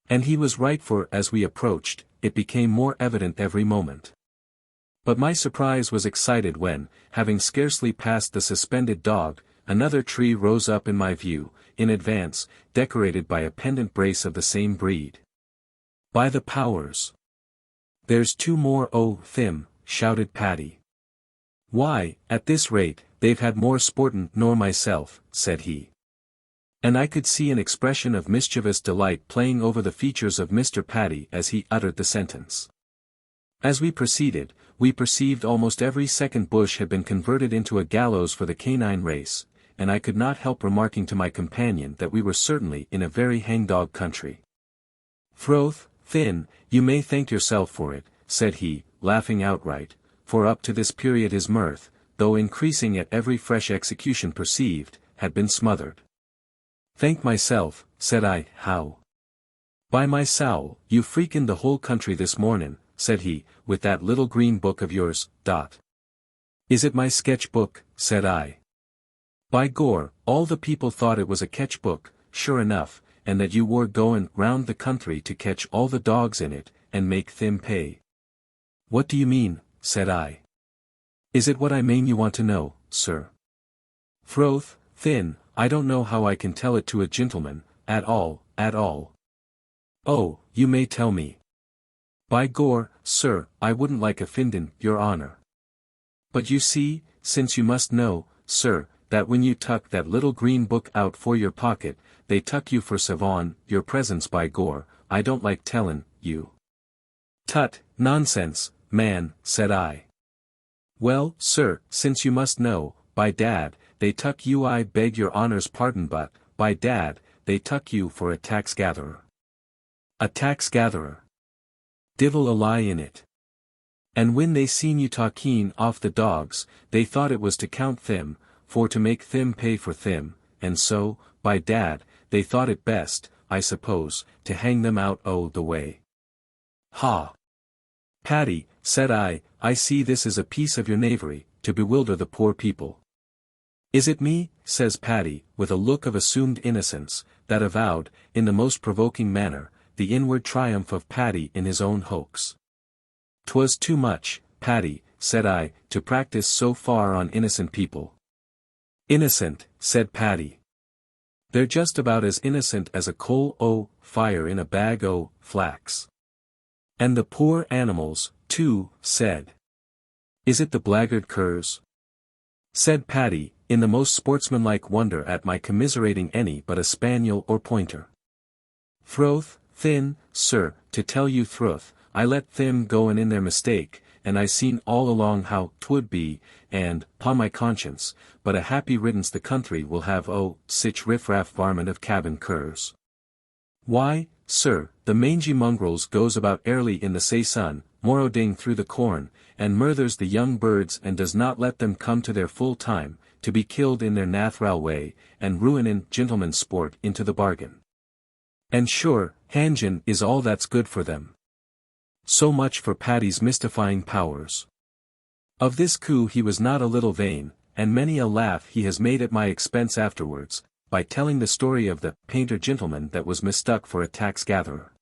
And he was right, for as we approached, it became more evident every moment. But my surprise was excited when, having scarcely passed the suspended dog, another tree rose up in my view, in advance, decorated by a pendant brace of the same breed. "By the powers! There's two more o' thim," shouted Paddy. "Why, at this rate, they've had more sportin' nor myself," said he. And I could see an expression of mischievous delight playing over the features of Mr. Paddy as he uttered the sentence. As we proceeded, we perceived almost every second bush had been converted into a gallows for the canine race, and I could not help remarking to my companion that we were certainly in a very hangdog country. "Froth, Thin, you may thank yourself for it," said he, laughing outright, for up to this period his mirth, though increasing at every fresh execution perceived, had been smothered. "Thank myself," said I, "how?" "By my soul, you freakened the whole country this mornin'," said he, "with that little green book of yours, Dot." "Is it my sketch book?" said I. "By Gor, all the people thought it was a catch book, sure enough, and that you were goin' round the country to catch all the dogs in it, and make them pay." "What do you mean?" said I. "Is it what I mean you want to know, sir?" "Froth, Thin, I don't know how I can tell it to a gentleman, at all, at all." "Oh, you may tell me." "By Gor, sir, I wouldn't like offendin' your honor. But you see, since you must know, sir, that when you tuck that little green book out for your pocket, they tuck you for savon, your presents by Gor, I don't like tellin' you." "Tut, nonsense, man," said I. "Well, sir, since you must know, by Dad, they tuck you, I beg your honor's pardon, but, by Dad, they tuck you for a tax-gatherer." "A tax-gatherer? Divil a lie in it. And when they seen you talking off the dogs, they thought it was to count them, for to make them pay for them, and so, by Dad, they thought it best, I suppose, to hang them out o' the way." "Ha! Paddy," said I see this is a piece of your knavery, to bewilder the poor people." "Is it me?" says Paddy, with a look of assumed innocence, that avowed, in the most provoking manner, the inward triumph of Paddy in his own hoax. "'Twas too much, Paddy," said I, "to practice so far on innocent people." "Innocent," said Paddy. "They're just about as innocent as a coal o' fire in a bag o' flax." "And the poor animals, too," said. "Is it the blackguard curs?" said Paddy, in the most sportsmanlike wonder at my commiserating any but a spaniel or pointer. "Froth, Thin, sir, to tell you thruth, I let them goin' in their mistake, and I seen all along how 'twould be, and, 'pon my conscience, but a happy riddance the country will have o' sich riff-raff varmint of cabin curs. Why, sir, the mangy mongrels goes about early in the say sun, morodding through the corn, and murthers the young birds and does not let them come to their full time, to be killed in their nathral way, and ruinin' gentlemen's sport into the bargain. And sure, hangin' is all that's good for them." So much for Paddy's mystifying powers. Of this coup he was not a little vain, and many a laugh he has made at my expense afterwards, by telling the story of the painter gentleman that was mistook for a tax-gatherer.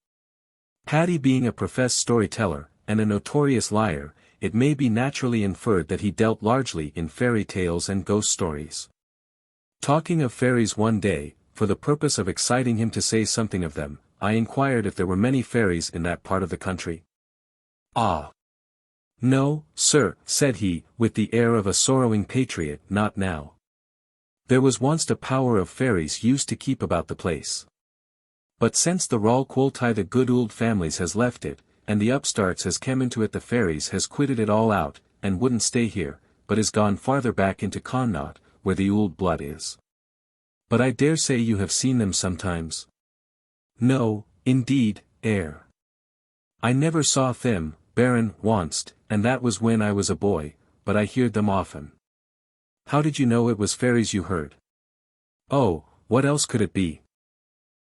Paddy being a professed storyteller, and a notorious liar, it may be naturally inferred that he dealt largely in fairy tales and ghost stories. Talking of fairies one day, for the purpose of exciting him to say something of them, I inquired if there were many fairies in that part of the country. "Ah! No, sir," said he, with the air of a sorrowing patriot, "not now. There was once a power of fairies used to keep about the place. But since the rawl quolti the good ould families has left it, and the upstarts has come into it, the fairies has quitted it all out, and wouldn't stay here, but is gone farther back into Connaught, where the ould blood is. But I dare say you have seen them sometimes." "No, indeed, I never saw them, Berrin, onct, and that was when I was a boy, but I heard them often." "How did you know it was fairies you heard?" "Oh, what else could it be?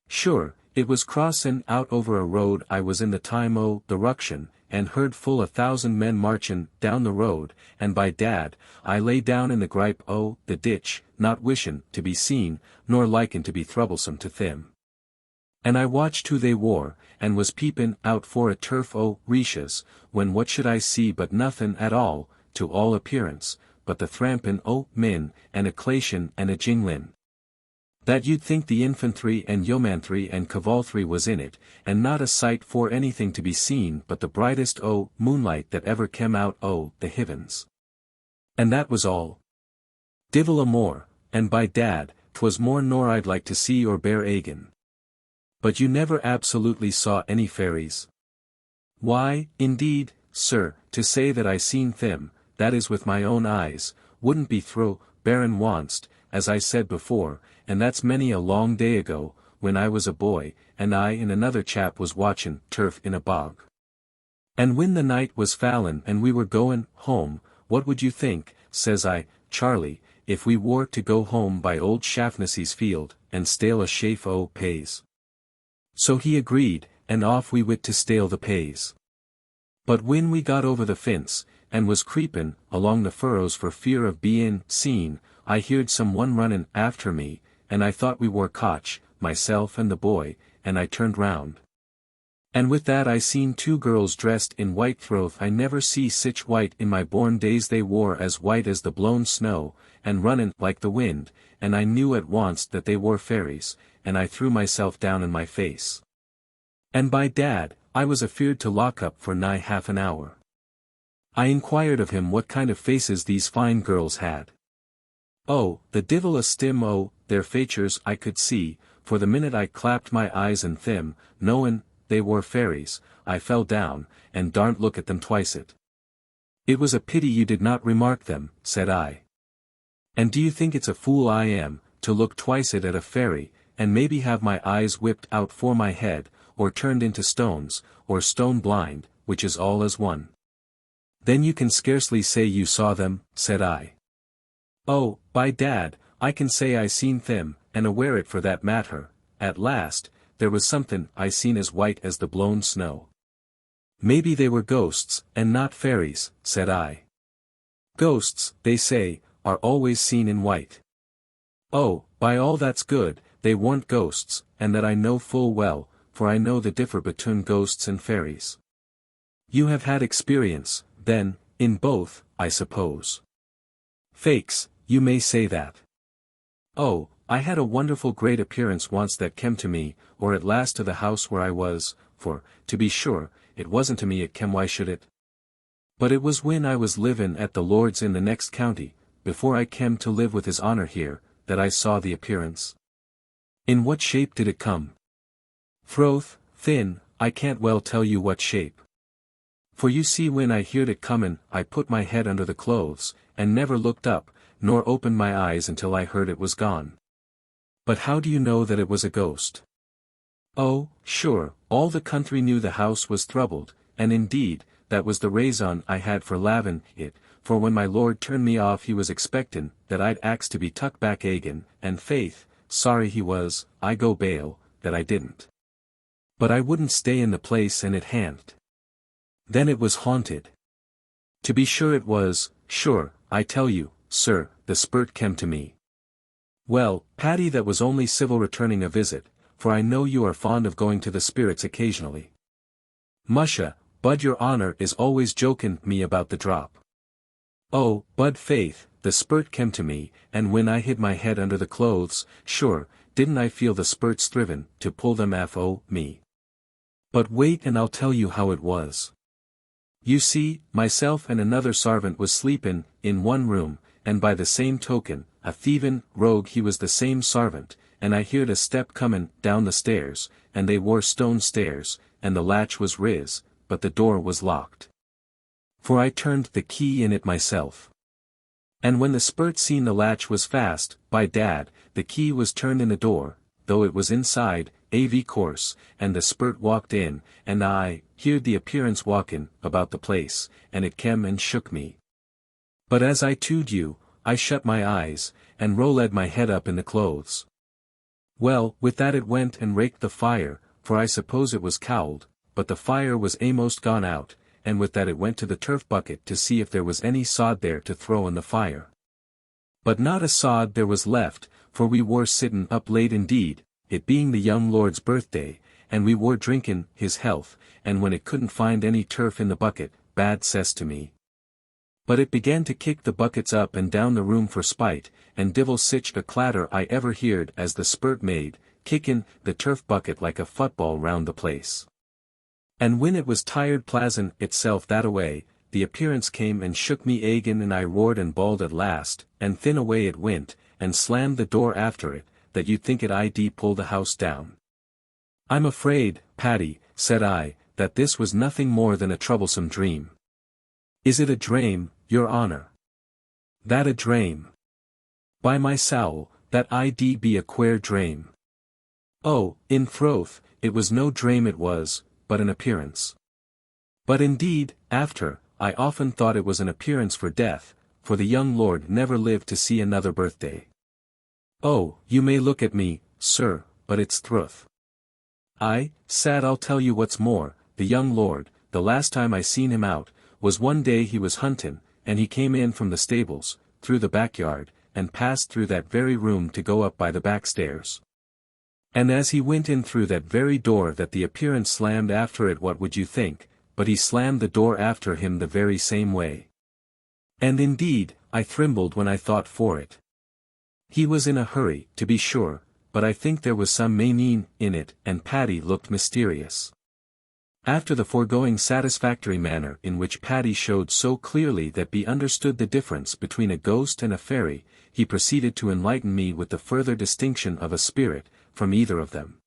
Sure, it was crossin' out over a road I was in the time o' the ruction, and heard full 1,000 men marchin' down the road, and by Dad, I lay down in the gripe o' the ditch, not wishin' to be seen, nor likin' to be troublesome to them. And I watched who they wore, and was peepin' out for a turf o' reeshes, when what should I see but nothin' at all, to all appearance, but the thrampin' o' min, and a clation and a jinglin'. That you'd think the infantry and yeomanry and cavalry was in it, and not a sight for anything to be seen but the brightest o' moonlight that ever came out o' the heavens. And that was all. Divil a more, and by Dad, 'twas more nor I'd like to see or bear again. But you never absolutely saw any fairies? Why, indeed, sir, to say that I seen them, that is with my own eyes, wouldn't be thro' Berrin onst, as I said before, and that's many a long day ago, when I was a boy, and I and another chap was watchin' turf in a bog. And when the night was fallin' and we were goin' home, what would you think, says I, Charlie, if we wore to go home by old Shafnessy's field, and stale a chafe o' pays? So he agreed, and off we wit to stale the pays. But when we got over the fence, and was creepin' along the furrows for fear of bein' seen, I heard some one runnin' after me, and I thought we were cotch, myself and the boy, and I turned round. And with that I seen two girls dressed in white troth. I never see sich white in my born days. They wore as white as the blown snow, and runnin' like the wind, and I knew at once that they were fairies, and I threw myself down on my face. And by dad, I was afeard to lock up for nigh half an hour. I inquired of him what kind of faces these fine girls had. Oh, the divil a stim o' their features I could see, for the minute I clapped my eyes on them, knowin' they were fairies, I fell down, and darn't look at them twicet. It was a pity you did not remark them, said I. And do you think it's a fool I am, to look twicet at a fairy, and maybe have my eyes whipped out for my head, or turned into stones, or stone blind, which is all as one? Then you can scarcely say you saw them, said I. Oh, by dad, I can say I seen them, and aware it for that matter. At last, there was somethin' I seen as white as the blown snow. Maybe they were ghosts, and not fairies, said I. Ghosts, they say, are always seen in white. Oh, by all that's good, they weren't ghosts, and that I know full well, for I know the differ between ghosts and fairies. You have had experience, then, in both, I suppose. Fakes, you may say that. Oh, I had a wonderful great appearance once that kem to me, or at last to the house where I was, for, to be sure, it wasn't to me it kem. Why should it? But it was when I was livin' at the Lord's in the next county, before I kem to live with his honor here, that I saw the appearance. In what shape did it come? Froth, thin, I can't well tell you what shape. For you see when I heard it comin', I put my head under the clothes, and never looked up, nor opened my eyes until I heard it was gone. But how do you know that it was a ghost? Oh, sure, all the country knew the house was troubled, and indeed, that was the raison I had for lavin' it, for when my lord turned me off he was expectin' that I'd ax to be tucked back agin, and faith, sorry he was, I go bail, that I didn't. But I wouldn't stay in the place and it ha'n't. Then it was haunted. To be sure it was, sure, I tell you, sir, the spurt kem to me. Well, Paddy, that was only civil returning a visit, for I know you are fond of going to the spirits occasionally. Musha, Bud, your honor is always jokin' me about the drop. Oh, Bud, faith, the spurt kem to me, and when I hid my head under the clothes, sure, didn't I feel the spurt strivin' to pull them off o' me. But wait and I'll tell you how it was. You see, myself and another sarvant was sleepin' in one room, and by the same token, a thievin' rogue he was the same sarvant, and I heard a step comin' down the stairs, and they wore stone stairs, and the latch was riz, but the door was locked. For I turned the key in it myself. And when the spurt seen the latch was fast, by dad, the key was turned in the door, though it was inside, av course, and the spurt walked in, and I heard the appearance walkin' about the place, and it kem and shook me. But as I told you, I shut my eyes, and rolled my head up in the clothes. Well, with that it went and raked the fire, for I suppose it was cowled, but the fire was a'most gone out, and with that it went to the turf bucket to see if there was any sod there to throw in the fire. But not a sod there was left, for we were sittin' up late indeed, it being the young lord's birthday, and we were drinkin' his health, and when it couldn't find any turf in the bucket, bad cess to me. But it began to kick the buckets up and down the room for spite, and divil sich a clatter I ever heard as the spurt made, kickin' the turf bucket like a football round the place. And when it was tired plazin' itself that away, the appearance came and shook me agin, and I roared and bawled at last, and thin away it went, and slammed the door after it, that you'd think it I'd pull the house down. I'm afraid, Paddy, said I, that this was nothing more than a troublesome dream. Is it a drame, your honour? That a drame? By my soul, that I'd be a queer drame. Oh, in troth, it was no drame it was, but an appearance. But indeed, after, I often thought it was an appearance for death, for the young lord never lived to see another birthday. Oh, you may look at me, sir, but it's truth. I, sad I'll tell you what's more, the young lord, the last time I seen him out, was one day he was huntin', and he came in from the stables, through the backyard, and passed through that very room to go up by the back stairs. And as he went in through that very door that the appearance slammed after it, what would you think, but he slammed the door after him the very same way. And indeed, I thrimbled when I thought for it. He was in a hurry, to be sure, but I think there was some meaning in it, and Paddy looked mysterious. After the foregoing satisfactory manner in which Paddy showed so clearly that he understood the difference between a ghost and a fairy, he proceeded to enlighten me with the further distinction of a spirit, from either of them.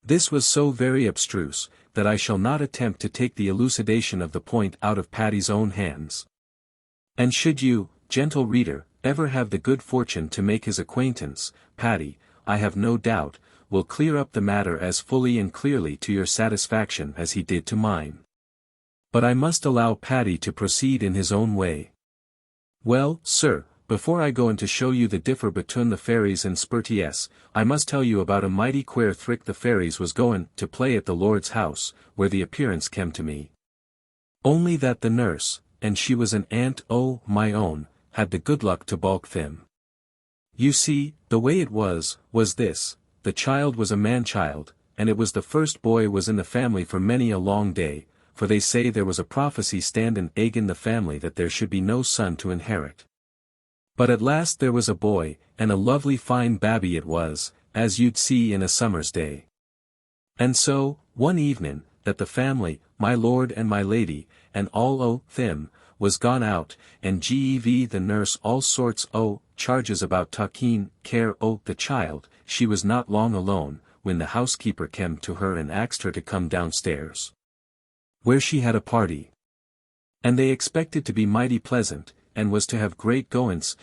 This was so very abstruse, that I shall not attempt to take the elucidation of the point out of Paddy's own hands. And should you, gentle reader, ever have the good fortune to make his acquaintance, Paddy, I have no doubt, will clear up the matter as fully and clearly to your satisfaction as he did to mine. But I must allow Paddy to proceed in his own way. Well, sir, before I go in to show you the differ between the fairies and spirits, I must tell you about a mighty queer thrick the fairies was goin' to play at the Lord's house, where the appearance came to me. Only that the nurse, and she was an aunt o' my own, had the good luck to balk them. You see, the way it was this, the child was a man-child, and it was the first boy was in the family for many a long day, for they say there was a prophecy standin' agin the family that there should be no son to inherit. But at last there was a boy, and a lovely fine babby it was, as you'd see in a summer's day. And so, one evenin', that the family, my lord and my lady, and all o' them, was gone out, and gev the nurse all sorts o' charges about taking care o' the child, she was not long alone, when the housekeeper came to her and asked her to come downstairs, where she had a party. And they expected to be mighty pleasant, and was to have great goin's,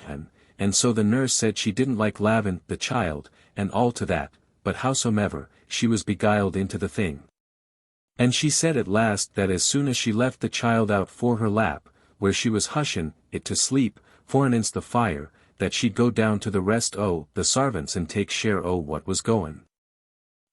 and so the nurse said she didn't like lavin' the child, and all to that, but howsomever, she was beguiled into the thing. And she said at last that as soon as she left the child out for her lap, where she was hushin' it to sleep, for an inst the fire, that she'd go down to the rest o' the sarvants and take share o' what was goin'.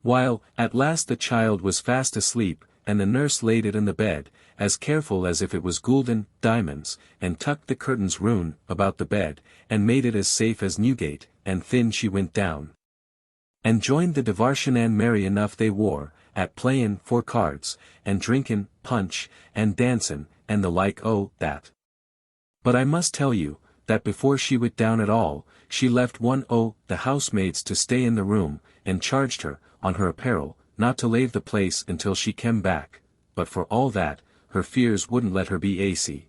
While, at last the child was fast asleep, and the nurse laid it in the bed, as careful as if it was gulden diamonds, and tucked the curtains round about the bed, and made it as safe as Newgate, and thin she went down. And joined the divarshan, and merry enough they wore, at playin' for cards, and drinkin' punch, and dancin', and the like o' that. But I must tell you, that before she went down at all, she left one o' the housemaids to stay in the room, and charged her, on her apparel, not to lave the place until she came back, but for all that, her fears wouldn't let her be aisy.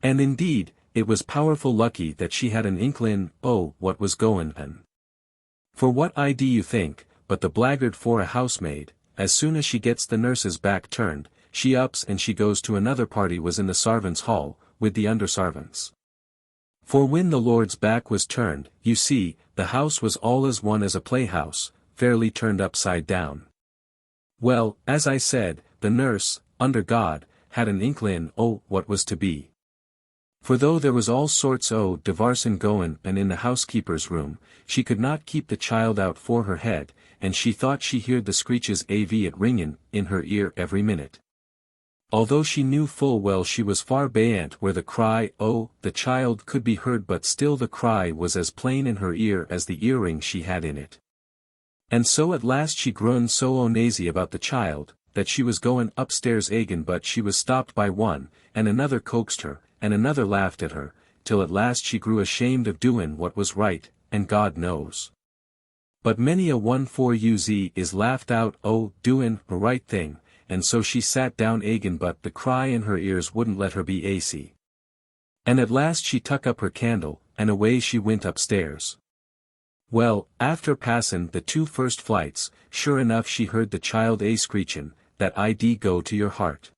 And indeed, it was powerful lucky that she had an inklin' o' what was goin' on. For what do you think, but the blackguard for a housemaid, as soon as she gets the nurse's back turned, she ups and she goes to another party was in the sarvants' hall, with the under-sarvants. For when the lord's back was turned, you see, the house was all as one as a playhouse, fairly turned upside down. Well, as I said, the nurse, under God, had an inklin' o' what was to be. For though there was all sorts o' divarsin' goin' and in the housekeeper's room, she could not keep the child out for her head, and she thought she heard the screeches av it ringin' in her ear every minute. Although she knew full well she was far beyant where the cry o' the child could be heard, but still the cry was as plain in her ear as the earring she had in it. And so at last she grown so uneasy about the child, that she was goin' upstairs agin, but she was stopped by one, and another coaxed her, and another laughed at her, till at last she grew ashamed of doin' what was right, and God knows. But many a one for uz is laughed out o' doin' a right thing, and so she sat down agin, but the cry in her ears wouldn't let her be aisy. And at last she tuck up her candle, and away she went upstairs. Well, after passin' the 2 first flights, sure enough she heard the child a screechin', that I'd go to your heart.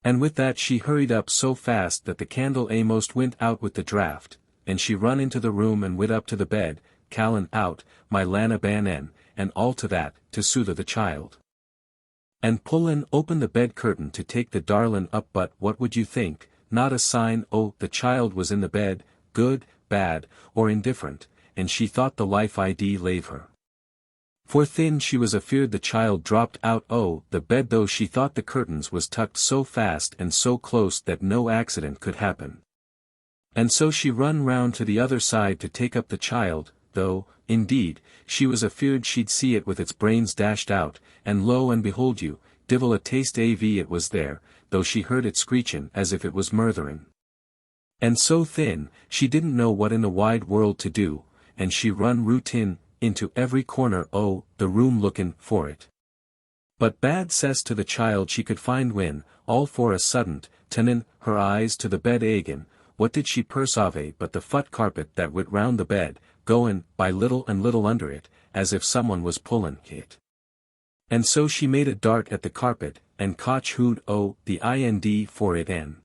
And with that she hurried up so fast that the candle a'most went out with the draught, and she run into the room and went up to the bed, callin' out, my Lana Banen, and all to that, to soothe the child. And pullin' open the bed curtain to take the darlin' up, but what would you think, not a sign the child was in the bed, good, bad, or indifferent, and she thought the life I'd lave her. For thin she was afeard the child dropped out the bed, though she thought the curtains was tucked so fast and so close that no accident could happen. And so she run round to the other side to take up the child, though, indeed, she was afeard she'd see it with its brains dashed out, and lo and behold you, divil a taste av it was there, though she heard it screechin' as if it was murtherin'. And so thin, she didn't know what in the wide world to do, and she run root into every corner the room lookin' for it. But bad cess to the child she could find when, all for a suddent, tenin' her eyes to the bed agin, what did she perceive but the fut carpet that went round the bed, goin' by little and little under it, as if someone was pullin' it. And so she made a dart at the carpet, and caught who'd the ind for it and.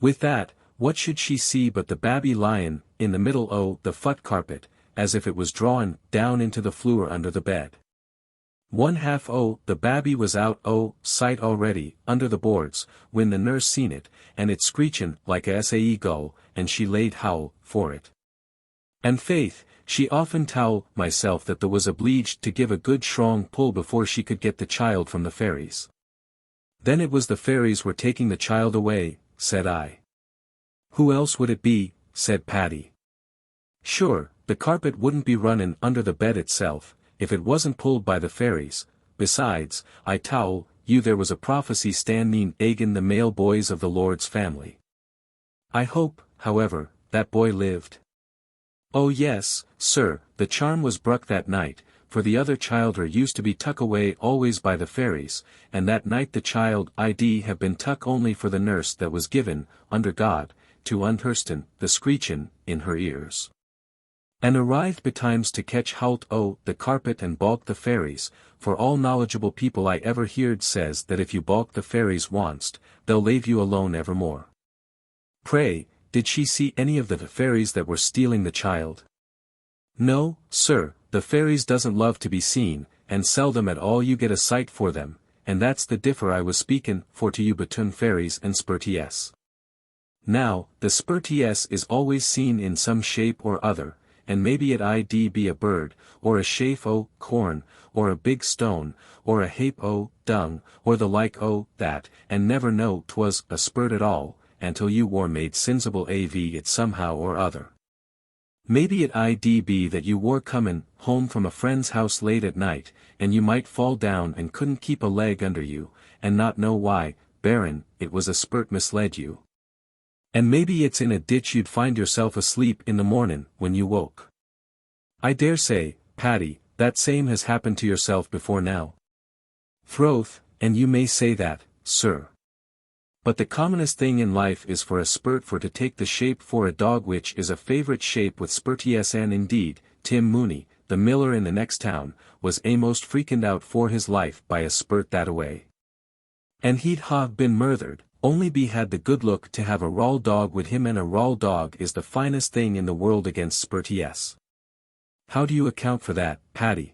With that, what should she see but the babby lyin' in the middle the fut carpet, as if it was drawin' down into the floor under the bed. One half the babby was out sight already, under the boards, when the nurse seen it, and it screechin' like a sae gull, and she laid howl for it. And faith, she often tell myself that there was obleeged to give a good strong pull before she could get the child from the fairies. Then it was the fairies were taking the child away, said I. Who else would it be, said Paddy. Sure, the carpet wouldn't be runnin' under the bed itself, if it wasn't pulled by the fairies. Besides, I tell you there was a prophecy standing agin the male boys of the Lord's family. I hope, however, that boy lived. Oh yes, sir, the charm was bruck that night, for the other childer used to be tuck away always by the fairies, and that night the child I'd have been tuck only for the nurse that was given, under God, to unhursten the screechin' in her ears. And arrived betimes to catch hout the carpet and balk the fairies, for all knowledgeable people I ever heard says that if you balk the fairies onct, they'll lave you alone evermore. Pray, did she see any of the fairies that were stealing the child? No, sir, the fairies doesn't love to be seen, and seldom at all you get a sight for them, and that's the differ I was speakin' for to you between fairies and spirties. Now, the spirties is always seen in some shape or other, and maybe it I'd be a bird, or a shafe corn, or a big stone, or a hape dung, or the like that, and never know 'twas a spirt at all, until you were made sensible av it somehow or other. Maybe it I'd be that you were comin' home from a friend's house late at night, and you might fall down and couldn't keep a leg under you, and not know why, Berrin, it was a spirt misled you. And maybe it's in a ditch you'd find yourself asleep in the mornin' when you woke. I dare say, Paddy, that same has happened to yourself before now. Throth, and you may say that, sir. But the commonest thing in life is for a spirt for to take the shape for a dog, which is a favourite shape with spirties, and indeed, Tim Mooney, the miller in the next town, was a'most freakened out for his life by a spirt that away. And he'd been murthered, only be had the good look to have a raw dog with him, and a raw dog is the finest thing in the world against spirties. How do you account for that, Paddy?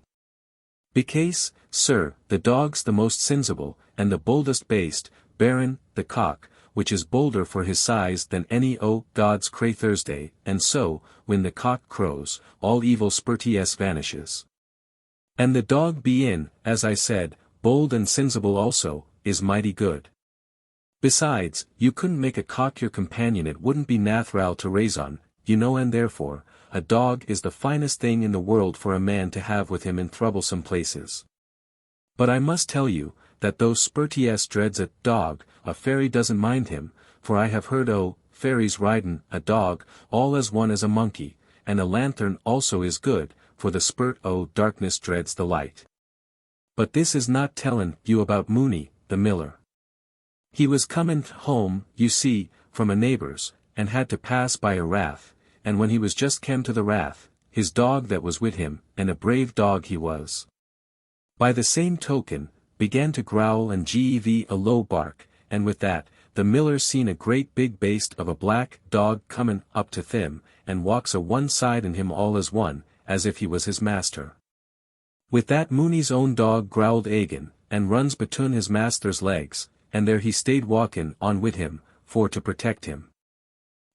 Becase, sir, the dog's the most sensible, and the boldest based, Berrin, the cock, which is bolder for his size than any God's cray Thursday, and so, when the cock crows, all evil spirties vanishes. And the dog bein', as I said, bold and sensible also, is mighty good. Besides, you couldn't make a cock your companion, it wouldn't be nathral to raise on, you know, and therefore, a dog is the finest thing in the world for a man to have with him in troublesome places. But I must tell you, that though spirties dreads a dog, a fairy doesn't mind him, for I have heard fairies ridin' a dog, all as one as a monkey, and a lanthorn also is good, for the spirt darkness dreads the light. But this is not tellin' you about Mooney, the miller. He was comin' home, you see, from a neighbour's, and had to pass by a rath, and when he was just kem to the rath, his dog that was with him, and a brave dog he was. By the same token, began to growl and gev a low bark, and with that, the miller seen a great big baste of a black dog comin' up to thim, and walks a one side in him all as one, as if he was his master. With that Mooney's own dog growled agin, and runs between his master's legs, and there he stayed walkin' on with him, for to protect him.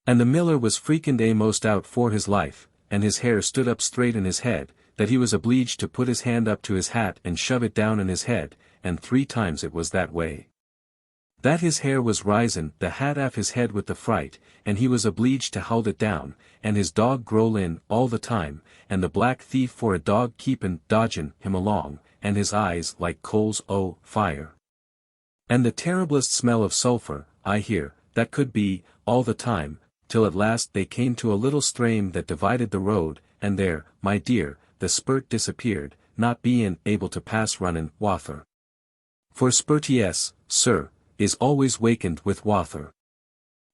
And the miller was freaking a'most out for his life, and his hair stood up straight in his head, that he was obliged to put his hand up to his hat and shove it down in his head, and 3 times it was that way. That his hair was risin' the hat aff his head with the fright, and he was obliged to hold it down, and his dog growlin' all the time, and the black thief for a dog keepin' dodgin' him along, and his eyes like coals o' fire. And the terriblest smell of sulphur, I hear, that could be, all the time, till at last they came to a little stream that divided the road, and there, my dear, the spurt disappeared, not bein' able to pass runnin' wather. For spurt yes, sir, is always wakened with wather.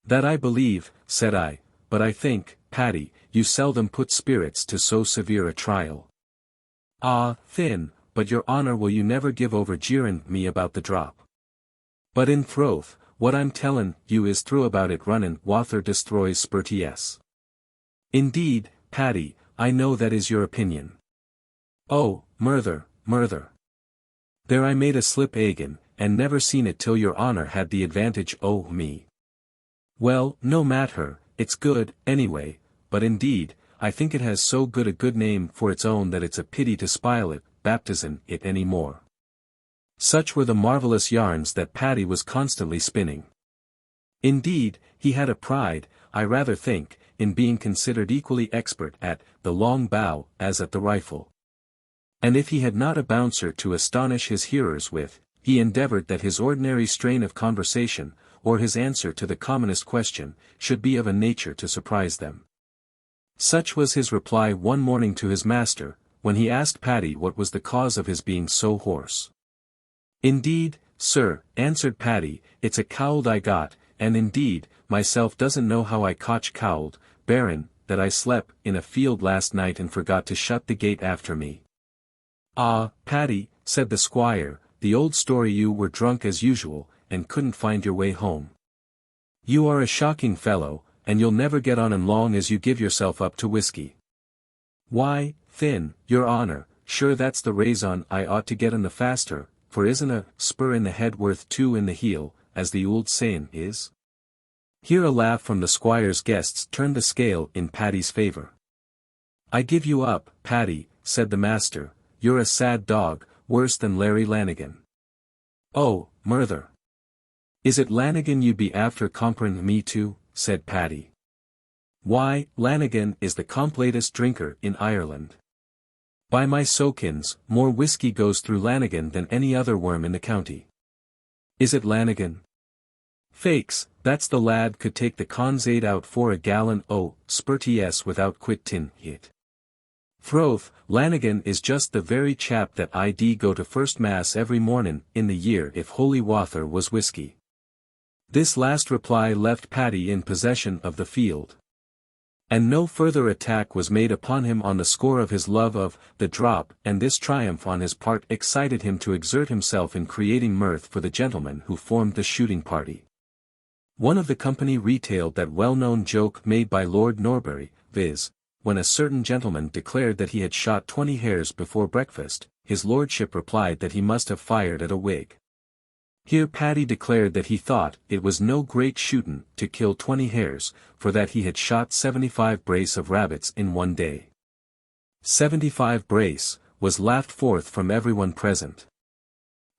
That I believe, said I, but I think, Paddy, you seldom put spirits to so severe a trial. Ah, thin, but your honour will you never give over jeerin' me about the drop. But in troth, what I'm tellin' you is true about it runnin' wather destroys spurt yes. Indeed, Paddy, I know that is your opinion. Oh, murther. There I made a slip agin, and never seen it till your honour had the advantage o' me. Well, no matter, it's good, anyway, but indeed, I think it has so good a good name for its own that it's a pity to spile it, baptizin' it any more. Such were the marvellous yarns that Paddy was constantly spinning. Indeed, he had a pride, I rather think, in being considered equally expert at the long bow as at the rifle. And if he had not a bouncer to astonish his hearers with, he endeavoured that his ordinary strain of conversation, or his answer to the commonest question, should be of a nature to surprise them. Such was his reply one morning to his master, when he asked Paddy what was the cause of his being so hoarse. Indeed, sir, answered Paddy, it's a cold I got, and indeed, myself doesn't know how I cotch cold, Berrin, that I slep in a field last night and forgot to shut the gate after me. Ah, Paddy, said the squire, the old story you were drunk as usual, and couldn't find your way home. You are a shocking fellow, and you'll never get on in long as you give yourself up to whiskey. Why, thin, your honour, sure that's the raison I ought to get in the faster, for isn't a spur in the head worth 2 in the heel, as the old sayin' is? Here a laugh from the squire's guests turned the scale in Paddy's favour. I give you up, Paddy, said the master, you're a sad dog, worse than Larry Lanigan. Oh, murther. Is it Lanigan you be after comparin' me to? Said Paddy. Why, Lanigan is the complatest drinker in Ireland. By my sokins, more whiskey goes through Lanigan than any other worm in the county. Is it Lanigan? Fakes, that's the lad could take the consade out for a gallon o' spurty s without quit tin hit. Froth, Lanigan is just the very chap that I'd go to first mass every mornin' in the year if holy wather was whiskey. This last reply left Paddy in possession of the field. And no further attack was made upon him on the score of his love of the drop, and this triumph on his part excited him to exert himself in creating mirth for the gentlemen who formed the shooting party. One of the company retailed that well-known joke made by Lord Norbury, viz., when a certain gentleman declared that he had shot 20 hares before breakfast, his lordship replied that he must have fired at a wig. Here Paddy declared that he thought it was no great shootin' to kill 20 hares, for that he had shot 75 brace of rabbits in one day. 75 brace, was laughed forth from everyone present.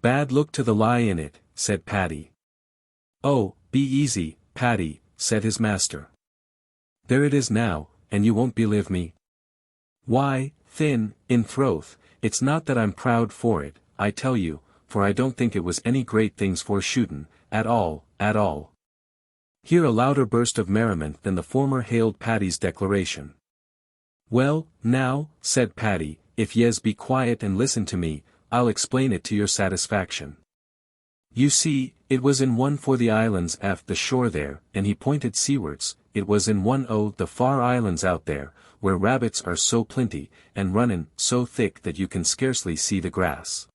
Bad look to the lie in it, said Paddy. Oh, be easy, Paddy, said his master. There it is now, and you won't believe me. Why, thin, in troth, it's not that I'm proud for it, I tell you, for I don't think it was any great things for shootin', at all. Here a louder burst of merriment than the former hailed Paddy's declaration. Well, now, said Paddy, if yez be quiet and listen to me, I'll explain it to your satisfaction. You see, it was in one for the islands aft the shore there, and he pointed seawards, it was in one o' the far islands out there, where rabbits are so plenty, and runnin' so thick that you can scarcely see the grass.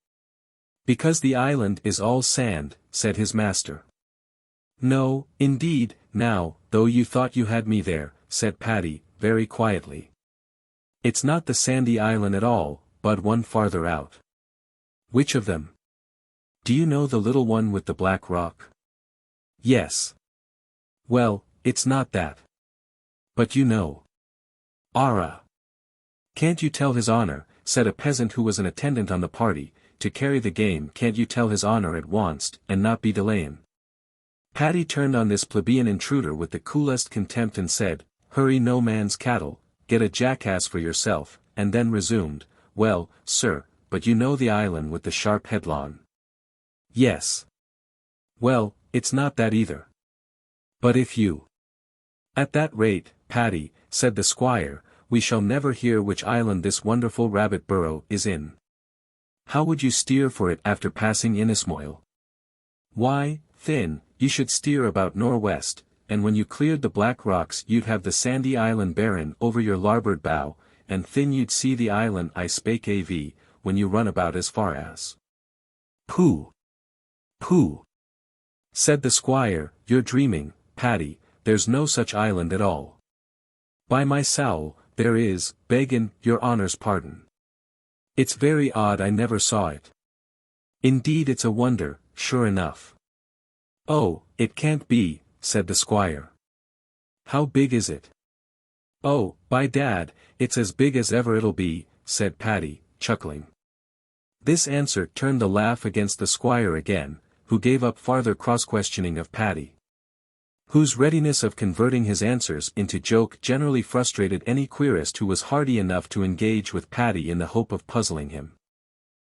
Because the island is all sand, said his master. No, indeed, now, though you thought you had me there, said Paddy, very quietly. It's not the sandy island at all, but one farther out. Which of them? Do you know the little one with the black rock? Yes. Well, it's not that. But you know. Ara. Can't you tell his honor, said a peasant who was an attendant on the party, to carry the game, can't you tell his honor at once, and not be delayin'? Paddy turned on this plebeian intruder with the coolest contempt and said, hurry no man's cattle, get a jackass for yourself, and then resumed, well, sir, but you know the island with the sharp headlong. Yes. Well, it's not that either. But if you. At that rate, Paddy, said the squire, we shall never hear which island this wonderful rabbit burrow is in. How would you steer for it after passing Innismoil? Why, Finn, you should steer about nor'west, and when you cleared the black rocks you'd have the sandy island barren over your larboard bow, and Finn you'd see the island I spake av, when you run about as far as. Pooh! Pooh! Said the squire, you're dreaming, Paddy, there's no such island at all. By my soul, there is, beggin' your honor's pardon. It's very odd I never saw it. Indeed it's a wonder, sure enough. Oh, it can't be, said the squire. How big is it? Oh, by dad, it's as big as ever it'll be, said Paddy, chuckling. This answer turned the laugh against the squire again, who gave up farther cross-questioning of Paddy, whose readiness of converting his answers into joke generally frustrated any querist who was hardy enough to engage with Paddy in the hope of puzzling him.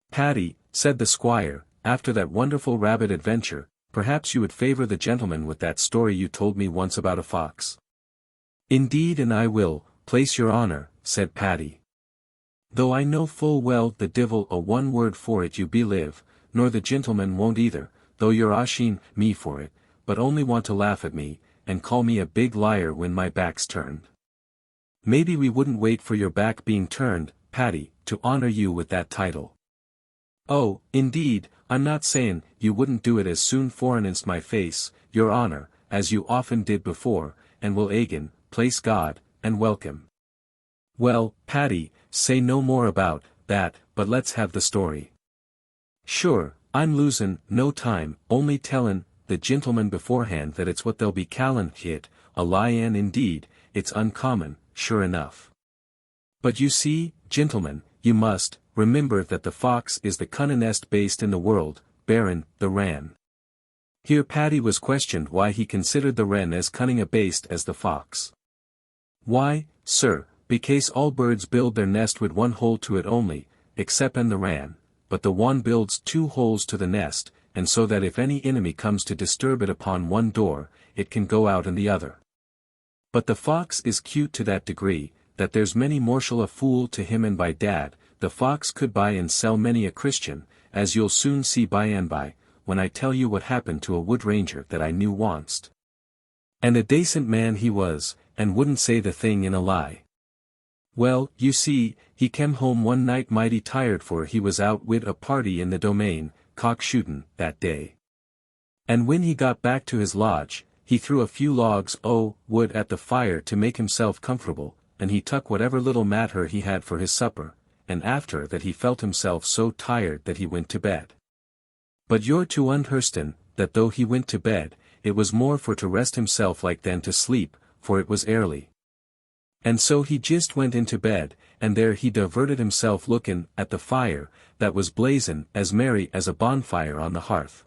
Paddy, said the squire, after that wonderful rabbit adventure, perhaps you would favor the gentleman with that story you told me once about a fox. Indeed and I will, place your honor, said Paddy. Though I know full well the divil a one word for it you believe, nor the gentleman won't either, though you're ashing me for it, but only want to laugh at me, and call me a big liar when my back's turned. Maybe we wouldn't wait for your back being turned, Paddy, to honor you with that title. Oh, indeed, I'm not sayin' you wouldn't do it as soon foreninst my face, your honor, as you often did before, and will agin, place God, and welcome. Well, Paddy, say no more about that, but let's have the story. Sure, I'm losin' no time, only tellin' the gentleman beforehand that it's what they'll be callin' hit, a lion indeed, it's uncommon, sure enough. But you see, gentlemen, you must, remember that the fox is the cunningest beast in the world, barrin' the wren. Here Paddy was questioned why he considered the wren as cunning a beast as the fox. Why, sir, becase all birds build their nest with one hole to it only, exceptin' the wren, but the one builds 2 holes to the nest, and so that if any enemy comes to disturb it upon one door, it can go out in the other. But the fox is cute to that degree, that there's many mortial a fool to him, and by dad, the fox could buy and sell many a Christian, as you'll soon see by and by, when I tell you what happened to a wood ranger that I knew onct. And a decent man he was, and wouldn't say the thing in a lie. Well, you see, he came home one night mighty tired, for he was out wid a party in the domain, cock-shootin', that day. And when he got back to his lodge, he threw a few logs o' wood at the fire to make himself comfortable, and he took whatever little matter he had for his supper, and after that he felt himself so tired that he went to bed. But you're to understand that though he went to bed, it was more for to rest himself like than to sleep, for it was early. And so he just went into bed, and there he diverted himself lookin' at the fire, that was blazin' as merry as a bonfire on the hearth.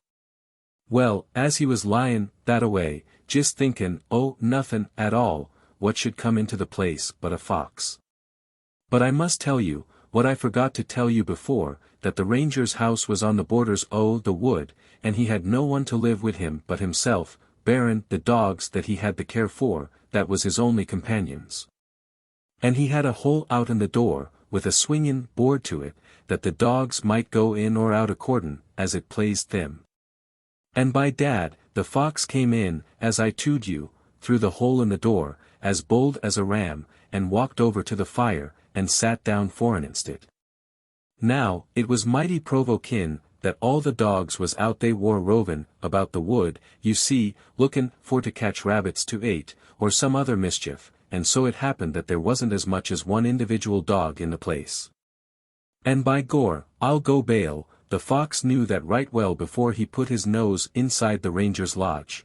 Well, as he was lyin' that-a-way, just thinkin', oh, nothin' at all, what should come into the place but a fox. But I must tell you, what I forgot to tell you before, that the ranger's house was on the borders o' the wood, and he had no one to live with him but himself, barrin' the dogs that he had the care for, that was his only companions. And he had a hole out in the door, with a swingin' board to it, that the dogs might go in or out accordin' as it pleased them. And by dad, the fox came in, as I told you, through the hole in the door, as bold as a ram, and walked over to the fire, and sat down for an instant. Now, it was mighty provokin', that all the dogs was out they war rovin' about the wood, you see, lookin' for to catch rabbits to ate, or some other mischief, and so it happened that there wasn't as much as one individual dog in the place. And by Gor, I'll go bail, the fox knew that right well before he put his nose inside the ranger's lodge.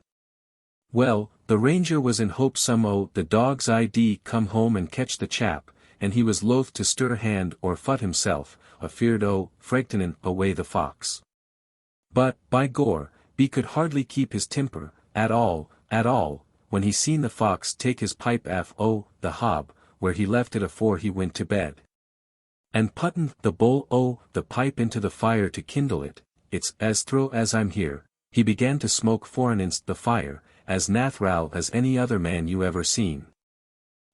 Well, the ranger was in hopes some o' the dogs I'd come home and catch the chap, and he was loath to stir hand or foot himself, afeard o' frightenin' away the fox. But, by Gor, he could hardly keep his temper, at all, when he seen the fox take his pipe o' the hob, where he left it afore he went to bed. And puttin' the bowl o' the pipe into the fire to kindle it, it's as through as I'm here, he began to smoke for an inst the fire, as nathral as any other man you ever seen.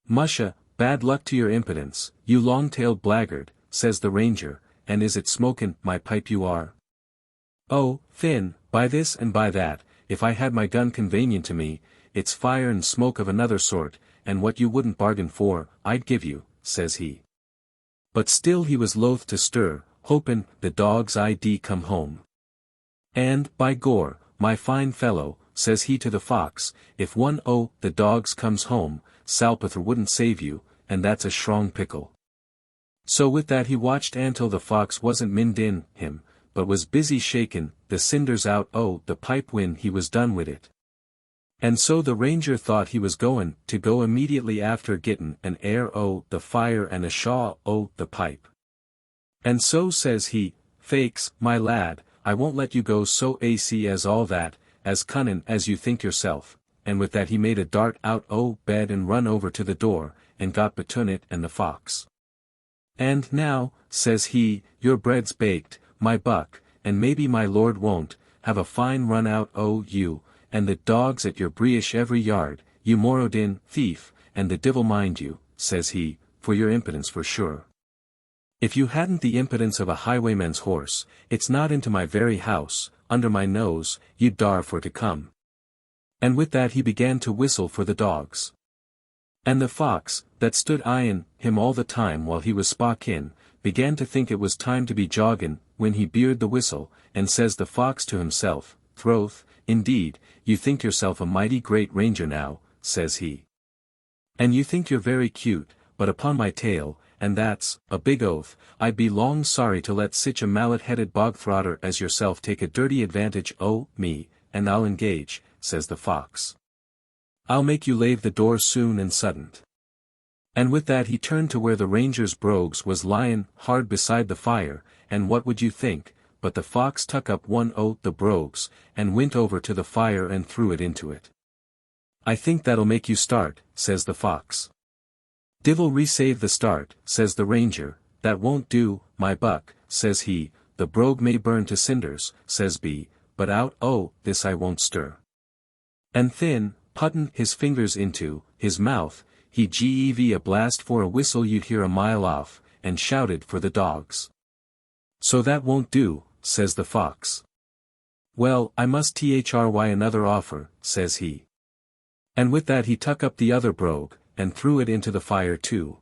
Musha, bad luck to your impudence, you long-tailed blackguard, says the ranger, and is it smokin' my pipe you are? Oh, Finn, by this and by that, if I had my gun convenient to me, it's fire and smoke of another sort, and what you wouldn't bargain for, I'd give you, says he. But still he was loath to stir, hopin' the dogs I'd come home. And, by Gor, my fine fellow, says he to the fox, if one o' the dogs comes home, Salpather wouldn't save you, and that's a strong pickle. So with that he watched until the fox wasn't mindin' him, but was busy shakin' the cinders out o' the pipe when he was done with it. And so the ranger thought he was goin' to go immediately after gettin' an air o' the fire and a shaw o' the pipe. And so says he, Fakes, my lad, I won't let you go so AC as all that, as cunnin' as you think yourself, and with that he made a dart out o' bed and run over to the door, and got between it and the fox. And now, says he, your bread's baked, my buck, and maybe my lord won't, have a fine run out o' you, and the dogs at your breesh every yard, you Morodin thief, and the divil mind you, says he, for your impudence for sure. If you hadn't the impudence of a highwayman's horse, it's not into my very house, under my nose, you'd dar for to come. And with that he began to whistle for the dogs. And the fox, that stood eyeing him all the time while he was spockin', began to think it was time to be joggin', when he beard the whistle, and says the fox to himself, Throth, indeed, you think yourself a mighty great ranger now, says he. And you think you're very cute, but upon my tail, and that's a big oath, I'd be long sorry to let sich a mallet-headed bog-throtter as yourself take a dirty advantage o' me, and I'll engage, says the fox. I'll make you lave the door soon and suddent. And with that he turned to where the ranger's brogues was lyin' hard beside the fire, and what would you think, but the fox tuck up one o' the brogues, and went over to the fire and threw it into it. I think that'll make you start, says the fox. Divil resave the start, says the ranger, that won't do, my buck, says he, the brogue may burn to cinders, says B, but out o' this I won't stir. And thin, puttin' his fingers into his mouth, he gave a blast for a whistle you'd hear a mile off, and shouted for the dogs. So that won't do, says the fox. Well, I must try another offer, says he. And with that he tuck up the other brogue, and threw it into the fire too.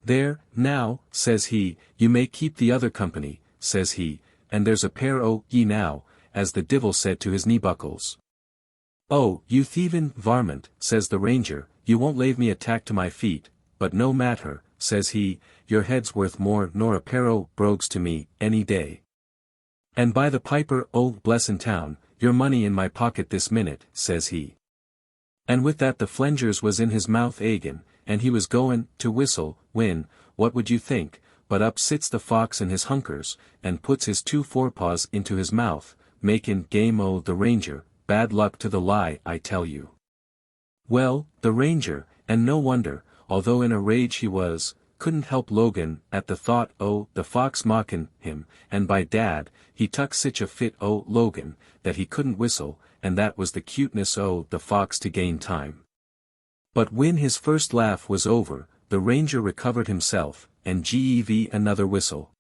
There, now, says he, you may keep the other company, says he, and there's a pair o' ye now, as the divil said to his knee-buckles. Oh, you thievin' varmint, says the ranger, you won't lave me a tack to my feet, but no matter, says he, your head's worth more nor a pair o' brogues to me, any day. And by the piper o' blessin' town, your money in my pocket this minute, says he. And with that the flengers was in his mouth agin, and he was goin' to whistle, when, what would you think, but up sits the fox in his hunkers, and puts his two forepaws into his mouth, makin' game o' the ranger, bad luck to the lie I tell you. Well, the ranger, and no wonder, although in a rage he was, couldn't help Logan at the thought o' the fox mockin' him, and by dad, he tuck sich a fit o' Logan, that he couldn't whistle, and that was the cuteness o' the fox to gain time. But when his first laugh was over, the ranger recovered himself, and gave another whistle.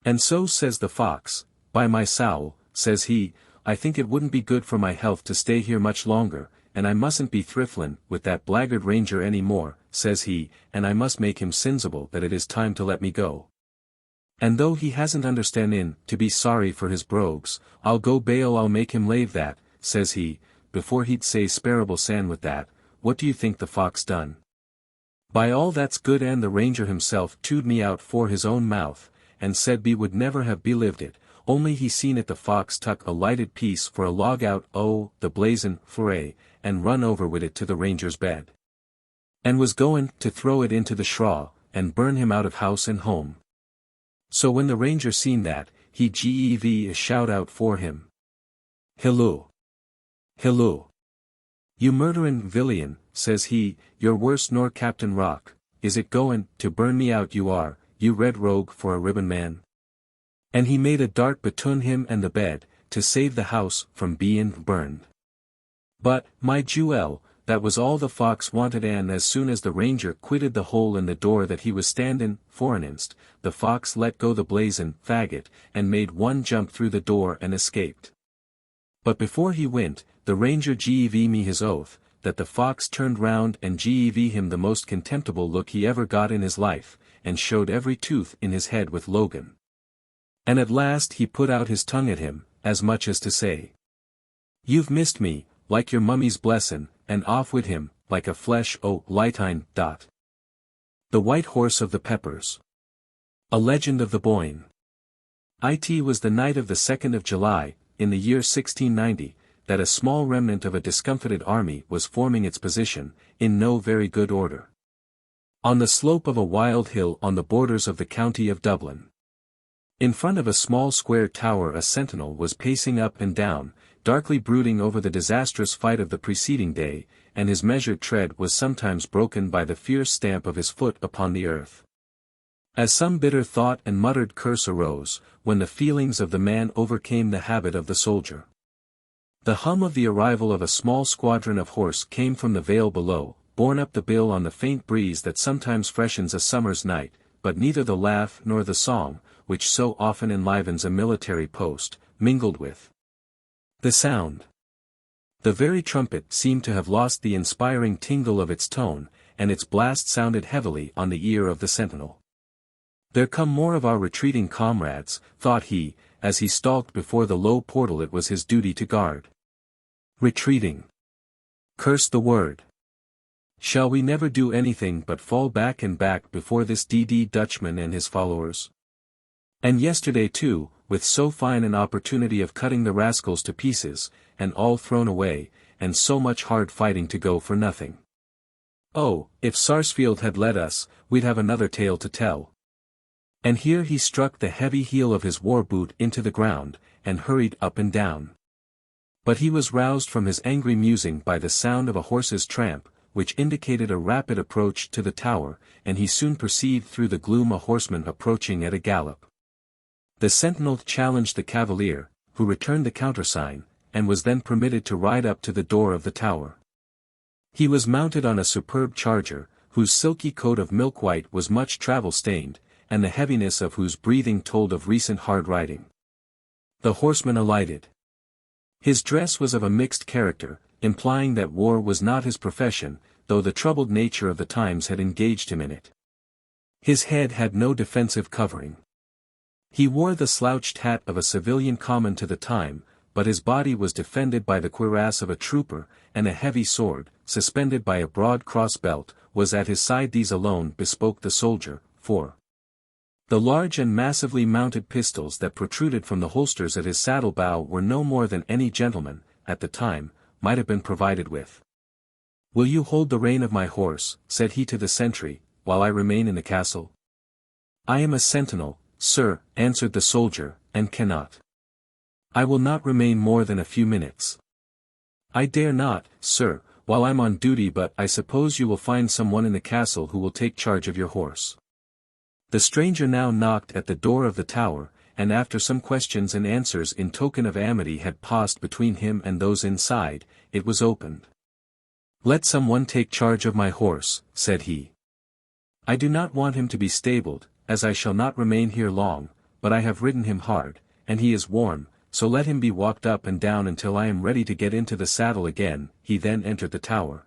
And so says the fox, by my sowl, says he, I think it wouldn't be good for my health to stay here much longer, and I mustn't be thriflin' with that blackguard ranger any more, says he, and I must make him sensible that it is time to let me go. And though he hasn't understandin' to be sorry for his brogues, I'll go bail I'll make him lave that, says he. Before he'd say sparable san with that, what do you think the fox done? By all that's good, and the ranger himself chewed me out for his own mouth, and said be would never have belived it, only he seen it the fox tuck a lighted piece for a log out the blazin' foray, and run over with it to the ranger's bed. And was goin' to throw it into the shraw, and burn him out of house and home. So when the ranger seen that, he gave a shout out for him. Hilloo! Hilloo! You murderin' villain, says he, you're worse nor Captain Rock, is it goin' to burn me out you are, you red rogue for a ribbon man? And he made a dart between him and the bed, to save the house from bein' burned. But, my jewel, that was all the fox wanted, and as soon as the ranger quitted the hole in the door that he was standin' for an instant, the fox let go the blazin' faggot, and made one jump through the door and escaped. But before he went, the ranger gave me his oath, that the fox turned round and gave him the most contemptible look he ever got in his life, and showed every tooth in his head with Logan. And at last he put out his tongue at him, as much as to say, "You've missed me, like your mummy's blessin'," and off with him, like a flesh lightine. The White Horse of the Peppers. A Legend of the Boyne. It was the night of the 2nd of July, in the year 1690, that a small remnant of a discomfited army was forming its position, in no very good order, on the slope of a wild hill on the borders of the county of Dublin. In front of a small square tower a sentinel was pacing up and down, darkly brooding over the disastrous fight of the preceding day, and his measured tread was sometimes broken by the fierce stamp of his foot upon the earth. As some bitter thought and muttered curse arose, when the feelings of the man overcame the habit of the soldier. The hum of the arrival of a small squadron of horse came from the vale below, borne up the bill on the faint breeze that sometimes freshens a summer's night, but neither the laugh nor the song, which so often enlivens a military post, mingled with the sound. The very trumpet seemed to have lost the inspiring tingle of its tone, and its blast sounded heavily on the ear of the sentinel. There come more of our retreating comrades, thought he, as he stalked before the low portal it was his duty to guard. Retreating. Curse the word. Shall we never do anything but fall back and back before this D.D. Dutchman and his followers? And yesterday too, with so fine an opportunity of cutting the rascals to pieces, and all thrown away, and so much hard fighting to go for nothing. Oh, if Sarsfield had led us, we'd have another tale to tell. And here he struck the heavy heel of his war boot into the ground, and hurried up and down. But he was roused from his angry musing by the sound of a horse's tramp, which indicated a rapid approach to the tower, and he soon perceived through the gloom a horseman approaching at a gallop. The sentinel challenged the cavalier, who returned the countersign, and was then permitted to ride up to the door of the tower. He was mounted on a superb charger, whose silky coat of milk white was much travel-stained, and the heaviness of whose breathing told of recent hard riding. The horseman alighted. His dress was of a mixed character, implying that war was not his profession, though the troubled nature of the times had engaged him in it. His head had no defensive covering. He wore the slouched hat of a civilian common to the time, but his body was defended by the cuirass of a trooper, and a heavy sword, suspended by a broad cross belt, was at his side. These alone bespoke the soldier, for the large and massively mounted pistols that protruded from the holsters at his saddle-bow were no more than any gentleman, at the time, might have been provided with. "Will you hold the rein of my horse," said he to the sentry, "while I remain in the castle?" "I am a sentinel, sir," answered the soldier, "and cannot. I will not remain more than a few minutes." "I dare not, sir, while I'm on duty, but I suppose you will find someone in the castle who will take charge of your horse." The stranger now knocked at the door of the tower, and after some questions and answers in token of amity had passed between him and those inside, it was opened. "Let some one take charge of my horse," said he. "I do not want him to be stabled, as I shall not remain here long, but I have ridden him hard, and he is warm, so let him be walked up and down until I am ready to get into the saddle again." He then entered the tower.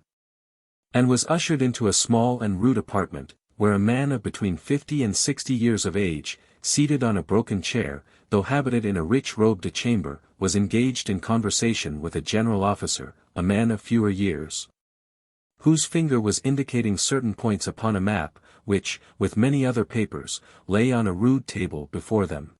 and was ushered into a small and rude apartment, where a man of between 50 and 60 years of age, seated on a broken chair, though habited in a rich robe de chamber, was engaged in conversation with a general officer, a man of fewer years, whose finger was indicating certain points upon a map, which, with many other papers, lay on a rude table before them.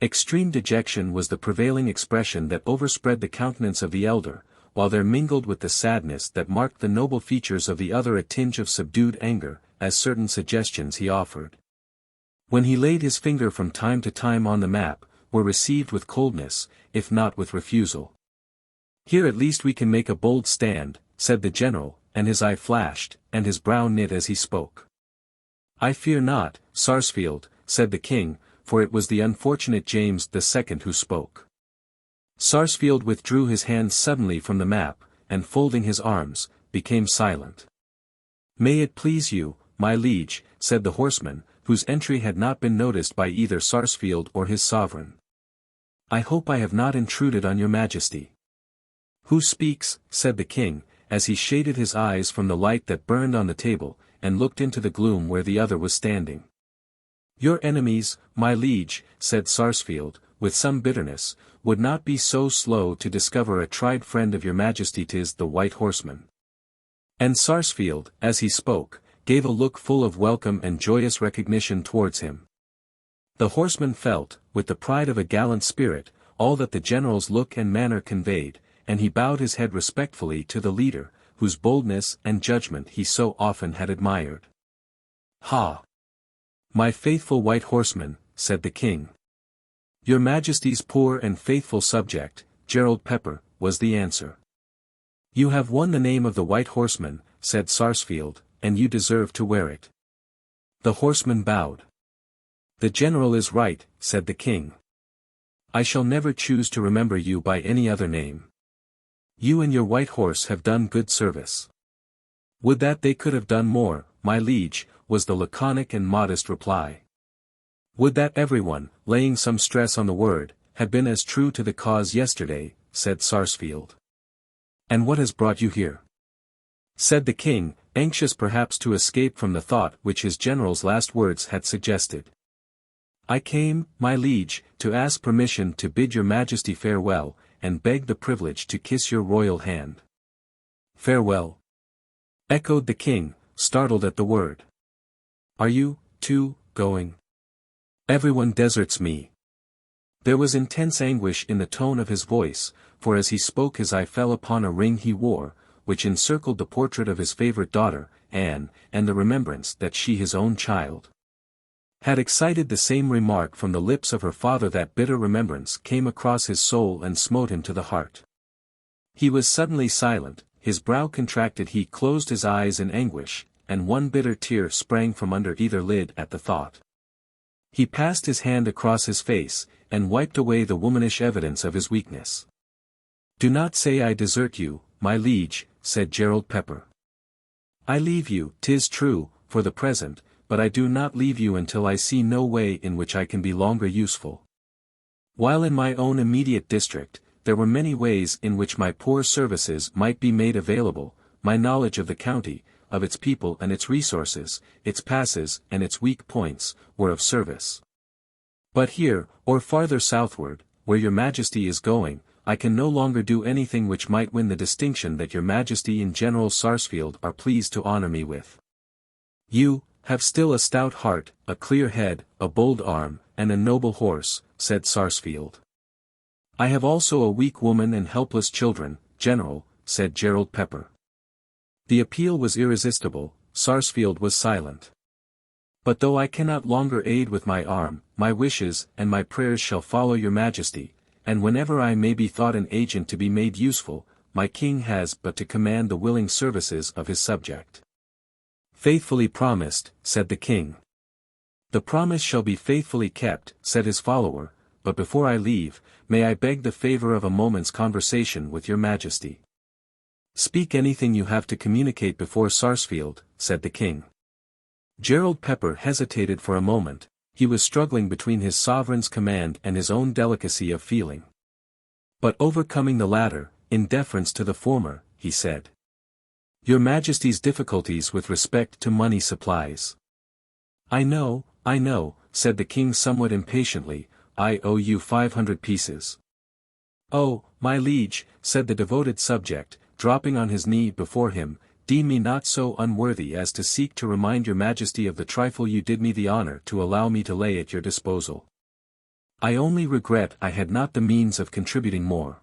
Extreme dejection was the prevailing expression that overspread the countenance of the elder, while there mingled with the sadness that marked the noble features of the other a tinge of subdued anger, as certain suggestions he offered, when he laid his finger from time to time on the map, were received with coldness, if not with refusal. "Here at least we can make a bold stand," said the general, and his eye flashed, and his brow knit as he spoke. "I fear not, Sarsfield," said the king, for it was the unfortunate James II who spoke. Sarsfield withdrew his hands suddenly from the map, and folding his arms, became silent. "May it please you, my liege," said the horseman, whose entry had not been noticed by either Sarsfield or his sovereign. "I hope I have not intruded on your majesty." "Who speaks?" said the king, as he shaded his eyes from the light that burned on the table, and looked into the gloom where the other was standing. "Your enemies, my liege," said Sarsfield, with some bitterness, "would not be so slow to discover a tried friend of your majesty. 'Tis the White Horseman." And Sarsfield, as he spoke, gave a look full of welcome and joyous recognition towards him. The horseman felt, with the pride of a gallant spirit, all that the general's look and manner conveyed, and he bowed his head respectfully to the leader, whose boldness and judgment he so often had admired. "Ha! My faithful White Horseman," said the king. "Your Majesty's poor and faithful subject, Gerald Pepper," was the answer. "You have won the name of the White Horseman," said Sarsfield, "and you deserve to wear it." The horseman bowed. "The general is right," said the king. "I shall never choose to remember you by any other name. You and your white horse have done good service." "Would that they could have done more, my liege," was the laconic and modest reply. "Would that everyone, laying some stress on the word, had been as true to the cause yesterday," said Sarsfield. "And what has brought you here?" said the king, anxious perhaps to escape from the thought which his general's last words had suggested. "I came, my liege, to ask permission to bid your majesty farewell, and beg the privilege to kiss your royal hand." "Farewell?" echoed the king, startled at the word. "Are you, too, going?" "Everyone deserts me." There was intense anguish in the tone of his voice, for as he spoke his eye fell upon a ring he wore, which encircled the portrait of his favorite daughter, Anne, and the remembrance that she, his own child, had excited the same remark from the lips of her father. That bitter remembrance came across his soul and smote him to the heart. He was suddenly silent, his brow contracted, he closed his eyes in anguish, and one bitter tear sprang from under either lid at the thought. He passed his hand across his face, and wiped away the womanish evidence of his weakness. "Do not say I desert you, my liege," said Gerald Pepper. "I leave you, 'tis true, for the present, but I do not leave you until I see no way in which I can be longer useful. While in my own immediate district, there were many ways in which my poor services might be made available, my knowledge of the county, of its people and its resources, its passes and its weak points, were of service. But here, or farther southward, where your majesty is going, I can no longer do anything which might win the distinction that your majesty and General Sarsfield are pleased to honor me with. You have still a stout heart, a clear head, a bold arm, and a noble horse," said Sarsfield. "I have also a weak woman and helpless children, General," said Gerald Pepper. The appeal was irresistible, Sarsfield was silent. "But though I cannot longer aid with my arm, my wishes and my prayers shall follow your majesty, and whenever I may be thought an agent to be made useful, my king has but to command the willing services of his subject." "Faithfully promised," said the king. "The promise shall be faithfully kept," said his follower, "but before I leave, may I beg the favor of a moment's conversation with your majesty?" "Speak anything you have to communicate before Sarsfield," said the king. Gerald Pepper hesitated for a moment, he was struggling between his sovereign's command and his own delicacy of feeling. But overcoming the latter, in deference to the former, he said, Your Majesty's difficulties with respect to money supplies. I know, said the king somewhat impatiently, I owe you 500 pieces. Oh, my liege, said the devoted subject, dropping on his knee before him, deem me not so unworthy as to seek to remind your Majesty of the trifle you did me the honour to allow me to lay at your disposal. I only regret I had not the means of contributing more.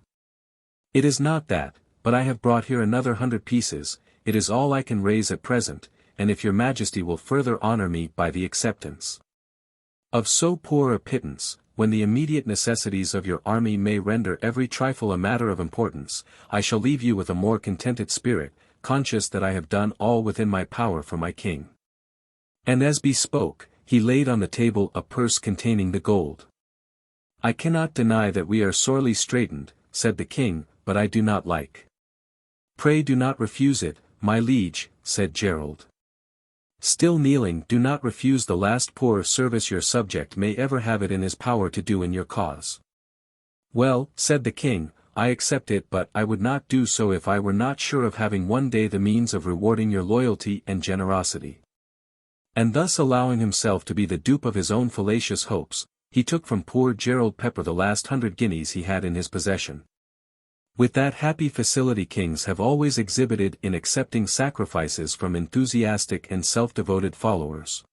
It is not that, but I have brought here another 100 pieces, it is all I can raise at present, and if your Majesty will further honour me by the acceptance of so poor a pittance, when the immediate necessities of your army may render every trifle a matter of importance, I shall leave you with a more contented spirit, conscious that I have done all within my power for my king. And as he spoke, he laid on the table a purse containing the gold. I cannot deny that we are sorely straitened, said the king, but I do not like. Pray do not refuse it, my liege, said Gerald. Still kneeling, do not refuse the last poor service your subject may ever have it in his power to do in your cause. Well, said the king, I accept it, but I would not do so if I were not sure of having one day the means of rewarding your loyalty and generosity. And thus allowing himself to be the dupe of his own fallacious hopes, he took from poor Gerald Pepper the last 100 guineas he had in his possession. With that happy facility kings have always exhibited in accepting sacrifices from enthusiastic and self-devoted followers.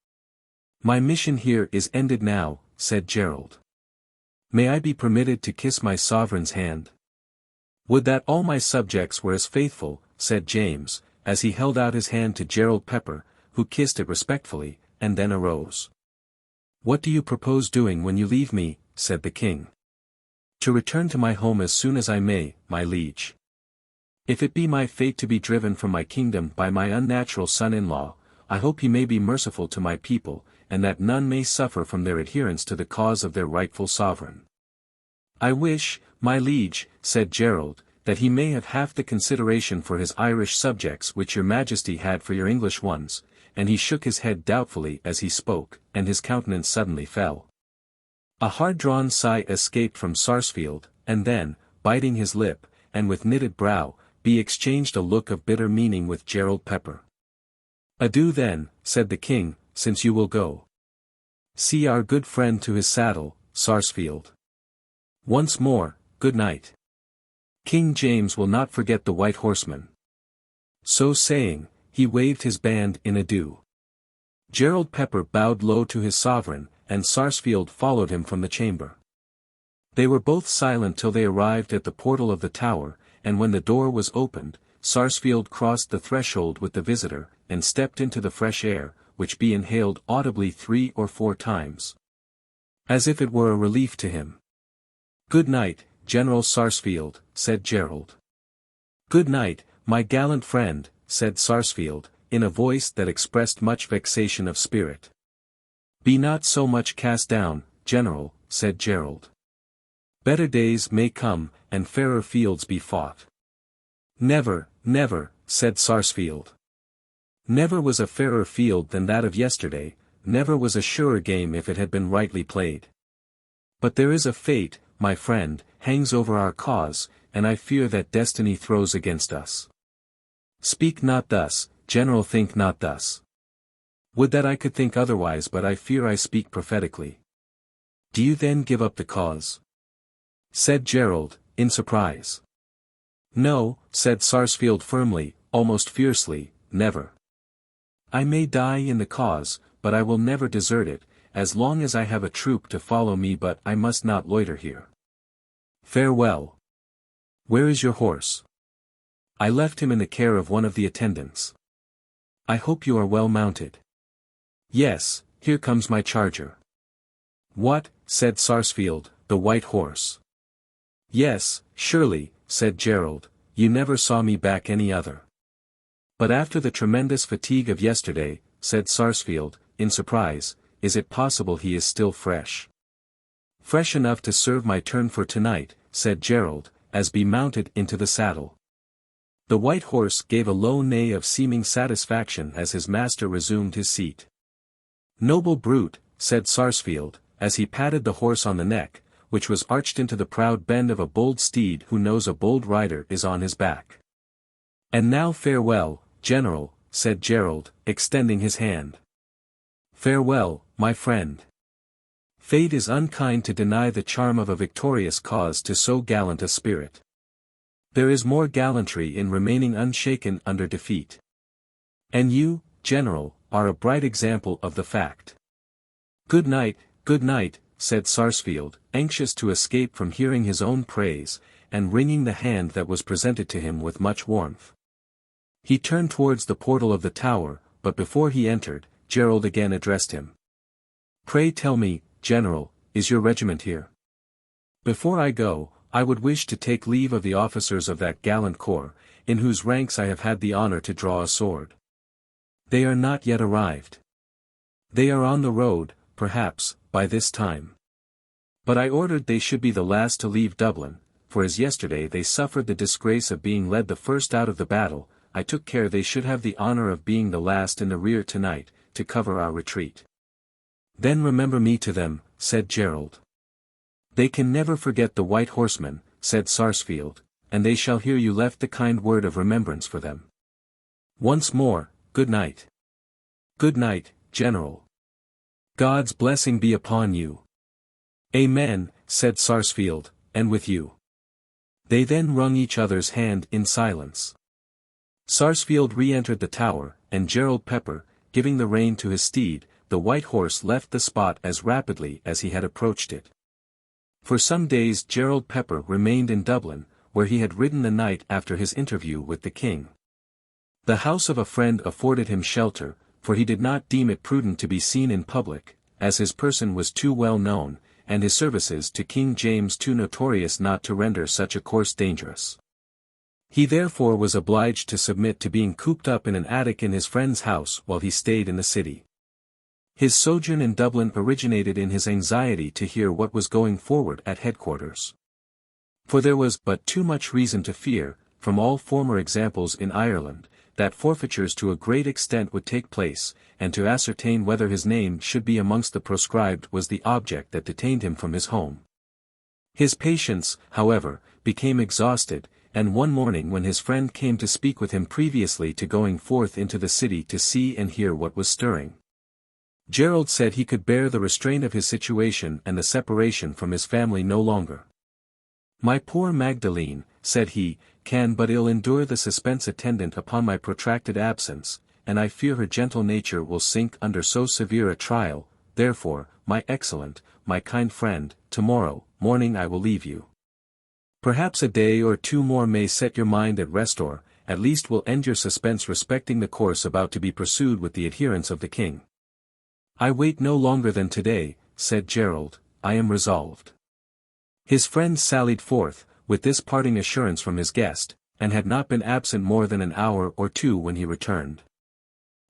My mission here is ended now, said Gerald. May I be permitted to kiss my sovereign's hand? Would that all my subjects were as faithful, said James, as he held out his hand to Gerald Pepper, who kissed it respectfully, and then arose. What do you propose doing when you leave me? Said the king. To return to my home as soon as I may, my liege. If it be my fate to be driven from my kingdom by my unnatural son-in-law, I hope he may be merciful to my people, and that none may suffer from their adherence to the cause of their rightful sovereign. I wish, my liege, said Gerald, that he may have half the consideration for his Irish subjects which your Majesty had for your English ones, and he shook his head doubtfully as he spoke, and his countenance suddenly fell. A hard-drawn sigh escaped from Sarsfield, and then, biting his lip, and with knitted brow, he exchanged a look of bitter meaning with Gerald Pepper. Adieu then, said the king, since you will go. See our good friend to his saddle, Sarsfield. Once more, good night. King James will not forget the White Horseman. So saying, he waved his band in adieu. Gerald Pepper bowed low to his sovereign, and Sarsfield followed him from the chamber. They were both silent till they arrived at the portal of the tower, and when the door was opened, Sarsfield crossed the threshold with the visitor, and stepped into the fresh air, which he inhaled audibly 3 or 4 times. As if it were a relief to him. Good night, General Sarsfield, said Gerald. Good night, my gallant friend, said Sarsfield, in a voice that expressed much vexation of spirit. Be not so much cast down, General, said Gerald. Better days may come, and fairer fields be fought. Never, never, said Sarsfield. Never was a fairer field than that of yesterday, never was a surer game if it had been rightly played. But there is a fate, my friend, hangs over our cause, and I fear that destiny throws against us. Speak not thus, General, think not thus. Would that I could think otherwise, but I fear I speak prophetically. Do you then give up the cause? Said Gerald, in surprise. No, said Sarsfield firmly, almost fiercely, never. I may die in the cause, but I will never desert it, as long as I have a troop to follow me, but I must not loiter here. Farewell. Where is your horse? I left him in the care of one of the attendants. I hope you are well mounted. Yes, here comes my charger. What, said Sarsfield, the white horse? Yes, surely, said Gerald, you never saw me back any other. But after the tremendous fatigue of yesterday, said Sarsfield, in surprise, is it possible he is still fresh? Fresh enough to serve my turn for tonight, said Gerald, as he mounted into the saddle. The white horse gave a low neigh of seeming satisfaction as his master resumed his seat. Noble brute, said Sarsfield, as he patted the horse on the neck, which was arched into the proud bend of a bold steed who knows a bold rider is on his back. And now farewell, General," said Gerald, extending his hand. "Farewell, my friend. Fate is unkind to deny the charm of a victorious cause to so gallant a spirit. There is more gallantry in remaining unshaken under defeat. And you, General, are a bright example of the fact." Good night," said Sarsfield, anxious to escape from hearing his own praise, and wringing the hand that was presented to him with much warmth. He turned towards the portal of the tower, but before he entered, Gerald again addressed him. "Pray tell me, General, is your regiment here? Before I go, I would wish to take leave of the officers of that gallant corps, in whose ranks I have had the honor to draw a sword." "They are not yet arrived. They are on the road, perhaps, by this time. But I ordered they should be the last to leave Dublin, for as yesterday they suffered the disgrace of being led the first out of the battle, I took care they should have the honor of being the last in the rear tonight, to cover our retreat." "Then remember me to them," said Gerald. "They can never forget the White Horseman," said Sarsfield, "and they shall hear you left the kind word of remembrance for them. Once more, good night." "Good night, General. God's blessing be upon you." "Amen," said Sarsfield, "and with you." They then wrung each other's hand in silence. Sarsfield re-entered the tower, and Gerald Pepper, giving the rein to his steed, the white horse left the spot as rapidly as he had approached it. For some days Gerald Pepper remained in Dublin, where he had ridden the night after his interview with the king. The house of a friend afforded him shelter, for he did not deem it prudent to be seen in public, as his person was too well known, and his services to King James too notorious not to render such a course dangerous. He therefore was obliged to submit to being cooped up in an attic in his friend's house while he stayed in the city. His sojourn in Dublin originated in his anxiety to hear what was going forward at headquarters. For there was but too much reason to fear, from all former examples in Ireland, that forfeitures to a great extent would take place, and to ascertain whether his name should be amongst the proscribed was the object that detained him from his home. His patience, however, became exhausted, and one morning when his friend came to speak with him previously to going forth into the city to see and hear what was stirring, Gerald said he could bear the restraint of his situation and the separation from his family no longer. "My poor Magdalene," said he, "can but ill endure the suspense attendant upon my protracted absence, and I fear her gentle nature will sink under so severe a trial, therefore, my excellent, my kind friend, tomorrow morning I will leave you. Perhaps a day or two more may set your mind at rest or, at least will end your suspense respecting the course about to be pursued with the adherents of the king." "I wait no longer than today," said Gerald, "I am resolved." His friend sallied forth, with this parting assurance from his guest, and had not been absent more than an hour or two when he returned.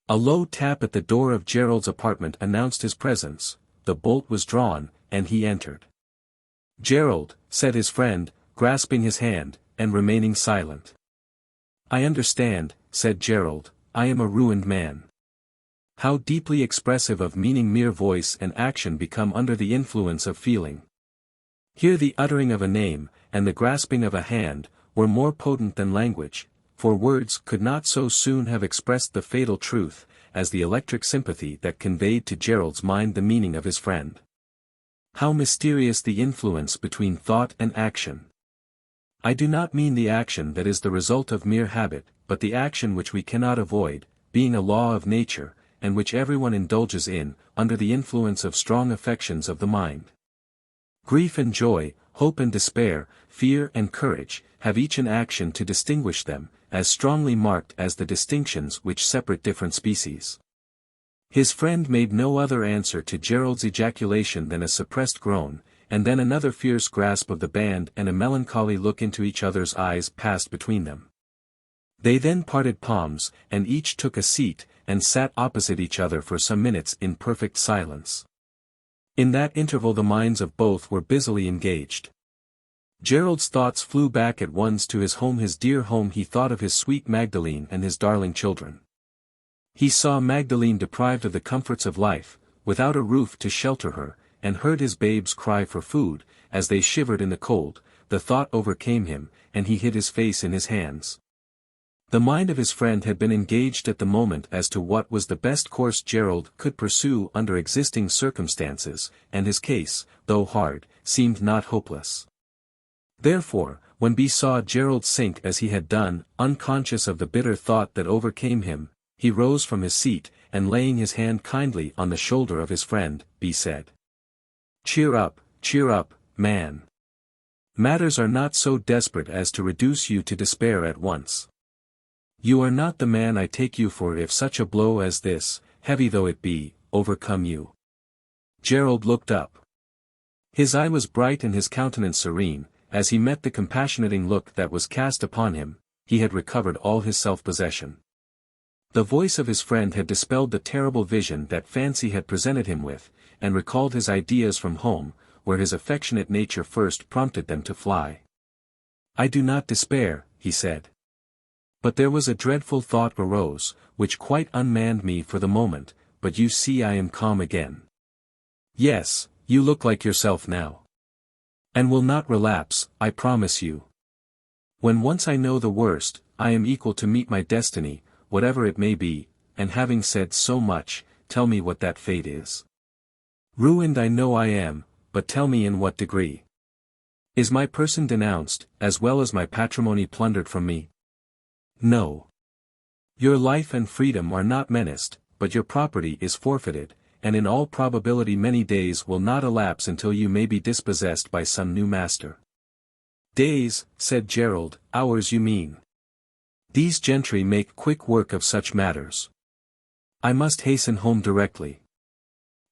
A low tap at the door of Gerald's apartment announced his presence, the bolt was drawn, and he entered. "Gerald," said his friend, grasping his hand, and remaining silent. "I understand," said Gerald, "I am a ruined man." How deeply expressive of meaning mere voice and action become under the influence of feeling. Here the uttering of a name, and the grasping of a hand, were more potent than language, for words could not so soon have expressed the fatal truth, as the electric sympathy that conveyed to Gerald's mind the meaning of his friend. How mysterious the influence between thought and action! I do not mean the action that is the result of mere habit, but the action which we cannot avoid, being a law of nature, and which everyone indulges in, under the influence of strong affections of the mind. Grief and joy, hope and despair, fear and courage, have each an action to distinguish them, as strongly marked as the distinctions which separate different species. His friend made no other answer to Gerald's ejaculation than a suppressed groan, and then another fierce grasp of the band and a melancholy look into each other's eyes passed between them. They then parted palms, and each took a seat, and sat opposite each other for some minutes in perfect silence. In that interval the minds of both were busily engaged. Gerald's thoughts flew back at once to his home, his dear home. He thought of his sweet Magdalene and his darling children. He saw Magdalene deprived of the comforts of life, without a roof to shelter her, and heard his babes cry for food, as they shivered in the cold. The thought overcame him, and he hid his face in his hands. The mind of his friend had been engaged at the moment as to what was the best course Gerald could pursue under existing circumstances, and his case, though hard, seemed not hopeless. Therefore, when B saw Gerald sink as he had done, unconscious of the bitter thought that overcame him, he rose from his seat, and laying his hand kindly on the shoulder of his friend, B said, cheer up, man. Matters are not so desperate as to reduce you to despair at once. You are not the man I take you for if such a blow as this, heavy though it be, overcome you. Gerald looked up. His eye was bright and his countenance serene, as he met the compassionating look that was cast upon him. He had recovered all his self-possession. The voice of his friend had dispelled the terrible vision that fancy had presented him with, and recalled his ideas from home, where his affectionate nature first prompted them to fly. I do not despair, he said. But there was a dreadful thought arose, which quite unmanned me for the moment, but you see I am calm again. Yes, you look like yourself now. And will not relapse, I promise you. When once I know the worst, I am equal to meet my destiny, whatever it may be, and having said so much, tell me what that fate is. Ruined I know I am, but tell me in what degree. Is my person denounced, as well as my patrimony plundered from me? No. Your life and freedom are not menaced, but your property is forfeited, and in all probability many days will not elapse until you may be dispossessed by some new master. Days, said Gerald, hours you mean. These gentry make quick work of such matters. I must hasten home directly.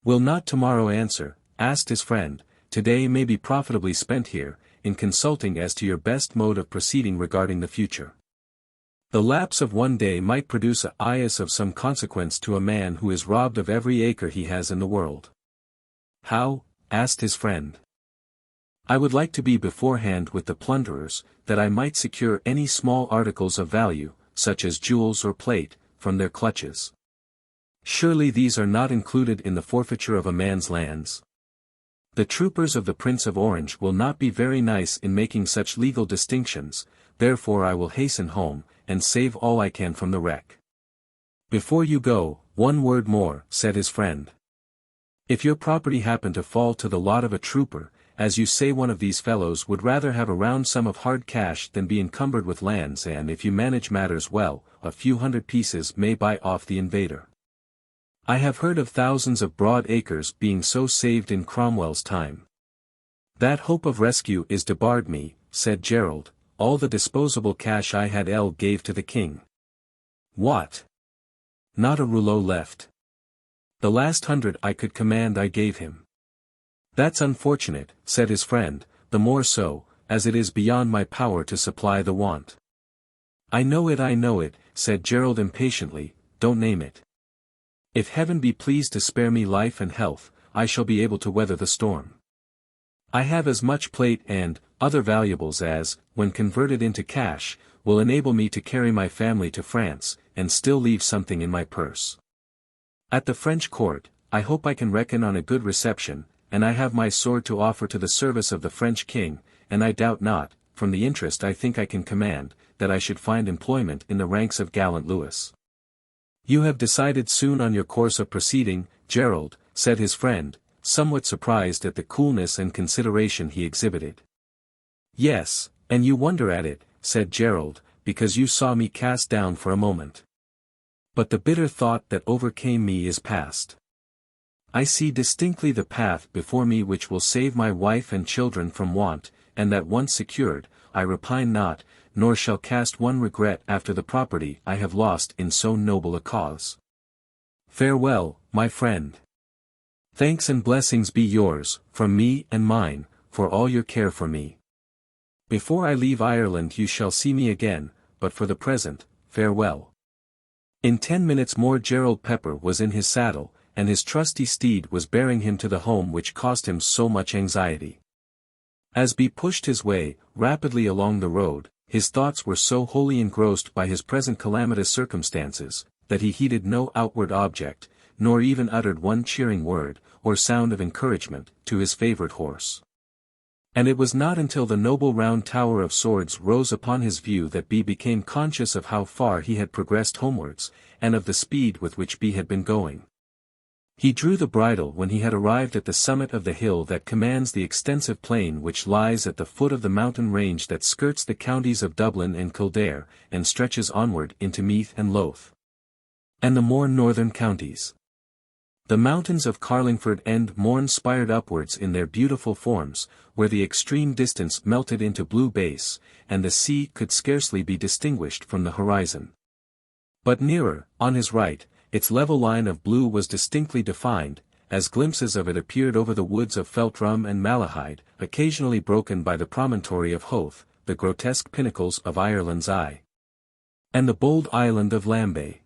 Will not tomorrow answer? Asked his friend. Today may be profitably spent here, in consulting as to your best mode of proceeding regarding the future. The lapse of one day might produce a ias of some consequence to a man who is robbed of every acre he has in the world. How? Asked his friend. I would like to be beforehand with the plunderers, that I might secure any small articles of value, such as jewels or plate, from their clutches. Surely these are not included in the forfeiture of a man's lands. The troopers of the Prince of Orange will not be very nice in making such legal distinctions, therefore I will hasten home, and save all I can from the wreck. Before you go, one word more, said his friend. If your property happen to fall to the lot of a trooper, as you say one of these fellows would rather have a round sum of hard cash than be encumbered with lands, and if you manage matters well, a few hundred pieces may buy off the invader. I have heard of thousands of broad acres being so saved in Cromwell's time. That hope of rescue is debarred me, said Gerald. All the disposable cash I had gave to the king. What? Not a rouleau left. The last 100 I could command I gave him. That's unfortunate, said his friend, the more so, as it is beyond my power to supply the want. I know it, said Gerald impatiently, don't name it. If heaven be pleased to spare me life and health, I shall be able to weather the storm. I have as much plate and other valuables as, when converted into cash, will enable me to carry my family to France, and still leave something in my purse. At the French court, I hope I can reckon on a good reception, and I have my sword to offer to the service of the French king, and I doubt not, from the interest I think I can command, that I should find employment in the ranks of gallant Louis. You have decided soon on your course of proceeding, Gerald, said his friend, somewhat surprised at the coolness and consideration he exhibited. Yes, and you wonder at it, said Gerald, because you saw me cast down for a moment. But the bitter thought that overcame me is past. I see distinctly the path before me which will save my wife and children from want, and that once secured, I repine not, nor shall cast one regret after the property I have lost in so noble a cause. Farewell, my friend. Thanks and blessings be yours, from me and mine, for all your care for me. Before I leave Ireland you shall see me again, but for the present, farewell. In 10 minutes more Gerald Pepper was in his saddle, and his trusty steed was bearing him to the home which cost him so much anxiety. As B pushed his way rapidly along the road, his thoughts were so wholly engrossed by his present calamitous circumstances, that he heeded no outward object, nor even uttered one cheering word, or sound of encouragement, to his favorite horse. And it was not until the noble round tower of swords rose upon his view that B became conscious of how far he had progressed homewards, and of the speed with which B had been going. He drew the bridle when he had arrived at the summit of the hill that commands the extensive plain which lies at the foot of the mountain range that skirts the counties of Dublin and Kildare, and stretches onward into Meath and Louth, and the more northern counties. The mountains of Carlingford and Mourne spired upwards in their beautiful forms, where the extreme distance melted into blue base, and the sea could scarcely be distinguished from the horizon. But nearer, on his right, its level line of blue was distinctly defined, as glimpses of it appeared over the woods of Feltram and Malahide, occasionally broken by the promontory of Howth, the grotesque pinnacles of Ireland's Eye, and the bold island of Lambay.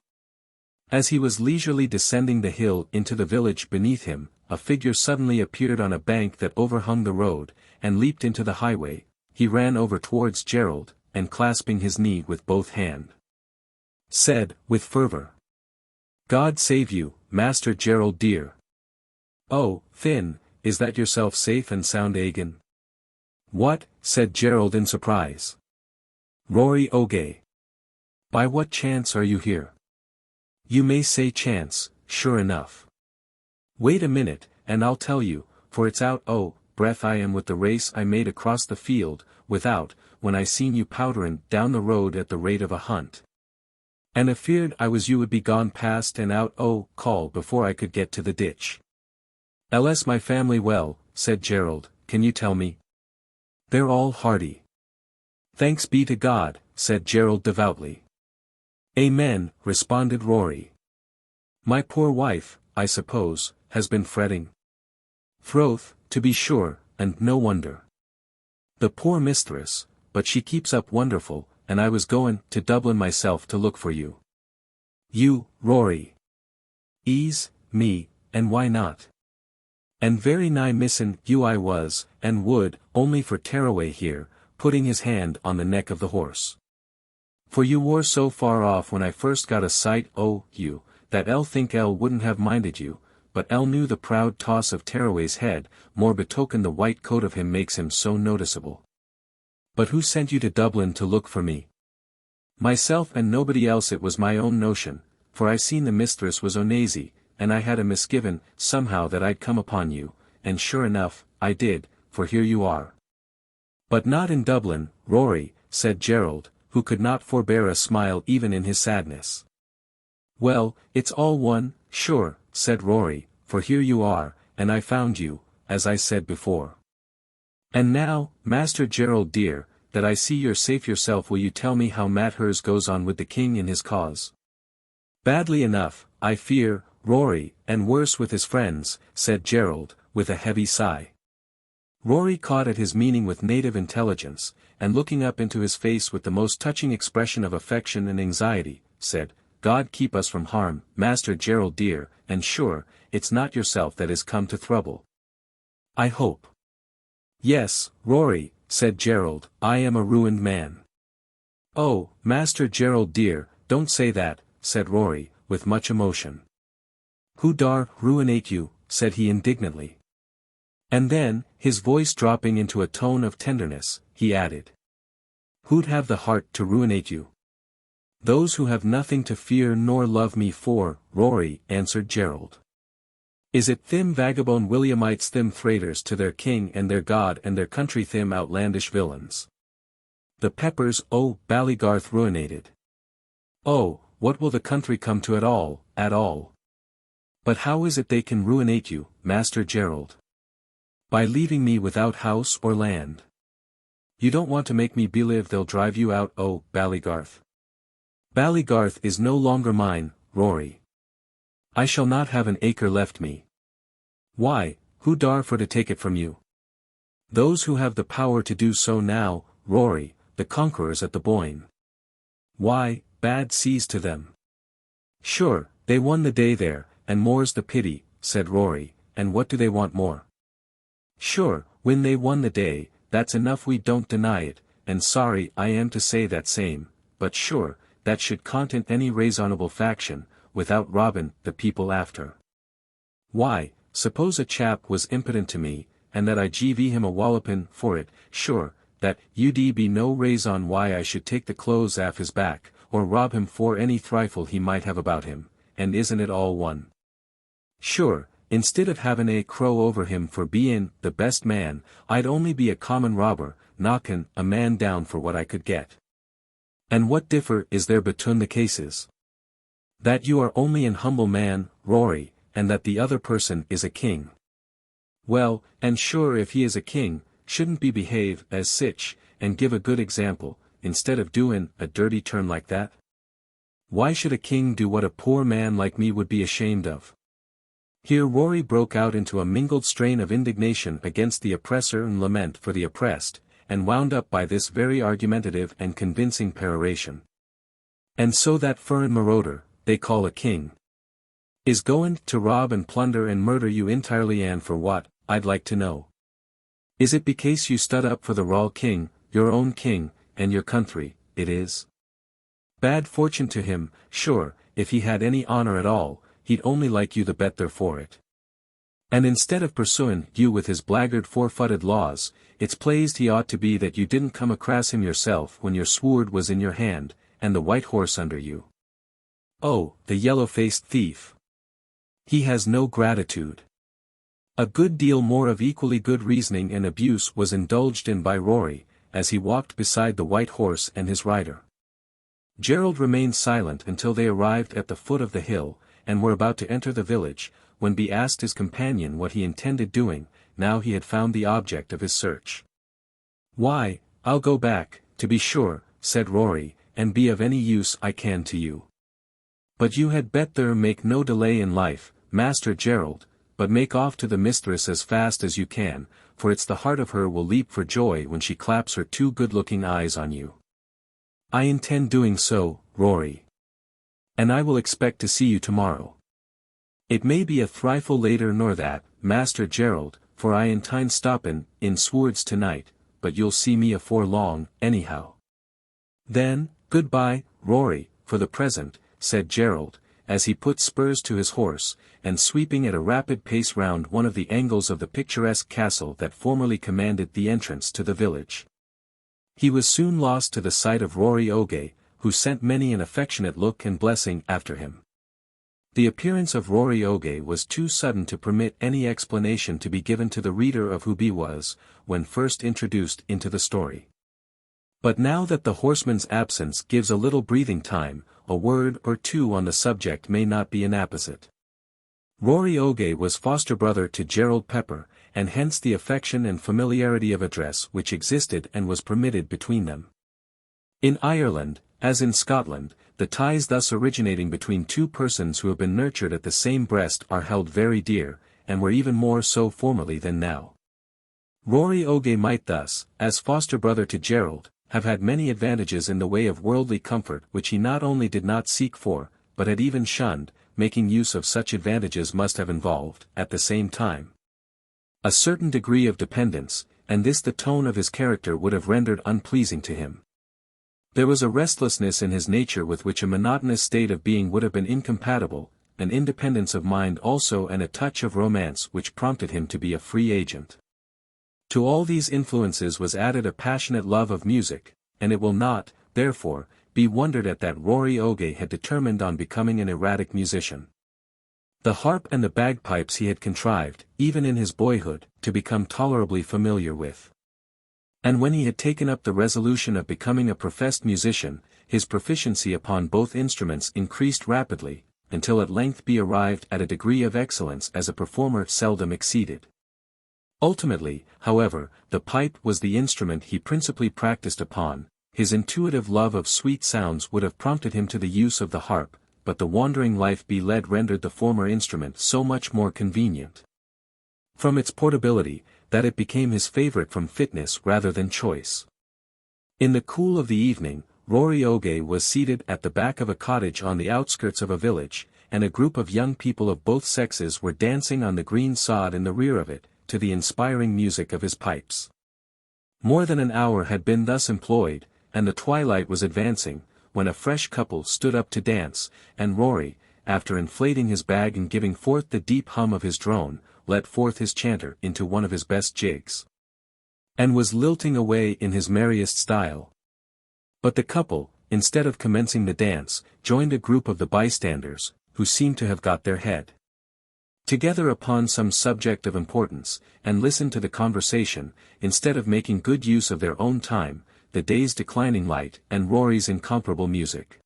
As he was leisurely descending the hill into the village beneath him, a figure suddenly appeared on a bank that overhung the road, and leaped into the highway. He ran over towards Gerald, and clasping his knee with both hands, said, with fervour, "God save you, Master Gerald dear." "Oh, Finn, is that yourself safe and sound again?" "What?" said Gerald in surprise. "Rory O'Gay. By what chance are you here?" "You may say chance, sure enough. Wait a minute, and I'll tell you, for it's out breath I am with the race I made across the field, without, when I seen you powderin' down the road at the rate of a hunt. And afeard I was you would be gone past and out call before I could get to the ditch." "Ls my family well," said Gerald, "can you tell me?" "They're all hearty." "Thanks be to God," said Gerald devoutly. "Amen," responded Rory. "My poor wife, I suppose, has been fretting." "Froth, to be sure, and no wonder. The poor mistress, but she keeps up wonderful, and I was goin' to Dublin myself to look for you." "You, Rory?" "Ease, me, and why not? And very nigh missin' you I was, and would, only for tearaway here," putting his hand on the neck of the horse. "For you were so far off when I first got a sight you, that I'll think L wouldn't have minded you, but L knew the proud toss of Tearaway's head, more betoken the white coat of him makes him so noticeable." "But who sent you to Dublin to look for me?" "Myself and nobody else. It was my own notion, for I seen the mistress was onaisy, and I had a misgivin', somehow that I'd come upon you, and sure enough, I did, for here you are." "But not in Dublin, Rory," said Gerald, who could not forbear a smile even in his sadness. "Well, it's all one, sure," said Rory, "for here you are, and I found you, as I said before. And now, Master Gerald dear, that I see you're safe yourself, will you tell me how matters goes on with the king in his cause?" "Badly enough, I fear, Rory, and worse with his friends," said Gerald, with a heavy sigh. Rory caught at his meaning with native intelligence, and looking up into his face with the most touching expression of affection and anxiety, said, "God keep us from harm, Master Gerald dear, and sure, it's not yourself that is come to trouble, I hope." "Yes, Rory," said Gerald, "I am a ruined man." "Oh, Master Gerald dear, don't say that," said Rory, with much emotion. "Who dar ruinate you?" said he indignantly. And then, his voice dropping into a tone of tenderness, he added, "Who'd have the heart to ruinate you?" "Those who have nothing to fear nor love me for, Rory," answered Gerald. "Is it thim vagabond Williamites, thim traitors to their king and their God and their country, thim outlandish villains? The Peppers Ballygarth ruinated. Oh, what will the country come to at all, at all? But how is it they can ruinate you, Master Gerald?" "By leaving me without house or land. You don't want to make me believe they'll drive you out Ballygarth." "Ballygarth is no longer mine, Rory. I shall not have an acre left me." "Why, who dar for to take it from you?" "Those who have the power to do so now, Rory, the conquerors at the Boyne." "Why, bad seas to them. Sure, they won the day there, and more's the pity," said Rory, "and what do they want more?" "Sure, when they won the day, that's enough, we don't deny it, and sorry I am to say that same, but sure, that should content any raisonable faction, without robbin' the people after. Why, suppose a chap was impotent to me, and that I give him a wallopin for it, sure, that ud be no raison why I should take the clothes aff his back, or rob him for any thrifle he might have about him, and isn't it all one? Sure, instead of having a crow over him for being the best man, I'd only be a common robber, knockin' a man down for what I could get. And what differ is there between the cases? That you are only an humble man, Rory, and that the other person is a king. Well, and sure if he is a king, shouldn't be behave as sich, and give a good example, instead of doin' a dirty turn like that? Why should a king do what a poor man like me would be ashamed of? Here Rory broke out into a mingled strain of indignation against the oppressor and lament for the oppressed, and wound up by this very argumentative and convincing peroration. And so that furrin marauder, they call a king, is goin' to rob and plunder and murder you entirely, and for what, I'd like to know? Is it because you stood up for the raw king, your own king, and your country, it is? Bad fortune to him, sure, if he had any honor at all, he'd only like you the better for it. And instead of pursuing you with his blackguard four-footed laws, it's pleased he ought to be that you didn't come across him yourself when your sword was in your hand, and the white horse under you. Oh, the yellow-faced thief! He has no gratitude. A good deal more of equally good reasoning and abuse was indulged in by Rory, as he walked beside the white horse and his rider. Gerald remained silent until they arrived at the foot of the hill, and were about to enter the village, when Bee asked his companion what he intended doing, now he had found the object of his search. Why, I'll go back, to be sure, said Rory, and be of any use I can to you. But you had better make no delay in life, Master Gerald, but make off to the mistress as fast as you can, for it's the heart of her will leap for joy when she claps her two good-looking eyes on you. I intend doing so, Rory. And I will expect to see you tomorrow. It may be a thrifle later nor that, Master Gerald, for I intend stoppin' in Swords tonight, but you'll see me afore long, anyhow. Then, good-bye, Rory, for the present, said Gerald, as he put spurs to his horse, and sweeping at a rapid pace round one of the angles of the picturesque castle that formerly commanded the entrance to the village. He was soon lost to the sight of Rory Oge, who sent many an affectionate look and blessing after him. The appearance of Rory Oge was too sudden to permit any explanation to be given to the reader of who Bee was, when first introduced into the story. But now that the horseman's absence gives a little breathing time, a word or two on the subject may not be inapposite. Rory Oge was foster brother to Gerald Pepper, and hence the affection and familiarity of address which existed and was permitted between them. In Ireland, as in Scotland, the ties thus originating between two persons who have been nurtured at the same breast are held very dear, and were even more so formerly than now. Rory Oge might thus, as foster brother to Gerald, have had many advantages in the way of worldly comfort which he not only did not seek for, but had even shunned. Making use of such advantages must have involved, at the same time, a certain degree of dependence, and this the tone of his character would have rendered unpleasing to him. There was a restlessness in his nature with which a monotonous state of being would have been incompatible, an independence of mind also, and a touch of romance which prompted him to be a free agent. To all these influences was added a passionate love of music, and it will not, therefore, be wondered at that Rory Oge had determined on becoming an erratic musician. The harp and the bagpipes he had contrived, even in his boyhood, to become tolerably familiar with. And when he had taken up the resolution of becoming a professed musician, his proficiency upon both instruments increased rapidly, until at length Bee arrived at a degree of excellence as a performer seldom exceeded. Ultimately, however, the pipe was the instrument he principally practiced upon. His intuitive love of sweet sounds would have prompted him to the use of the harp, but the wandering life Bee led rendered the former instrument so much more convenient, from its portability, that it became his favorite from fitness rather than choice. In the cool of the evening, Rory Oge was seated at the back of a cottage on the outskirts of a village, and a group of young people of both sexes were dancing on the green sod in the rear of it, to the inspiring music of his pipes. More than an hour had been thus employed, and the twilight was advancing, when a fresh couple stood up to dance, and Rory, after inflating his bag and giving forth the deep hum of his drone, let forth his chanter into one of his best jigs. And was lilting away in his merriest style. But the couple, instead of commencing the dance, joined a group of the bystanders, who seemed to have got their head together upon some subject of importance, and listened to the conversation, instead of making good use of their own time, the day's declining light and Rory's incomparable music.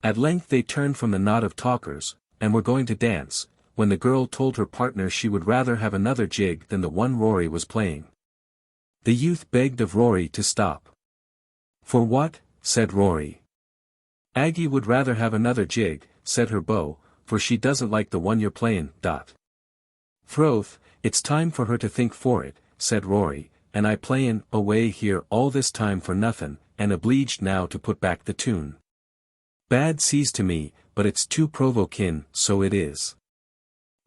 At length they turned from the knot of talkers, and were going to dance, when the girl told her partner she would rather have another jig than the one Rory was playing. The youth begged of Rory to stop. "For what?" said Rory. "Aggie would rather have another jig," said her beau, "for she doesn't like the one you're playin'." "Froth, it's time for her to think for it," said Rory, "and I playin' away here all this time for nothin', and obleeged now to put back the tune. Bad seas to me, but it's too provokin', so it is.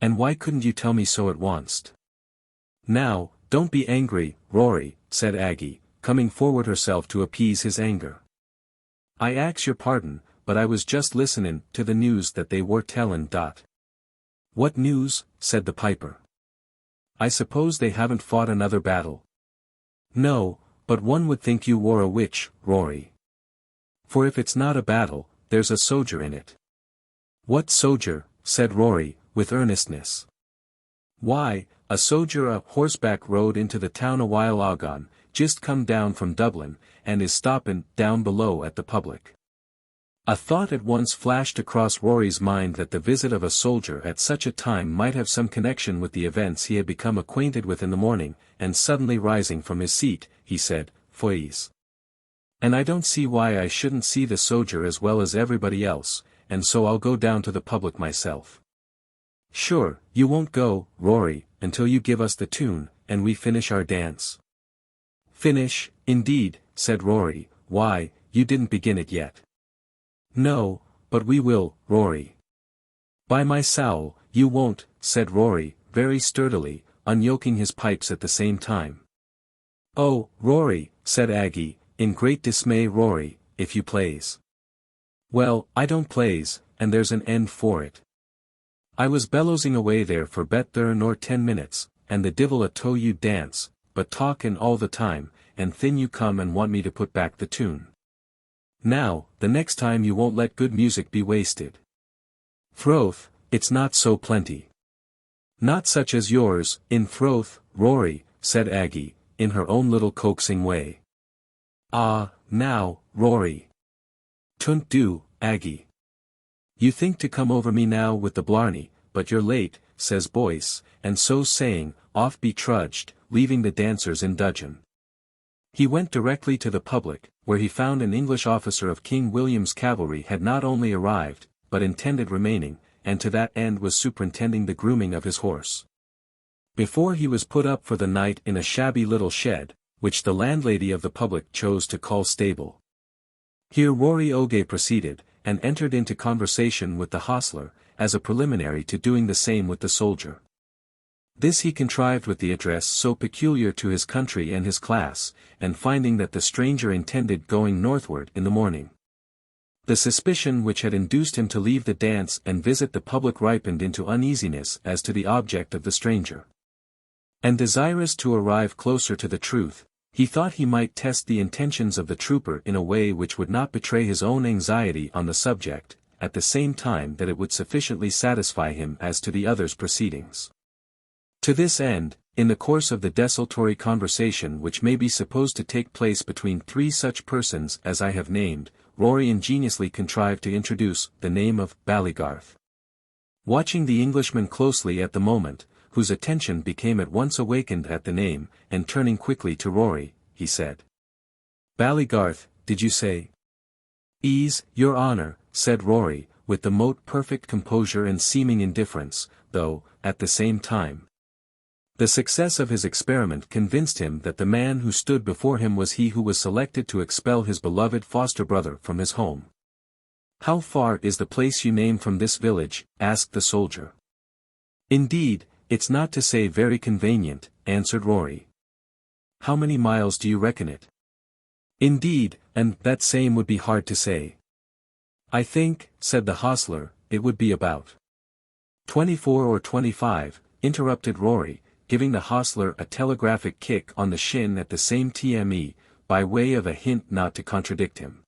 And why couldn't you tell me so at onct?" "Now, don't be angry, Rory," said Aggie, coming forward herself to appease his anger. "I ax your pardon, but I was just listenin' to the news that they were tellin'." "What news?" said the piper. "I suppose they haven't fought another battle?" "No, but one would think you were a witch, Rory. For if it's not a battle, there's a sojer in it." "What sojer?" said Rory, with earnestness. "Why, a sojer a horseback rode into the town a while agone, just come down from Dublin, and is stoppin' down below at the public." A thought at once flashed across Rory's mind that the visit of a soldier at such a time might have some connection with the events he had become acquainted with in the morning, and suddenly rising from his seat, he said, "Foys. And I don't see why I shouldn't see the sojer as well as everybody else, and so I'll go down to the public myself." "Sure, you won't go, Rory, until you give us the tune, and we finish our dance." "Finish, indeed," said Rory, "why, you didn't begin it yet." "No, but we will, Rory." "By my sowl, you won't," said Rory, very sturdily, unyoking his pipes at the same time. "Oh, Rory," said Aggie, in great dismay. "Rory, if you plays." "Well, I don't plays, and there's an end for it. I was bellowsing away there for better nor 10 minutes, and the divil a toe you dance, but talkin' all the time, and thin you come and want me to put back the tune. Now, the next time you won't let good music be wasted." "Froth, it's not so plenty." "Not such as yours, in froth, Rory," said Aggie, in her own little coaxing way. "Ah, now, Rory. 'Tunt do, Aggie. You think to come over me now with the blarney, but you're late," says Boyce, and so saying, off be trudged, leaving the dancers in dudgeon. He went directly to the public, where he found an English officer of King William's cavalry had not only arrived, but intended remaining, and to that end was superintending the grooming of his horse. Before he was put up for the night in a shabby little shed, which the landlady of the public chose to call stable. Here Rory Oge proceeded, and entered into conversation with the hostler, as a preliminary to doing the same with the soldier. This he contrived with the address so peculiar to his country and his class, and finding that the stranger intended going northward in the morning. The suspicion which had induced him to leave the dance and visit the public ripened into uneasiness as to the object of the stranger. And desirous to arrive closer to the truth, he thought he might test the intentions of the trooper in a way which would not betray his own anxiety on the subject, at the same time that it would sufficiently satisfy him as to the other's proceedings. To this end, in the course of the desultory conversation which may be supposed to take place between 3 such persons as I have named, Rory ingeniously contrived to introduce the name of Ballygarth. Watching the Englishman closely at the moment, whose attention became at once awakened at the name, and turning quickly to Rory, he said, "Ballygarth, did you say?" "Ease, your honour," said Rory, with the most perfect composure and seeming indifference, though, at the same time, the success of his experiment convinced him that the man who stood before him was he who was selected to expel his beloved foster-brother from his home. "How far is the place you name from this village?" asked the soldier. "Indeed, it's not to say very convenient," answered Rory. "How many miles do you reckon it?" "Indeed, and that same would be hard to say." "I think," said the hostler, it would be about 24 or 25, interrupted Rory, giving the hostler a telegraphic kick on the shin at the same time, by way of a hint not to contradict him.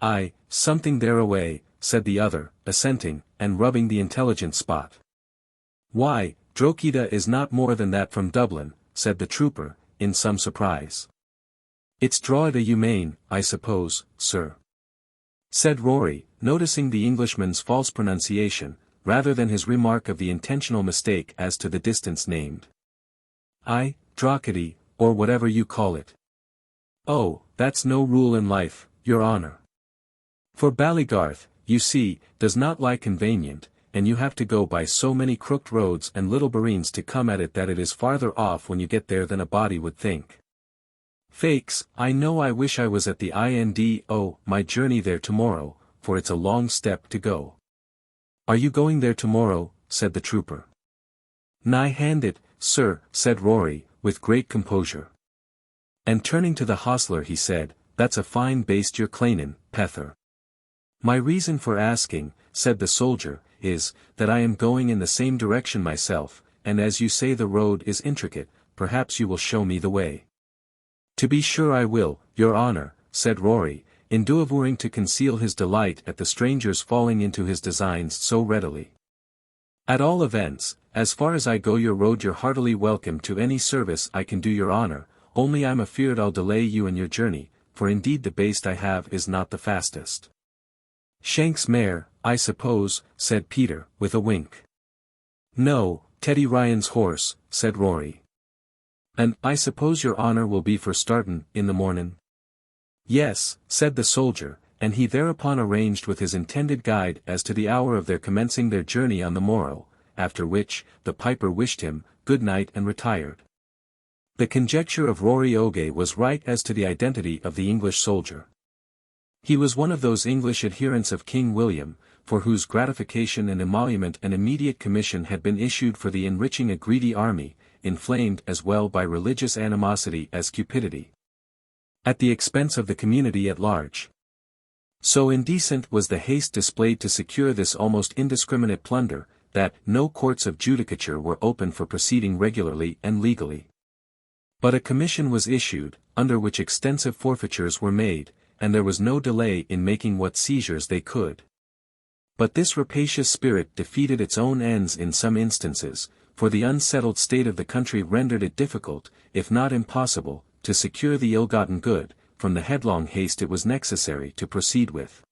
"Aye, something thereaway," said the other, assenting, and rubbing the intelligent spot. "Why, Drogheda is not more than that from Dublin," said the trooper, in some surprise. "It's Drogheda you mean, I suppose, sir," said Rory, noticing the Englishman's false pronunciation, rather than his remark of the intentional mistake as to the distance named. "Aye, Drogheda, or whatever you call it." "Oh, that's no rule in life, your honour. For Ballygarth, you see, does not lie convenient, and you have to go by so many crooked roads and little Berrins to come at it that it is farther off when you get there than a body would think. Faix, I know I wish I was at the end o' my journey there tomorrow, for it's a long step to go." "Are you going there tomorrow?" said the trooper. "Nigh hand it, sir," said Rory, with great composure. And turning to the hostler he said, "That's a fine baste you're clanin', Pether." "My reason for asking," said the soldier, "is, that I am going in the same direction myself, and as you say the road is intricate, perhaps you will show me the way." "To be sure I will, your honour," said Rory, endeavouring to conceal his delight at the stranger's falling into his designs so readily. "At all events, as far as I go your road you're heartily welcome to any service I can do your honour, only I'm afeard I'll delay you in your journey, for indeed the baste I have is not the fastest." "Shank's mare, I suppose," said Peter, with a wink. "No, Teddy Ryan's horse," said Rory. "And I suppose your honour will be for startin' in the mornin'?" "Yes," said the soldier, and he thereupon arranged with his intended guide as to the hour of their commencing their journey on the morrow, after which, the piper wished him good night and retired. The conjecture of Rory Oge was right as to the identity of the English soldier. He was one of those English adherents of King William, for whose gratification and emolument an immediate commission had been issued for the enriching a greedy army, inflamed as well by religious animosity as cupidity, at the expense of the community at large. So indecent was the haste displayed to secure this almost indiscriminate plunder, that no courts of judicature were open for proceeding regularly and legally. But a commission was issued, under which extensive forfeitures were made, and there was no delay in making what seizures they could. But this rapacious spirit defeated its own ends in some instances, for the unsettled state of the country rendered it difficult, if not impossible, to secure the ill-gotten good, from the headlong haste it was necessary to proceed with.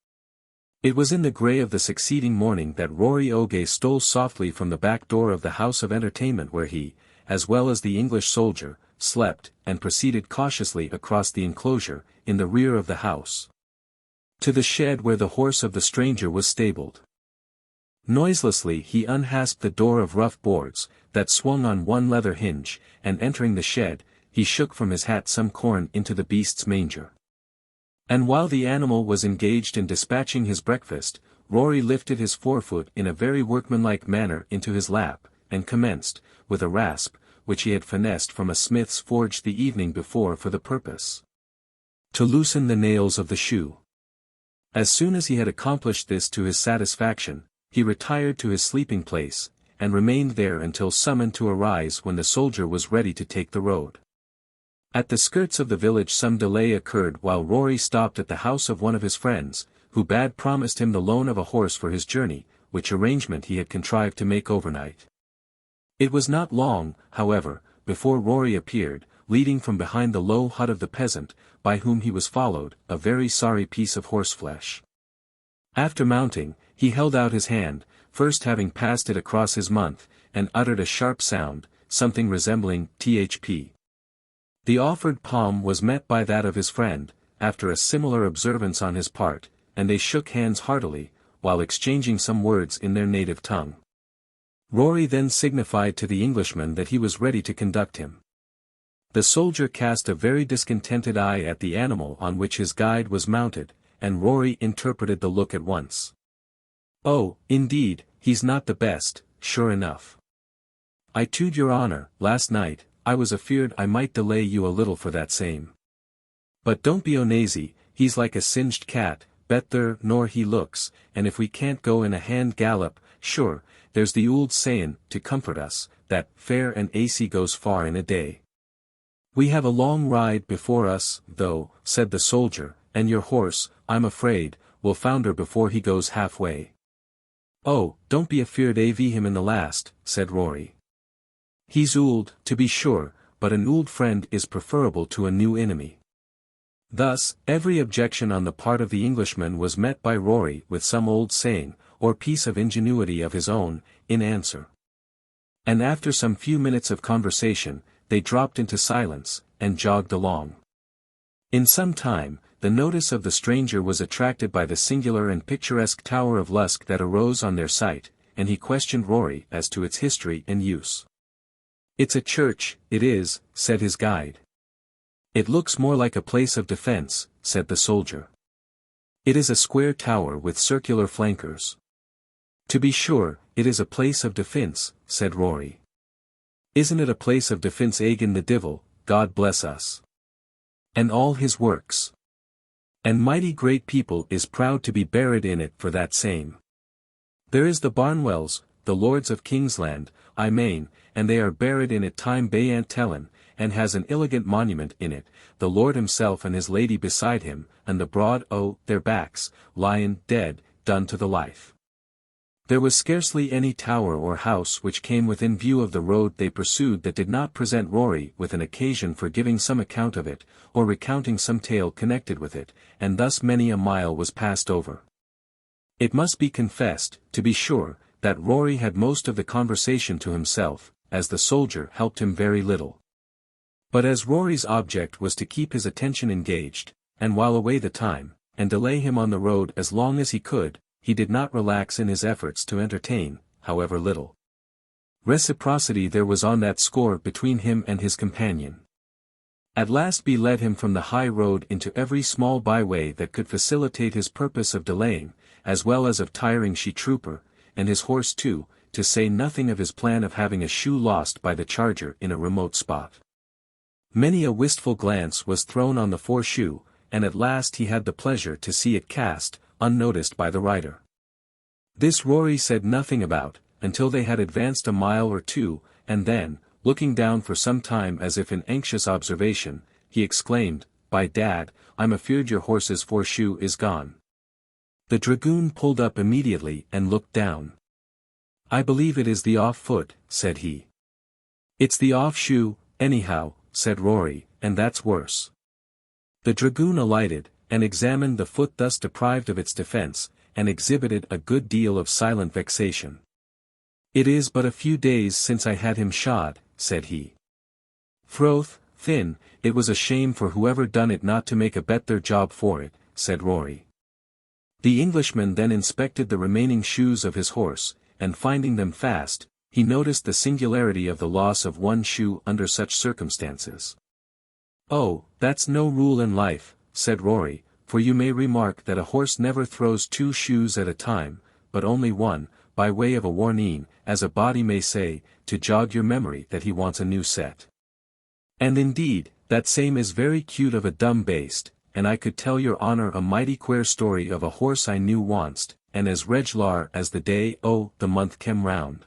It was in the grey of the succeeding morning that Rory Oge stole softly from the back door of the house of entertainment where he, as well as the English soldier, slept, and proceeded cautiously across the enclosure, in the rear of the house, to the shed where the horse of the stranger was stabled. Noiselessly he unhasped the door of rough boards, that swung on one leather hinge, and entering the shed, he shook from his hat some corn into the beast's manger. And while the animal was engaged in dispatching his breakfast, Rory lifted his forefoot in a very workmanlike manner into his lap, and commenced, with a rasp, which he had finessed from a smith's forge the evening before for the purpose, to loosen the nails of the shoe. As soon as he had accomplished this to his satisfaction, he retired to his sleeping place, and remained there until summoned to arise when the soldier was ready to take the road. At the skirts of the village some delay occurred while Rory stopped at the house of one of his friends, who bad promised him the loan of a horse for his journey, which arrangement he had contrived to make overnight. It was not long, however, before Rory appeared, leading from behind the low hut of the peasant, by whom he was followed, a very sorry piece of horseflesh. After mounting, he held out his hand, first having passed it across his month, and uttered a sharp sound, something resembling thp. The offered palm was met by that of his friend, after a similar observance on his part, and they shook hands heartily, while exchanging some words in their native tongue. Rory then signified to the Englishman that he was ready to conduct him. The soldier cast a very discontented eye at the animal on which his guide was mounted, and Rory interpreted the look at once. "Oh, indeed, he's not the best, sure enough. I told your honour, last night, I was afeard I might delay you a little for that same. But don't be unaisy, he's like a singed cat, better nor he looks, and if we can't go in a hand gallop, sure, there's the old sayin' to comfort us, that fair and acy goes far in a day. We have a long ride before us, though, said the soldier, and your horse, I'm afraid, will founder before he goes halfway. Oh, don't be afeard av him in the last, said Rory. He's ould, to be sure, but an old friend is preferable to a new enemy. Thus, every objection on the part of the Englishman was met by Rory with some old saying, or piece of ingenuity of his own, in answer. And after some few minutes of conversation, they dropped into silence, and jogged along. In some time, the notice of the stranger was attracted by the singular and picturesque Tower of Lusk that arose on their sight, and he questioned Rory as to its history and use. It's a church, it is, said his guide. It looks more like a place of defense, said the soldier. It is a square tower with circular flankers. To be sure, it is a place of defense, said Rory. Isn't it a place of defense agin the divil, God bless us. And all his works. And mighty great people is proud to be buried in it for that same. There is the Barnwells, the lords of Kingsland, I mane, and they are buried in it time bayant tellin, and has an elegant monument in it, the Lord himself and his lady beside him, and the broad their backs, lying dead, done to the life. There was scarcely any tower or house which came within view of the road they pursued that did not present Rory with an occasion for giving some account of it, or recounting some tale connected with it, and thus many a mile was passed over. It must be confessed, to be sure, that Rory had most of the conversation to himself, as the soldier helped him very little. But as Rory's object was to keep his attention engaged, and while away the time, and delay him on the road as long as he could, he did not relax in his efforts to entertain, however little. Reciprocity there was on that score between him and his companion. At last he led him from the high road into every small byway that could facilitate his purpose of delaying, as well as of tiring she-trooper, and his horse too, to say nothing of his plan of having a shoe lost by the charger in a remote spot. Many a wistful glance was thrown on the foreshoe, and at last he had the pleasure to see it cast, unnoticed by the rider. This Rory said nothing about, until they had advanced a mile or two, and then, looking down for some time as if in anxious observation, he exclaimed, "By dad, I'm afeard your horse's foreshoe is gone." The dragoon pulled up immediately and looked down. "I believe it is the off foot," said he. "It's the off shoe, anyhow," said Rory, "and that's worse." The dragoon alighted, and examined the foot thus deprived of its defense, and exhibited a good deal of silent vexation. "It is but a few days since I had him shod," said he. "Froth, thin, it was a shame for whoever done it not to make a better job for it," said Rory. The Englishman then inspected the remaining shoes of his horse, and finding them fast, he noticed the singularity of the loss of one shoe under such circumstances. "Oh, that's no rule in life," said Rory, "for you may remark that a horse never throws two shoes at a time, but only one, by way of a warning, as a body may say, to jog your memory that he wants a new set. And indeed, that same is very cute of a dumb baste, and I could tell your honour a mighty queer story of a horse I knew onct, and as reg'lar as the day the month kem round."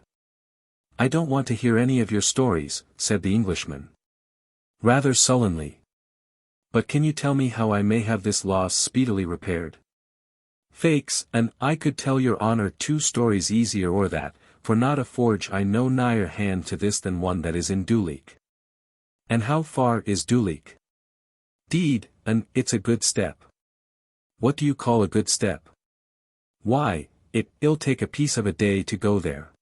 "I don't want to hear any of your stories," said the Englishman, rather sullenly. "But can you tell me how I may have this loss speedily repaired?" "Faix, and I could tell your honour two stories easier or that, for not a forge I know nigher hand to this than one that is in Duleek." "And how far is Duleek?" "'Deed, and it's a good step." "What do you call a good step?" "Why, it'll take a piece of a day to go there."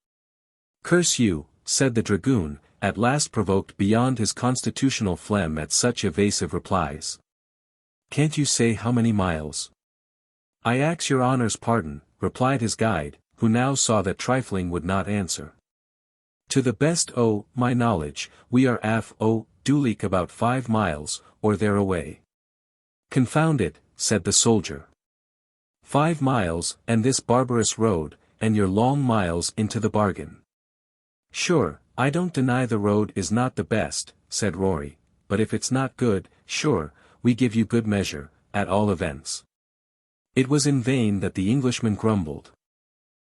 "Curse you," said the dragoon, at last provoked beyond his constitutional phlegm at such evasive replies. "Can't you say how many miles?" "I ax your honour's pardon," replied his guide, who now saw that trifling would not answer. "To the best my knowledge, we are Duleek about 5 miles, or thereaway." "Confound it," said the soldier. 5 miles, and this barbarous road, and your long miles into the bargain." "Sure, I don't deny the road is not the best," said Rory, "but if it's not good, sure, we give you good measure, at all events." It was in vain that the Englishman grumbled.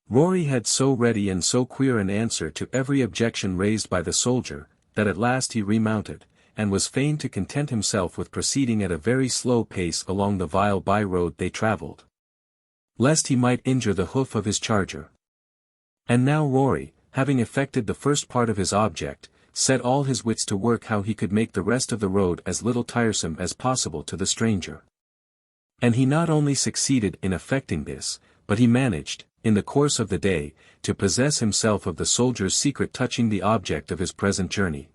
Rory had so ready and so queer an answer to every objection raised by the soldier, that at last he remounted, and was fain to content himself with proceeding at a very slow pace along the vile by-road they travelled, lest he might injure the hoof of his charger. And now Rory, having effected the first part of his object, set all his wits to work how he could make the rest of the road as little tiresome as possible to the stranger. And he not only succeeded in effecting this, but he managed, in the course of the day, to possess himself of the soldier's secret touching the object of his present journey.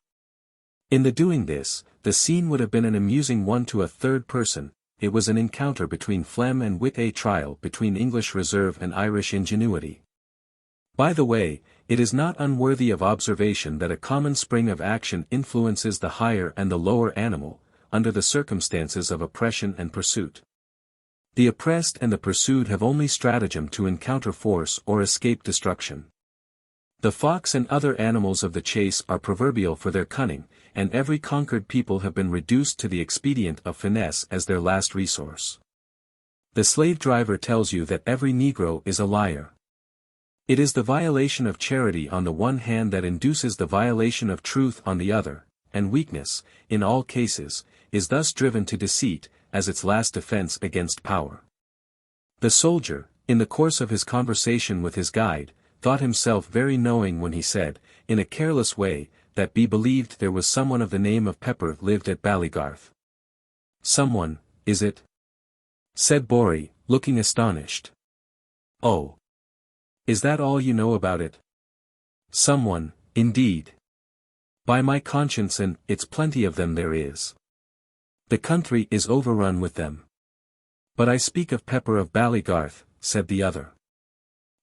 In the doing this, the scene would have been an amusing one to a third person. It was an encounter between phlegm and wit, a trial between English reserve and Irish ingenuity. By the way, it is not unworthy of observation that a common spring of action influences the higher and the lower animal, under the circumstances of oppression and pursuit. The oppressed and the pursued have only stratagem to encounter force or escape destruction. The fox and other animals of the chase are proverbial for their cunning, and every conquered people have been reduced to the expedient of finesse as their last resource. The slave driver tells you that every Negro is a liar. It is the violation of charity on the one hand that induces the violation of truth on the other, and weakness, in all cases, is thus driven to deceit, as its last defense against power. The soldier, in the course of his conversation with his guide, thought himself very knowing when he said, in a careless way, that he believed there was someone of the name of Pepper lived at Ballygarth. Someone, is it? Said Borry, looking astonished. Oh! Is that all you know about it? Someone, indeed. By my conscience, and it's plenty of them there is. The country is overrun with them. But I speak of Pepper of Ballygarth, said the other.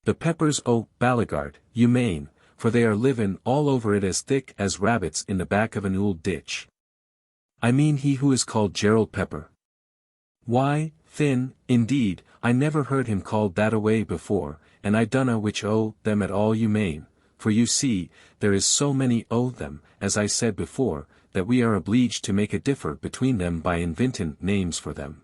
The Peppers o' Ballygart, you mane, for they are livin' all over it as thick as rabbits in the back of an ould ditch. I mean he who is called Gerald Pepper. Why, thin, indeed, I never heard him called that away before, and I dunna which o' them at all you mane, for you see, there is so many o' them, as I said before, that we are obliged to make a differ between them by inventin' names for them.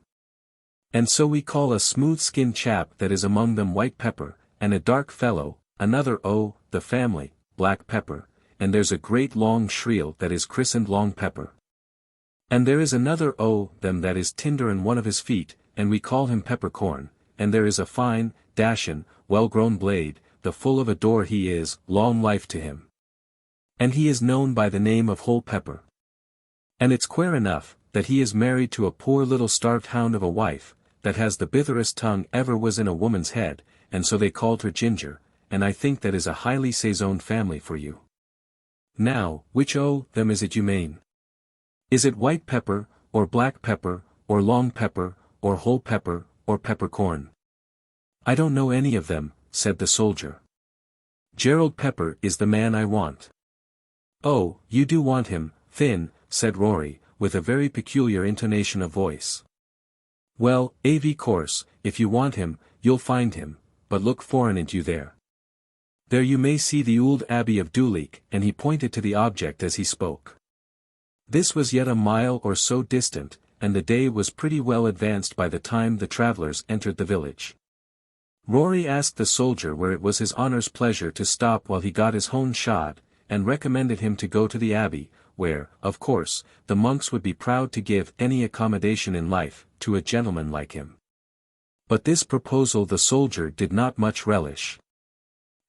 And so we call a smooth-skinned chap that is among them White Pepper, and a dark fellow, another o' the family, Black Pepper, and there's a great long shriel that is christened Long Pepper. And there is another o' them that is tinder in one of his feet, and we call him Peppercorn, and there is a fine, dashin', well-grown blade, the full of a door he is, long life to him. And he is known by the name of Whole Pepper. And it's queer enough, that he is married to a poor little starved hound of a wife, that has the bitterest tongue ever was in a woman's head, and so they called her Ginger, and I think that is a highly saisoned family for you. Now, which o' them is it you mane? Is it White Pepper, or Black Pepper, or Long Pepper, or Whole Pepper, or Peppercorn? I don't know any of them, said the soldier. Gerald Pepper is the man I want. Oh, you do want him, Finn, said Rory, with a very peculiar intonation of voice. Well, av course, if you want him, you'll find him, but look foreignant you there. There you may see the old Abbey of Duleek, and he pointed to the object as he spoke. This was yet a mile or so distant, and the day was pretty well advanced by the time the travellers entered the village. Rory asked the soldier where it was his honour's pleasure to stop while he got his hone shod, and recommended him to go to the Abbey, where, of course, the monks would be proud to give any accommodation in life, to a gentleman like him. But this proposal the soldier did not much relish.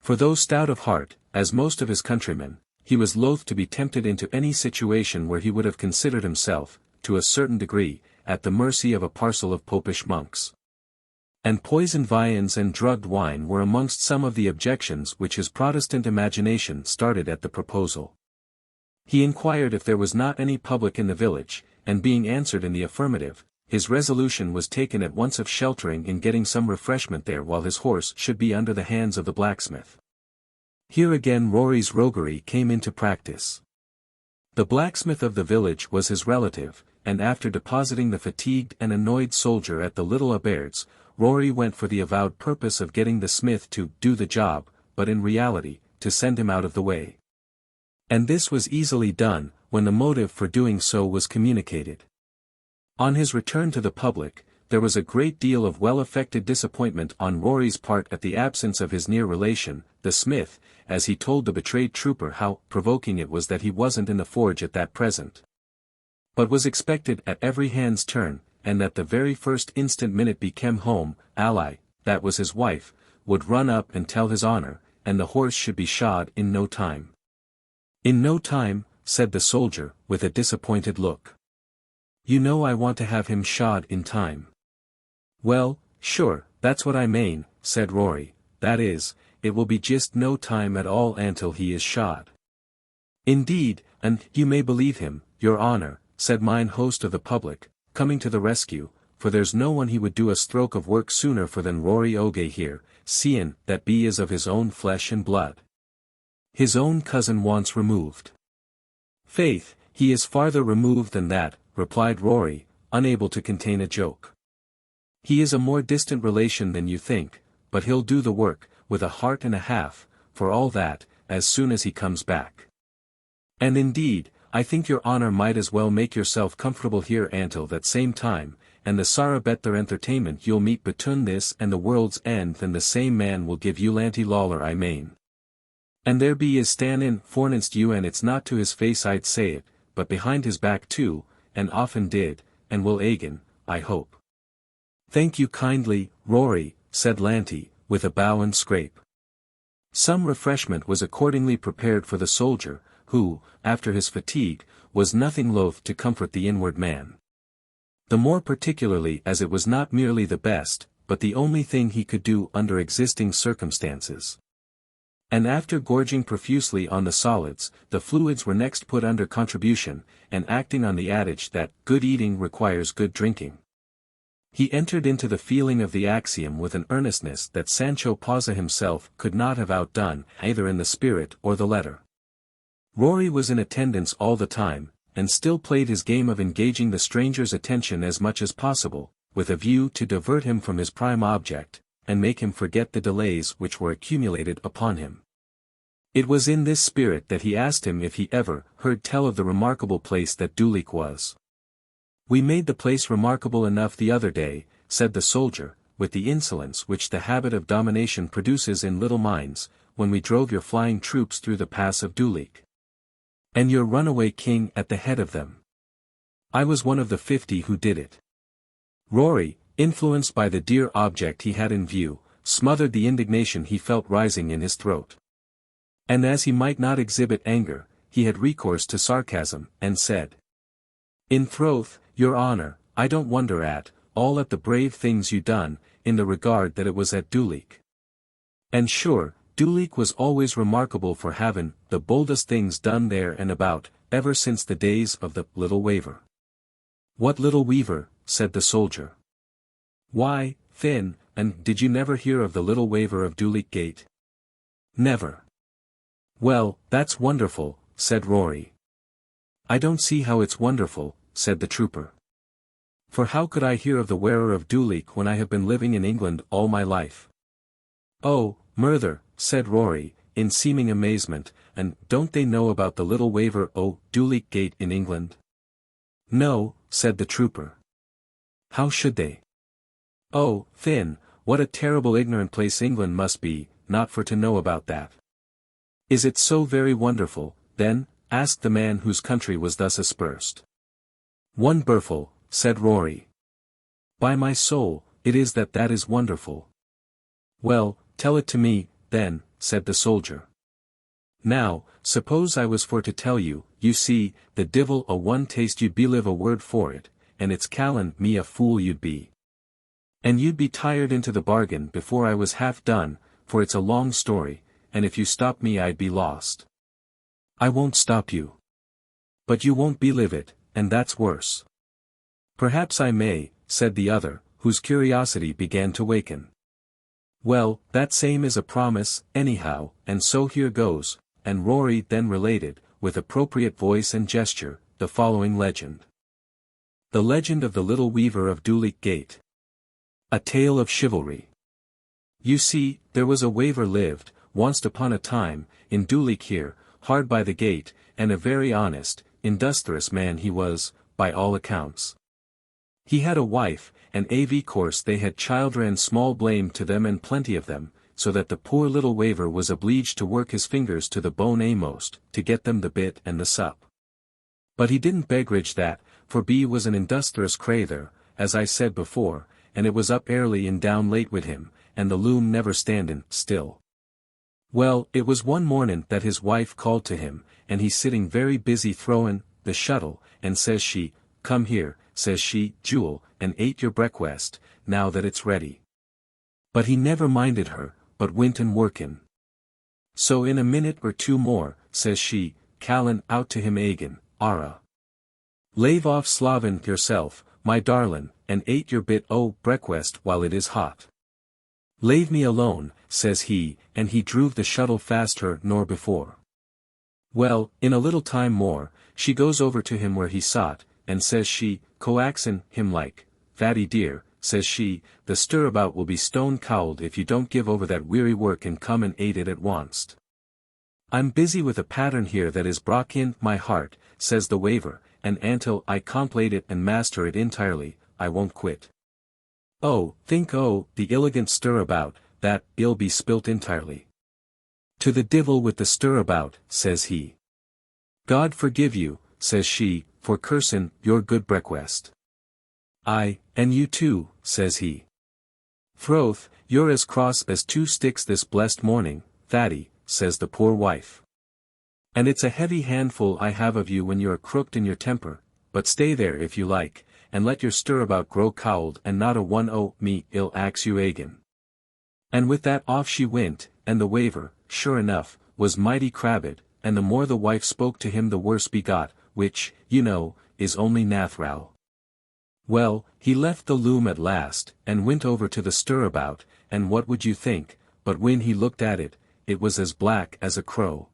For though stout of heart, as most of his countrymen, he was loath to be tempted into any situation where he would have considered himself, to a certain degree, at the mercy of a parcel of popish monks. And poisoned viands and drugged wine were amongst some of the objections which his Protestant imagination started at the proposal. He inquired if there was not any public in the village, and being answered in the affirmative, his resolution was taken at once of sheltering and getting some refreshment there while his horse should be under the hands of the blacksmith. Here again Rory's roguery came into practice. The blacksmith of the village was his relative, and after depositing the fatigued and annoyed soldier at the little Abaird's, Rory went for the avowed purpose of getting the smith to do the job, but in reality, to send him out of the way. And this was easily done, when the motive for doing so was communicated. On his return to the public, there was a great deal of well-affected disappointment on Rory's part at the absence of his near relation, the smith, as he told the betrayed trooper how provoking it was that he wasn't in the forge at that present, but was expected at every hand's turn, and that the very first instant Minute came home, ally, that was his wife, would run up and tell his honor, and the horse should be shod in no time. In no time, said the soldier, with a disappointed look. You know I want to have him shod in time. Well, sure, that's what I mean, said Rory, that is, it will be just no time at all until he is shod. Indeed, and you may believe him, your honor, said mine host of the public, coming to the rescue, for there's no one he would do a stroke of work sooner for than Rory Oge here, seein' that be is of his own flesh and blood. His own cousin once removed. Faith, he is farther removed than that, replied Rory, unable to contain a joke. He is a more distant relation than you think, but he'll do the work, with a heart and a half, for all that, as soon as he comes back. And indeed, I think your honor might as well make yourself comfortable here until that same time, and the sorra better entertainment you'll meet between this and the world's end than the same man will give you Lanty Lawler I mane. And there be is standin' forninst you and it's not to his face I'd say it, but behind his back too, and often did, and will again, I hope. Thank you kindly, Rory, said Lanty, with a bow and scrape. Some refreshment was accordingly prepared for the soldier, who, after his fatigue, was nothing loath to comfort the inward man. The more particularly as it was not merely the best, but the only thing he could do under existing circumstances. And after gorging profusely on the solids, the fluids were next put under contribution, and acting on the adage that good eating requires good drinking. He entered into the feeling of the axiom with an earnestness that Sancho Panza himself could not have outdone, either in the spirit or the letter. Rory was in attendance all the time, and still played his game of engaging the stranger's attention as much as possible, with a view to divert him from his prime object, and make him forget the delays which were accumulated upon him. It was in this spirit that he asked him if he ever heard tell of the remarkable place that Duleek was. We made the place remarkable enough the other day, said the soldier, with the insolence which the habit of domination produces in little minds, when we drove your flying troops through the pass of Duleek. And your runaway king at the head of them. I was one of the 50 who did it. Rory, influenced by the dear object he had in view, smothered the indignation he felt rising in his throat. And as he might not exhibit anger, he had recourse to sarcasm, and said, In troth, your honor, I don't wonder at the brave things you done, in the regard that it was at Duleek. And sure, Duleek was always remarkable for having the boldest things done there and about, ever since the days of the Little Waver. What Little Weaver? Said the soldier. Why, Finn, and did you never hear of the Little Waver of Duleek Gate? Never. Well, that's wonderful, said Rory. I don't see how it's wonderful, said the trooper. For how could I hear of the wearer of Duleek when I have been living in England all my life? Oh, murther, said Rory, in seeming amazement, and don't they know about the Little Waver o' Duleek Gate in England? No, said the trooper. How should they? Oh, Finn, what a terrible ignorant place England must be, not for to know about that. Is it so very wonderful, then? Asked the man whose country was thus aspersed. One burful, said Rory. By my soul, it is that is wonderful. Well, tell it to me, then, said the soldier. Now, suppose I was for to tell you, you see, the divil a one taste you'd believe a word for it, and it's calling me a fool you'd be. And you'd be tired into the bargain before I was half done, for it's a long story, and if you stop me I'd be lost. I won't stop you. But you won't believe it, and that's worse. Perhaps I may, said the other, whose curiosity began to waken. Well, that same is a promise, anyhow, and so here goes, and Rory then related, with appropriate voice and gesture, the following legend. The Legend of the Little Weaver of Duleek Gate. A Tale of Chivalry. You see, there was a waver lived, once upon a time, in Duleek here, hard by the gate, and a very honest, industrious man he was, by all accounts. He had a wife, and av course they had children and small blame to them and plenty of them, so that the poor little waver was obliged to work his fingers to the bone amost, to get them the bit and the sup. But he didn't begrudge that, for B was an industrious crather, as I said before, and it was up early and down late with him, and the loom never standin' still. Well, it was one mornin' that his wife called to him, and he sitting very busy throwin' the shuttle, and says she, "Come here," says she, "Jewel, and ate your breakfast, now that it's ready." But he never minded her, but went and workin'. So in a minute or two more, says she, callin' out to him agin, "Ara! Lave off slavin' yourself, my darlin', and ate your bit o' breakfast while it is hot. Lave me alone," says he, and he druv the shuttle faster nor before. Well, in a little time more, she goes over to him where he sot, and says she, coaxin' him like, "Fatty dear," says she, "the stirabout will be stone cowled if you don't give over that weary work and come and ate it at onst. I'm busy with a pattern here that is brock in my heart," says the waver, "and antil I complete it and master it entirely, I won't quit. Oh, think o' the illigant stirabout, that ill be spilt entirely. To the divil with the stirabout," says he. "God forgive you," says she, "for cursin' your good breakfast." "Aye, and you too," says he. "Froth, you're as cross as two sticks this blessed morning, Thaddy," says the poor wife. "And it's a heavy handful I have of you when you're crooked in your temper, but stay there if you like, and let your stirabout grow cowled and not a one o' me ill axe you agin." And with that off she went, and the waver, sure enough, was mighty crabbed, and the more the wife spoke to him the worse begot, which, you know, is only nathrow. Well, he left the loom at last, and went over to the stirabout, and what would you think, but when he looked at it, it was as black as a crow.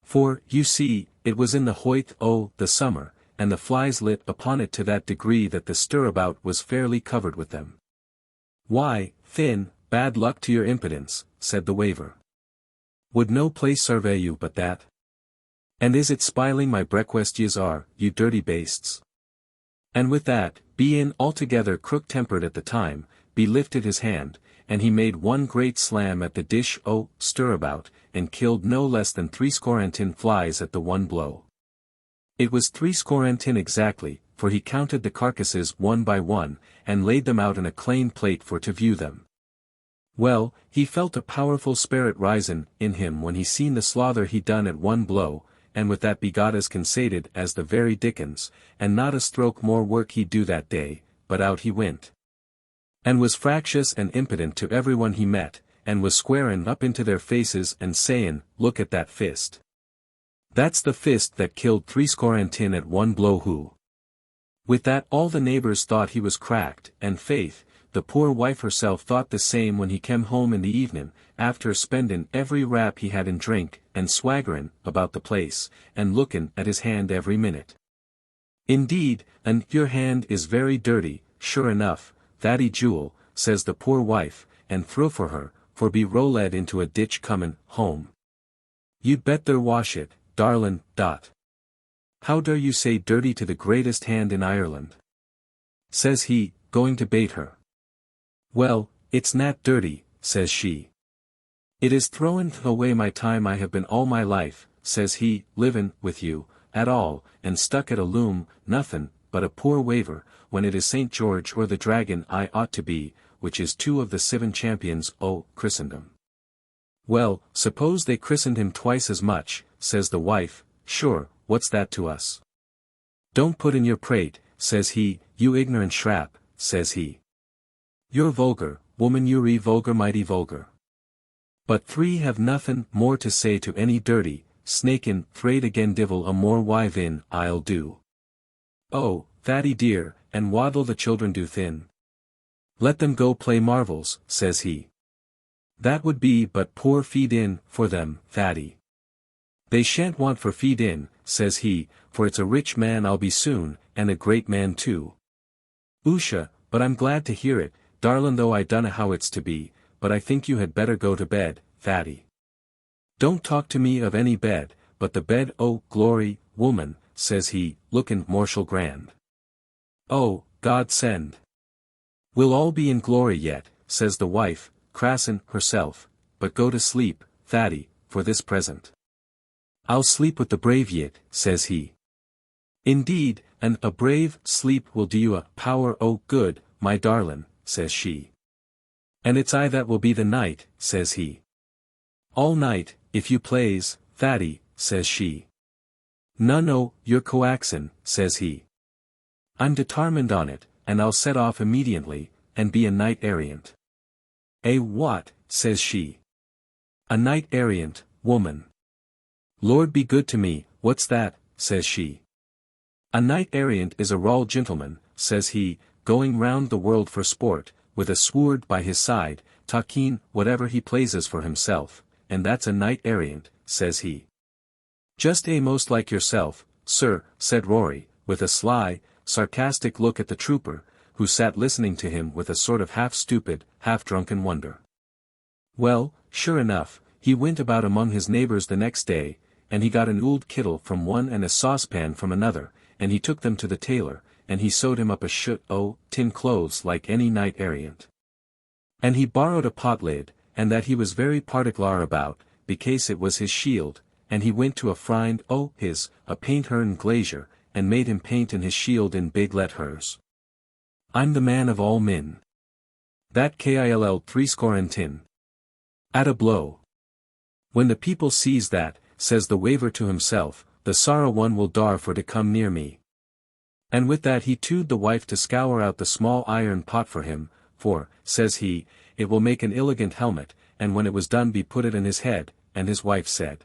For, you see, it was in the hoit o' the summer, and the flies lit upon it to that degree that the stirabout was fairly covered with them. "Why, Finn, bad luck to your impudence," said the waver. "Would no place survey you but that? And is it spiling my breakfast yez are, you dirty bastes?" And with that, bein' altogether crook-tempered at the time, B lifted his hand, and he made one great slam at the dish o' stirabout, and killed no less than 70 flies at the one blow. It was 70 exactly, for he counted the carcasses one by one, and laid them out in a clane plate for to view them. Well, he felt a powerful spirit risin' in him when he seen the slaughter he done at one blow, and with that got as conceited as the very dickens, and not a stroke more work he'd do that day, but out he went. And was fractious and impudent to everyone he met, and was squarin' up into their faces and sayin', "Look at that fist. That's the fist that killed 70 at one blow who." With that all the neighbors thought he was cracked, and faith, the poor wife herself thought the same when he came home in the evenin', after spendin' every rap he had in drink, and swaggerin' about the place, and lookin' at his hand every minute. "Indeed, and your hand is very dirty, sure enough, Thaddy Jewel," says the poor wife, and threw for her, for be rolled into a ditch comin' home. "You'd betther wash it, darlin', dot. How dare you say dirty to the greatest hand in Ireland?" says he, going to bait her. "Well, it's not dirty," says she. "It is throwin' away my time I have been all my life," says he, "livin' with you, at all, and stuck at a loom, nothin' but a poor waver, when it is St. George or the Dragon I ought to be, which is two of the 7 champions o' Christendom." "Well, suppose they christened him twice as much," says the wife, "sure, what's that to us?" "Don't put in your prate," says he, "you ignorant shrap," says he. "You're vulgar, woman, you're vulgar, mighty vulgar. But 3 have nothin' more to say to any dirty, snakin' thrade again divil a more wive in, I'll do." "Oh, Thaddy dear, and what'll the children do thin?" "Let them go play marvels," says he. "That would be but poor feed in, for them, Thaddy." "They shan't want for feed in," says he, "for it's a rich man I'll be soon, and a great man too." "Usha, but I'm glad to hear it, darlin', though I dunna how it's to be, but I think you had better go to bed, Thaddy." "Don't talk to me of any bed, but the bed o' glory, woman," says he, lookin' mortial grand. "Oh, God send We'll all be in glory yet, says the wife, Crassin herself, but go to sleep, Thady, for this present. I'll sleep with the brave yet, says he. Indeed, and a brave sleep will do you a power o' good, my darlin', says she. And it's I that will be the knight, says he. All night, if you plaze, Thady, says she. None o' your coaxin', says he. I'm determined on it, and I'll set off immediately, and be a knight errant. A what, says she. A knight errant, woman. Lord be good to me, what's that, says she. A knight errant is a raw gentleman, says he, going round the world for sport, with a sword by his side, talking whatever he pleases for himself, and that's a knight errant, says he. Just most like yourself, sir, said Rory, with a sly, sarcastic look at the trooper, who sat listening to him with a sort of half-stupid, half-drunken wonder. Well, sure enough, he went about among his neighbours the next day, and he got an ould kittle from one and a saucepan from another, and he took them to the tailor, and he sewed him up a shoot o' tin clothes like any knight errant. And he borrowed a pot lid, and that he was very particular about, because it was his shield, and he went to a friend o' his, a painter and glazier, and made him paint in his shield in big letters. I'm the man of all men. That kill 70. At a blow. When the people sees that, says the waver to himself, the sorrow one will dar for to come near me. And with that he told the wife to scour out the small iron pot for him, for, says he, it will make an elegant helmet, and when it was done be put it in his head, and his wife said.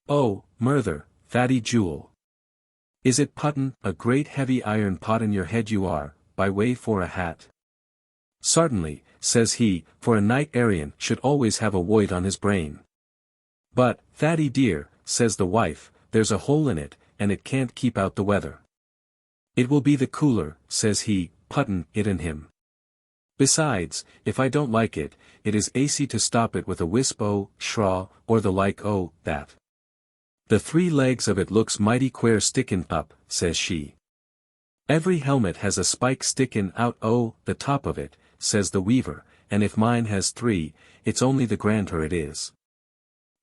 Oh, murther, Thady Jewel. Is it puttin' a great heavy iron pot in your head you are, by way for a hat? Sartinly, says he, for a knight errant should always have a woid on his brain. But, Thady dear, says the wife, there's a hole in it, and it can't keep out the weather. It will be the cooler, says he, puttin' it in him. Besides, if I don't like it, it is aisy to stop it with a wisp o' straw, or the like o' that. The 3 legs of it looks mighty queer stickin' up, says she. Every helmet has a spike stickin' out o' the top of it, says the weaver, and if mine has 3, it's only the grander it is.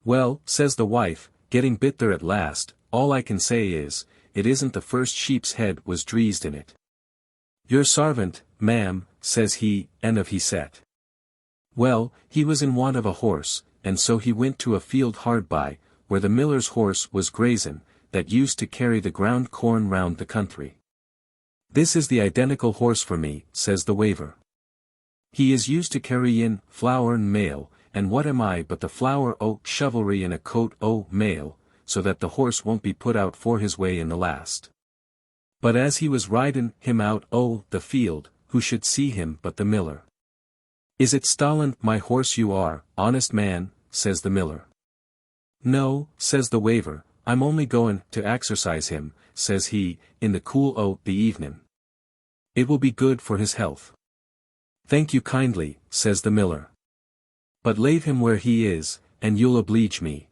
Well, says the wife, getting bit there at last, all I can say is, it isn't the first sheep's head was dreezed in it. Your sarvant, ma'am, says he, and of he set. Well, he was in want of a horse, and so he went to a field hard by, where the miller's horse was grazin', that used to carry the ground corn round the country. This is the identical horse for me, says the waver. He is used to carry in flour and mail, and what am I but the flower o' chivalry in a coat o' mail, so that the horse won't be put out for his way in the last. But as he was ridin' him out o' the field, who should see him but the miller? Is it Stalin my horse you are, honest man, says the miller. No, says the waver, I'm only goin' to exercise him, says he, in the cool o' the evenin'. It will be good for his health. Thank you kindly, says the miller. But lave him where he is, and you'll oblige me.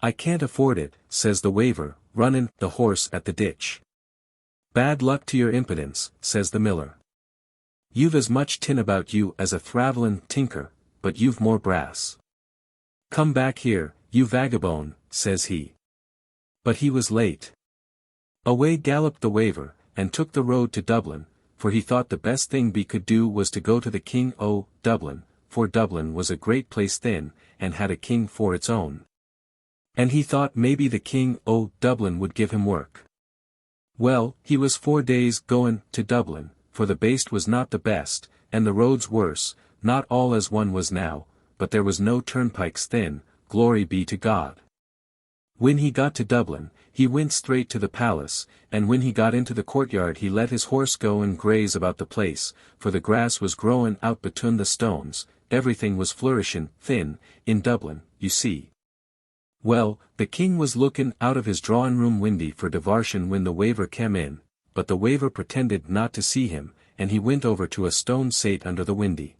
I can't afford it, says the waver, runnin' the horse at the ditch. Bad luck to your impudence, says the miller. You've as much tin about you as a thravelin' tinker, but you've more brass. Come back here, you vagabone, says he. But he was late. Away galloped the waver, and took the road to Dublin, for he thought the best thing he could do was to go to the King o' Dublin, for Dublin was a great place then, and had a king for its own. And he thought maybe the King o' Dublin would give him work. Well, he was 4 days goin' to Dublin, for the baste was not the best, and the roads worse, not all as one was now, but there was no turnpikes then, glory be to God. When he got to Dublin, he went straight to the palace, and when he got into the courtyard he let his horse go and graze about the place, for the grass was growin' out between the stones, everything was flourishin' thin, in Dublin, you see. Well, the king was lookin' out of his drawing-room windy for diversion when the waver came in, but the waver pretended not to see him, and he went over to a stone sate under the windy.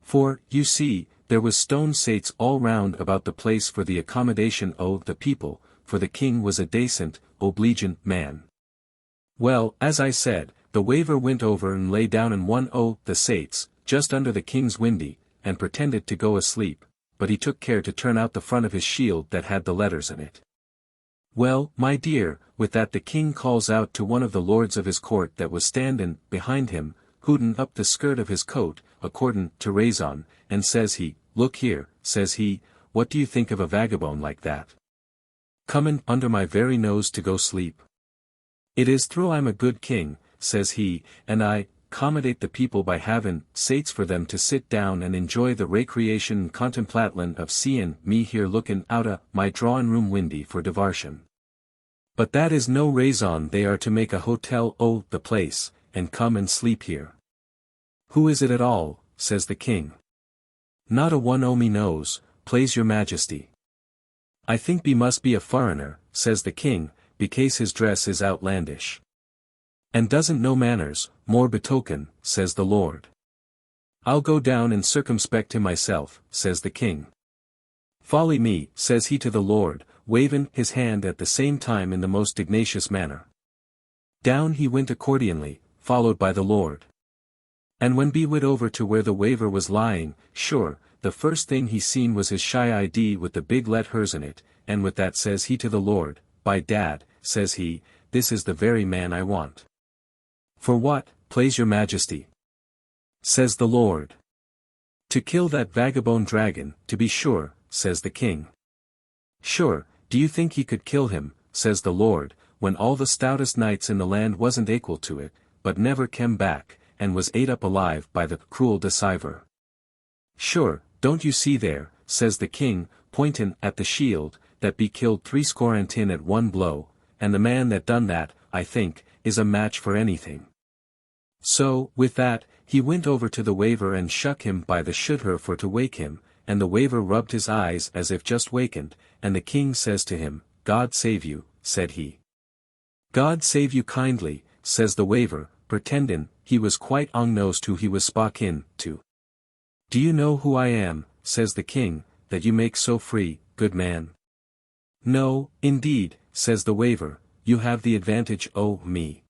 For, you see, there was stone sates all round about the place for the accommodation o' the people, for the king was a dacent, obligent man. Well, as I said, the waver went over and lay down in one o' the sates, just under the king's windy, and pretended to go asleep, but he took care to turn out the front of his shield that had the letters in it. Well, my dear, with that the king calls out to one of the lords of his court that was standin' behind him, hootin' up the skirt of his coat, accordin' to raison, and says he, look here, says he, what do you think of a vagabond like that? Comin' under my very nose to go sleep. It is through I'm a good king, says he, and I accommodate the people by havin' sates for them to sit down and enjoy the recreation and contemplatlin of seein' me here lookin' outta my drawin' room windy for divarsion. But that is no raison they are to make a hotel o' the place, and come and sleep here. Who is it at all, says the king. Not a one o' me knows, plaise your majesty. I think be must be a foreigner, says the king, becase his dress is outlandish. And doesn't know manners, more betoken, says the lord. I'll go down and circumspect him myself, says the king. Folly me, says he to the lord, waving his hand at the same time in the most dignacious manner. Down he went accordingly, followed by the lord. And when he went over to where the waver was lying, sure, the first thing he seen was his shy ID with the big letters in it, and with that says he to the lord, by dad, says he, this is the very man I want. For what, plaise your majesty? Says the lord. To kill that vagabond dragon, to be sure, says the king. Sure, do you think he could kill him, says the lord, when all the stoutest knights in the land wasn't equal to it, but never came back, and was ate up alive by the cruel deceiver. Sure, don't you see there, says the king, pointin' at the shield, that be killed 70 at one blow, and the man that done that, I think, is a match for anything. So, with that, he went over to the waver and shook him by the shoulder for to wake him, and the waver rubbed his eyes as if just wakened, and the king says to him, God save you, said he. God save you kindly, says the waver, pretendin' he was quite ongnosed who he was spokin' to. Do you know who I am, says the king, that you make so free, good man? No, indeed, says the waver, you have the advantage o' me.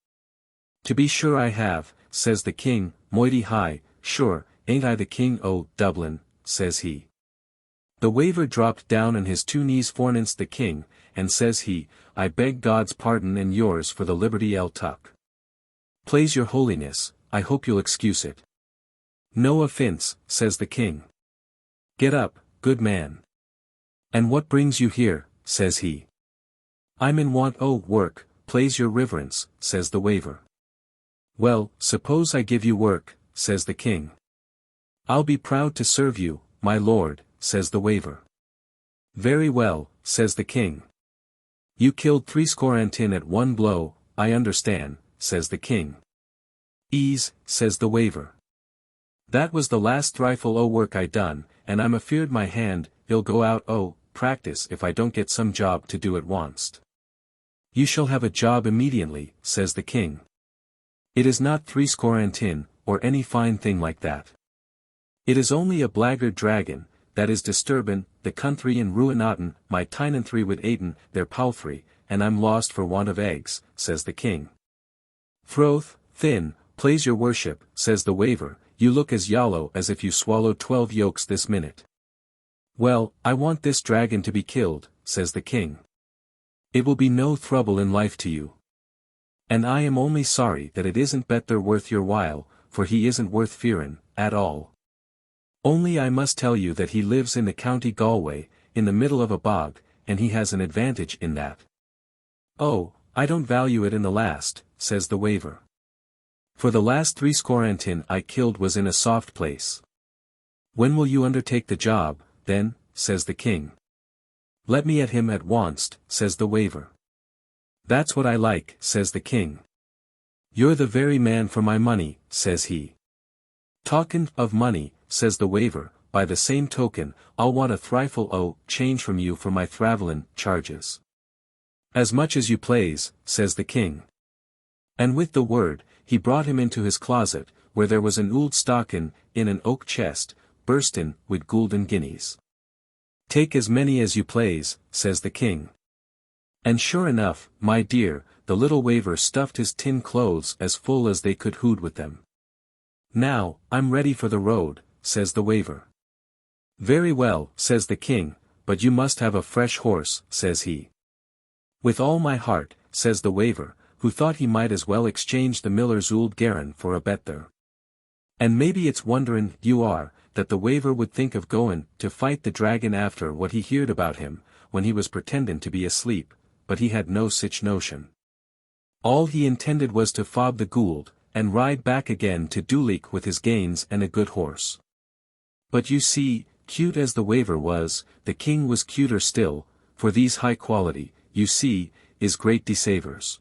To be sure I have, says the king, moighty high, sure, ain't I the king o' Dublin, says he. The waver dropped down on his 2 knees forninst the king, and says he, I beg God's pardon and yours for the liberty I'll tuck. Plaise your holiness, I hope you'll excuse it. No offence, says the king. Get up, good man. And what brings you here, says he. I'm in want o' work, plaise your reverence, says the waver. Well, suppose I give you work, says the king. I'll be proud to serve you, my lord, says the waver. Very well, says the king. You killed 70 at one blow, I understand, says the king. Ease, says the waver. That was the last thrifle o' work I done, and I'm afeard my hand, it'll go out o' practice if I don't get some job to do at once. You shall have a job immediately, says the king. It is not 70, or any fine thing like that. It is only a blackguard dragon, that is disturbin' the country and ruinatin' my tenantry with atin' their palfrey, and I'm lost for want of eggs, says the king. Froth, thin, plaise your worship, says the waver, you look as yallow as if you swallowed 12 yolks this minute. Well, I want this dragon to be killed, says the king. It will be no trouble in life to you. And I am only sorry that it isn't better worth your while, for he isn't worth fearin', at all. Only I must tell you that he lives in the county Galway, in the middle of a bog, and he has an advantage in that. Oh, I don't value it in the last, says the waver. For the last 70 I killed was in a soft place. When will you undertake the job, then, says the king. Let me at him at once, says the waver. That's what I like, says the king. You're the very man for my money, says he. Talkin' of money, says the waver, by the same token, I'll want a thrifle o' change from you for my thravellin' charges. As much as you plaise, says the king. And with the word, he brought him into his closet, where there was an ould stockin' in an oak chest, burstin' with golden guineas. Take as many as you plaise, says the king. And sure enough, my dear, the little waver stuffed his tin clothes as full as they could hood with them. "Now, I'm ready for the road," says the waver. "Very well," says the king, "but you must have a fresh horse," says he. "With all my heart," says the waver, who thought he might as well exchange the miller's ould garron for a betther. And maybe it's wonderin' you are, that the waver would think of goin' to fight the dragon after what he heerd about him, when he was pretendin' to be asleep, but he had no sich notion. All he intended was to fob the goold, and ride back again to Duleek with his gains and a good horse. But you see, cute as the waver was, the king was cuter still, for these high quality, you see, is great desavers.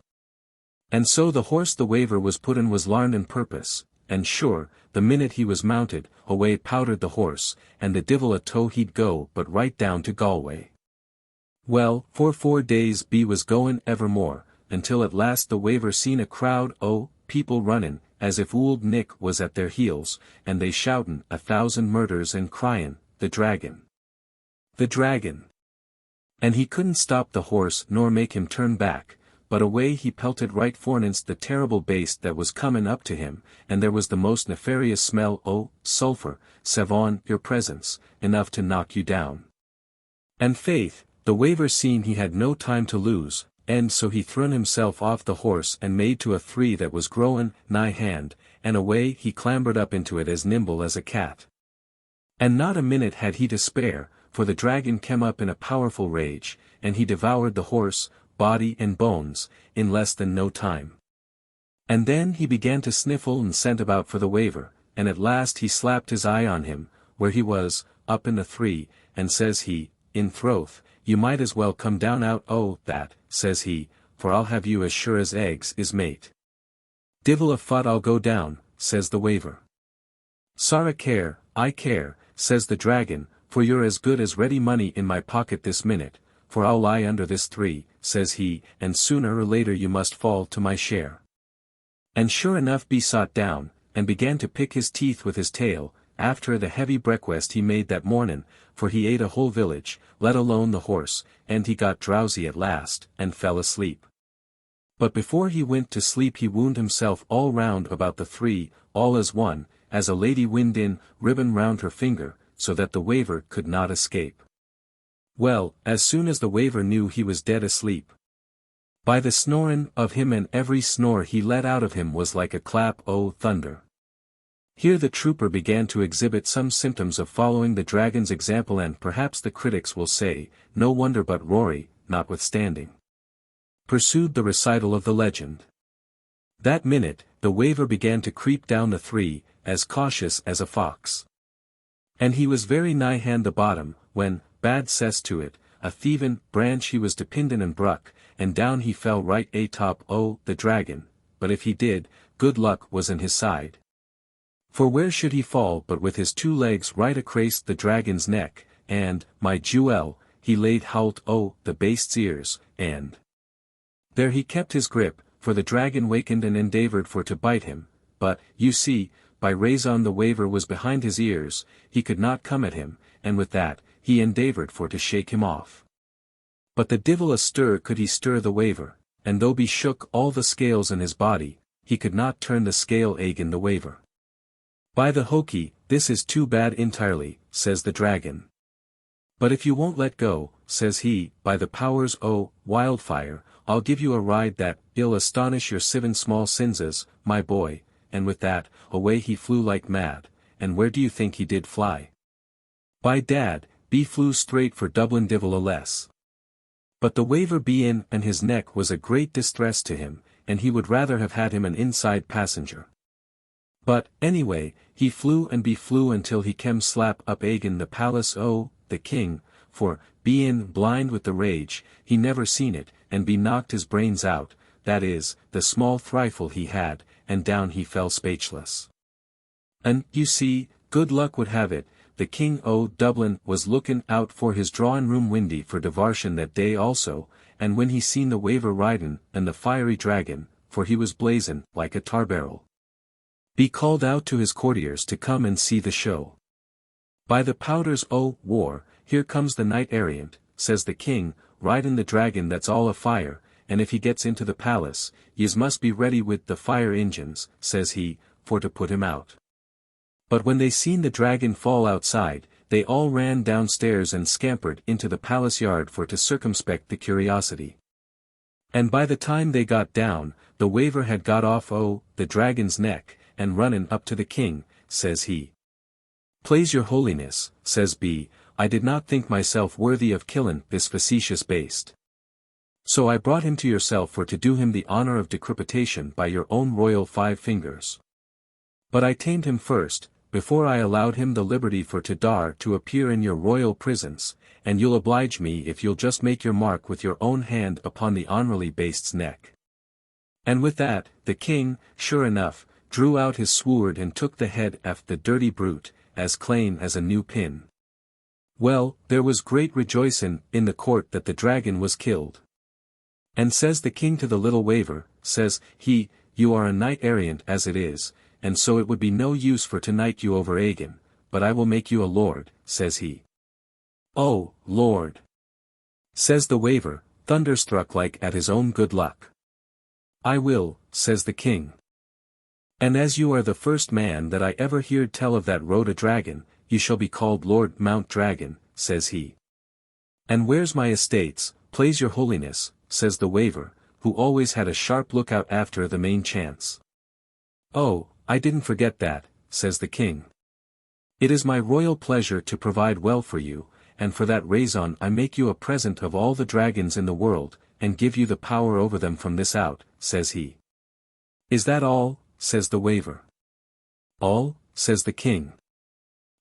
And so the horse the waver was put in was larned in purpose, and sure, the minute he was mounted, away powdered the horse, and the divil a toe he'd go but right down to Galway. Well, for 4 days be was goin' evermore, until at last the waver seen a crowd o' people runnin', as if ould Nick was at their heels, and they shoutin' 1,000 murders and cryin', "The dragon! The dragon!" And he couldn't stop the horse nor make him turn back, but away he pelted right forninst the terrible baste that was comin' up to him, and there was the most nefarious smell o' sulphur, savon, your presence, enough to knock you down. And faith, the waver seen he had no time to lose, and so he thrun himself off the horse and made to a three that was growin' nigh hand, and away he clambered up into it as nimble as a cat. And not a minute had he to spare, for the dragon came up in a powerful rage, and he devoured the horse, body and bones, in less than no time. And then he began to sniffle and scent about for the waver, and at last he slapped his eye on him, where he was, up in the three, and says he, "In throth, you might as well come down out o' that," says he, "for I'll have you as sure as eggs is mate." "Divil a fut I'll go down," says the waver. "Sorra care, I care," says the dragon, "for you're as good as ready money in my pocket this minute, for I'll lie under this three," says he, "and sooner or later you must fall to my share." And sure enough be sot down, and began to pick his teeth with his tail, after the heavy breakfast he made that mornin', for he ate a whole village, let alone the horse, and he got drowsy at last, and fell asleep. But before he went to sleep he wound himself all round about the three, all as one, as a lady wind in, ribbon round her finger, so that the waver could not escape. Well, as soon as the waver knew he was dead asleep, by the snorin' of him, and every snore he let out of him was like a clap o' thunder. Here the trooper began to exhibit some symptoms of following the dragon's example, and perhaps the critics will say, no wonder, but Rory, notwithstanding, pursued the recital of the legend. That minute, the waver began to creep down the three, as cautious as a fox. And he was very nigh hand the bottom, when, bad cess to it, a thievin' branch he was dependin' and bruck, and down he fell right atop o' the dragon, but if he did, good luck was in his side. For where should he fall but with his 2 legs right acrace the dragon's neck, and, my jewel, he laid hoult o' the baste's ears, and there he kept his grip, for the dragon wakened and endeavoured for to bite him, but, you see, by raison the waver was behind his ears, he could not come at him, and with that, he endeavoured for to shake him off. But the divil a stir could he stir the waver, and though be shook all the scales in his body, he could not turn the scale agin the waver. "By the hokey, this is too bad entirely," says the dragon. "But if you won't let go," says he, "by the powers o' wildfire, I'll give you a ride that 'll astonish your 7 small sinses, my boy," and with that, away he flew like mad, and where do you think he did fly? By dad, be flew straight for Dublin, divil a less. But the waver be in, and his neck was a great distress to him, and he would rather have had him an inside passenger. But, anyway, he flew and be flew until he kem slap up agin the palace o' the king, for, bein' blind with the rage, he never seen it, and be knocked his brains out, that is, the small thrifle he had, and down he fell speechless. And, you see, good luck would have it, the king o' Dublin was lookin' out for his drawin'-room windy for divarshin that day also, and when he seen the waver ridin', and the fiery dragon, for he was blazin' like a tar-barrel, be called out to his courtiers to come and see the show. "By the powders o' war, here comes the knight errant," says the king, "ridin' the dragon that's all afire, and if he gets into the palace, yez must be ready with the fire engines, says he, for to put him out. But when they seen the dragon fall outside, they all ran downstairs and scampered into the palace yard for to circumspect the curiosity. And by the time they got down, the waver had got off the dragon's neck, and runnin' up to the king, says he. Plaise your holiness, says B, I did not think myself worthy of killin' this facetious baste. So I brought him to yourself for to do him the honor of decapitation by your own royal 5 fingers. But I tamed him first, before I allowed him the liberty for to dar to appear in your royal prisons, and you'll oblige me if you'll just make your mark with your own hand upon the honorly baste's neck. And with that, the king, sure enough, drew out his sword and took the head aft the dirty brute, as clane as a new pin. Well, there was great rejoicin' in the court that the dragon was killed. And says the king to the little waver, says he, you are a knight errant as it is, and so it would be no use for to knight you over again, but I will make you a lord, says he. Oh, lord! Says the waver, thunderstruck like at his own good luck. I will, says the king. And as you are the first man that I ever heard tell of that rode a dragon, you shall be called Lord Mount Dragon, says he. And where's my estates, plaise your holiness, says the waver, who always had a sharp lookout after the main chance. Oh, I didn't forget that, says the king. It is my royal pleasure to provide well for you, and for that raison I make you a present of all the dragons in the world, and give you the power over them from this out, says he. Is that all, says the waver. All, says the king.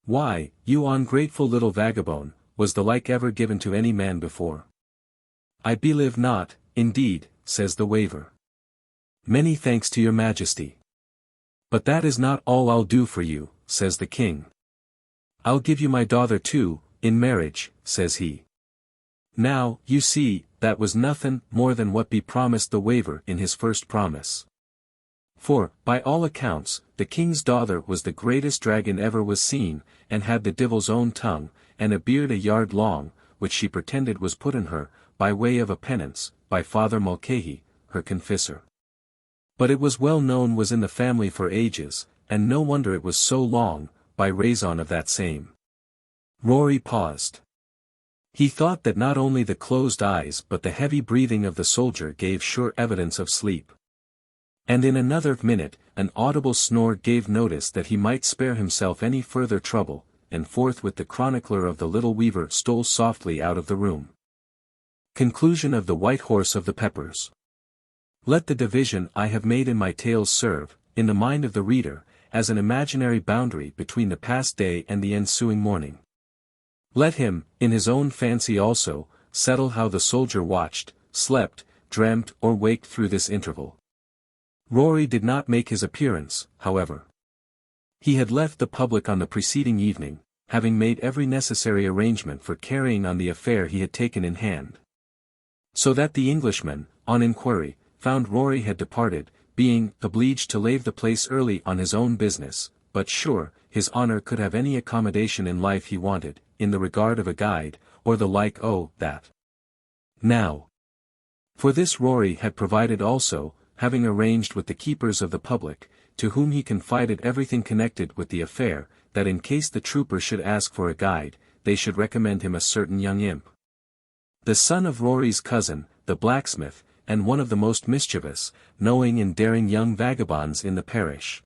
Why, you ungrateful little vagabond, was the like ever given to any man before? I believe not, indeed, says the waver. Many thanks to your majesty. But that is not all I'll do for you, says the king. I'll give you my daughter too, in marriage, says he. Now, you see, that was nothin' more than what be promised the waver in his first promise. For, by all accounts, the king's daughter was the greatest dragon ever was seen, and had the divil's own tongue, and a beard a yard long, which she pretended was put in her, by way of a penance, by Father Mulcahy, her confessor. But it was well known was in the family for ages, and no wonder it was so long, by raison of that same. Rory paused. He thought that not only the closed eyes but the heavy breathing of the soldier gave sure evidence of sleep. And in another minute, an audible snore gave notice that he might spare himself any further trouble, and forthwith the chronicler of the little weaver stole softly out of the room. Conclusion of the White Horse of the Peppers. Let the division I have made in my tales serve, in the mind of the reader, as an imaginary boundary between the past day and the ensuing morning. Let him, in his own fancy also, settle how the soldier watched, slept, dreamt or waked through this interval. Rory did not make his appearance, however. He had left the public on the preceding evening, having made every necessary arrangement for carrying on the affair he had taken in hand. So that the Englishman, on inquiry, found Rory had departed, being obliged to leave the place early on his own business, but sure, his honour could have any accommodation in life he wanted, in the regard of a guide, or the like that. Now. For this Rory had provided also, having arranged with the keepers of the public, to whom he confided everything connected with the affair, that in case the trooper should ask for a guide, they should recommend him a certain young imp. The son of Rory's cousin, the blacksmith, and one of the most mischievous, knowing and daring young vagabonds in the parish.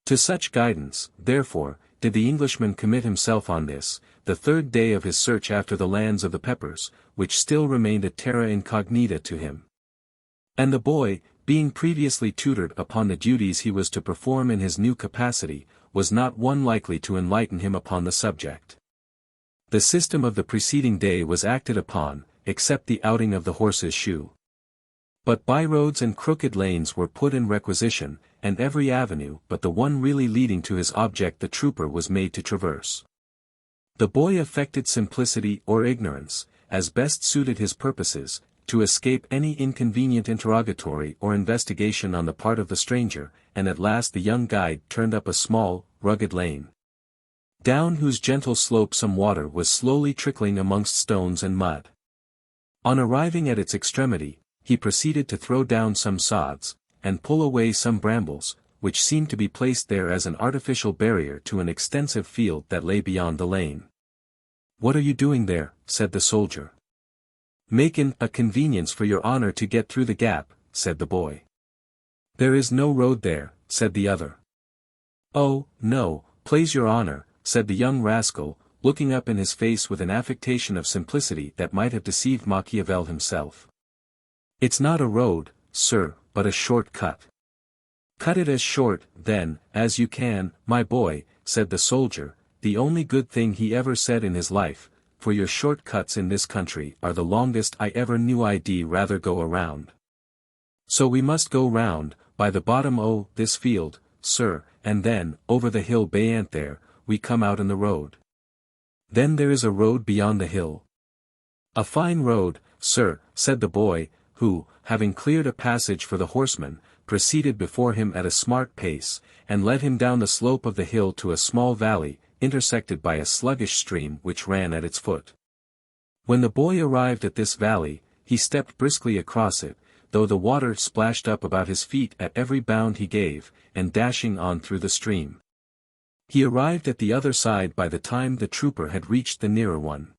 To such guidance, therefore, did the Englishman commit himself on this, the third day of his search after the lands of the Peppers, which still remained a terra incognita to him. And the boy, being previously tutored upon the duties he was to perform in his new capacity, was not one likely to enlighten him upon the subject. The system of the preceding day was acted upon, except the outing of the horse's shoe. But byroads and crooked lanes were put in requisition, and every avenue but the one really leading to his object the trooper was made to traverse. The boy affected simplicity or ignorance, as best suited his purposes, to escape any inconvenient interrogatory or investigation on the part of the stranger, and at last the young guide turned up a small, rugged lane, down whose gentle slope some water was slowly trickling amongst stones and mud. On arriving at its extremity, he proceeded to throw down some sods, and pull away some brambles, which seemed to be placed there as an artificial barrier to an extensive field that lay beyond the lane. "What are you doing there?" said the soldier. "Makin' a convenience for your honor to get through the gap," said the boy. "There is no road there," said the other. "Oh, no, plaise your honor," said the young rascal, looking up in his face with an affectation of simplicity that might have deceived Machiavel himself. "It's not a road, sir, but a short cut." "Cut it as short, then, as you can, my boy," said the soldier, the only good thing he ever said in his life, "for your short cuts in this country are the longest I ever knew. I'd rather go around. So we must go round, by the bottom o' this field, sir, and then, over the hill beyant there, we come out in the road. Then there is a road beyond the hill." "A fine road, sir," said the boy, who, having cleared a passage for the horseman, proceeded before him at a smart pace, and led him down the slope of the hill to a small valley, intersected by a sluggish stream which ran at its foot. When the boy arrived at this valley, he stepped briskly across it, though the water splashed up about his feet at every bound he gave, and dashing on through the stream. He arrived at the other side by the time the trooper had reached the nearer one.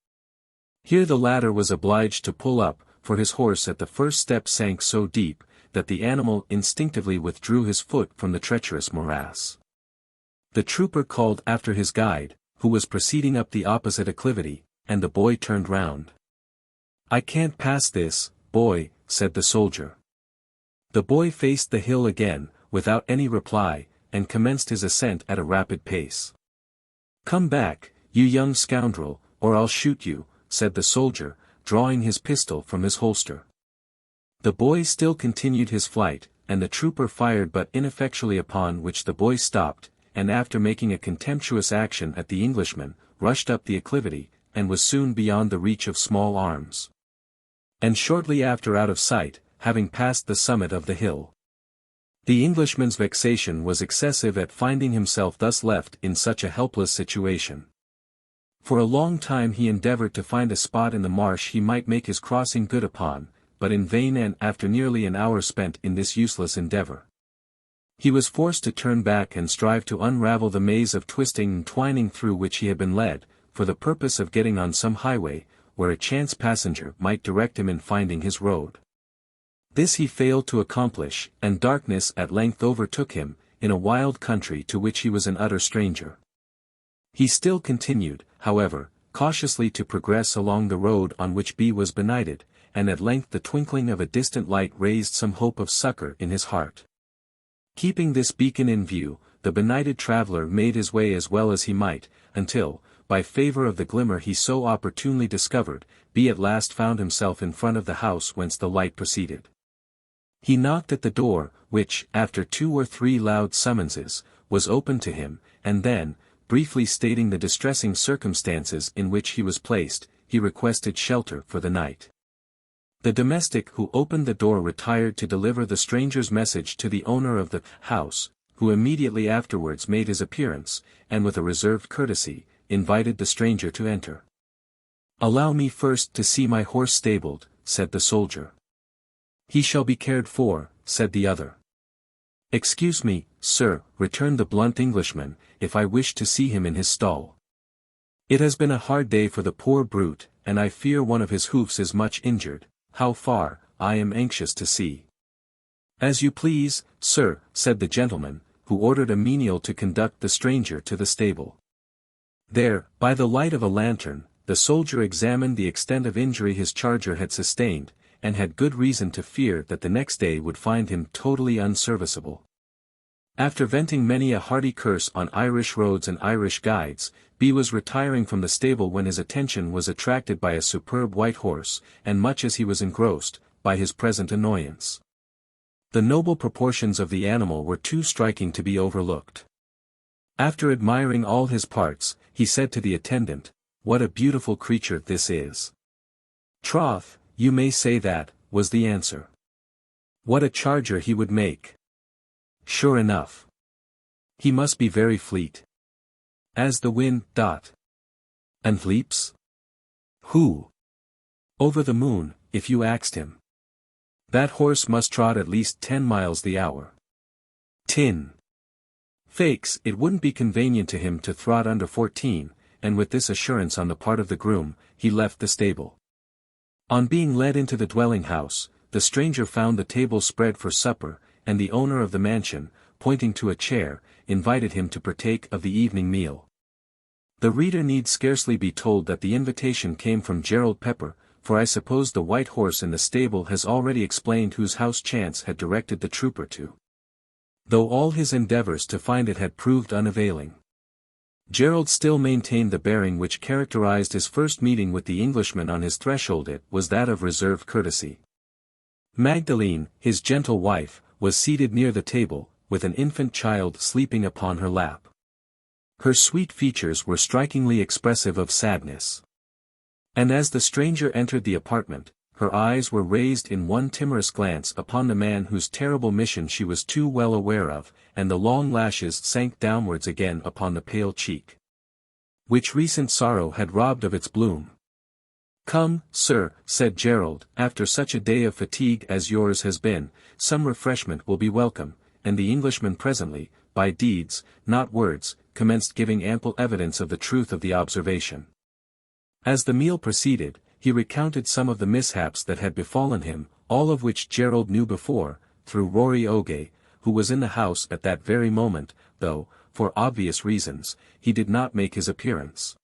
Here the latter was obliged to pull up, for his horse at the first step sank so deep, that the animal instinctively withdrew his foot from the treacherous morass. The trooper called after his guide, who was proceeding up the opposite acclivity, and the boy turned round. "I can't pass this, boy," said the soldier. The boy faced the hill again, without any reply, and commenced his ascent at a rapid pace. "Come back, you young scoundrel, or I'll shoot you," said the soldier, drawing his pistol from his holster. The boy still continued his flight, and the trooper fired but ineffectually, upon which the boy stopped, and after making a contemptuous action at the Englishman, rushed up the acclivity, and was soon beyond the reach of small arms. And shortly after out of sight, having passed the summit of the hill. The Englishman's vexation was excessive at finding himself thus left in such a helpless situation. For a long time he endeavored to find a spot in the marsh he might make his crossing good upon, but in vain, and after nearly an hour spent in this useless endeavor, he was forced to turn back and strive to unravel the maze of twisting and twining through which he had been led, for the purpose of getting on some highway, where a chance passenger might direct him in finding his road. This he failed to accomplish, and darkness at length overtook him, in a wild country to which he was an utter stranger. He still continued, however, cautiously to progress along the road on which B was benighted, and at length the twinkling of a distant light raised some hope of succor in his heart. Keeping this beacon in view, the benighted traveller made his way as well as he might, until, by favour of the glimmer he so opportunely discovered, B at last found himself in front of the house whence the light proceeded. He knocked at the door, which, after 2 or 3 loud summonses, was opened to him, and then, briefly stating the distressing circumstances in which he was placed, he requested shelter for the night. The domestic who opened the door retired to deliver the stranger's message to the owner of the house, who immediately afterwards made his appearance, and with a reserved courtesy, invited the stranger to enter. "Allow me first to see my horse stabled," said the soldier. "He shall be cared for," said the other. "Excuse me, sir," returned the blunt Englishman, "if I wish to see him in his stall. It has been a hard day for the poor brute, and I fear one of his hoofs is much injured. How far, I am anxious to see." "As you please, sir," said the gentleman, who ordered a menial to conduct the stranger to the stable. There, by the light of a lantern, the soldier examined the extent of injury his charger had sustained, and had good reason to fear that the next day would find him totally unserviceable. After venting many a hearty curse on Irish roads and Irish guides, B was retiring from the stable when his attention was attracted by a superb white horse, and much as he was engrossed, by his present annoyance. The noble proportions of the animal were too striking to be overlooked. After admiring all his parts, he said to the attendant, "What a beautiful creature this is!" "Troth, you may say that," was the answer. "What a charger he would make!" "Sure enough. He must be very fleet." "As the wind, dot." "And leaps?" "Who?" "Over the moon, if you axed him." That horse must trot at least 10 miles the hour. Tin. Fakes, it wouldn't be convenient to him to trot under 14, and with this assurance on the part of the groom, he left the stable. On being led into the dwelling house, the stranger found the table spread for supper, and the owner of the mansion, pointing to a chair, invited him to partake of the evening meal. The reader need scarcely be told that the invitation came from Gerald Pepper, for I suppose the white horse in the stable has already explained whose house chance had directed the trooper to. Though all his endeavors to find it had proved unavailing, Gerald still maintained the bearing which characterized his first meeting with the Englishman on his threshold. It was that of reserved courtesy. Magdalene, his gentle wife, was seated near the table, with an infant child sleeping upon her lap. Her sweet features were strikingly expressive of sadness. And as the stranger entered the apartment, her eyes were raised in one timorous glance upon the man whose terrible mission she was too well aware of, and the long lashes sank downwards again upon the pale cheek, which recent sorrow had robbed of its bloom. "Come, sir," said Gerald, "after such a day of fatigue as yours has been, some refreshment will be welcome," and the Englishman presently, by deeds, not words, commenced giving ample evidence of the truth of the observation. As the meal proceeded, he recounted some of the mishaps that had befallen him, all of which Gerald knew before, through Rory Oge, who was in the house at that very moment, though, for obvious reasons, he did not make his appearance.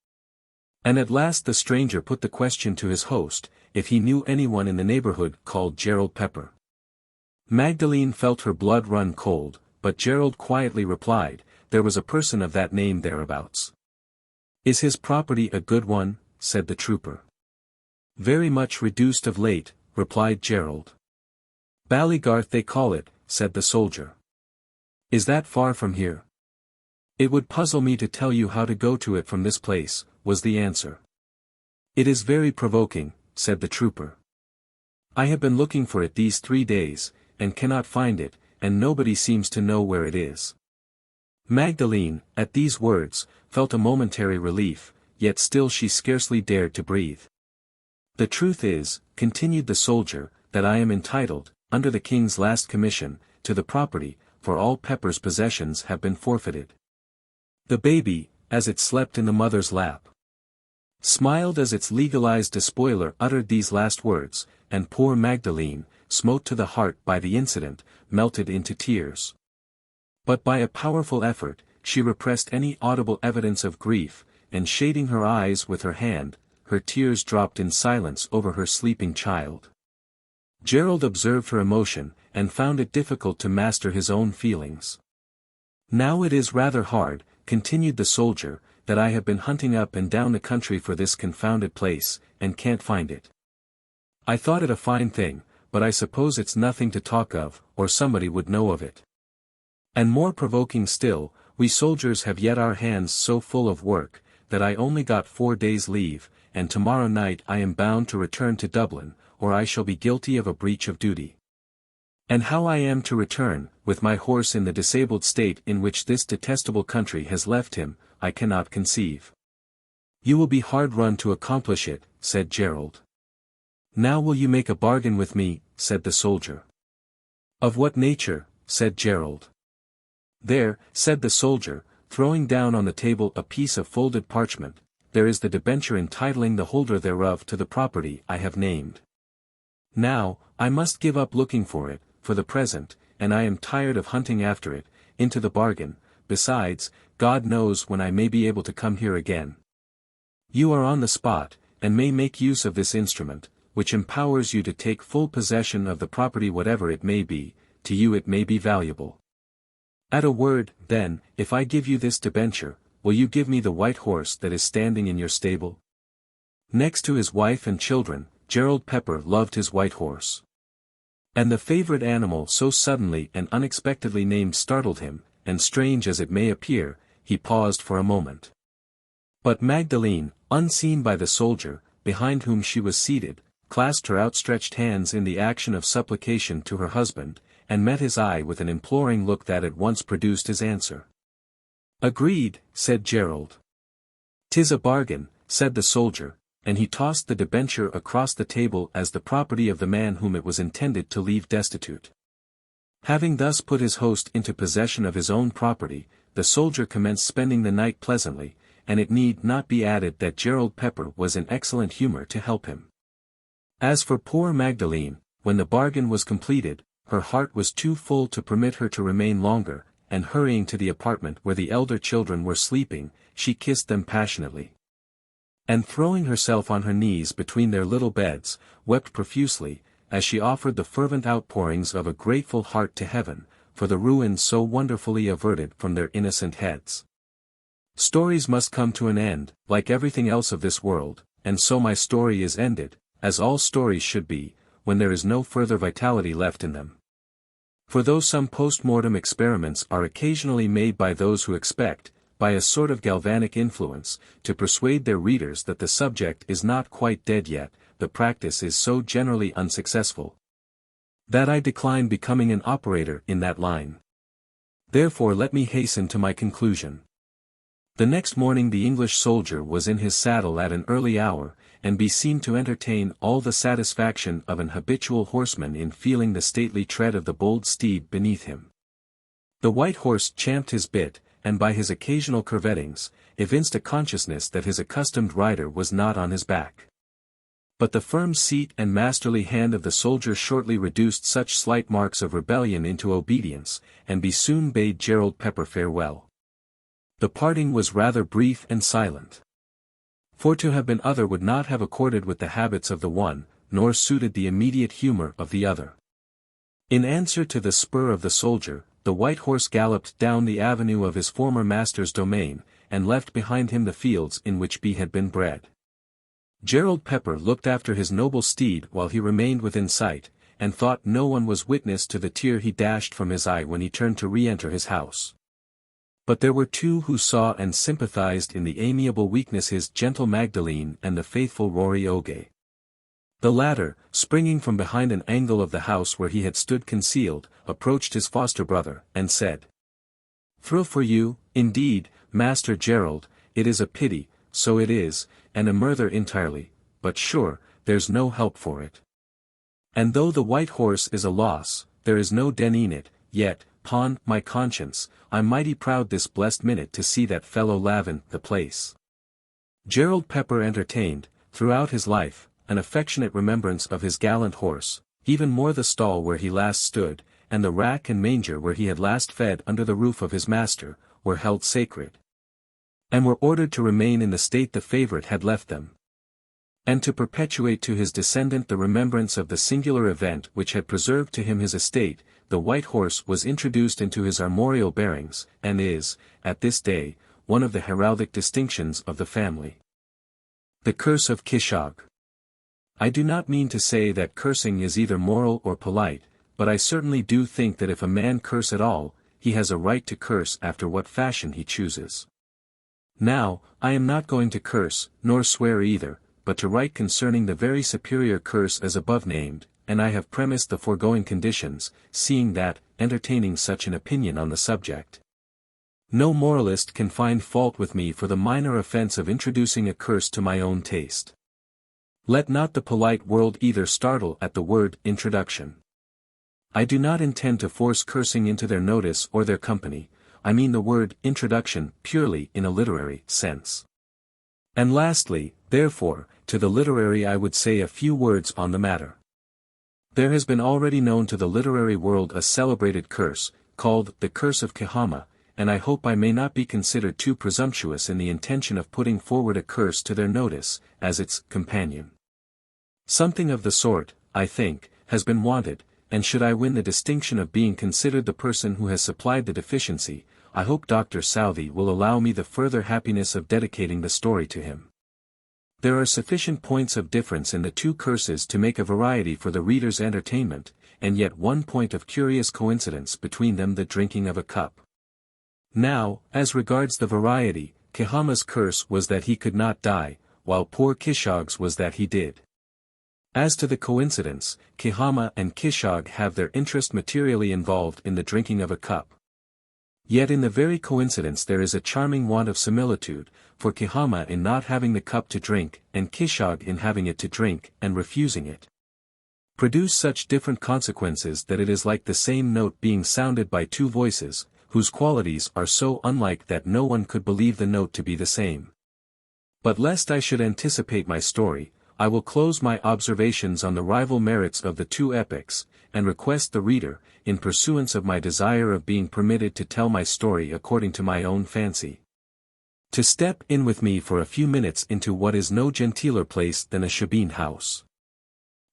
And at last the stranger put the question to his host, if he knew anyone in the neighborhood called Gerald Pepper. Magdalene felt her blood run cold, but Gerald quietly replied, there was a person of that name thereabouts. "Is his property a good one?" said the trooper. "Very much reduced of late," replied Gerald. "Ballygarth they call it," said the soldier. "Is that far from here?" "It would puzzle me to tell you how to go to it from this place," was the answer. "It is very provoking," said the trooper. "I have been looking for it these 3 days, and cannot find it, and nobody seems to know where it is." Magdalene, at these words, felt a momentary relief, yet still she scarcely dared to breathe. "The truth is," continued the soldier, "that I am entitled, under the king's last commission, to the property, for all Pepper's possessions have been forfeited." The baby, as it slept in the mother's lap, smiled as its legalized despoiler uttered these last words, and poor Magdalene, smote to the heart by the incident, melted into tears. But by a powerful effort, she repressed any audible evidence of grief, and shading her eyes with her hand, her tears dropped in silence over her sleeping child. Gerald observed her emotion, and found it difficult to master his own feelings. "Now it is rather hard," continued the soldier, "that I have been hunting up and down the country for this confounded place, and can't find it. I thought it a fine thing, but I suppose it's nothing to talk of, or somebody would know of it. And more provoking still, we soldiers have yet our hands so full of work, that I only got 4 days' leave, and tomorrow night I am bound to return to Dublin, or I shall be guilty of a breach of duty. And how I am to return, with my horse in the disabled state in which this detestable country has left him, I cannot conceive." "You will be hard run to accomplish it," said Gerald. "Now will you make a bargain with me?" said the soldier. "Of what nature?" said Gerald. "There," said the soldier, throwing down on the table a piece of folded parchment, "there is the debenture entitling the holder thereof to the property I have named. Now, I must give up looking for it, for the present, and I am tired of hunting after it, into the bargain. Besides, God knows when I may be able to come here again. You are on the spot, and may make use of this instrument, which empowers you to take full possession of the property whatever it may be, to you it may be valuable. At a word, then, if I give you this debenture, will you give me the white horse that is standing in your stable?" Next to his wife and children, Gerald Pepper loved his white horse. And the favorite animal so suddenly and unexpectedly named startled him, and strange as it may appear, he paused for a moment. But Magdalene, unseen by the soldier, behind whom she was seated, clasped her outstretched hands in the action of supplication to her husband, and met his eye with an imploring look that at once produced his answer. "Agreed," said Gerald. "'Tis a bargain," said the soldier, and he tossed the debenture across the table as the property of the man whom it was intended to leave destitute. Having thus put his host into possession of his own property, the soldier commenced spending the night pleasantly, and it need not be added that Gerald Pepper was in excellent humor to help him. As for poor Magdalene, when the bargain was completed, her heart was too full to permit her to remain longer, and hurrying to the apartment where the elder children were sleeping, she kissed them passionately. And throwing herself on her knees between their little beds, wept profusely, as she offered the fervent outpourings of a grateful heart to heaven, for the ruin so wonderfully averted from their innocent heads. Stories must come to an end, like everything else of this world, and so my story is ended, as all stories should be, when there is no further vitality left in them. For though some post-mortem experiments are occasionally made by those who expect, by a sort of galvanic influence, to persuade their readers that the subject is not quite dead yet, the practice is so generally unsuccessful, that I decline becoming an operator in that line. Therefore let me hasten to my conclusion. The next morning the English soldier was in his saddle at an early hour, and seemed to entertain all the satisfaction of an habitual horseman in feeling the stately tread of the bold steed beneath him. The white horse champed his bit, and by his occasional curvettings, evinced a consciousness that his accustomed rider was not on his back. But the firm seat and masterly hand of the soldier shortly reduced such slight marks of rebellion into obedience, and soon bade Gerald Pepper farewell. The parting was rather brief and silent. For to have been other would not have accorded with the habits of the one, nor suited the immediate humor of the other. In answer to the spur of the soldier, the white horse galloped down the avenue of his former master's domain, and left behind him the fields in which he had been bred. Gerald Pepper looked after his noble steed while he remained within sight, and thought no one was witness to the tear he dashed from his eye when he turned to re-enter his house. But there were two who saw and sympathized in the amiable weakness his gentle Magdalene and the faithful Rory Oge. The latter, springing from behind an angle of the house where he had stood concealed, approached his foster brother, and said, "Thrill for you, indeed, Master Gerald, it is a pity, so it is, and a murther entirely, but sure, there's no help for it. And though the white horse is a loss, there is no denying it, yet, 'pon my conscience, I'm mighty proud this blessed minute to see that fellow lavin the place." Gerald Pepper entertained, throughout his life, an affectionate remembrance of his gallant horse, even more the stall where he last stood, and the rack and manger where he had last fed under the roof of his master, were held sacred, and were ordered to remain in the state the favourite had left them, and to perpetuate to his descendant the remembrance of the singular event which had preserved to him his estate. The white horse was introduced into his armorial bearings, and is, at this day, one of the heraldic distinctions of the family. The Curse of Kishogue. I do not mean to say that cursing is either moral or polite, but I certainly do think that if a man curse at all, he has a right to curse after what fashion he chooses. Now, I am not going to curse, nor swear either, but to write concerning the very superior curse as above named, and I have premised the foregoing conditions, seeing that, entertaining such an opinion on the subject, no moralist can find fault with me for the minor offense of introducing a curse to my own taste. Let not the polite world either startle at the word introduction. I do not intend to force cursing into their notice or their company, I mean the word introduction purely in a literary sense. And lastly, therefore, to the literary I would say a few words on the matter. There has been already known to the literary world a celebrated curse, called the Curse of Kishogue, and I hope I may not be considered too presumptuous in the intention of putting forward a curse to their notice, as its companion. Something of the sort, I think, has been wanted, and should I win the distinction of being considered the person who has supplied the deficiency, I hope Dr. Southey will allow me the further happiness of dedicating the story to him. There are sufficient points of difference in the two curses to make a variety for the reader's entertainment, and yet one point of curious coincidence between them, the drinking of a cup. Now, as regards the variety, Kishogue's curse was that he could not die, while poor Kishogue's was that he did. As to the coincidence, Kishogue and Kishogue have their interest materially involved in the drinking of a cup. Yet in the very coincidence there is a charming want of similitude, for Kihama in not having the cup to drink, and Kishogue in having it to drink, and refusing it, produce such different consequences that it is like the same note being sounded by two voices, whose qualities are so unlike that no one could believe the note to be the same. But lest I should anticipate my story, I will close my observations on the rival merits of the two epics, and request the reader, in pursuance of my desire of being permitted to tell my story according to my own fancy, to step in with me for a few minutes into what is no genteeler place than a shebeen house.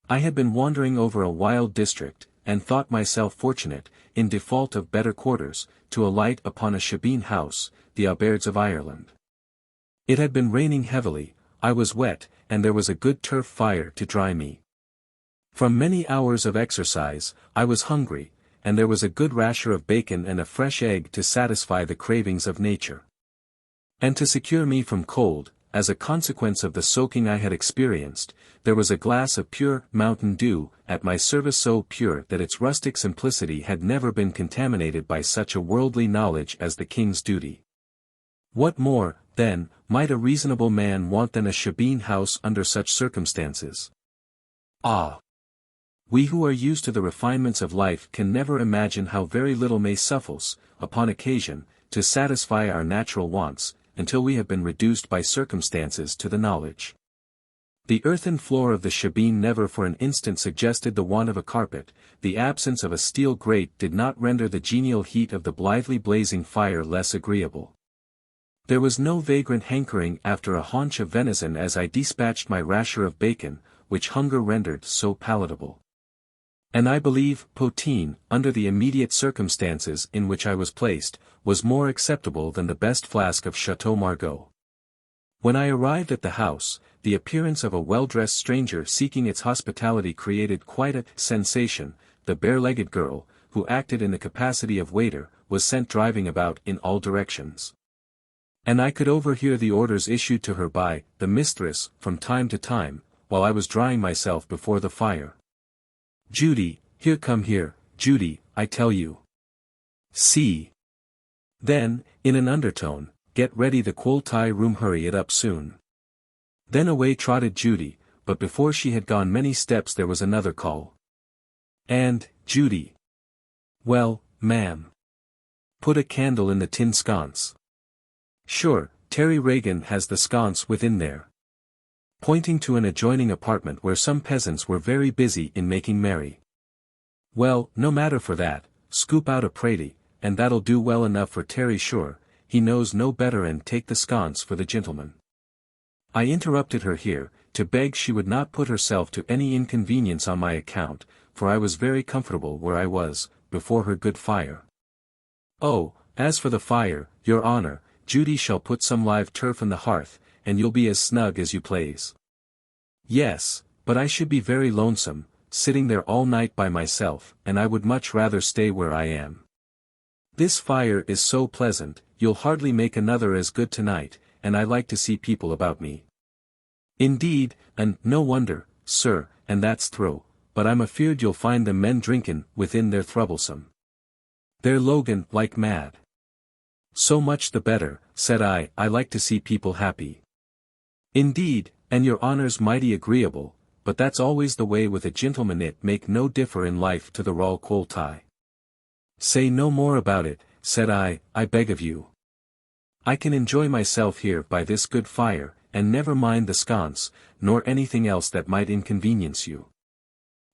I had been wandering over a wild district, and thought myself fortunate, in default of better quarters, to alight upon a shebeen house, the Audiobooks of Ireland. It had been raining heavily, I was wet, and there was a good turf fire to dry me. From many hours of exercise, I was hungry, and there was a good rasher of bacon and a fresh egg to satisfy the cravings of nature. And to secure me from cold, as a consequence of the soaking I had experienced, there was a glass of pure mountain dew at my service, so pure that its rustic simplicity had never been contaminated by such a worldly knowledge as the king's duty. What more, then, might a reasonable man want than a shebeen house under such circumstances? Ah! We who are used to the refinements of life can never imagine how very little may suffice, upon occasion, to satisfy our natural wants, until we have been reduced by circumstances to the knowledge. The earthen floor of the shebeen never for an instant suggested the want of a carpet, the absence of a steel grate did not render the genial heat of the blithely blazing fire less agreeable. There was no vagrant hankering after a haunch of venison as I dispatched my rasher of bacon, which hunger rendered so palatable. And I believe, poteen, under the immediate circumstances in which I was placed, was more acceptable than the best flask of Chateau Margaux. When I arrived at the house, the appearance of a well-dressed stranger seeking its hospitality created quite a sensation. The bare-legged girl, who acted in the capacity of waiter, was sent driving about in all directions. And I could overhear the orders issued to her by the mistress, from time to time, while I was drying myself before the fire. "Judy, come here, Judy, I tell you. See." Then, in an undertone, "Get ready the quoltai room, hurry it up soon." Then away trotted Judy, but before she had gone many steps there was another call. "And, Judy." "Well, ma'am." "Put a candle in the tin sconce." "Sure, Terry Regan has the sconce within there." Pointing to an adjoining apartment where some peasants were very busy in making merry. "Well, no matter for that, scoop out a pratie, and that'll do well enough for Terry, sure, he knows no better, and take the sconce for the gentleman." I interrupted her here, to beg she would not put herself to any inconvenience on my account, for I was very comfortable where I was, before her good fire. "Oh, as for the fire, your honour, Judy shall put some live turf in the hearth, and you'll be as snug as you plaze." "Yes, but I should be very lonesome, sitting there all night by myself, and I would much rather stay where I am. This fire is so pleasant, you'll hardly make another as good tonight, and I like to see people about me." "Indeed, and no wonder, sir, and that's throw, but I'm afeard you'll find them men drinkin' within their troublesome. They're logan like mad." "So much the better," said I like to see people happy." "Indeed, and your honour's mighty agreeable, but that's always the way with a gentleman, it make no differ in life to the raw quoltai." "Say no more about it," said I beg of you. "I can enjoy myself here by this good fire, and never mind the sconce, nor anything else that might inconvenience you.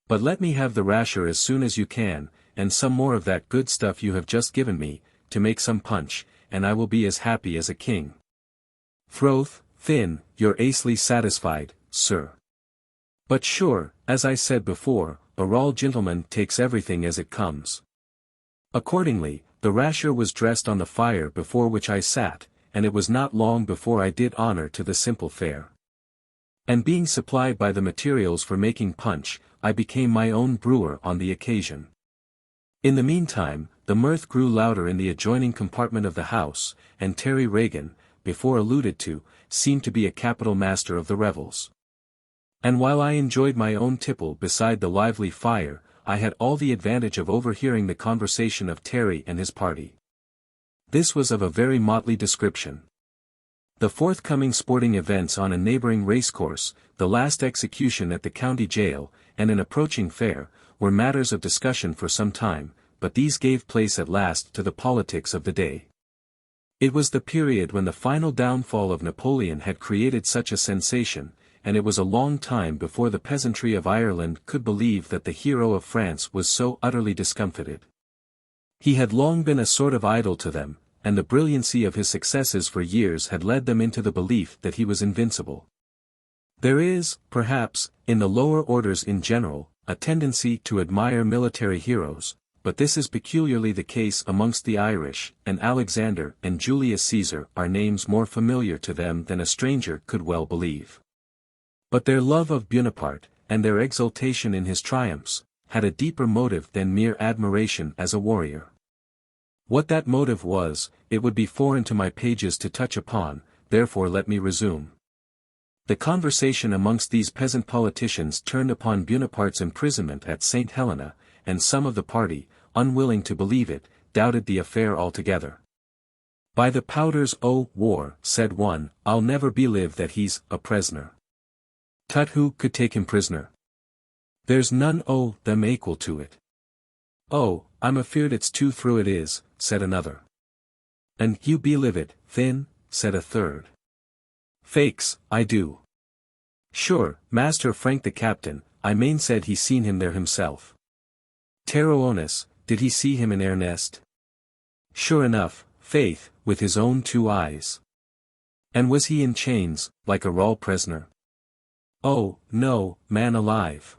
But let me have the rasher as soon as you can, and some more of that good stuff you have just given me, to make some punch, and I will be as happy as a king." "Throth, thin, you're acely satisfied, sir. But sure, as I said before, a raw gentleman takes everything as it comes." Accordingly, the rasher was dressed on the fire before which I sat, and it was not long before I did honour to the simple fare. And being supplied by the materials for making punch, I became my own brewer on the occasion. In the meantime, the mirth grew louder in the adjoining compartment of the house, and Terry Regan, before alluded to, seemed to be a capital master of the revels. And while I enjoyed my own tipple beside the lively fire, I had all the advantage of overhearing the conversation of Terry and his party. This was of a very motley description. The forthcoming sporting events on a neighbouring racecourse, the last execution at the county jail, and an approaching fair, were matters of discussion for some time, but these gave place at last to the politics of the day. It was the period when the final downfall of Napoleon had created such a sensation, and it was a long time before the peasantry of Ireland could believe that the hero of France was so utterly discomfited. He had long been a sort of idol to them, and the brilliancy of his successes for years had led them into the belief that he was invincible. There is, perhaps, in the lower orders in general, a tendency to admire military heroes, but this is peculiarly the case amongst the Irish, and Alexander and Julius Caesar are names more familiar to them than a stranger could well believe. But their love of Bonaparte, and their exultation in his triumphs, had a deeper motive than mere admiration as a warrior. What that motive was, it would be foreign to my pages to touch upon, therefore let me resume. The conversation amongst these peasant politicians turned upon Bonaparte's imprisonment at St. Helena, and some of the party, unwilling to believe it, doubted the affair altogether. "By the powders o' war," said one, "I'll never believe that he's a prisoner." "Tut, who could take him prisoner? There's none o' them equal to it." "Oh, I'm afeard it's too through it is," said another. "And you believe it, Thin?" said a third. "Faix, I do. Sure, Master Frank the captain, I main said he seen him there himself." "Taro onus, did he see him in earnest?" "Sure enough, faith, with his own 2 eyes." "And was he in chains, like a raw prisoner?" "Oh, no, man alive.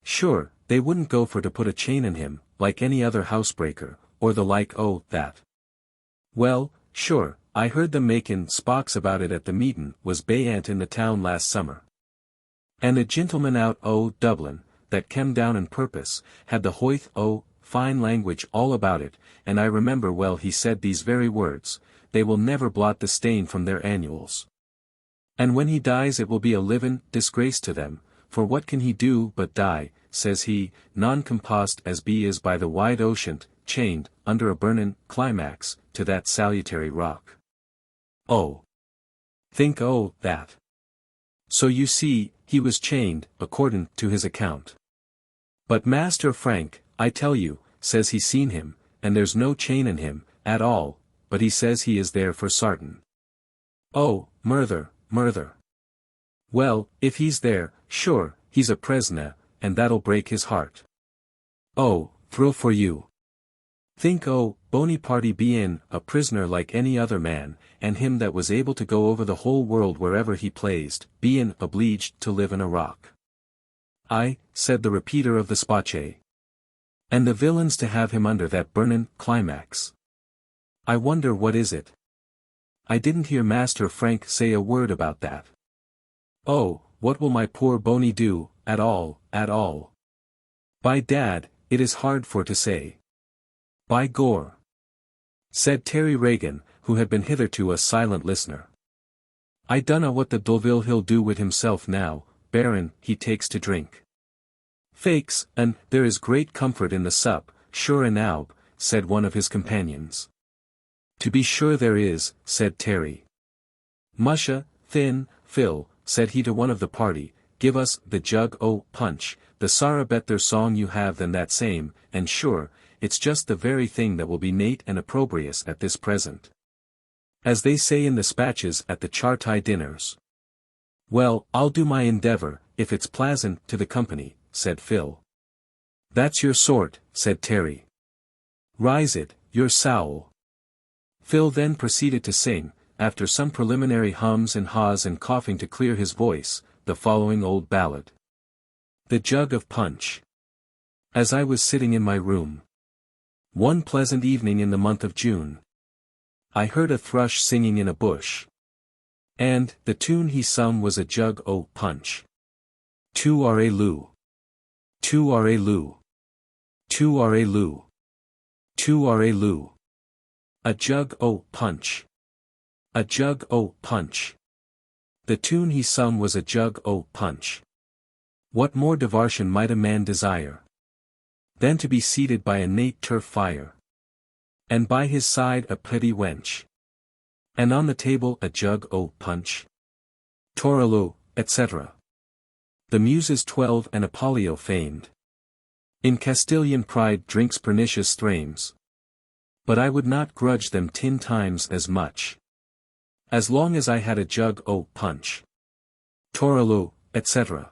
Sure, they wouldn't go for to put a chain in him, like any other housebreaker, or the like that." "Well, sure, I heard them makin' spocks about it at the meetin' was bayant in the town last summer. And the gentleman out Dublin, that kem down on purpose, had the hoith fine language all about it, and I remember well he said these very words, 'They will never blot the stain from their annuals. And when he dies it will be a livin' disgrace to them, for what can he do but die,' says he, 'non-compost as be is by the wide ocean, chained, under a burnin' climax, to that salutary rock.' Oh! Think that. So you see, he was chained, accordin' to his account. But Master Frank, I tell you, says he seen him, and there's no chain in him, at all, but he says he is there for sartin." "Oh, murther. Well, if he's there, sure, he's a prisoner, and that'll break his heart." "Oh, thrill for you. Think Bonaparte bein' a prisoner like any other man, and him that was able to go over the whole world wherever he pleased, bein' obleeged to live in a rock." "Aye," said the repeater of the spotche. "And the villains to have him under that burnin' climax. I wonder what is it? I didn't hear Master Frank say a word about that. Oh, what will my poor Boney do, at all? By dad, it is hard for to say. By Gore," said Terry Regan, who had been hitherto a silent listener. "I dunna what the Doville he'll do with himself now, Baron, he takes to drink." "Faix, and there is great comfort in the sup, sure enow," said one of his companions. "To be sure there is," said Terry. "Musha, Thin, Phil," said he to one of the party, "give us the jug o' punch, the sorra better song you have than that same, and sure, it's just the very thing that will be nate and opprobrious at this present. As they say in the spatches at the Chartay dinners." "Well, I'll do my endeavour, if it's pleasant to the company," said Phil. "That's your sort," said Terry. "Rise it, your sowl." Phil then proceeded to sing, after some preliminary hums and haws and coughing to clear his voice, the following old ballad. The Jug of Punch. As I was sitting in my room, one pleasant evening in the month of June, I heard a thrush singing in a bush. And the tune he sung was a jug o' punch. Tu-are-loo. Tu-are-loo. Tu-are-loo. Tu-are-loo. A jug o' punch. A jug o' punch. The tune he sung was a jug o' punch. What more diversion might a man desire than to be seated by a nate turf fire, And by his side a pretty wench. And on the table a jug o' punch. Torolo, etc. The Muses 12 and Apollio famed. In Castilian pride drinks pernicious strains. But I would not grudge them 10 times as much. As long as I had a jug o' punch. Torolo, etc.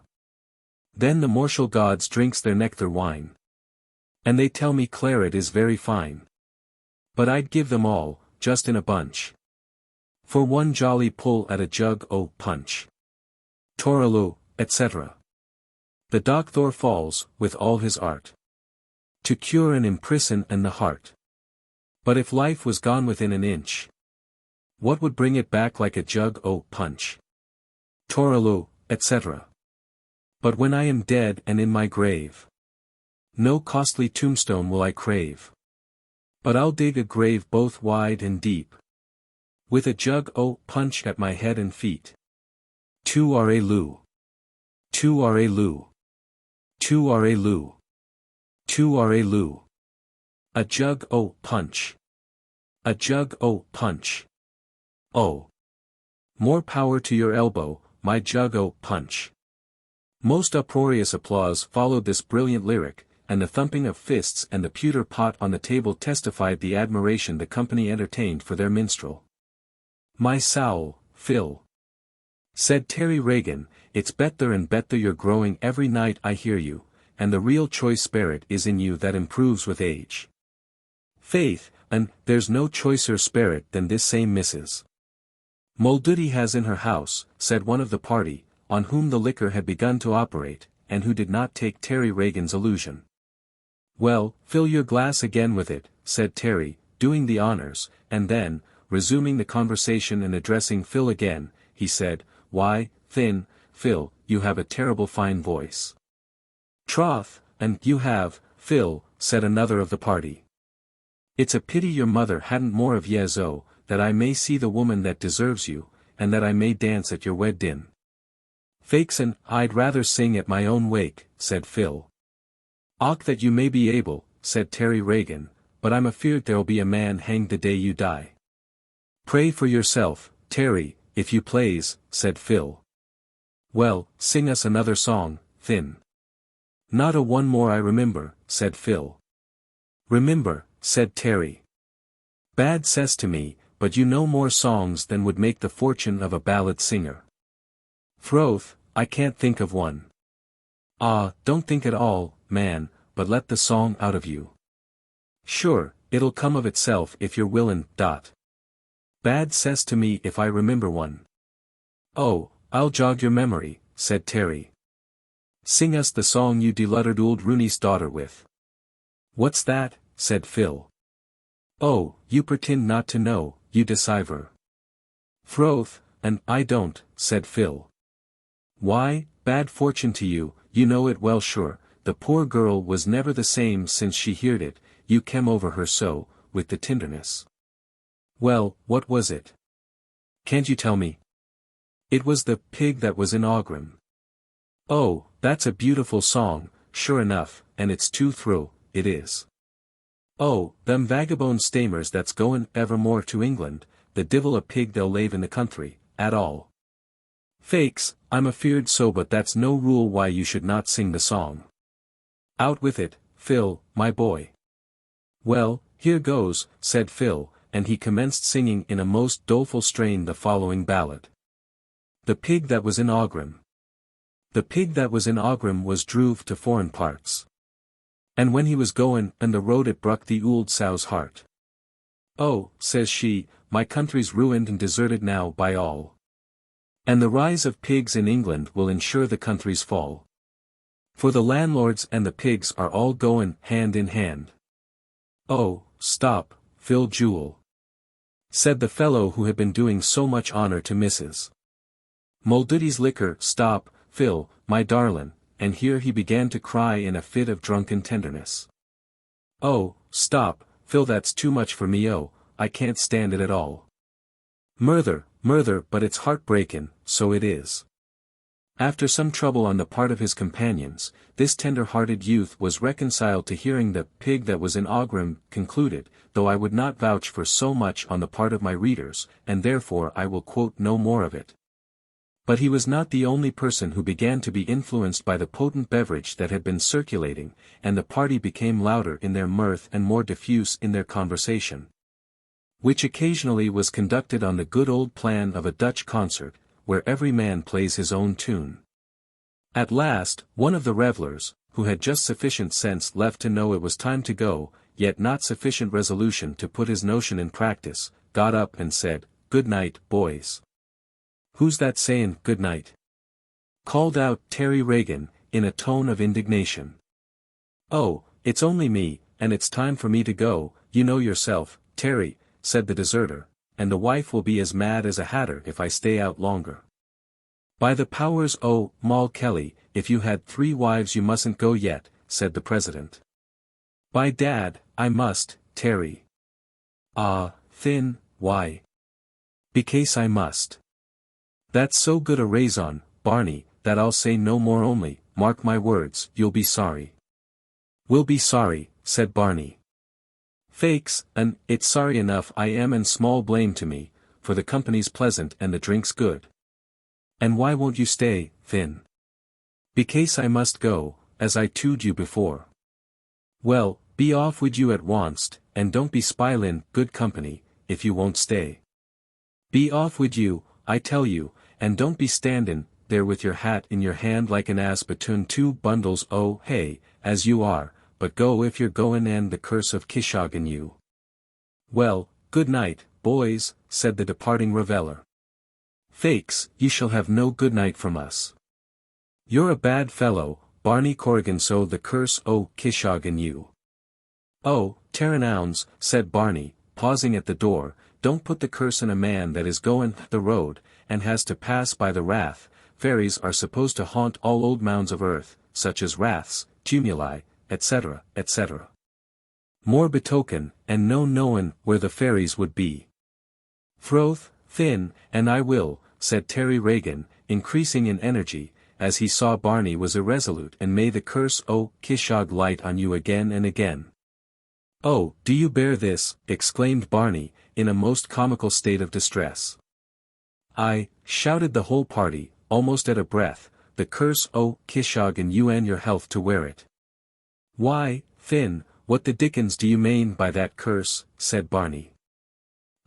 Then the mortal gods drinks their nectar wine. And they tell me claret is very fine. But I'd give them all, just in a bunch. For one jolly pull at a jug o' punch. Torolo, etc. The doctor falls, with all his art. To cure and imprison and the heart. But if life was gone within an inch. What would bring it back like a jug o' punch? Torolo, etc. But when I am dead and in my grave. No costly tombstone will I crave. But I'll dig a grave both wide and deep. With a jug o' punch at my head and feet. Tu are Lough. Tu are Lough. Tu are Lough. Tu are Lough. A jug o' punch. A jug o' punch. Oh. More power to your elbow, my jug o' punch. Most uproarious applause followed this brilliant lyric, and the thumping of fists and the pewter pot on the table testified the admiration the company entertained for their minstrel. My soul, Phil. Said Terry Regan, it's betther and betther you're growing every night I hear you, and the real choice spirit is in you that improves with age. Faith, and there's no choicer spirit than this same Mrs. Mullowney has in her house, said one of the party, on whom the liquor had begun to operate, and who did not take Terry Regan's allusion. Well, fill your glass again with it, said Terry, doing the honors, and then, resuming the conversation and addressing Phil again, he said, why, Thin, Phil, you have a terrible fine voice. Troth, and you have, Phil, said another of the party. It's a pity your mother hadn't more of yez that I may see the woman that deserves you, and that I may dance at your weddin. Faixon, I'd rather sing at my own wake, said Phil. Och that you may be able, said Terry Regan, but I'm afeard there'll be a man hanged the day you die. Pray for yourself, Terry, if you plaze, said Phil. Well, sing us another song, Thin. Not a one more I remember, said Phil. Remember, said Terry. Bad cess to me, but you know more songs than would make the fortune of a ballad singer. Throth, I can't think of one. Ah, don't think at all, man, but let the song out of you. Sure, it'll come of itself if you're willin'. Bad cess to me if I remember one. Oh, I'll jog your memory, said Terry. Sing us the song you deluddered old Rooney's daughter with. What's that? Said Phil. Oh, you pretend not to know, you deceiver. Throth, and I don't, said Phil. Why, bad fortune to you, you know it well sure, the poor girl was never the same since she heard it, you came over her so, with the tenderness. Well, what was it? Can't you tell me? It was the pig that was in Aughrim. Oh, that's a beautiful song, sure enough, and it's too through, it is. Oh, them vagabond stamers that's goin' evermore to England, the divil a pig they'll lave in the country, at all. Faix, I'm afeard so, but that's no rule why you should not sing the song. Out with it, Phil, my boy. Well, here goes, said Phil, and he commenced singing in a most doleful strain the following ballad. The pig that was in Aughrim. The pig that was in Aughrim was druv to foreign parts. And when he was goin' and the road it bruck the ould sow's heart. Oh, says she, my country's ruined and deserted now by all. And the rise of pigs in England will ensure the country's fall. For the landlords and the pigs are all goin' hand in hand. Oh, stop, Phil Jewel, said the fellow who had been doing so much honor to Mrs. Mullowney's liquor. Stop, Phil, my darlin', and here he began to cry in a fit of drunken tenderness. Oh, stop, Phil, that's too much for me. Oh, I can't stand it at all. Murther, but it's heartbreakin', so it is. After some trouble on the part of his companions, this tender-hearted youth was reconciled to hearing the pig that was in Aughrim concluded, though I would not vouch for so much on the part of my readers, and therefore I will quote no more of it. But he was not the only person who began to be influenced by the potent beverage that had been circulating, and the party became louder in their mirth and more diffuse in their conversation, which occasionally was conducted on the good old plan of a Dutch concert, where every man plays his own tune. At last, one of the revellers, who had just sufficient sense left to know it was time to go, yet not sufficient resolution to put his notion in practice, got up and said, "Good night, boys." "Who's that sayin' good night?" called out Terry Regan, in a tone of indignation. "Oh, it's only me, and it's time for me to go, you know yourself, Terry," said the deserter, "and the wife will be as mad as a hatter if I stay out longer." "By the powers o' Moll Kelly, if you had 3 wives you mustn't go yet," said the president. "By dad, I must, Terry." "Ah, Thin, why?" "Becase I must. That's so good a raison, Barney, that I'll say no more only, mark my words, you'll be sorry." "We'll be sorry," said Barney. "Faix, and it's sorry enough I am and small blame to me, for the company's pleasant and the drink's good." "And why won't you stay, Thin?" "Becase I must go, as I told you before." "Well, be off wid you at onst, and don't be spilin' good company, if you won't stay. Be off wid you, I tell you, and don't be standin' there with your hat in your hand like an ass between 2 bundles o' hay, as you are, but go if you're goin' and the curse of Kishogue in you." "Well, good night, boys," said the departing reveller. "Faix, ye shall have no good night from us. You're a bad fellow, Barney Corrigan, so the curse o' Kishogue in you." "Oh, Terranowns," said Barney, pausing at the door, "don't put the curse in a man that is goin' the road, and has to pass by the rath. Fairies are supposed to haunt all old mounds of earth, such as raths, tumuli, etc., etc. More betoken, and no knowin' where the fairies would be." "Froth, Thin, and I will," said Terry Regan, increasing in energy, as he saw Barney was irresolute, "and may the curse o' Kishogue light on you again and again." "Oh, do you bear this?" exclaimed Barney, in a most comical state of distress. "Aye," shouted the whole party, almost at a breath, "the curse o' Kishogue and you and your health to wear it." "Why, Thin, what the dickens do you mane by that curse?" said Barney.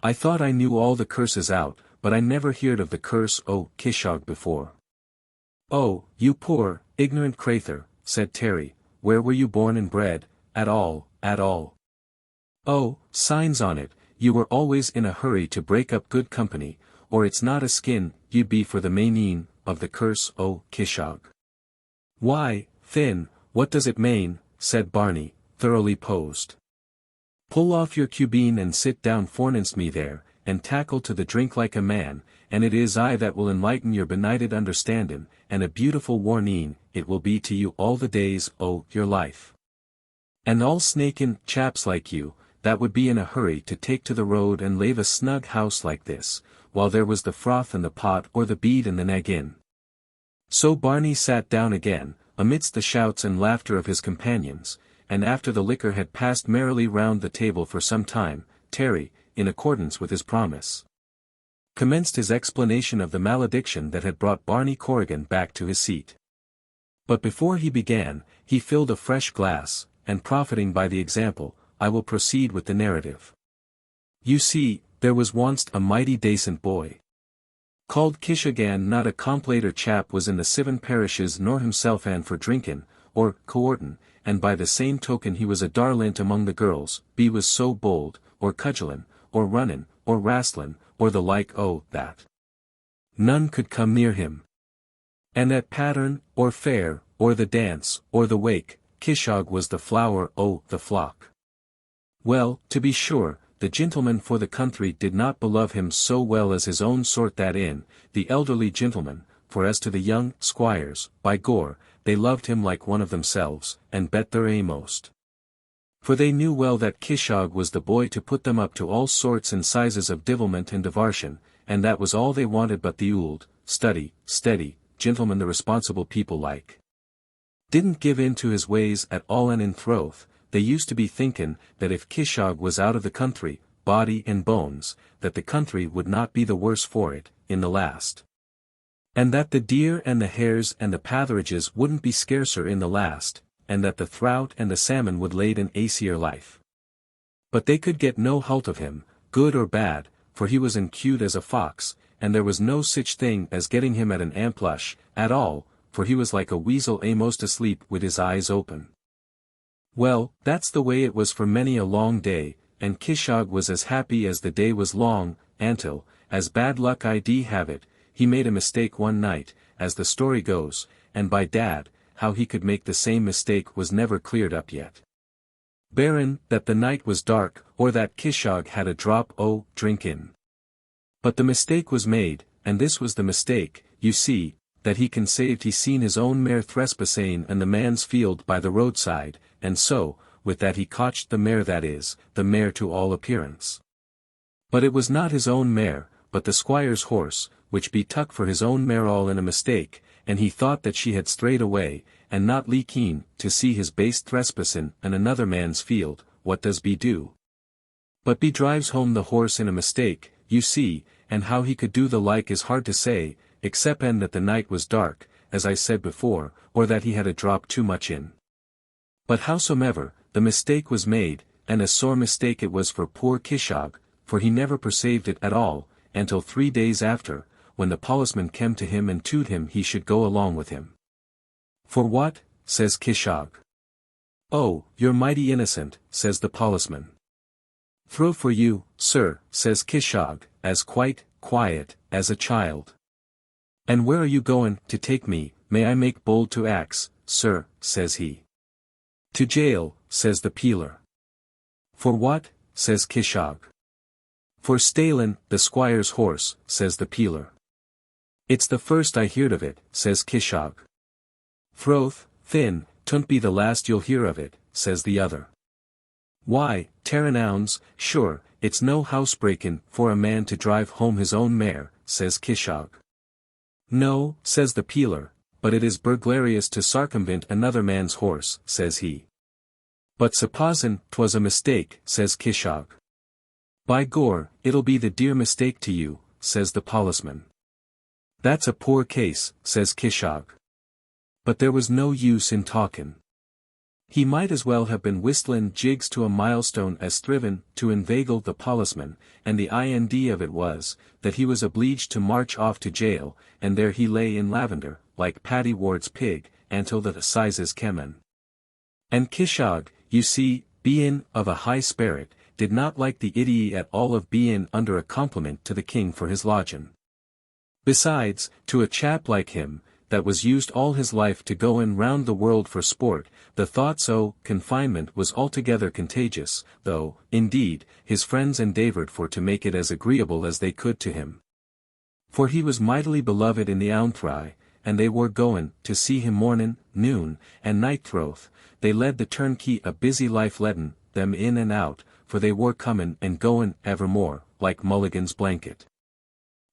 "I thought I knew all the curses out, but I never heard of the curse o' Kishogue before." "Oh, you poor, ignorant crathur," said Terry, "where were you born and bred, at all, at all?" "Oh, signs on it, you were always in a hurry to break up good company, or it's not a skin you'd be for the manin of the curse o' Kishogue." "Why, Thin, what does it mane?" said Barney, thoroughly posed. "Pull off your cubeen and sit down forninst me there, and tackle to the drink like a man, and it is I that will enlighten your benighted understandin', and a beautiful warnin' it will be to you all the days o' your life. And all snakin' chaps like you, that would be in a hurry to take to the road and lave a snug house like this, while there was the froth in the pot or the bead in the naggin." So Barney sat down again, amidst the shouts and laughter of his companions, and after the liquor had passed merrily round the table for some time, Terry, in accordance with his promise, commenced his explanation of the malediction that had brought Barney Corrigan back to his seat. But before he began, he filled a fresh glass, and profiting by the example, I will proceed with the narrative. "You see, there was once a mighty dacent boy called Kishogue, not a complater chap was in the 7 parishes nor himself an for drinkin', or coortin', and by the same token he was a darlint among the girls, be was so bold, or cudgelin', or runnin', or rastlin', or the like that none could come near him. And at pattern, or fair, or the dance, or the wake, Kishogue was the flower o' the flock. Well, to be sure, the gentleman for the country did not belove him so well as his own sort that in, the elderly gentlemen, for as to the young squires, by gore, they loved him like one of themselves, and bet their amost. For they knew well that Kishogue was the boy to put them up to all sorts and sizes of divilment and divarsion, and that was all they wanted but the ould, steady, gentlemen the responsible people like. Didn't give in to his ways at all, and in troth, they used to be thinkin' that if Kishogue was out of the country, body and bones, that the country would not be the worse for it, in the last. And that the deer and the hares and the patherages wouldn't be scarcer in the last, and that the throut and the salmon would lead an acier life. But they could get no halt of him, good or bad, for he was cute as a fox, and there was no sich thing as getting him at an amplush, at all, for he was like a weasel a'most asleep with his eyes open. Well, that's the way it was for many a long day, and Kishogue was as happy as the day was long, until, as bad luck I'd have it, he made a mistake one night, as the story goes, and by dad, how he could make the same mistake was never cleared up yet. Berrin, that the night was dark, or that Kishogue had a drop o' drink in. But the mistake was made, and this was the mistake, you see, that he conceived he seen his own mare trespassing in the man's field by the roadside, and so, with that he cotched the mare, that is, the mare to all appearance. But it was not his own mare, but the squire's horse, which be tuck for his own mare all in a mistake, and he thought that she had strayed away, and not lee keen to see his base trespassing in another man's field, what does be do? But be drives home the horse in a mistake, you see, and how he could do the like is hard to say, except that the night was dark, as I said before, or that he had a drop too much in. But howsomever, the mistake was made, and a sore mistake it was for poor Kishogue, for he never perceived it at all, until 3 days after, when the policeman came to him and told him he should go along with him. For what? Says Kishogue. Oh, you're mighty innocent, says the policeman. Throw for you, sir, says Kishogue, as quiet, as a child. And where are you going to take me, may I make bold to ax, sir, says he. To jail, says the peeler. For what? Says Kishogue. For staling the squire's horse, says the peeler. It's the first I heard of it, says Kishogue. Throth, thin, 'twon't be the last you'll hear of it, says the other. Why, Terranowns, sure, it's no housebreaking for a man to drive home his own mare, says Kishogue. No, says the peeler, but it is burglarious to circumvent another man's horse, says he. But supposin' 'twas a mistake, says Kishogue. By gor, it'll be the dear mistake to you, says the policeman. That's a poor case, says Kishogue. But there was no use in talkin'. He might as well have been whistling jigs to a milestone as striven to inveigle the policeman, and the ind of it was, that he was obliged to march off to jail, and there he lay in lavender, like Paddy Ward's pig, until the assizes kemen. And Kishogue, you see, bein' of a high spirit, did not like the idee at all of bein' under a compliment to the king for his lodgin'. Besides, to a chap like him, that was used all his life to goin' round the world for sport, the thoughts o' confinement was altogether contagious, though, indeed, his friends endeavoured for to make it as agreeable as they could to him. For he was mightily beloved in the Ountry, and they were goin' to see him mornin', noon, and night troth, they led the turnkey a busy life lettin' them in and out, for they were comin' and goin' evermore, like Mulligan's blanket.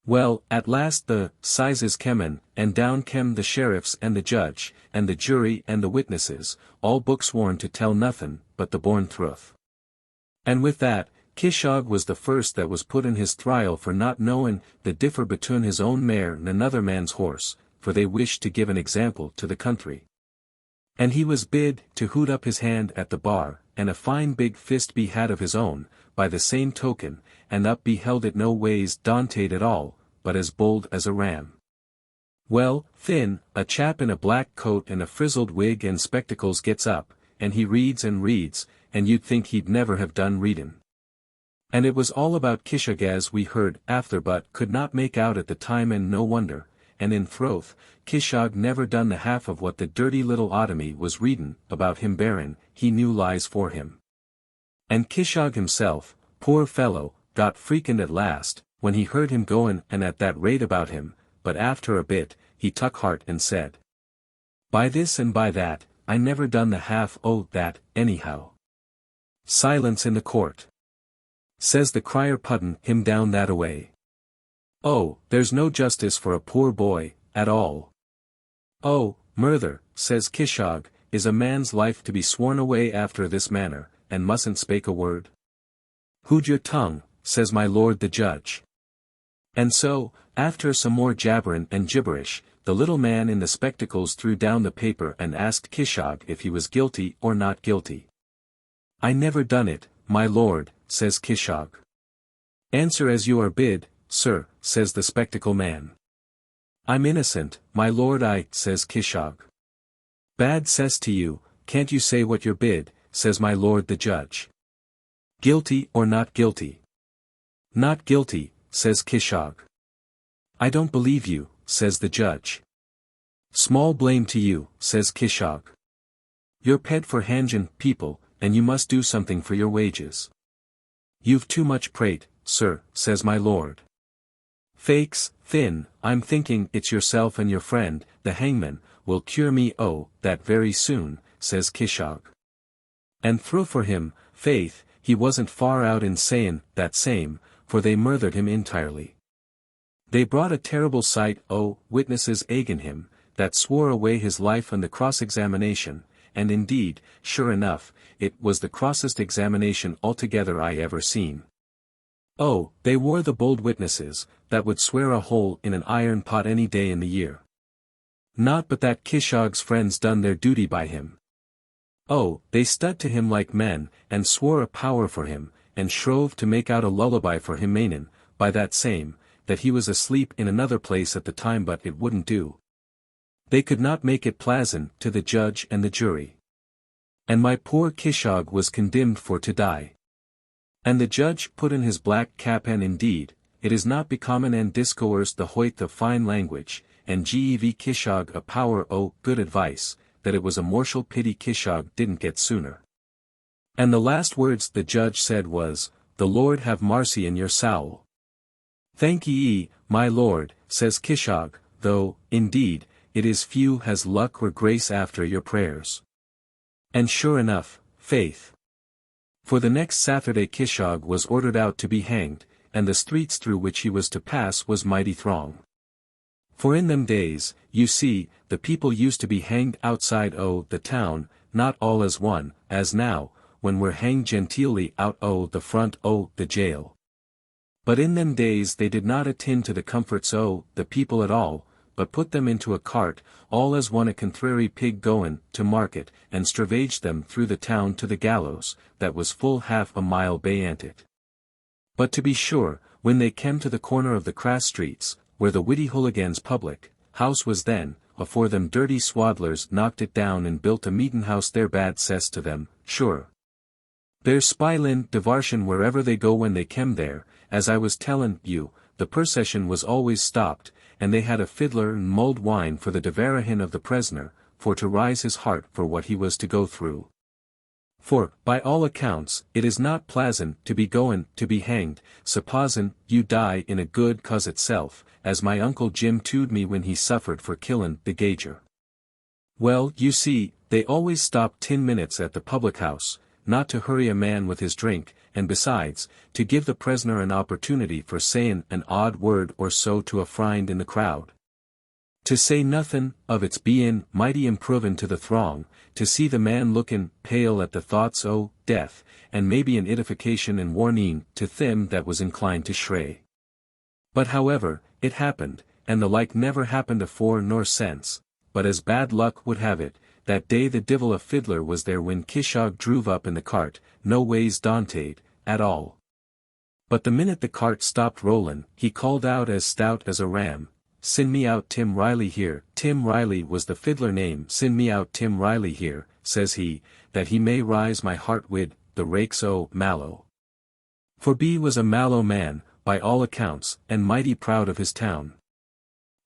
Well, at last the sizes kemen, and down kem the sheriffs and the judge, and the jury and the witnesses, all book sworn to tell nothin' but the born truth. And with that, Kishogue was the first that was put in his trial for not knowin' the differ between his own mare and another man's horse, for they wished to give an example to the country. And he was bid to hoot up his hand at the bar, and a fine big fist be had of his own, by the same token, and up beheld it no ways daunted at all, but as bold as a ram. Well, thin, a chap in a black coat and a frizzled wig and spectacles gets up, and he reads, and you'd think he'd never have done readin'. And it was all about Kishogue as we heard after, but could not make out at the time, and no wonder, and in troth, Kishogue never done the half of what the dirty little automy was readin' about him Berrin, he knew lies for him. And Kishogue himself, poor fellow, got freakened at last, when he heard him goin' and at that rate about him, but after a bit, he took heart and said, by this and by that, I never done the half o' that, anyhow. Silence in the court. Says the crier puttin' him down that away. Oh, there's no justice for a poor boy, at all. Oh, murther, says Kishogue, is a man's life to be sworn away after this manner, and mustn't spake a word? Hood your tongue, says my lord the judge. And so, after some more jabbering and gibberish, the little man in the spectacles threw down the paper and asked Kishogue if he was guilty or not guilty. I never done it, my lord, says Kishogue. Answer as you are bid, sir, says the spectacle man. I'm innocent, my lord, says Kishogue. Bad cess to you, can't you say what you're bid, says my lord the judge. Guilty or not guilty? Not guilty, says Kishogue. I don't believe you, says the judge. Small blame to you, says Kishogue. You're paid for hanging people, and you must do something for your wages. You've too much prate, sir, says my lord. Fakes, thin, I'm thinking it's yourself and your friend, the hangman, will cure me that very soon, says Kishogue. And through for him, faith, he wasn't far out in sayin' that same, for they murthered him entirely. They brought a terrible sight witnesses agin him, that swore away his life on the cross-examination, and indeed, sure enough, it was the crossest examination altogether I ever seen. Oh, they were the bold witnesses, that would swear a hole in an iron pot any day in the year. Not but that Kishogue's friends done their duty by him. Oh, they stood to him like men, and swore a power for him, and shrove to make out a lullaby for him manin, by that same, that he was asleep in another place at the time, but it wouldn't do. They could not make it pleasant to the judge and the jury. And my poor Kishogue was condemned for to die. And the judge put in his black cap, and indeed, it is not becomin and discourse the hoit of fine language, and gev Kishogue a power good advice, that it was a mortial pity Kishogue didn't get sooner. And the last words the judge said was, the Lord have marcy in your soul. Thank ye, my lord, says Kishogue, though, indeed, it is few has luck or grace after your prayers. And sure enough, faith. For the next Saturday Kishogue was ordered out to be hanged, and the streets through which he was to pass was mighty throng. For in them days, you see, the people used to be hanged outside the town, not all as one, as now, when we're hanged genteelly out the front the jail. But in them days they did not attend to the comforts the people at all, but put them into a cart, all as one a contrary pig goin' to market, and stravaged them through the town to the gallows, that was full half a mile bayant it. But to be sure, when they came to the corner of the crass streets, where the witty hooligans' public house was then, afore them dirty swaddlers knocked it down and built a meetin' house there, bad cess to them, sure. There's spylin' divarshin wherever they go when they kem there, as I was tellin' you, the procession was always stopped, and they had a fiddler and mulled wine for the divarahin of the prisoner, for to rise his heart for what he was to go through. For, by all accounts, it is not pleasant to be goin' to be hanged, supposin' you die in a good cause itself, as my Uncle Jim told me when he suffered for killin' the gauger. Well, you see, they always stopped 10 minutes at the public house, not to hurry a man with his drink, and besides, to give the prisoner an opportunity for sayin' an odd word or so to a friend in the crowd. To say nothin' of its bein' mighty improvin' to the throng, to see the man lookin' pale at the thoughts death, and maybe an edification and warning to them that was inclined to shrey. But however, it happened, and the like never happened afore nor since, but as bad luck would have it, that day the divil a fiddler was there when Kishogue druv up in the cart, no ways daunted, at all. But the minute the cart stopped rollin', he called out as stout as a ram, "Send me out Tim Riley here." Tim Riley was the fiddler name. "Send me out Tim Riley here," says he, "that he may rise my heart wid the rakes mallow." For B was a mallow man, by all accounts, and mighty proud of his town.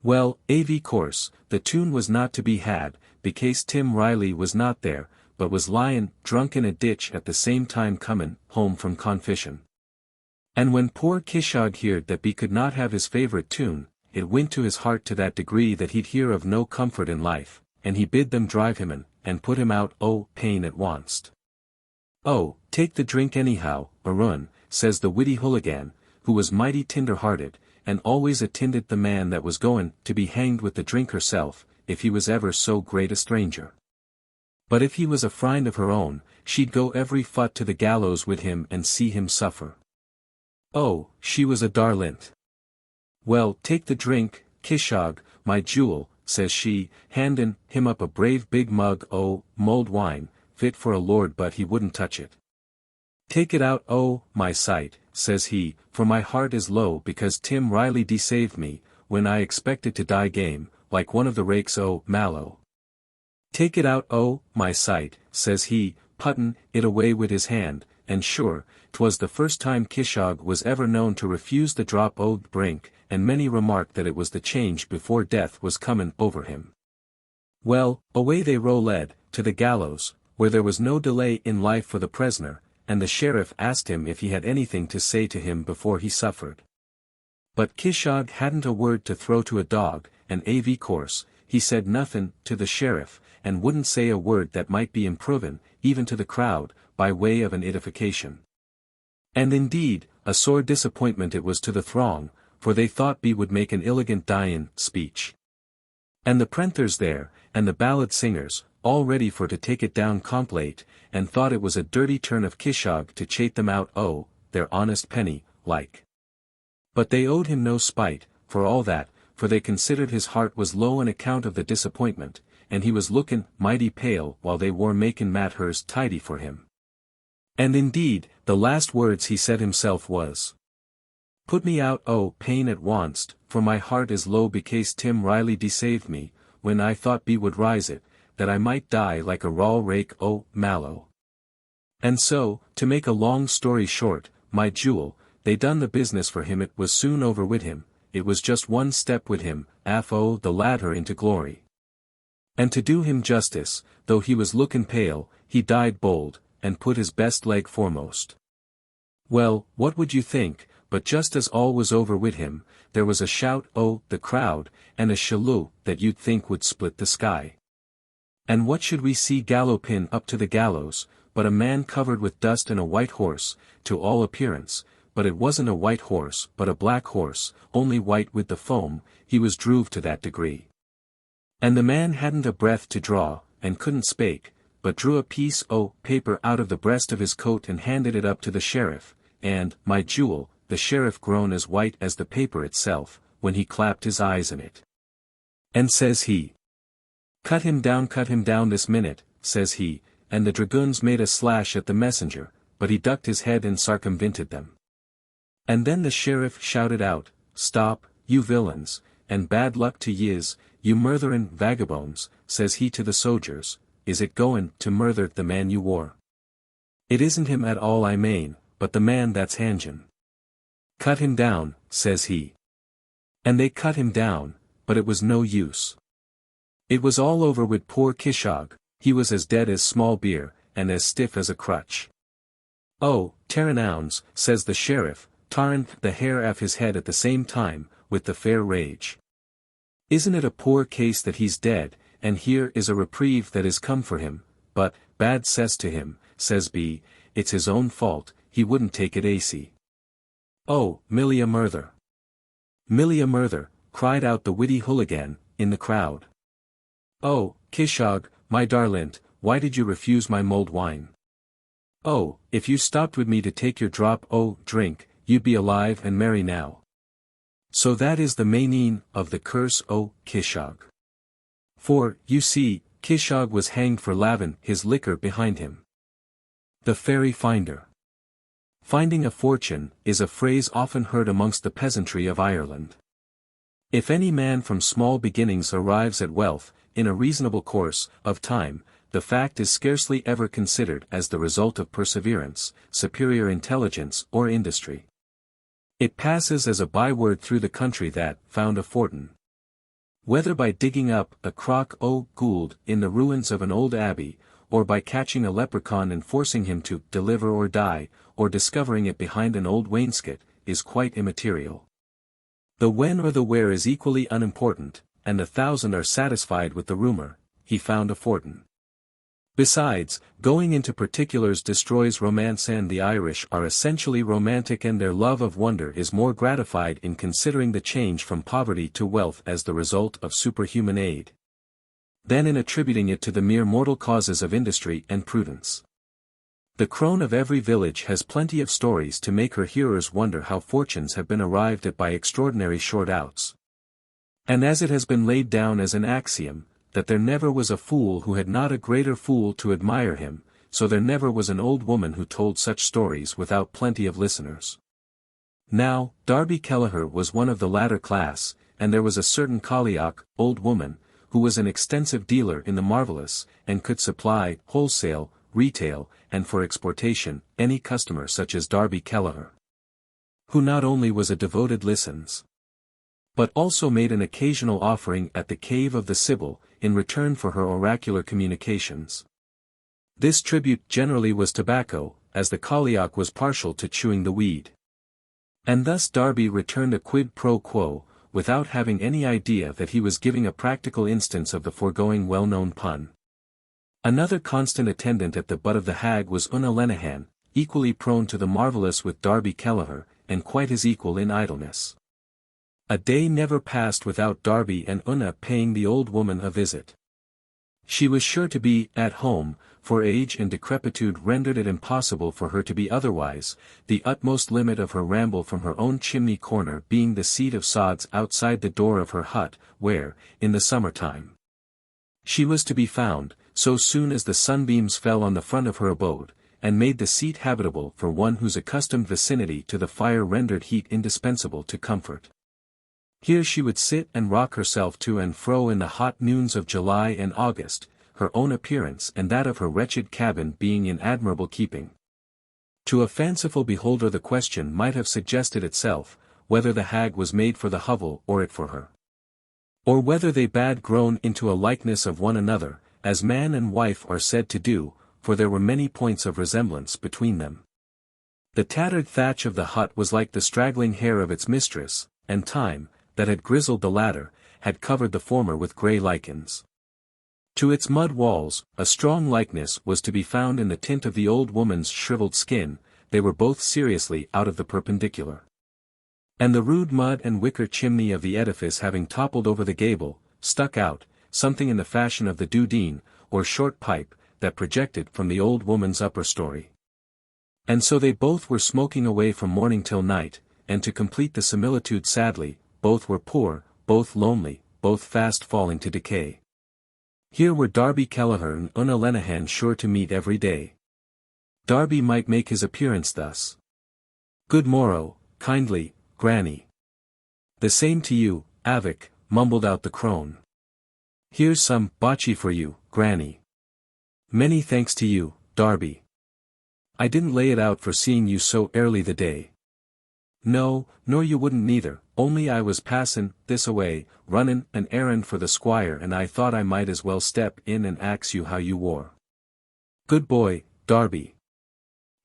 Well, av course, the tune was not to be had, because Tim Riley was not there, but was lyin' drunk in a ditch at the same time comin' home from confission. And when poor Kishogue heard that B could not have his favourite tune, it went to his heart to that degree that he'd hear of no comfort in life, and he bid them drive him in, and put him out pain at onst. "Oh, take the drink anyhow, Barun," says the witty hooligan, who was mighty tender-hearted, and always attended the man that was goin' to be hanged with the drink herself, if he was ever so great a stranger. But if he was a friend of her own, she'd go every foot to the gallows with him and see him suffer. Oh, she was a darlint. Well, take the drink, Kishogue, my jewel, says she, handin' him up a brave big mug o' mulled wine, fit for a lord, but he wouldn't touch it. Take it out, oh, my sight, says he, for my heart is low because Tim Riley desaved me, when I expected to die game, like one of the rakes o' Mallow. Take it out, oh, my sight, says he, puttin' it away with his hand, and sure, 'twas the first time Kishogue was ever known to refuse the drop o' drink, and many remarked that it was the change before death was comin' over him. Well, away they led, to the gallows, where there was no delay in life for the prisoner, and the sheriff asked him if he had anything to say to him before he suffered. But Kishogue hadn't a word to throw to a dog, and of course, he said nothin' to the sheriff, and wouldn't say a word that might be improvin', even to the crowd, by way of an edification. And indeed, a sore disappointment it was to the throng, for they thought he would make an elegant dyin' speech. And the prenthers there, and the ballad singers, all ready for to take it down complete, and thought it was a dirty turn of Kishogue to chate them out o' their honest penny, like. But they owed him no spite, for all that, for they considered his heart was low on account of the disappointment, and he was lookin' mighty pale while they were makin' matters tidy for him. And indeed, the last words he said himself was, "Put me out o' pain at onst, for my heart is low because Tim Riley desaved me, when I thought be would rise it, that I might die like a raw rake o' Mallow." And so, to make a long story short, my jewel, they done the business for him. It was soon over with him, it was just one step with him, o' the ladder into glory. And to do him justice, though he was lookin' pale, he died bold, and put his best leg foremost. Well, what would you think, but just as all was over with him, there was a shout o' the crowd, and a shalloo that you'd think would split the sky. And what should we see gallopin' up to the gallows, but a man covered with dust and a white horse, to all appearance, but it wasn't a white horse but a black horse, only white with the foam, he was druve to that degree. And the man hadn't a breath to draw, and couldn't spake, but drew a piece o' paper out of the breast of his coat and handed it up to the sheriff, and, my jewel, the sheriff grown as white as the paper itself, when he clapped his eyes in it. And says he, cut him down this minute," says he, and the dragoons made a slash at the messenger, but he ducked his head and circumvented them. And then the sheriff shouted out, "Stop, you villains, and bad luck to yez, you murtherin' vagabonds," says he to the soldiers, "is it goin' to murther the man you wore? It isn't him at all I mane, but the man that's hangin'. Cut him down," says he. And they cut him down, but it was no use. It was all over with poor Kishogue, he was as dead as small beer, and as stiff as a crutch. "Oh, Terranowns," says the sheriff, tarring the hair off his head at the same time, with the fair rage. "Isn't it a poor case that he's dead, and here is a reprieve that is come for him, but, bad cess to him," says B, "it's his own fault, he wouldn't take it acy." "Oh, Millie a murther! Millie a murther," cried out the witty hooligan, in the crowd. "Oh, Kishogue, my darlint, why did you refuse my mulled wine? Oh, if you stopped with me to take your drop o' drink, you'd be alive and merry now." So that is the meaning of the Curse o' Kishogue. For, you see, Kishogue was hanged for lavin' his liquor behind him. The fairy finder. Finding a fortune, is a phrase often heard amongst the peasantry of Ireland. If any man from small beginnings arrives at wealth, in a reasonable course of time, the fact is scarcely ever considered as the result of perseverance, superior intelligence or industry. It passes as a byword through the country that found a fortin. Whether by digging up a crock o' gould in the ruins of an old abbey, or by catching a leprechaun and forcing him to deliver or die, or discovering it behind an old wainscot, is quite immaterial. The when or the where is equally unimportant, and 1,000 are satisfied with the rumor, "He found a fortin." Besides, going into particulars destroys romance, and the Irish are essentially romantic, and their love of wonder is more gratified in considering the change from poverty to wealth as the result of superhuman aid. than in attributing it to the mere mortal causes of industry and prudence. The crone of every village has plenty of stories to make her hearers wonder how fortunes have been arrived at by extraordinary short outs. And as it has been laid down as an axiom, that there never was a fool who had not a greater fool to admire him, so there never was an old woman who told such stories without plenty of listeners. Now, Darby Kelleher was one of the latter class, and there was a certain Cailleach, old woman, who was an extensive dealer in the marvellous, and could supply, wholesale, retail, and for exportation, any customer such as Darby Kelleher, who not only was a devoted listens, but also made an occasional offering at the cave of the Sibyl, in return for her oracular communications. This tribute generally was tobacco, as the Cailleach was partial to chewing the weed. And thus Darby returned a quid pro quo, without having any idea that he was giving a practical instance of the foregoing well-known pun. Another constant attendant at the butt of the hag was Una Lenihan, equally prone to the marvellous with Darby Kelleher, and quite his equal in idleness. A day never passed without Darby and Una paying the old woman a visit. She was sure to be at home, for age and decrepitude rendered it impossible for her to be otherwise, the utmost limit of her ramble from her own chimney corner being the seat of sods outside the door of her hut, where, in the summer-time, she was to be found, so soon as the sunbeams fell on the front of her abode, and made the seat habitable for one whose accustomed vicinity to the fire rendered heat indispensable to comfort. Here she would sit and rock herself to and fro in the hot noons of July and August, her own appearance and that of her wretched cabin being in admirable keeping. To a fanciful beholder the question might have suggested itself, whether the hag was made for the hovel or it for her. Or whether they bad grown into a likeness of one another, as man and wife are said to do, for there were many points of resemblance between them. The tattered thatch of the hut was like the straggling hair of its mistress, and time, that had grizzled the latter, had covered the former with grey lichens. To its mud walls, a strong likeness was to be found in the tint of the old woman's shriveled skin, they were both seriously out of the perpendicular. And the rude mud and wicker chimney of the edifice having toppled over the gable, stuck out, something in the fashion of the dudeen, or short pipe, that projected from the old woman's upper story. And so they both were smoking away from morning till night, and to complete the similitude sadly, both were poor, both lonely, both fast falling to decay. Here were Darby Kelleher and Una Lenihan sure to meet every day. Darby might make his appearance thus. "Good morrow, kindly, granny." "The same to you, Avic," mumbled out the crone. "Here's some bocce for you, granny." "Many thanks to you, Darby. I didn't lay it out for seeing you so early the day." "No, nor you wouldn't neither, only I was passin' this-a-way, runnin' an errand for the squire and I thought I might as well step in and ax you how you wore." "Good boy, Darby."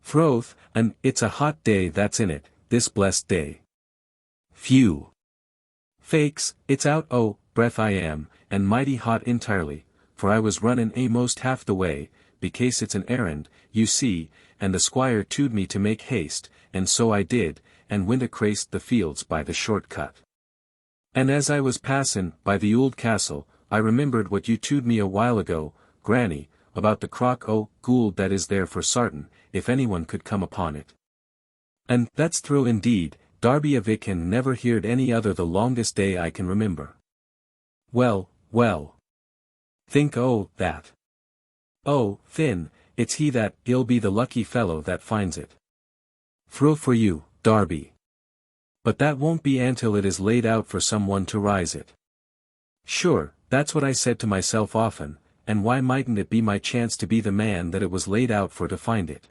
"Froth, and it's a hot day that's in it, this blessed day." "Phew. Fakes, it's out o' breath I am, and mighty hot entirely, for I was runnin' a'most half the way, becase it's an errand, you see, and the squire tewed me to make haste, and so I did, and wint acraced the fields by the short cut. And as I was passin' by the ould castle, I remembered what you tewed me a while ago, granny, about the crock o' goold that is there for sartin, if anyone could come upon it. And that's through indeed, Darby Avican never heard any other the longest day I can remember." "Well, well. Think o' that. Oh, Finn, it's he that, he'll be the lucky fellow that finds it. Through for you, Darby. But that won't be until it is laid out for some one to rise it." "Sure, that's what I said to myself often, and why mightn't it be my chance to be the man that it was laid out for to find it?"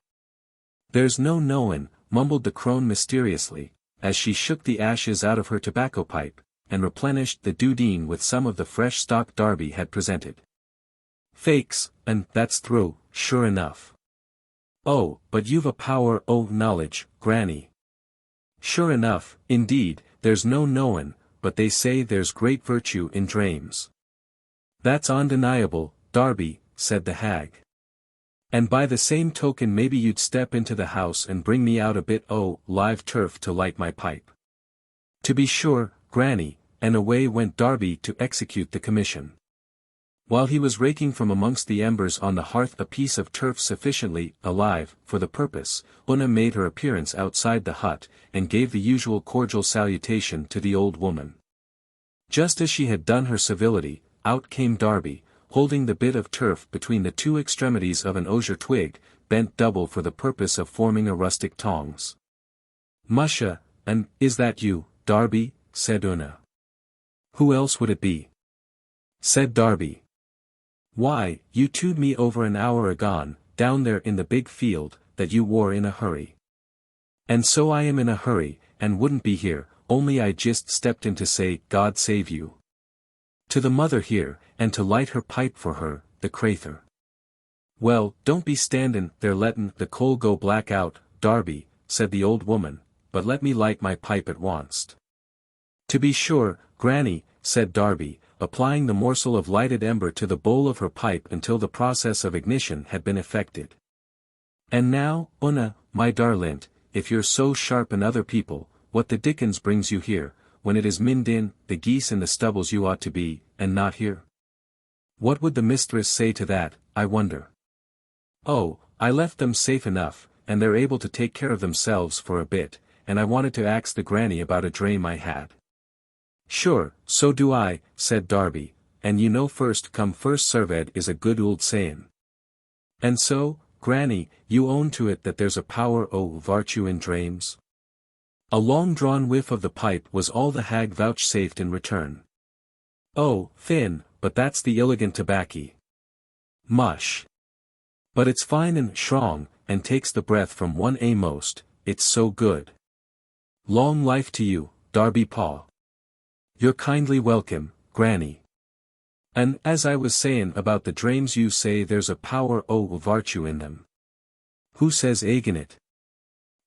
"There's no knowin'," mumbled the crone mysteriously, as she shook the ashes out of her tobacco pipe, and replenished the dudeen with some of the fresh stock Darby had presented. "Fakes, and that's through, sure enough." "Oh, but you've a power o' knowledge, granny." "Sure enough, indeed, there's no knowin', but they say there's great virtue in drames." "That's undeniable, Darby," said the hag. "And by the same token maybe you'd step into the house and bring me out a bit o' live turf to light my pipe." "To be sure, granny," and away went Darby to execute the commission. While he was raking from amongst the embers on the hearth a piece of turf sufficiently alive for the purpose, Una made her appearance outside the hut, and gave the usual cordial salutation to the old woman. Just as she had done her civility, out came Darby, holding the bit of turf between the two extremities of an osier twig, bent double for the purpose of forming a rustic tongs. "Musha, and is that you, Darby?" said Una. "Who else would it be?" said Darby. "Why, you tooed me over an hour agone, down there in the big field, that you wore in a hurry. And so I am in a hurry, and wouldn't be here, only I just stepped in to say, God save you. To the mother here, and to light her pipe for her, the crathur." "Well, don't be standin' there lettin' the coal go black out, Darby," said the old woman, "but let me light my pipe at onst." "To be sure, Granny," said Darby, applying the morsel of lighted ember to the bowl of her pipe until the process of ignition had been effected. "And now, Una, my darlint, if you're so sharp in other people, what the dickens brings you here, when it is mind in the geese in the stubbles you ought to be, and not here? What would the mistress say to that, I wonder?" "Oh, I left them safe enough, and they're able to take care of themselves for a bit, and I wanted to ax the granny about a drame I had." "Sure, so do I," said Darby, "and you know first come first served is a good old sayin'. And so, Granny, you own to it that there's a power o' vartue in drames?" A long-drawn whiff of the pipe was all the hag vouchsafed in return. "Oh, thin, but that's the illigant tobaccy. Mush. But it's fine and strong, and takes the breath from one a'most, it's so good. Long life to you, Darby Paw. You're kindly welcome, Granny. And as I was sayin' about the drames, you say there's a power o' vartue in them. Who says agin it?"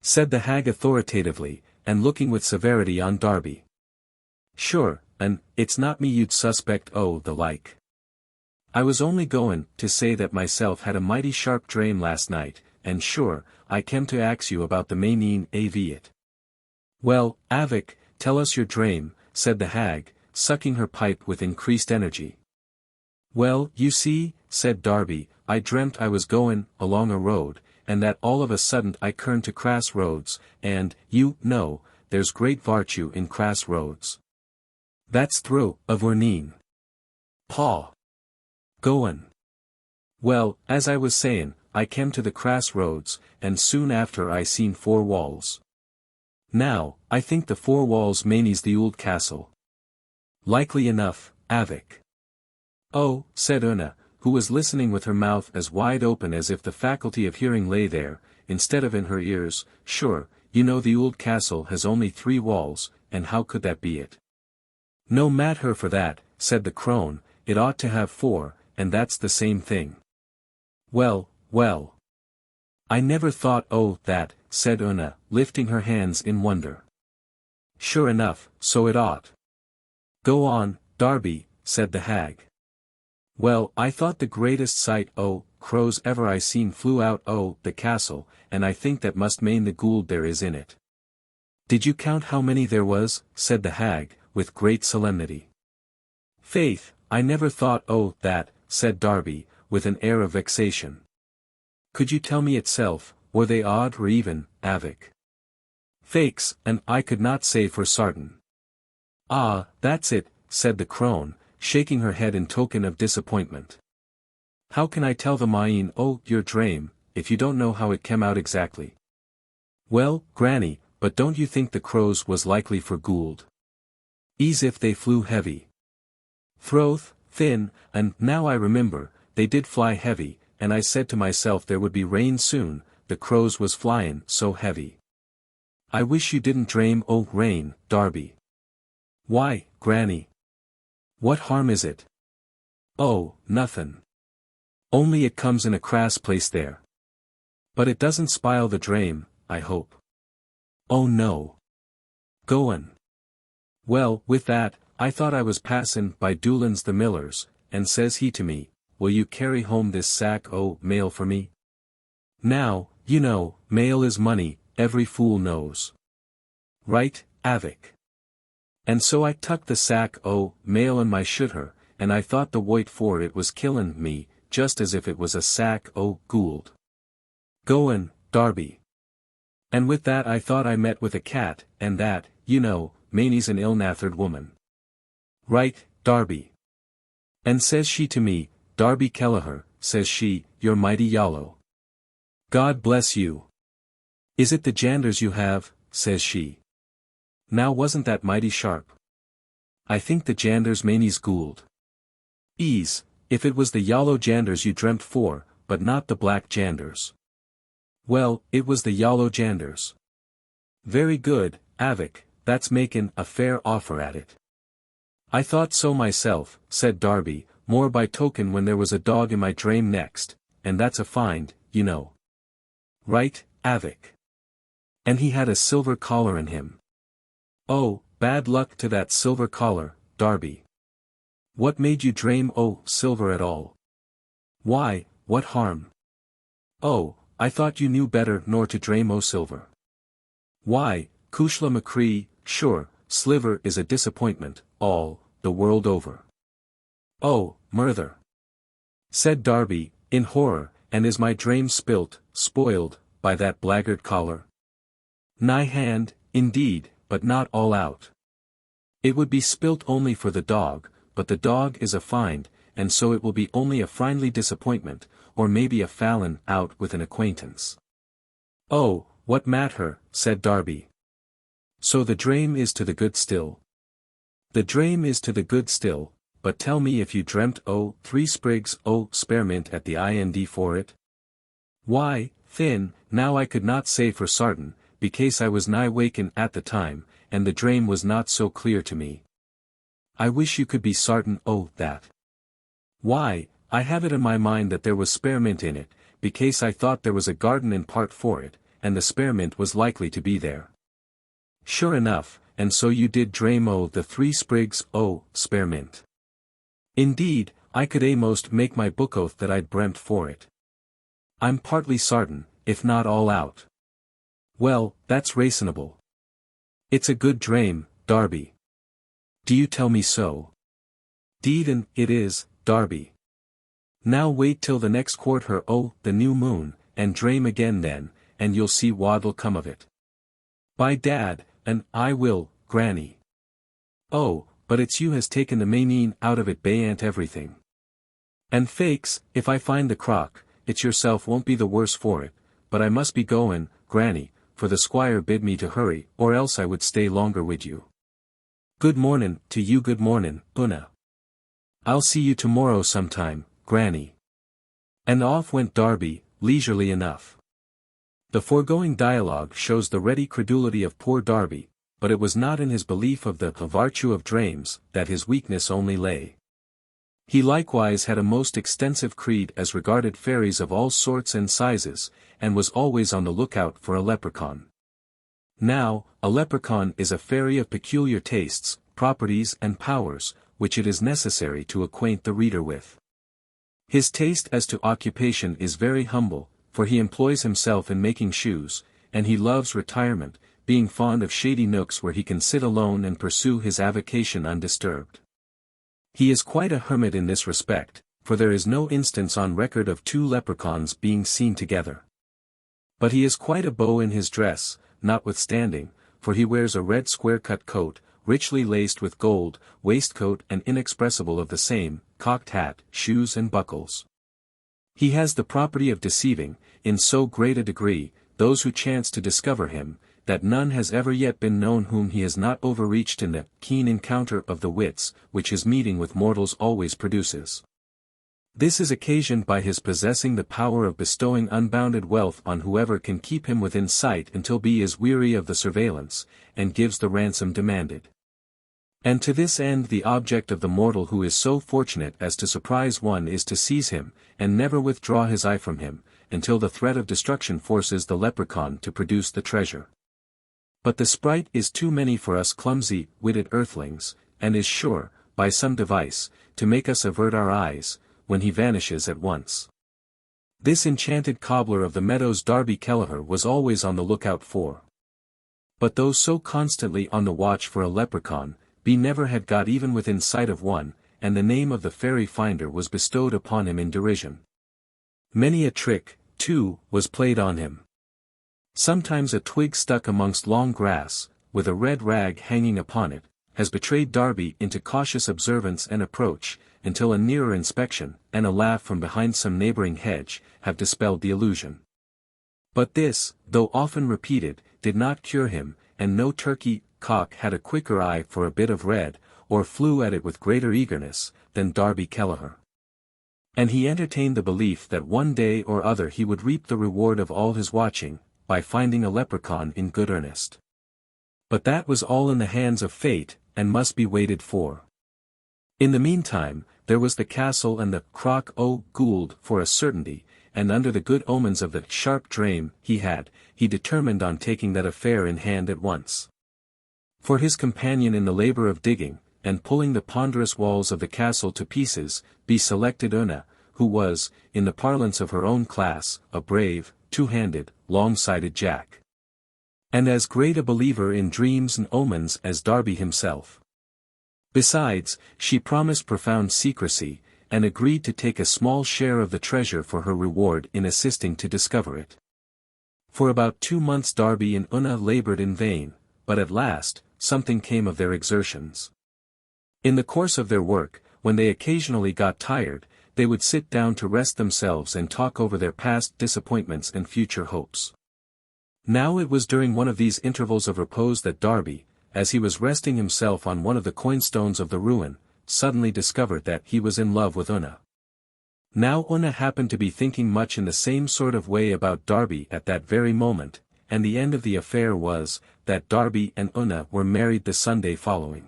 said the hag authoritatively, and looking with severity on Darby. "Sure, and it's not me you'd suspect o' the like. I was only goin' to say that myself had a mighty sharp drame last night, and sure, I kem to ax you about the main av it." "Well, Avic, tell us your drame," said the hag, sucking her pipe with increased energy. "Well, you see," said Darby, "I dreamt I was goin' along a road, and that all of a sudden I turned to crass roads, and, you know, there's great vartue in crass roads. That's through of Werneen. Paw. Goin'. Well, as I was sayin', I kem to the crass roads, and soon after I seen four walls. Now, I think the four walls manie's the old castle. Likely enough, Avic." "Oh," said Una, who was listening with her mouth as wide open as if the faculty of hearing lay there, instead of in her ears, "sure, you know the old castle has only 3 walls, and how could that be it?" "No matter for that," said the crone, "it ought to have 4, and that's the same thing." "Well, well. I never thought o' that," said Una, lifting her hands in wonder. "Sure enough, so it ought." "Go on, Darby," said the hag. "Well, I thought the greatest sight o' crows ever I seen flew out o' the castle, and I think that must mane the goold there is in it." "Did you count how many there was?" said the hag, with great solemnity. "Faith, I never thought o' that," said Darby, with an air of vexation. "Could you tell me itself, were they odd or even, Avic?" "Fakes, and I could not say for sartin." "Ah, that's it," said the crone, shaking her head in token of disappointment. "How can I tell the mine o' your drame, if you don't know how it kem out exactly?" "Well, Granny, but don't you think the crows was likely for goold? Ease if they flew heavy. Throth, thin, and now I remember, they did fly heavy, and I said to myself there would be rain soon, the crows was flyin' so heavy. I wish you didn't drame o' rain, Darby." "Why, Granny? What harm is it?" "Oh, nothin'. Only it comes in a crass place there. But it doesn't spile the drame, I hope." "Oh no. Goin'. Well, with that, I thought I was passin' by Doolin's the miller's, and says he to me, 'Will you carry home this sack o' mail for me?' Now, you know, mail is money, every fool knows. Right, Avic? And so I tucked the sack o' mail in my shooter, and I thought the White for it was killin' me, just as if it was a sack o' goold. Goin', Darby. And with that I thought I met with a cat, and that, you know, Mainie's an ill-nathered woman. Right, Darby. And says she to me, Darby Kelleher, says she, you're mighty yallow. God bless you. Is it the janders you have, says she. Now wasn't that mighty sharp? I think the janders Mainie's goold. Ease, if it was the yallow janders you dreamt for, but not the black janders. Well, it was the yallow janders. Very good, Avic, that's makin' a fair offer at it. I thought so myself, said Darby, more by token when there was a dog in my drame next, and that's a find, you know. Right, Avic. And he had a silver collar in him. Oh, bad luck to that silver collar, Darby. What made you drame o' silver at all? Why, what harm? Oh, I thought you knew better nor to drame o' silver. Why, Cushla Macree, sure, sliver is a disappointment, all, the world over. Oh, murther! Said Darby, in horror, and is my drame spoiled, by that blackguard collar? Nigh hand, indeed, but not all out. It would be spilt only for the dog, but the dog is a find, and so it will be only a friendly disappointment, or maybe a fallin' out with an acquaintance. Oh, what matter, said Darby. So the drame is to the good still. The drame is to the good still, but tell me if you dreamt o' 3 sprigs o' spearmint at the ind for it? Why, thin, now I could not say for sartin, becase I was nigh wakin' at the time, and the drame was not so clear to me. I wish you could be sartin o' that. Why, I have it in my mind that there was spearmint in it, becase I thought there was a garden in part for it, and the spearmint was likely to be there. Sure enough, and so you did drame o' the 3 sprigs o' spearmint. Indeed, I could a'most make my book oath that I'd dreamt for it. I'm partly sartin, if not all out. Well, that's reasonable. It's a good drame, Darby. Do you tell me so? Deed and it is, Darby. Now wait till the next quarter o' the new moon, and drame again then, and you'll see what'll come of it. By dad, and I will, granny. Oh, but it's you has taken the mainin out of it bayant everything. And fakes, if I find the crock, it's yourself won't be the worse for it, but I must be goin', granny, for the squire bid me to hurry, or else I would stay longer wid you. Good mornin' to you, good mornin', Una. I'll see you tomorrow sometime, granny. And off went Darby, leisurely enough. The foregoing dialogue shows the ready credulity of poor Darby, but it was not in his belief of the virtue of drames that his weakness only lay. He likewise had a most extensive creed as regarded fairies of all sorts and sizes, and was always on the lookout for a leprechaun. Now, a leprechaun is a fairy of peculiar tastes, properties and powers, which it is necessary to acquaint the reader with. His taste as to occupation is very humble, for he employs himself in making shoes, and he loves retirement, being fond of shady nooks where he can sit alone and pursue his avocation undisturbed. He is quite a hermit in this respect, for there is no instance on record of 2 leprechauns being seen together. But he is quite a beau in his dress, notwithstanding, for he wears a red square-cut coat, richly laced with gold, waistcoat and inexpressible of the same, cocked hat, shoes and buckles. He has the property of deceiving, in so great a degree, those who chance to discover him, that none has ever yet been known whom he has not overreached in the keen encounter of the wits, which his meeting with mortals always produces. This is occasioned by his possessing the power of bestowing unbounded wealth on whoever can keep him within sight until he is weary of the surveillance, and gives the ransom demanded. And to this end the object of the mortal who is so fortunate as to surprise one is to seize him, and never withdraw his eye from him, until the threat of destruction forces the leprechaun to produce the treasure. But the sprite is too many for us clumsy-witted earthlings, and is sure, by some device, to make us avert our eyes, when he vanishes at once. This enchanted cobbler of the meadows Darby Kelleher was always on the lookout for. But though so constantly on the watch for a leprechaun, he never had got even within sight of one, and the name of the fairy finder was bestowed upon him in derision. Many a trick, too, was played on him. Sometimes a twig stuck amongst long grass, with a red rag hanging upon it, has betrayed Darby into cautious observance and approach, until a nearer inspection, and a laugh from behind some neighboring hedge, have dispelled the illusion. But this, though often repeated, did not cure him, and no turkey, cock had a quicker eye for a bit of red, or flew at it with greater eagerness, than Darby Kelleher. And he entertained the belief that one day or other he would reap the reward of all his watching, by finding a leprechaun in good earnest. But that was all in the hands of fate, and must be waited for. In the meantime, there was the castle and the Crock o' Gould for a certainty, and under the good omens of the sharp drame he determined on taking that affair in hand at once. For his companion in the labour of digging, and pulling the ponderous walls of the castle to pieces, be selected Una, who was, in the parlance of her own class, a brave, two-handed, long-sighted Jack. And as great a believer in dreams and omens as Darby himself. Besides, she promised profound secrecy, and agreed to take a small share of the treasure for her reward in assisting to discover it. For about 2 months Darby and Una laboured in vain, but at last, something came of their exertions. In the course of their work, when they occasionally got tired, they would sit down to rest themselves and talk over their past disappointments and future hopes. Now it was during one of these intervals of repose that Darby, as he was resting himself on one of the coinstones of the ruin, suddenly discovered that he was in love with Una. Now Una happened to be thinking much in the same sort of way about Darby at that very moment, and the end of the affair was, that Darby and Una were married the Sunday following.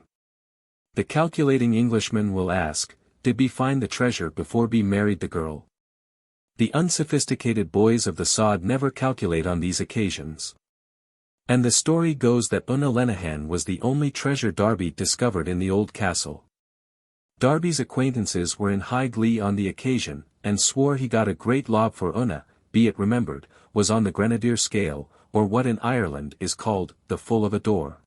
The calculating Englishman will ask, did we find the treasure before we married the girl? The unsophisticated boys of the sod never calculate on these occasions. And the story goes that Una Lenihan was the only treasure Darby discovered in the old castle. Darby's acquaintances were in high glee on the occasion, and swore he got a great lob for Una, be it remembered, was on the grenadier scale, or what in Ireland is called, the full of a door.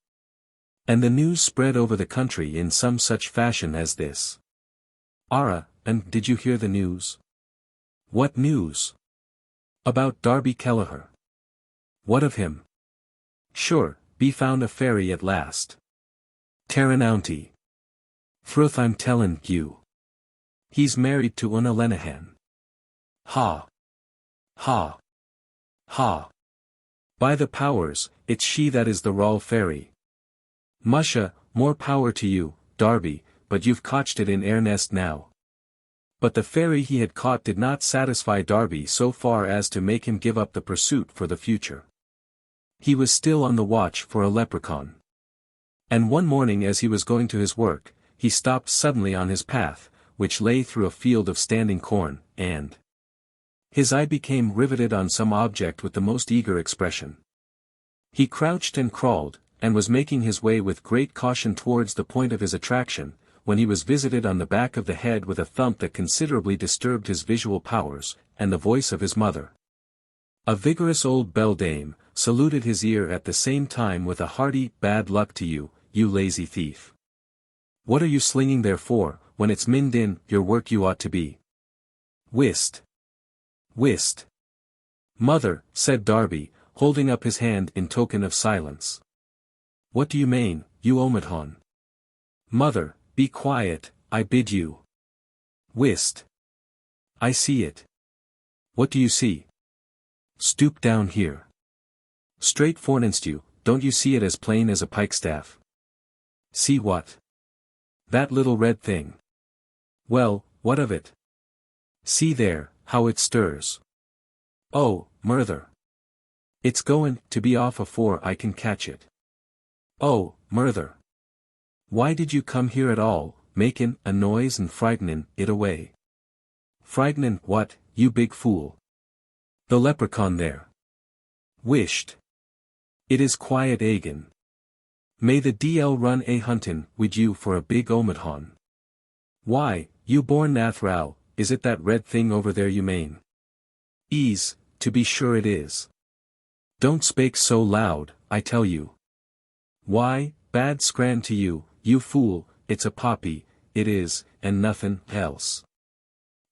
And the news spread over the country in some such fashion as this. Ara, and did you hear the news? What news? About Darby Kelleher. What of him? Sure, be found a fairy at last. Terranounty. Fruth I'm tellin' you. He's married to Una Lenihan. Ha. Ha. Ha. By the powers, it's she that is the raal fairy. Musha, more power to you, Darby, but you've cotched it in earnest now. But the fairy he had caught did not satisfy Darby so far as to make him give up the pursuit for the future. He was still on the watch for a leprechaun. And one morning as he was going to his work, he stopped suddenly on his path, which lay through a field of standing corn, and his eye became riveted on some object with the most eager expression. He crouched and crawled, and was making his way with great caution towards the point of his attraction, when he was visited on the back of the head with a thump that considerably disturbed his visual powers, and the voice of his mother. A vigorous old beldame saluted his ear at the same time with a hearty "Bad luck to you, you lazy thief. What are you slinging there for, when it's minned in your work you ought to be? Whist. Whist. Mother, said Darby, holding up his hand in token of silence. What do you mean, you omadhaun? Mother, be quiet, I bid you. Whist. I see it. What do you see? Stoop down here. Straight forninst you, don't you see it as plain as a pikestaff? See what? That little red thing. Well, what of it? See there, how it stirs. Oh, murther. It's goin' to be off afore I can catch it. Oh, murther. Why did you come here at all, makin' a noise and frightenin' it away? Frightenin' what, you big fool? The leprechaun there. Wisht. It is quiet agin. May the DL run a huntin' wid you for a big omadhaun. Why, you born Nathral, is it that red thing over there you mane? Ease, to be sure it is. Don't spake so loud, I tell you. Why, bad scran to you, you fool, it's a poppy, it is, and nothin' else.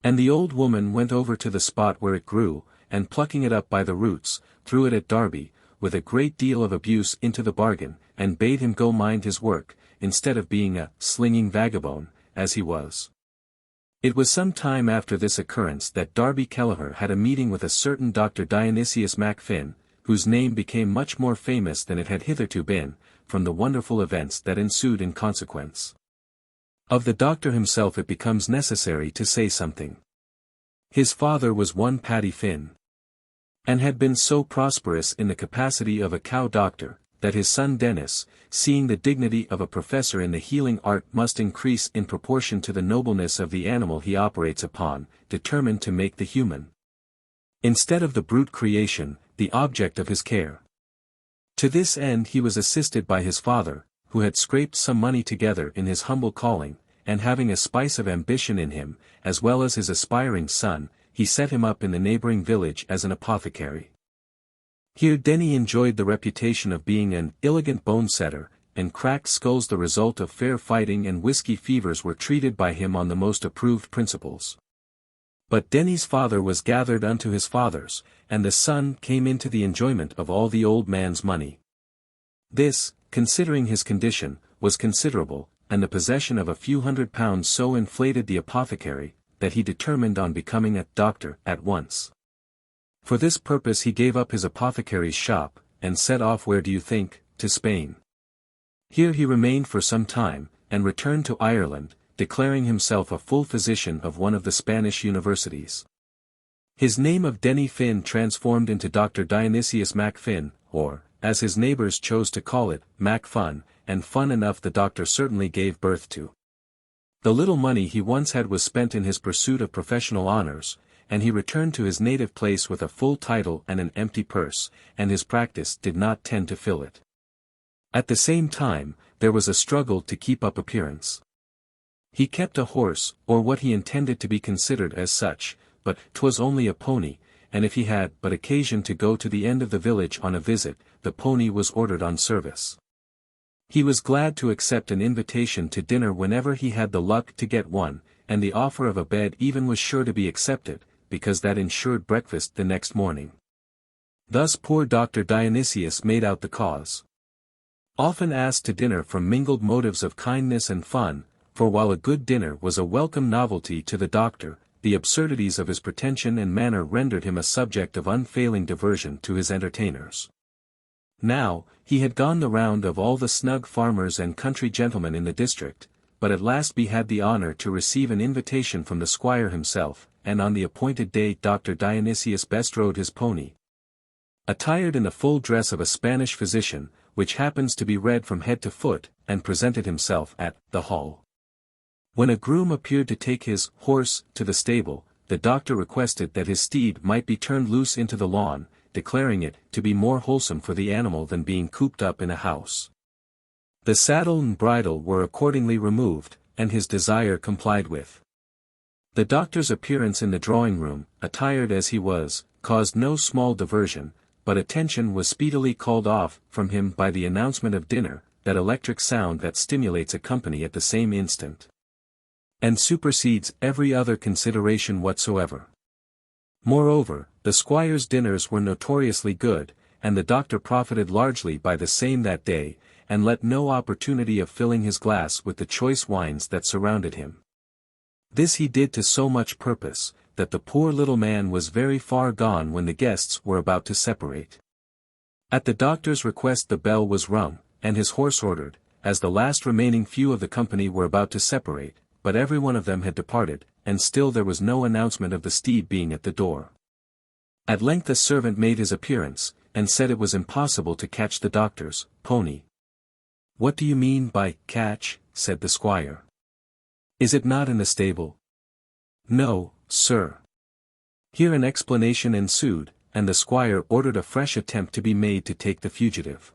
And the old woman went over to the spot where it grew, and plucking it up by the roots, threw it at Darby, with a great deal of abuse into the bargain, and bade him go mind his work, instead of being a slinging vagabond, as he was. It was some time after this occurrence that Darby Kelleher had a meeting with a certain Dr. Dionysius Mac Finn, whose name became much more famous than it had hitherto been, from the wonderful events that ensued in consequence. Of the doctor himself it becomes necessary to say something. His father was one Paddy Finn, and had been so prosperous in the capacity of a cow doctor, that his son Dennis, seeing the dignity of a professor in the healing art must increase in proportion to the nobleness of the animal he operates upon, determined to make the human, instead of the brute creation, the object of his care. To this end he was assisted by his father, who had scraped some money together in his humble calling, and having a spice of ambition in him, as well as his aspiring son, he set him up in the neighboring village as an apothecary. Here Denny enjoyed the reputation of being an elegant bone-setter, and cracked skulls the result of fair fighting and whiskey fevers were treated by him on the most approved principles. But Denny's father was gathered unto his fathers, and the son came into the enjoyment of all the old man's money. This, considering his condition, was considerable, and the possession of a few £100 so inflated the apothecary, that he determined on becoming a doctor at once. For this purpose he gave up his apothecary's shop, and set off where do you think, to Spain. Here he remained for some time, and returned to Ireland, declaring himself a full physician of one of the Spanish universities. His name of Denny Finn transformed into Dr. Dionysius Mac Finn, or, as his neighbors chose to call it, Mac Fun, and fun enough the doctor certainly gave birth to. The little money he once had was spent in his pursuit of professional honors, and he returned to his native place with a full title and an empty purse, and his practice did not tend to fill it. At the same time, there was a struggle to keep up appearance. He kept a horse, or what he intended to be considered as such, but 'twas only a pony, and if he had but occasion to go to the end of the village on a visit, the pony was ordered on service. He was glad to accept an invitation to dinner whenever he had the luck to get one, and the offer of a bed even was sure to be accepted, because that ensured breakfast the next morning. Thus poor Dr. Dionysius made out the cause. Often asked to dinner from mingled motives of kindness and fun, for while a good dinner was a welcome novelty to the doctor, the absurdities of his pretension and manner rendered him a subject of unfailing diversion to his entertainers. Now, he had gone the round of all the snug farmers and country gentlemen in the district, but at last he had the honor to receive an invitation from the squire himself, and on the appointed day Dr. Dionysius bestrode his pony. Attired in the full dress of a Spanish physician, which happens to be red from head to foot, and presented himself at the hall. When a groom appeared to take his horse to the stable, the doctor requested that his steed might be turned loose into the lawn, declaring it to be more wholesome for the animal than being cooped up in a house. The saddle and bridle were accordingly removed, and his desire complied with. The doctor's appearance in the drawing-room, attired as he was, caused no small diversion, but attention was speedily called off from him by the announcement of dinner, that electric sound that stimulates a company at the same instant, and supersedes every other consideration whatsoever. Moreover, the squire's dinners were notoriously good, and the doctor profited largely by the same that day, and let no opportunity of filling his glass with the choice wines that surrounded him. This he did to so much purpose, that the poor little man was very far gone when the guests were about to separate. At the doctor's request the bell was rung, and his horse ordered, as the last remaining few of the company were about to separate, but every one of them had departed, and still there was no announcement of the steed being at the door. At length a servant made his appearance, and said it was impossible to catch the doctor's pony. "What do you mean by catch?" said the squire. "Is it not in the stable?" "No, sir." Here an explanation ensued, and the squire ordered a fresh attempt to be made to take the fugitive.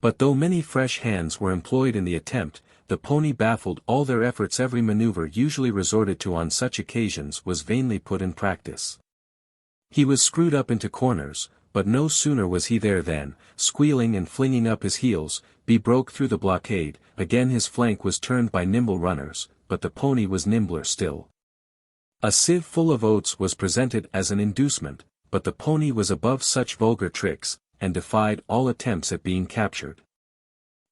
But though many fresh hands were employed in the attempt, the pony baffled all their efforts. Every maneuver usually resorted to on such occasions was vainly put in practice. He was screwed up into corners, but no sooner was he there than, squealing and flinging up his heels, he broke through the blockade. Again his flank was turned by nimble runners, but the pony was nimbler still. A sieve full of oats was presented as an inducement, but the pony was above such vulgar tricks, and defied all attempts at being captured.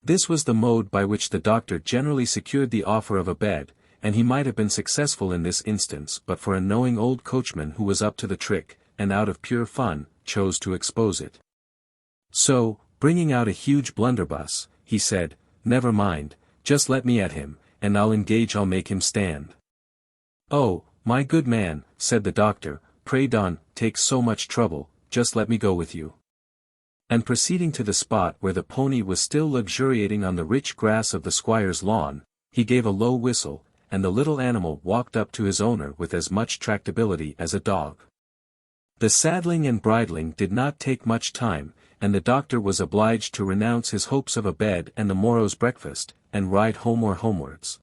This was the mode by which the doctor generally secured the offer of a bed, and he might have been successful in this instance but for a knowing old coachman who was up to the trick, and out of pure fun, chose to expose it. So, bringing out a huge blunderbuss, he said, "Never mind, just let me at him, and I'll engage I'll make him stand." "Oh, my good man," said the doctor, "pray don't take so much trouble, just let me go with you." And proceeding to the spot where the pony was still luxuriating on the rich grass of the squire's lawn, he gave a low whistle, and the little animal walked up to his owner with as much tractability as a dog. The saddling and bridling did not take much time, and the doctor was obliged to renounce his hopes of a bed and the morrow's breakfast, and ride home or homewards.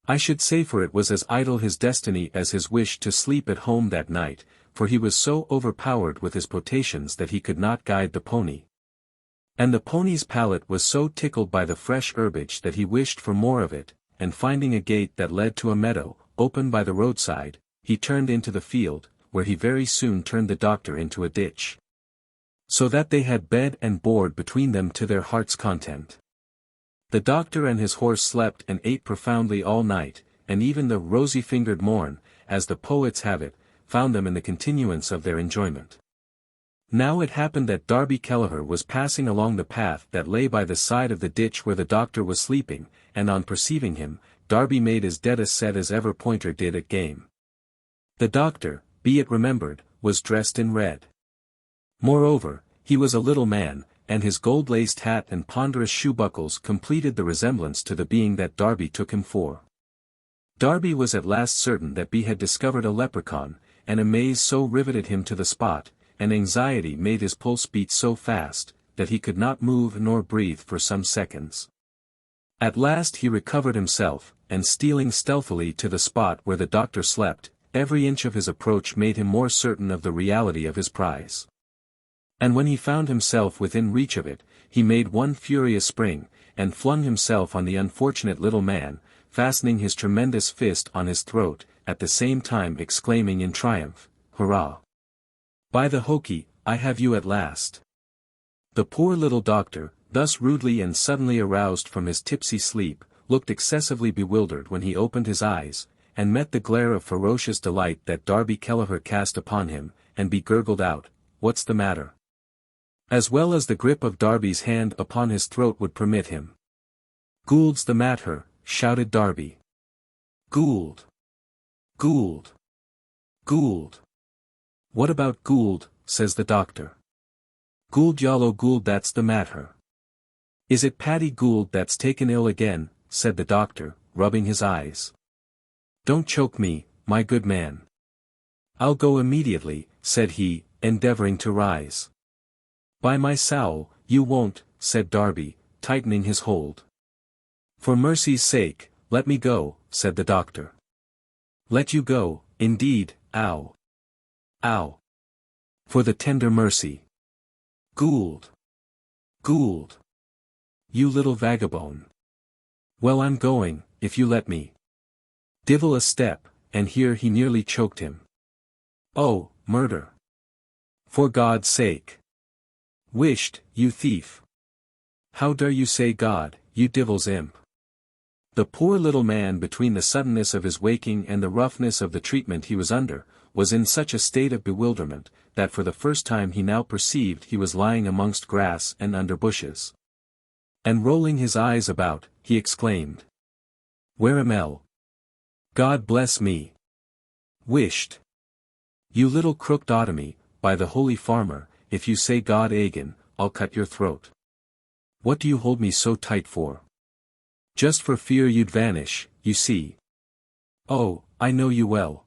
I should say, for it was as idle his destiny as his wish to sleep at home that night, for he was so overpowered with his potations that he could not guide the pony. And the pony's palate was so tickled by the fresh herbage that he wished for more of it, and finding a gate that led to a meadow, open by the roadside, he turned into the field, where he very soon turned the doctor into a ditch. So that they had bed and board between them to their heart's content. The doctor and his horse slept and ate profoundly all night, and even the rosy-fingered morn, as the poets have it, found them in the continuance of their enjoyment. Now it happened that Darby Kelleher was passing along the path that lay by the side of the ditch where the doctor was sleeping, and on perceiving him, Darby made as dead a set as ever pointer did at game. The doctor, be it remembered, was dressed in red. Moreover, he was a little man, and his gold-laced hat and ponderous shoe-buckles completed the resemblance to the being that Darby took him for. Darby was at last certain that B had discovered a leprechaun, and amaze so riveted him to the spot, and anxiety made his pulse beat so fast, that he could not move nor breathe for some seconds. At last he recovered himself, and stealing stealthily to the spot where the doctor slept, every inch of his approach made him more certain of the reality of his prize. And when he found himself within reach of it, he made one furious spring, and flung himself on the unfortunate little man, fastening his tremendous fist on his throat, at the same time exclaiming in triumph, "Hurrah! By the hokey, I have you at last." The poor little doctor, thus rudely and suddenly aroused from his tipsy sleep, looked excessively bewildered when he opened his eyes, and met the glare of ferocious delight that Darby Kelleher cast upon him, and gurgled out, "What's the matter?" As well as the grip of Darby's hand upon his throat would permit him. "Gould's the matter," shouted Darby. "Gould! Gould! Gould! What about Gould?" says the doctor. "Gould yallow Gould, that's the matter." "Is it Paddy Gould that's taken ill again?" said the doctor, rubbing his eyes. "Don't choke me, my good man." "I'll go immediately," said he, endeavoring to rise. "By my soul, you won't," said Darby, tightening his hold. "For mercy's sake, let me go," said the doctor. "Let you go, indeed, ow! Ow! For the tender mercy! Gould! Gould! You little vagabond! Well, I'm going, if you let me." Divil a step, and here he nearly choked him. "Oh, murder! For God's sake! Wisht, you thief! How dare you say God, you divil's imp?" The poor little man, between the suddenness of his waking and the roughness of the treatment he was under, was in such a state of bewilderment, that for the first time he now perceived he was lying amongst grass and under bushes. And rolling his eyes about, he exclaimed, "Where am I? God bless me! Wisht! You little crooked automy, by the holy farmer, if you say God again, I'll cut your throat. What do you hold me so tight for? Just for fear you'd vanish, you see. Oh, I know you well.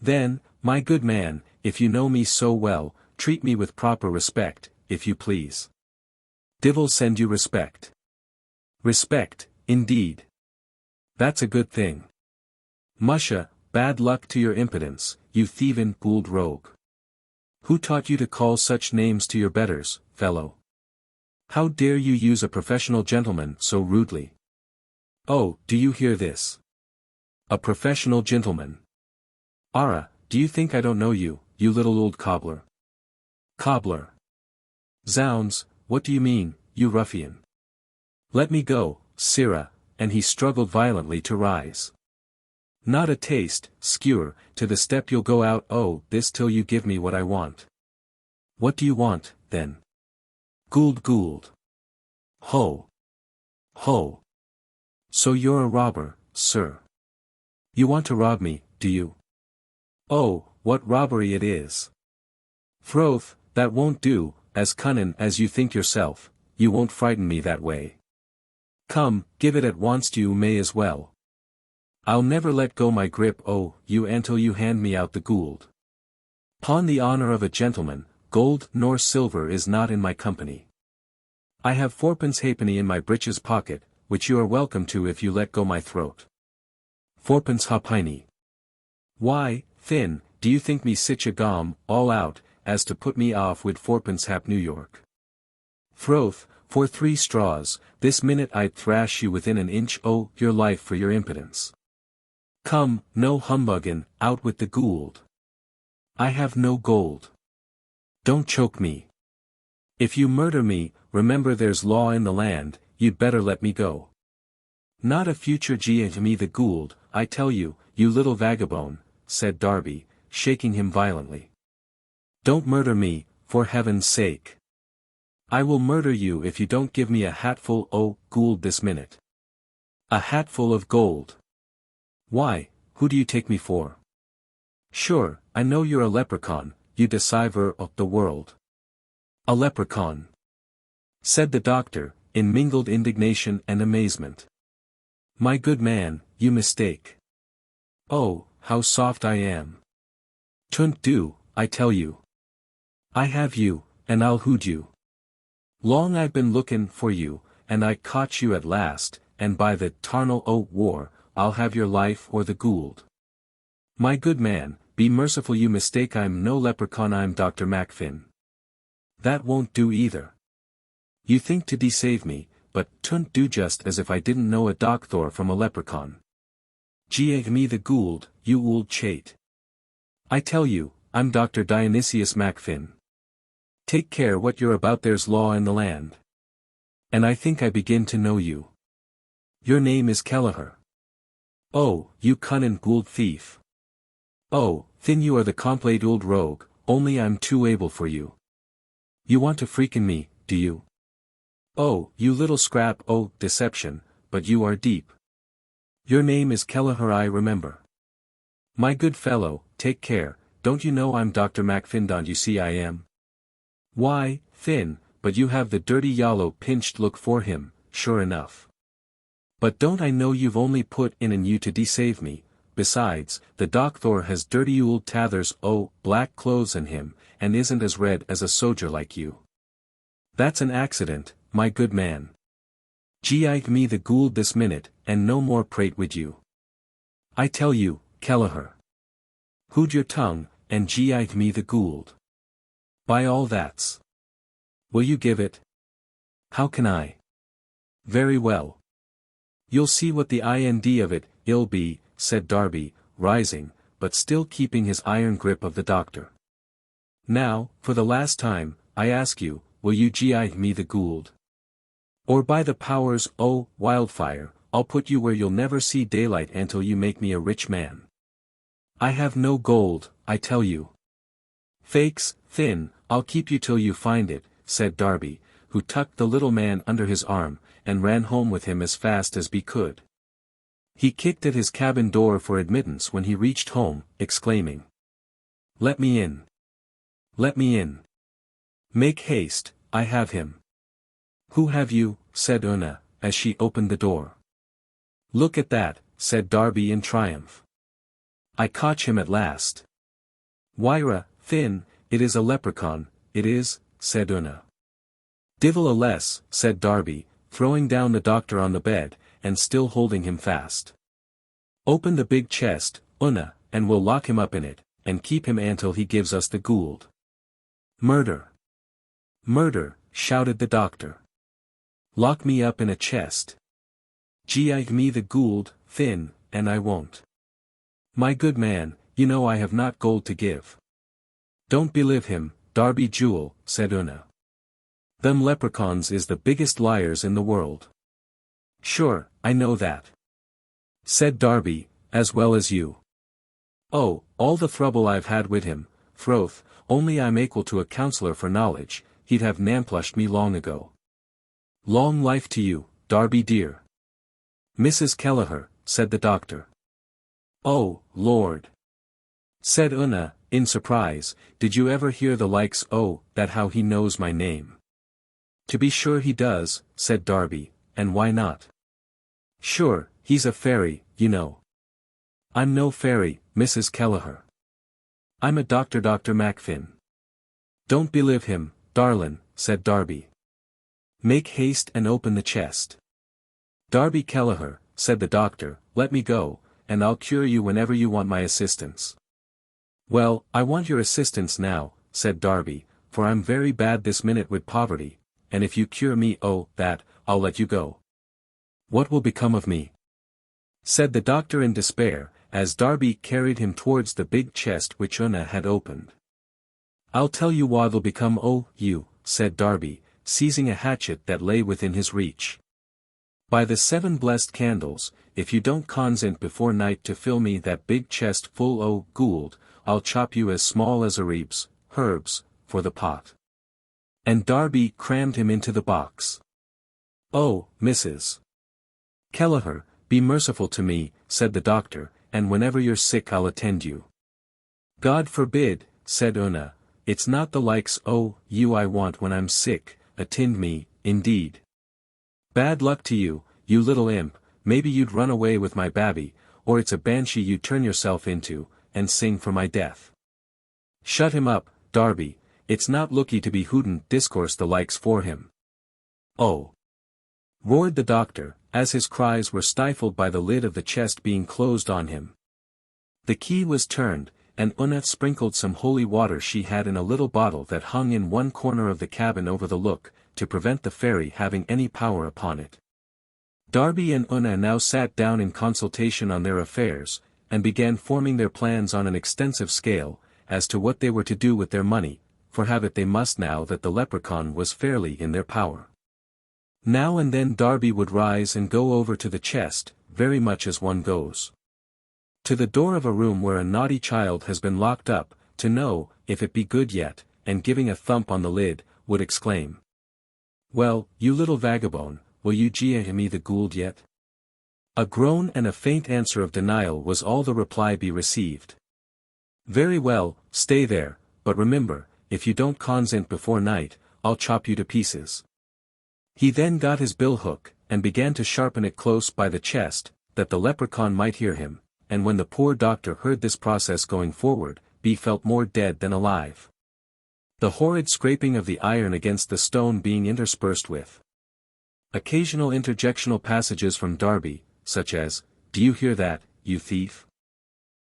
Then, my good man, if you know me so well, treat me with proper respect, if you please. Divil send you respect. Respect, indeed. That's a good thing. Musha, bad luck to your impudence, you thievin' Gould rogue. Who taught you to call such names to your betters, fellow? How dare you use a professional gentleman so rudely? Oh, do you hear this? a professional gentleman. Ara, do you think I don't know you, you little old cobbler? Cobbler. Zounds, what do you mean, you ruffian? Let me go, sirrah, and he struggled violently to rise. Not a taste, skewer, to the step you'll go out, oh, this till you give me what I want. What do you want, then? Gould. Ho. Ho. So you're a robber, sir. You want to rob me, do you? Oh, what robbery it is. Froth, that won't do, as cunnin' as you think yourself, you won't frighten me that way. Come, give it at once, you may as well. I'll never let go my grip, oh, you until you hand me out the gould. Pawn the honor of a gentleman, gold nor silver is not in my company. I have fourpence halfpenny in my breeches pocket, which you are welcome to if you let go my throat. Fourpence halfpenny. Why, Finn, do you think me sich a gom, all out, as to put me off wid fourpence hap New York? Froth, for 3 straws, this minute I'd thrash you within an inch o' your life for your impudence. Come, no humbuggin', out with the gould. I have no gold. Don't choke me. If you murder me, remember there's law in the land, you'd better let me go. Not a future G to me the gould, I tell you, you little vagabone, said Darby, shaking him violently. Don't murder me, for heaven's sake. I will murder you if you don't give me a hatful o' gould this minute. A hatful of gold. Why, who do you take me for? Sure, I know you're a leprechaun, you deceiver of the world. A leprechaun, said the doctor, in mingled indignation and amazement. My good man, you mistake. Oh, how soft I am. Tunt do, I tell you. I have you, and I'll hood you. Long I've been lookin' for you, and I caught you at last, and by the tarnal o' war, I'll have your life or the gould. My good man, be merciful, you mistake, I'm no leprechaun, I'm Dr. Macfin. That won't do either. You think to deceive me, but tunt do just as if I didn't know a doctor from a leprechaun. Gieg me the gould, you old chate. I tell you, I'm Dr. Dionysius Macfin. Take care what you're about, there's law in the land. And I think I begin to know you. Your name is Kelleher. Oh, you cunnin' gould thief. Oh, Finn, you are the complete old rogue, only I'm too able for you. You want to freakin' me, do you? Oh, you little scrap o' deception, but you are deep. Your name is Kelleher, I remember. My good fellow, take care, don't you know I'm Dr. Macfin, don't you see I am? Why, Finn, but you have the dirty yallow pinched look for him, sure enough. But don't I know you've only put in an you to deceive me, besides, the doctor has dirty old tathers o' black clothes in him, and isn't as red as a soldier like you. That's an accident, my good man. Gieg me the gould this minute, and no more prate wid you. I tell you, Kelleher. Hood your tongue, and gieg me the gould. By all that's. Will you give it? How can I? Very well. You'll see what the ind of it'll be, said Darby, rising, but still keeping his iron grip of the doctor. Now, for the last time, I ask you, will you gieg me the gould? Or by the powers o' wildfire, I'll put you where you'll never see daylight until you make me a rich man. I have no gold, I tell you. Fakes, Finn, I'll keep you till you find it, said Darby, who tucked the little man under his arm, and ran home with him as fast as he could. He kicked at his cabin door for admittance when he reached home, exclaiming. Let me in. Let me in. Make haste, I have him. Who have you? Said Una, as she opened the door. Look at that, said Darby in triumph. I caught him at last. Wyra, Finn, it is a leprechaun, it is, said Una. Divil a less, said Darby, throwing down the doctor on the bed, and still holding him fast. Open the big chest, Una, and we'll lock him up in it, and keep him until he gives us the gould. Murder! Murder! Shouted the doctor. Lock me up in a chest. Gieg me the gould, Finn, and I won't. My good man, you know I have not gold to give. Don't believe him, Darby Jewel, said Una. Them leprechauns is the biggest liars in the world. Sure, I know that, said Darby, as well as you. Oh, all the trouble I've had with him, Froth, only I'm equal to a counsellor for knowledge, he'd have namplushed me long ago. Long life to you, Darby dear. Mrs. Kelleher, said the doctor. Oh, Lord, said Una, in surprise, did you ever hear the likes? Oh, that how he knows my name. To be sure he does, said Darby, and why not? Sure, he's a fairy, you know. I'm no fairy, Mrs. Kelleher. I'm a Dr. Macfin. Don't believe him, darlin', said Darby. Make haste and open the chest. Darby Kelleher, said the doctor, let me go, and I'll cure you whenever you want my assistance. Well, I want your assistance now, said Darby, for I'm very bad this minute with poverty, and if you cure me I'll let you go. What will become of me? Said the doctor in despair, as Darby carried him towards the big chest which Una had opened. I'll tell you what'll become you, said Darby, seizing a hatchet that lay within his reach. By the 7 blessed candles, if you don't consent before night to fill me that big chest full gold, I'll chop you as small as herbs, for the pot. And Darby crammed him into the box. Oh, Mrs. Kelleher, be merciful to me, said the doctor, and whenever you're sick I'll attend you. God forbid, said Una, it's not the likes you I want when I'm sick, attend me, indeed. Bad luck to you, you little imp, maybe you'd run away with my babby, or it's a banshee you turn yourself into, and sing for my death. Shut him up, Darby, it's not looky to be hootin' discourse the likes for him. Oh! Roared the doctor, as his cries were stifled by the lid of the chest being closed on him. The key was turned, and Una sprinkled some holy water she had in a little bottle that hung in one corner of the cabin over the look, to prevent the fairy having any power upon it. Darby and Una now sat down in consultation on their affairs, and began forming their plans on an extensive scale, as to what they were to do with their money, for have it they must now that the leprechaun was fairly in their power. Now and then Darby would rise and go over to the chest, very much as one goes to the door of a room where a naughty child has been locked up, to know, if it be good yet, and giving a thump on the lid, would exclaim, well, you little vagabond, will you gie me the gould yet? A groan and a faint answer of denial was all the reply be received. Very well, stay there, but remember, if you don't consent before night, I'll chop you to pieces. He then got his bill-hook, and began to sharpen it close by the chest, that the leprechaun might hear him, and when the poor doctor heard this process going forward, he felt more dead than alive. The horrid scraping of the iron against the stone being interspersed with occasional interjectional passages from Darby, such as, do you hear that, you thief?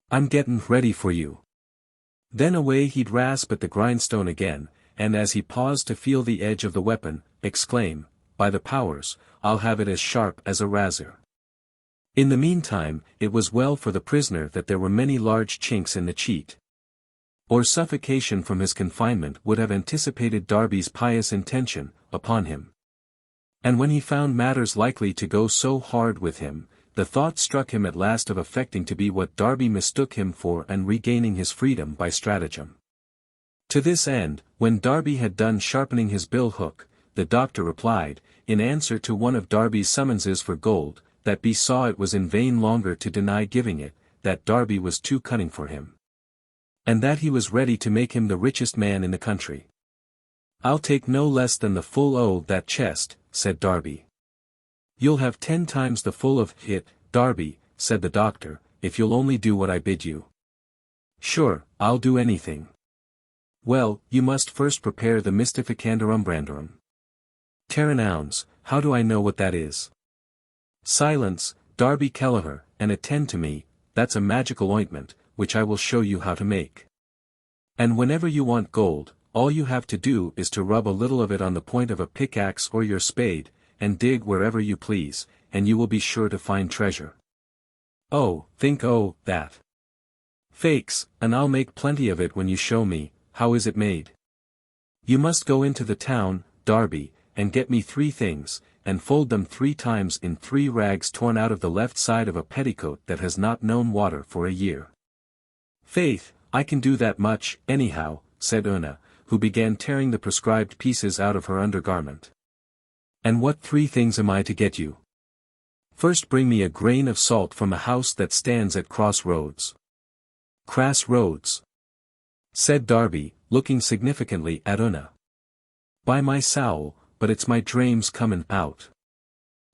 I'm gettin' ready for you. Then away he'd rasp at the grindstone again, and as he paused to feel the edge of the weapon, exclaim, by the powers, I'll have it as sharp as a razor. In the meantime, it was well for the prisoner that there were many large chinks in the cheat, or suffocation from his confinement would have anticipated Darby's pious intention upon him. And when he found matters likely to go so hard with him, the thought struck him at last of affecting to be what Darby mistook him for and regaining his freedom by stratagem. To this end, when Darby had done sharpening his bill-hook, the doctor replied, in answer to one of Darby's summonses for gold, that he saw it was in vain longer to deny giving it, that Darby was too cunning for him, and that he was ready to make him the richest man in the country. I'll take no less than the full o' that chest, said Darby. You'll have 10 times the full of it, Darby, said the doctor, if you'll only do what I bid you. Sure, I'll do anything. Well, you must first prepare the mystificandorum brandorum. Terranouns, how do I know what that is? Silence, Darby Kelleher, and attend to me, that's a magical ointment, which I will show you how to make. And whenever you want gold, all you have to do is to rub a little of it on the point of a pickaxe or your spade, and dig wherever you please, and you will be sure to find treasure. Oh, think that. Fakes, and I'll make plenty of it when you show me, how is it made. You must go into the town, Darby, and get me 3 things, and fold them 3 times in 3 rags torn out of the left side of a petticoat that has not known water for a year. Faith, I can do that much, anyhow, said Una, who began tearing the prescribed pieces out of her undergarment. And what 3 things am I to get you? First bring me a grain of salt from a house that stands at cross roads. Crass roads, said Darby, looking significantly at Una. By my sowl, but it's my dreams comin' out.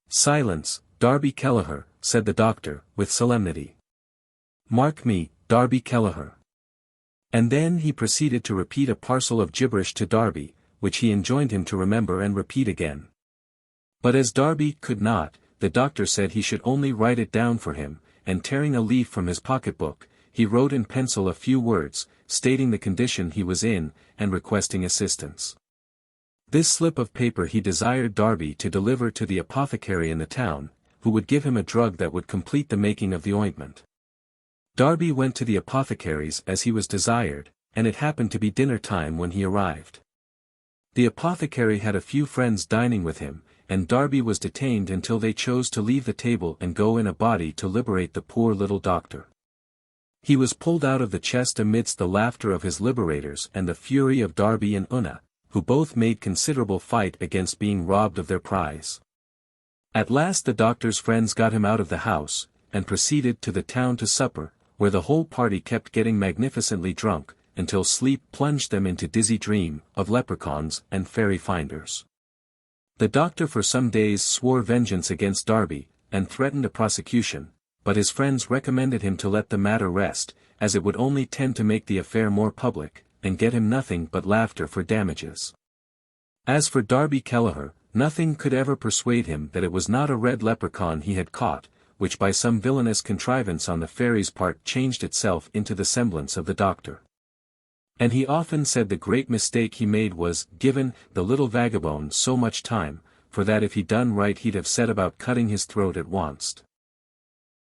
Silence, Darby Kelleher, said the doctor, with solemnity. Mark me, Darby Kelleher. And then he proceeded to repeat a parcel of gibberish to Darby, which he enjoined him to remember and repeat again. But as Darby could not, the doctor said he should only write it down for him, and tearing a leaf from his pocketbook, he wrote in pencil a few words, stating the condition he was in, and requesting assistance. This slip of paper he desired Darby to deliver to the apothecary in the town, who would give him a drug that would complete the making of the ointment. Darby went to the apothecary's as he was desired, and it happened to be dinner time when he arrived. The apothecary had a few friends dining with him, and Darby was detained until they chose to leave the table and go in a body to liberate the poor little doctor. He was pulled out of the chest amidst the laughter of his liberators and the fury of Darby and Una, who both made considerable fight against being robbed of their prize. At last the doctor's friends got him out of the house, and proceeded to the town to supper, where the whole party kept getting magnificently drunk, until sleep plunged them into dizzy dream of leprechauns and fairy finders. The doctor for some days swore vengeance against Darby, and threatened a prosecution, but his friends recommended him to let the matter rest, as it would only tend to make the affair more public, and get him nothing but laughter for damages. As for Darby Kelleher, nothing could ever persuade him that it was not a red leprechaun he had caught, which by some villainous contrivance on the fairy's part changed itself into the semblance of the doctor. And he often said the great mistake he made was given the little vagabond so much time, for that if he'd done right he'd have set about cutting his throat at once.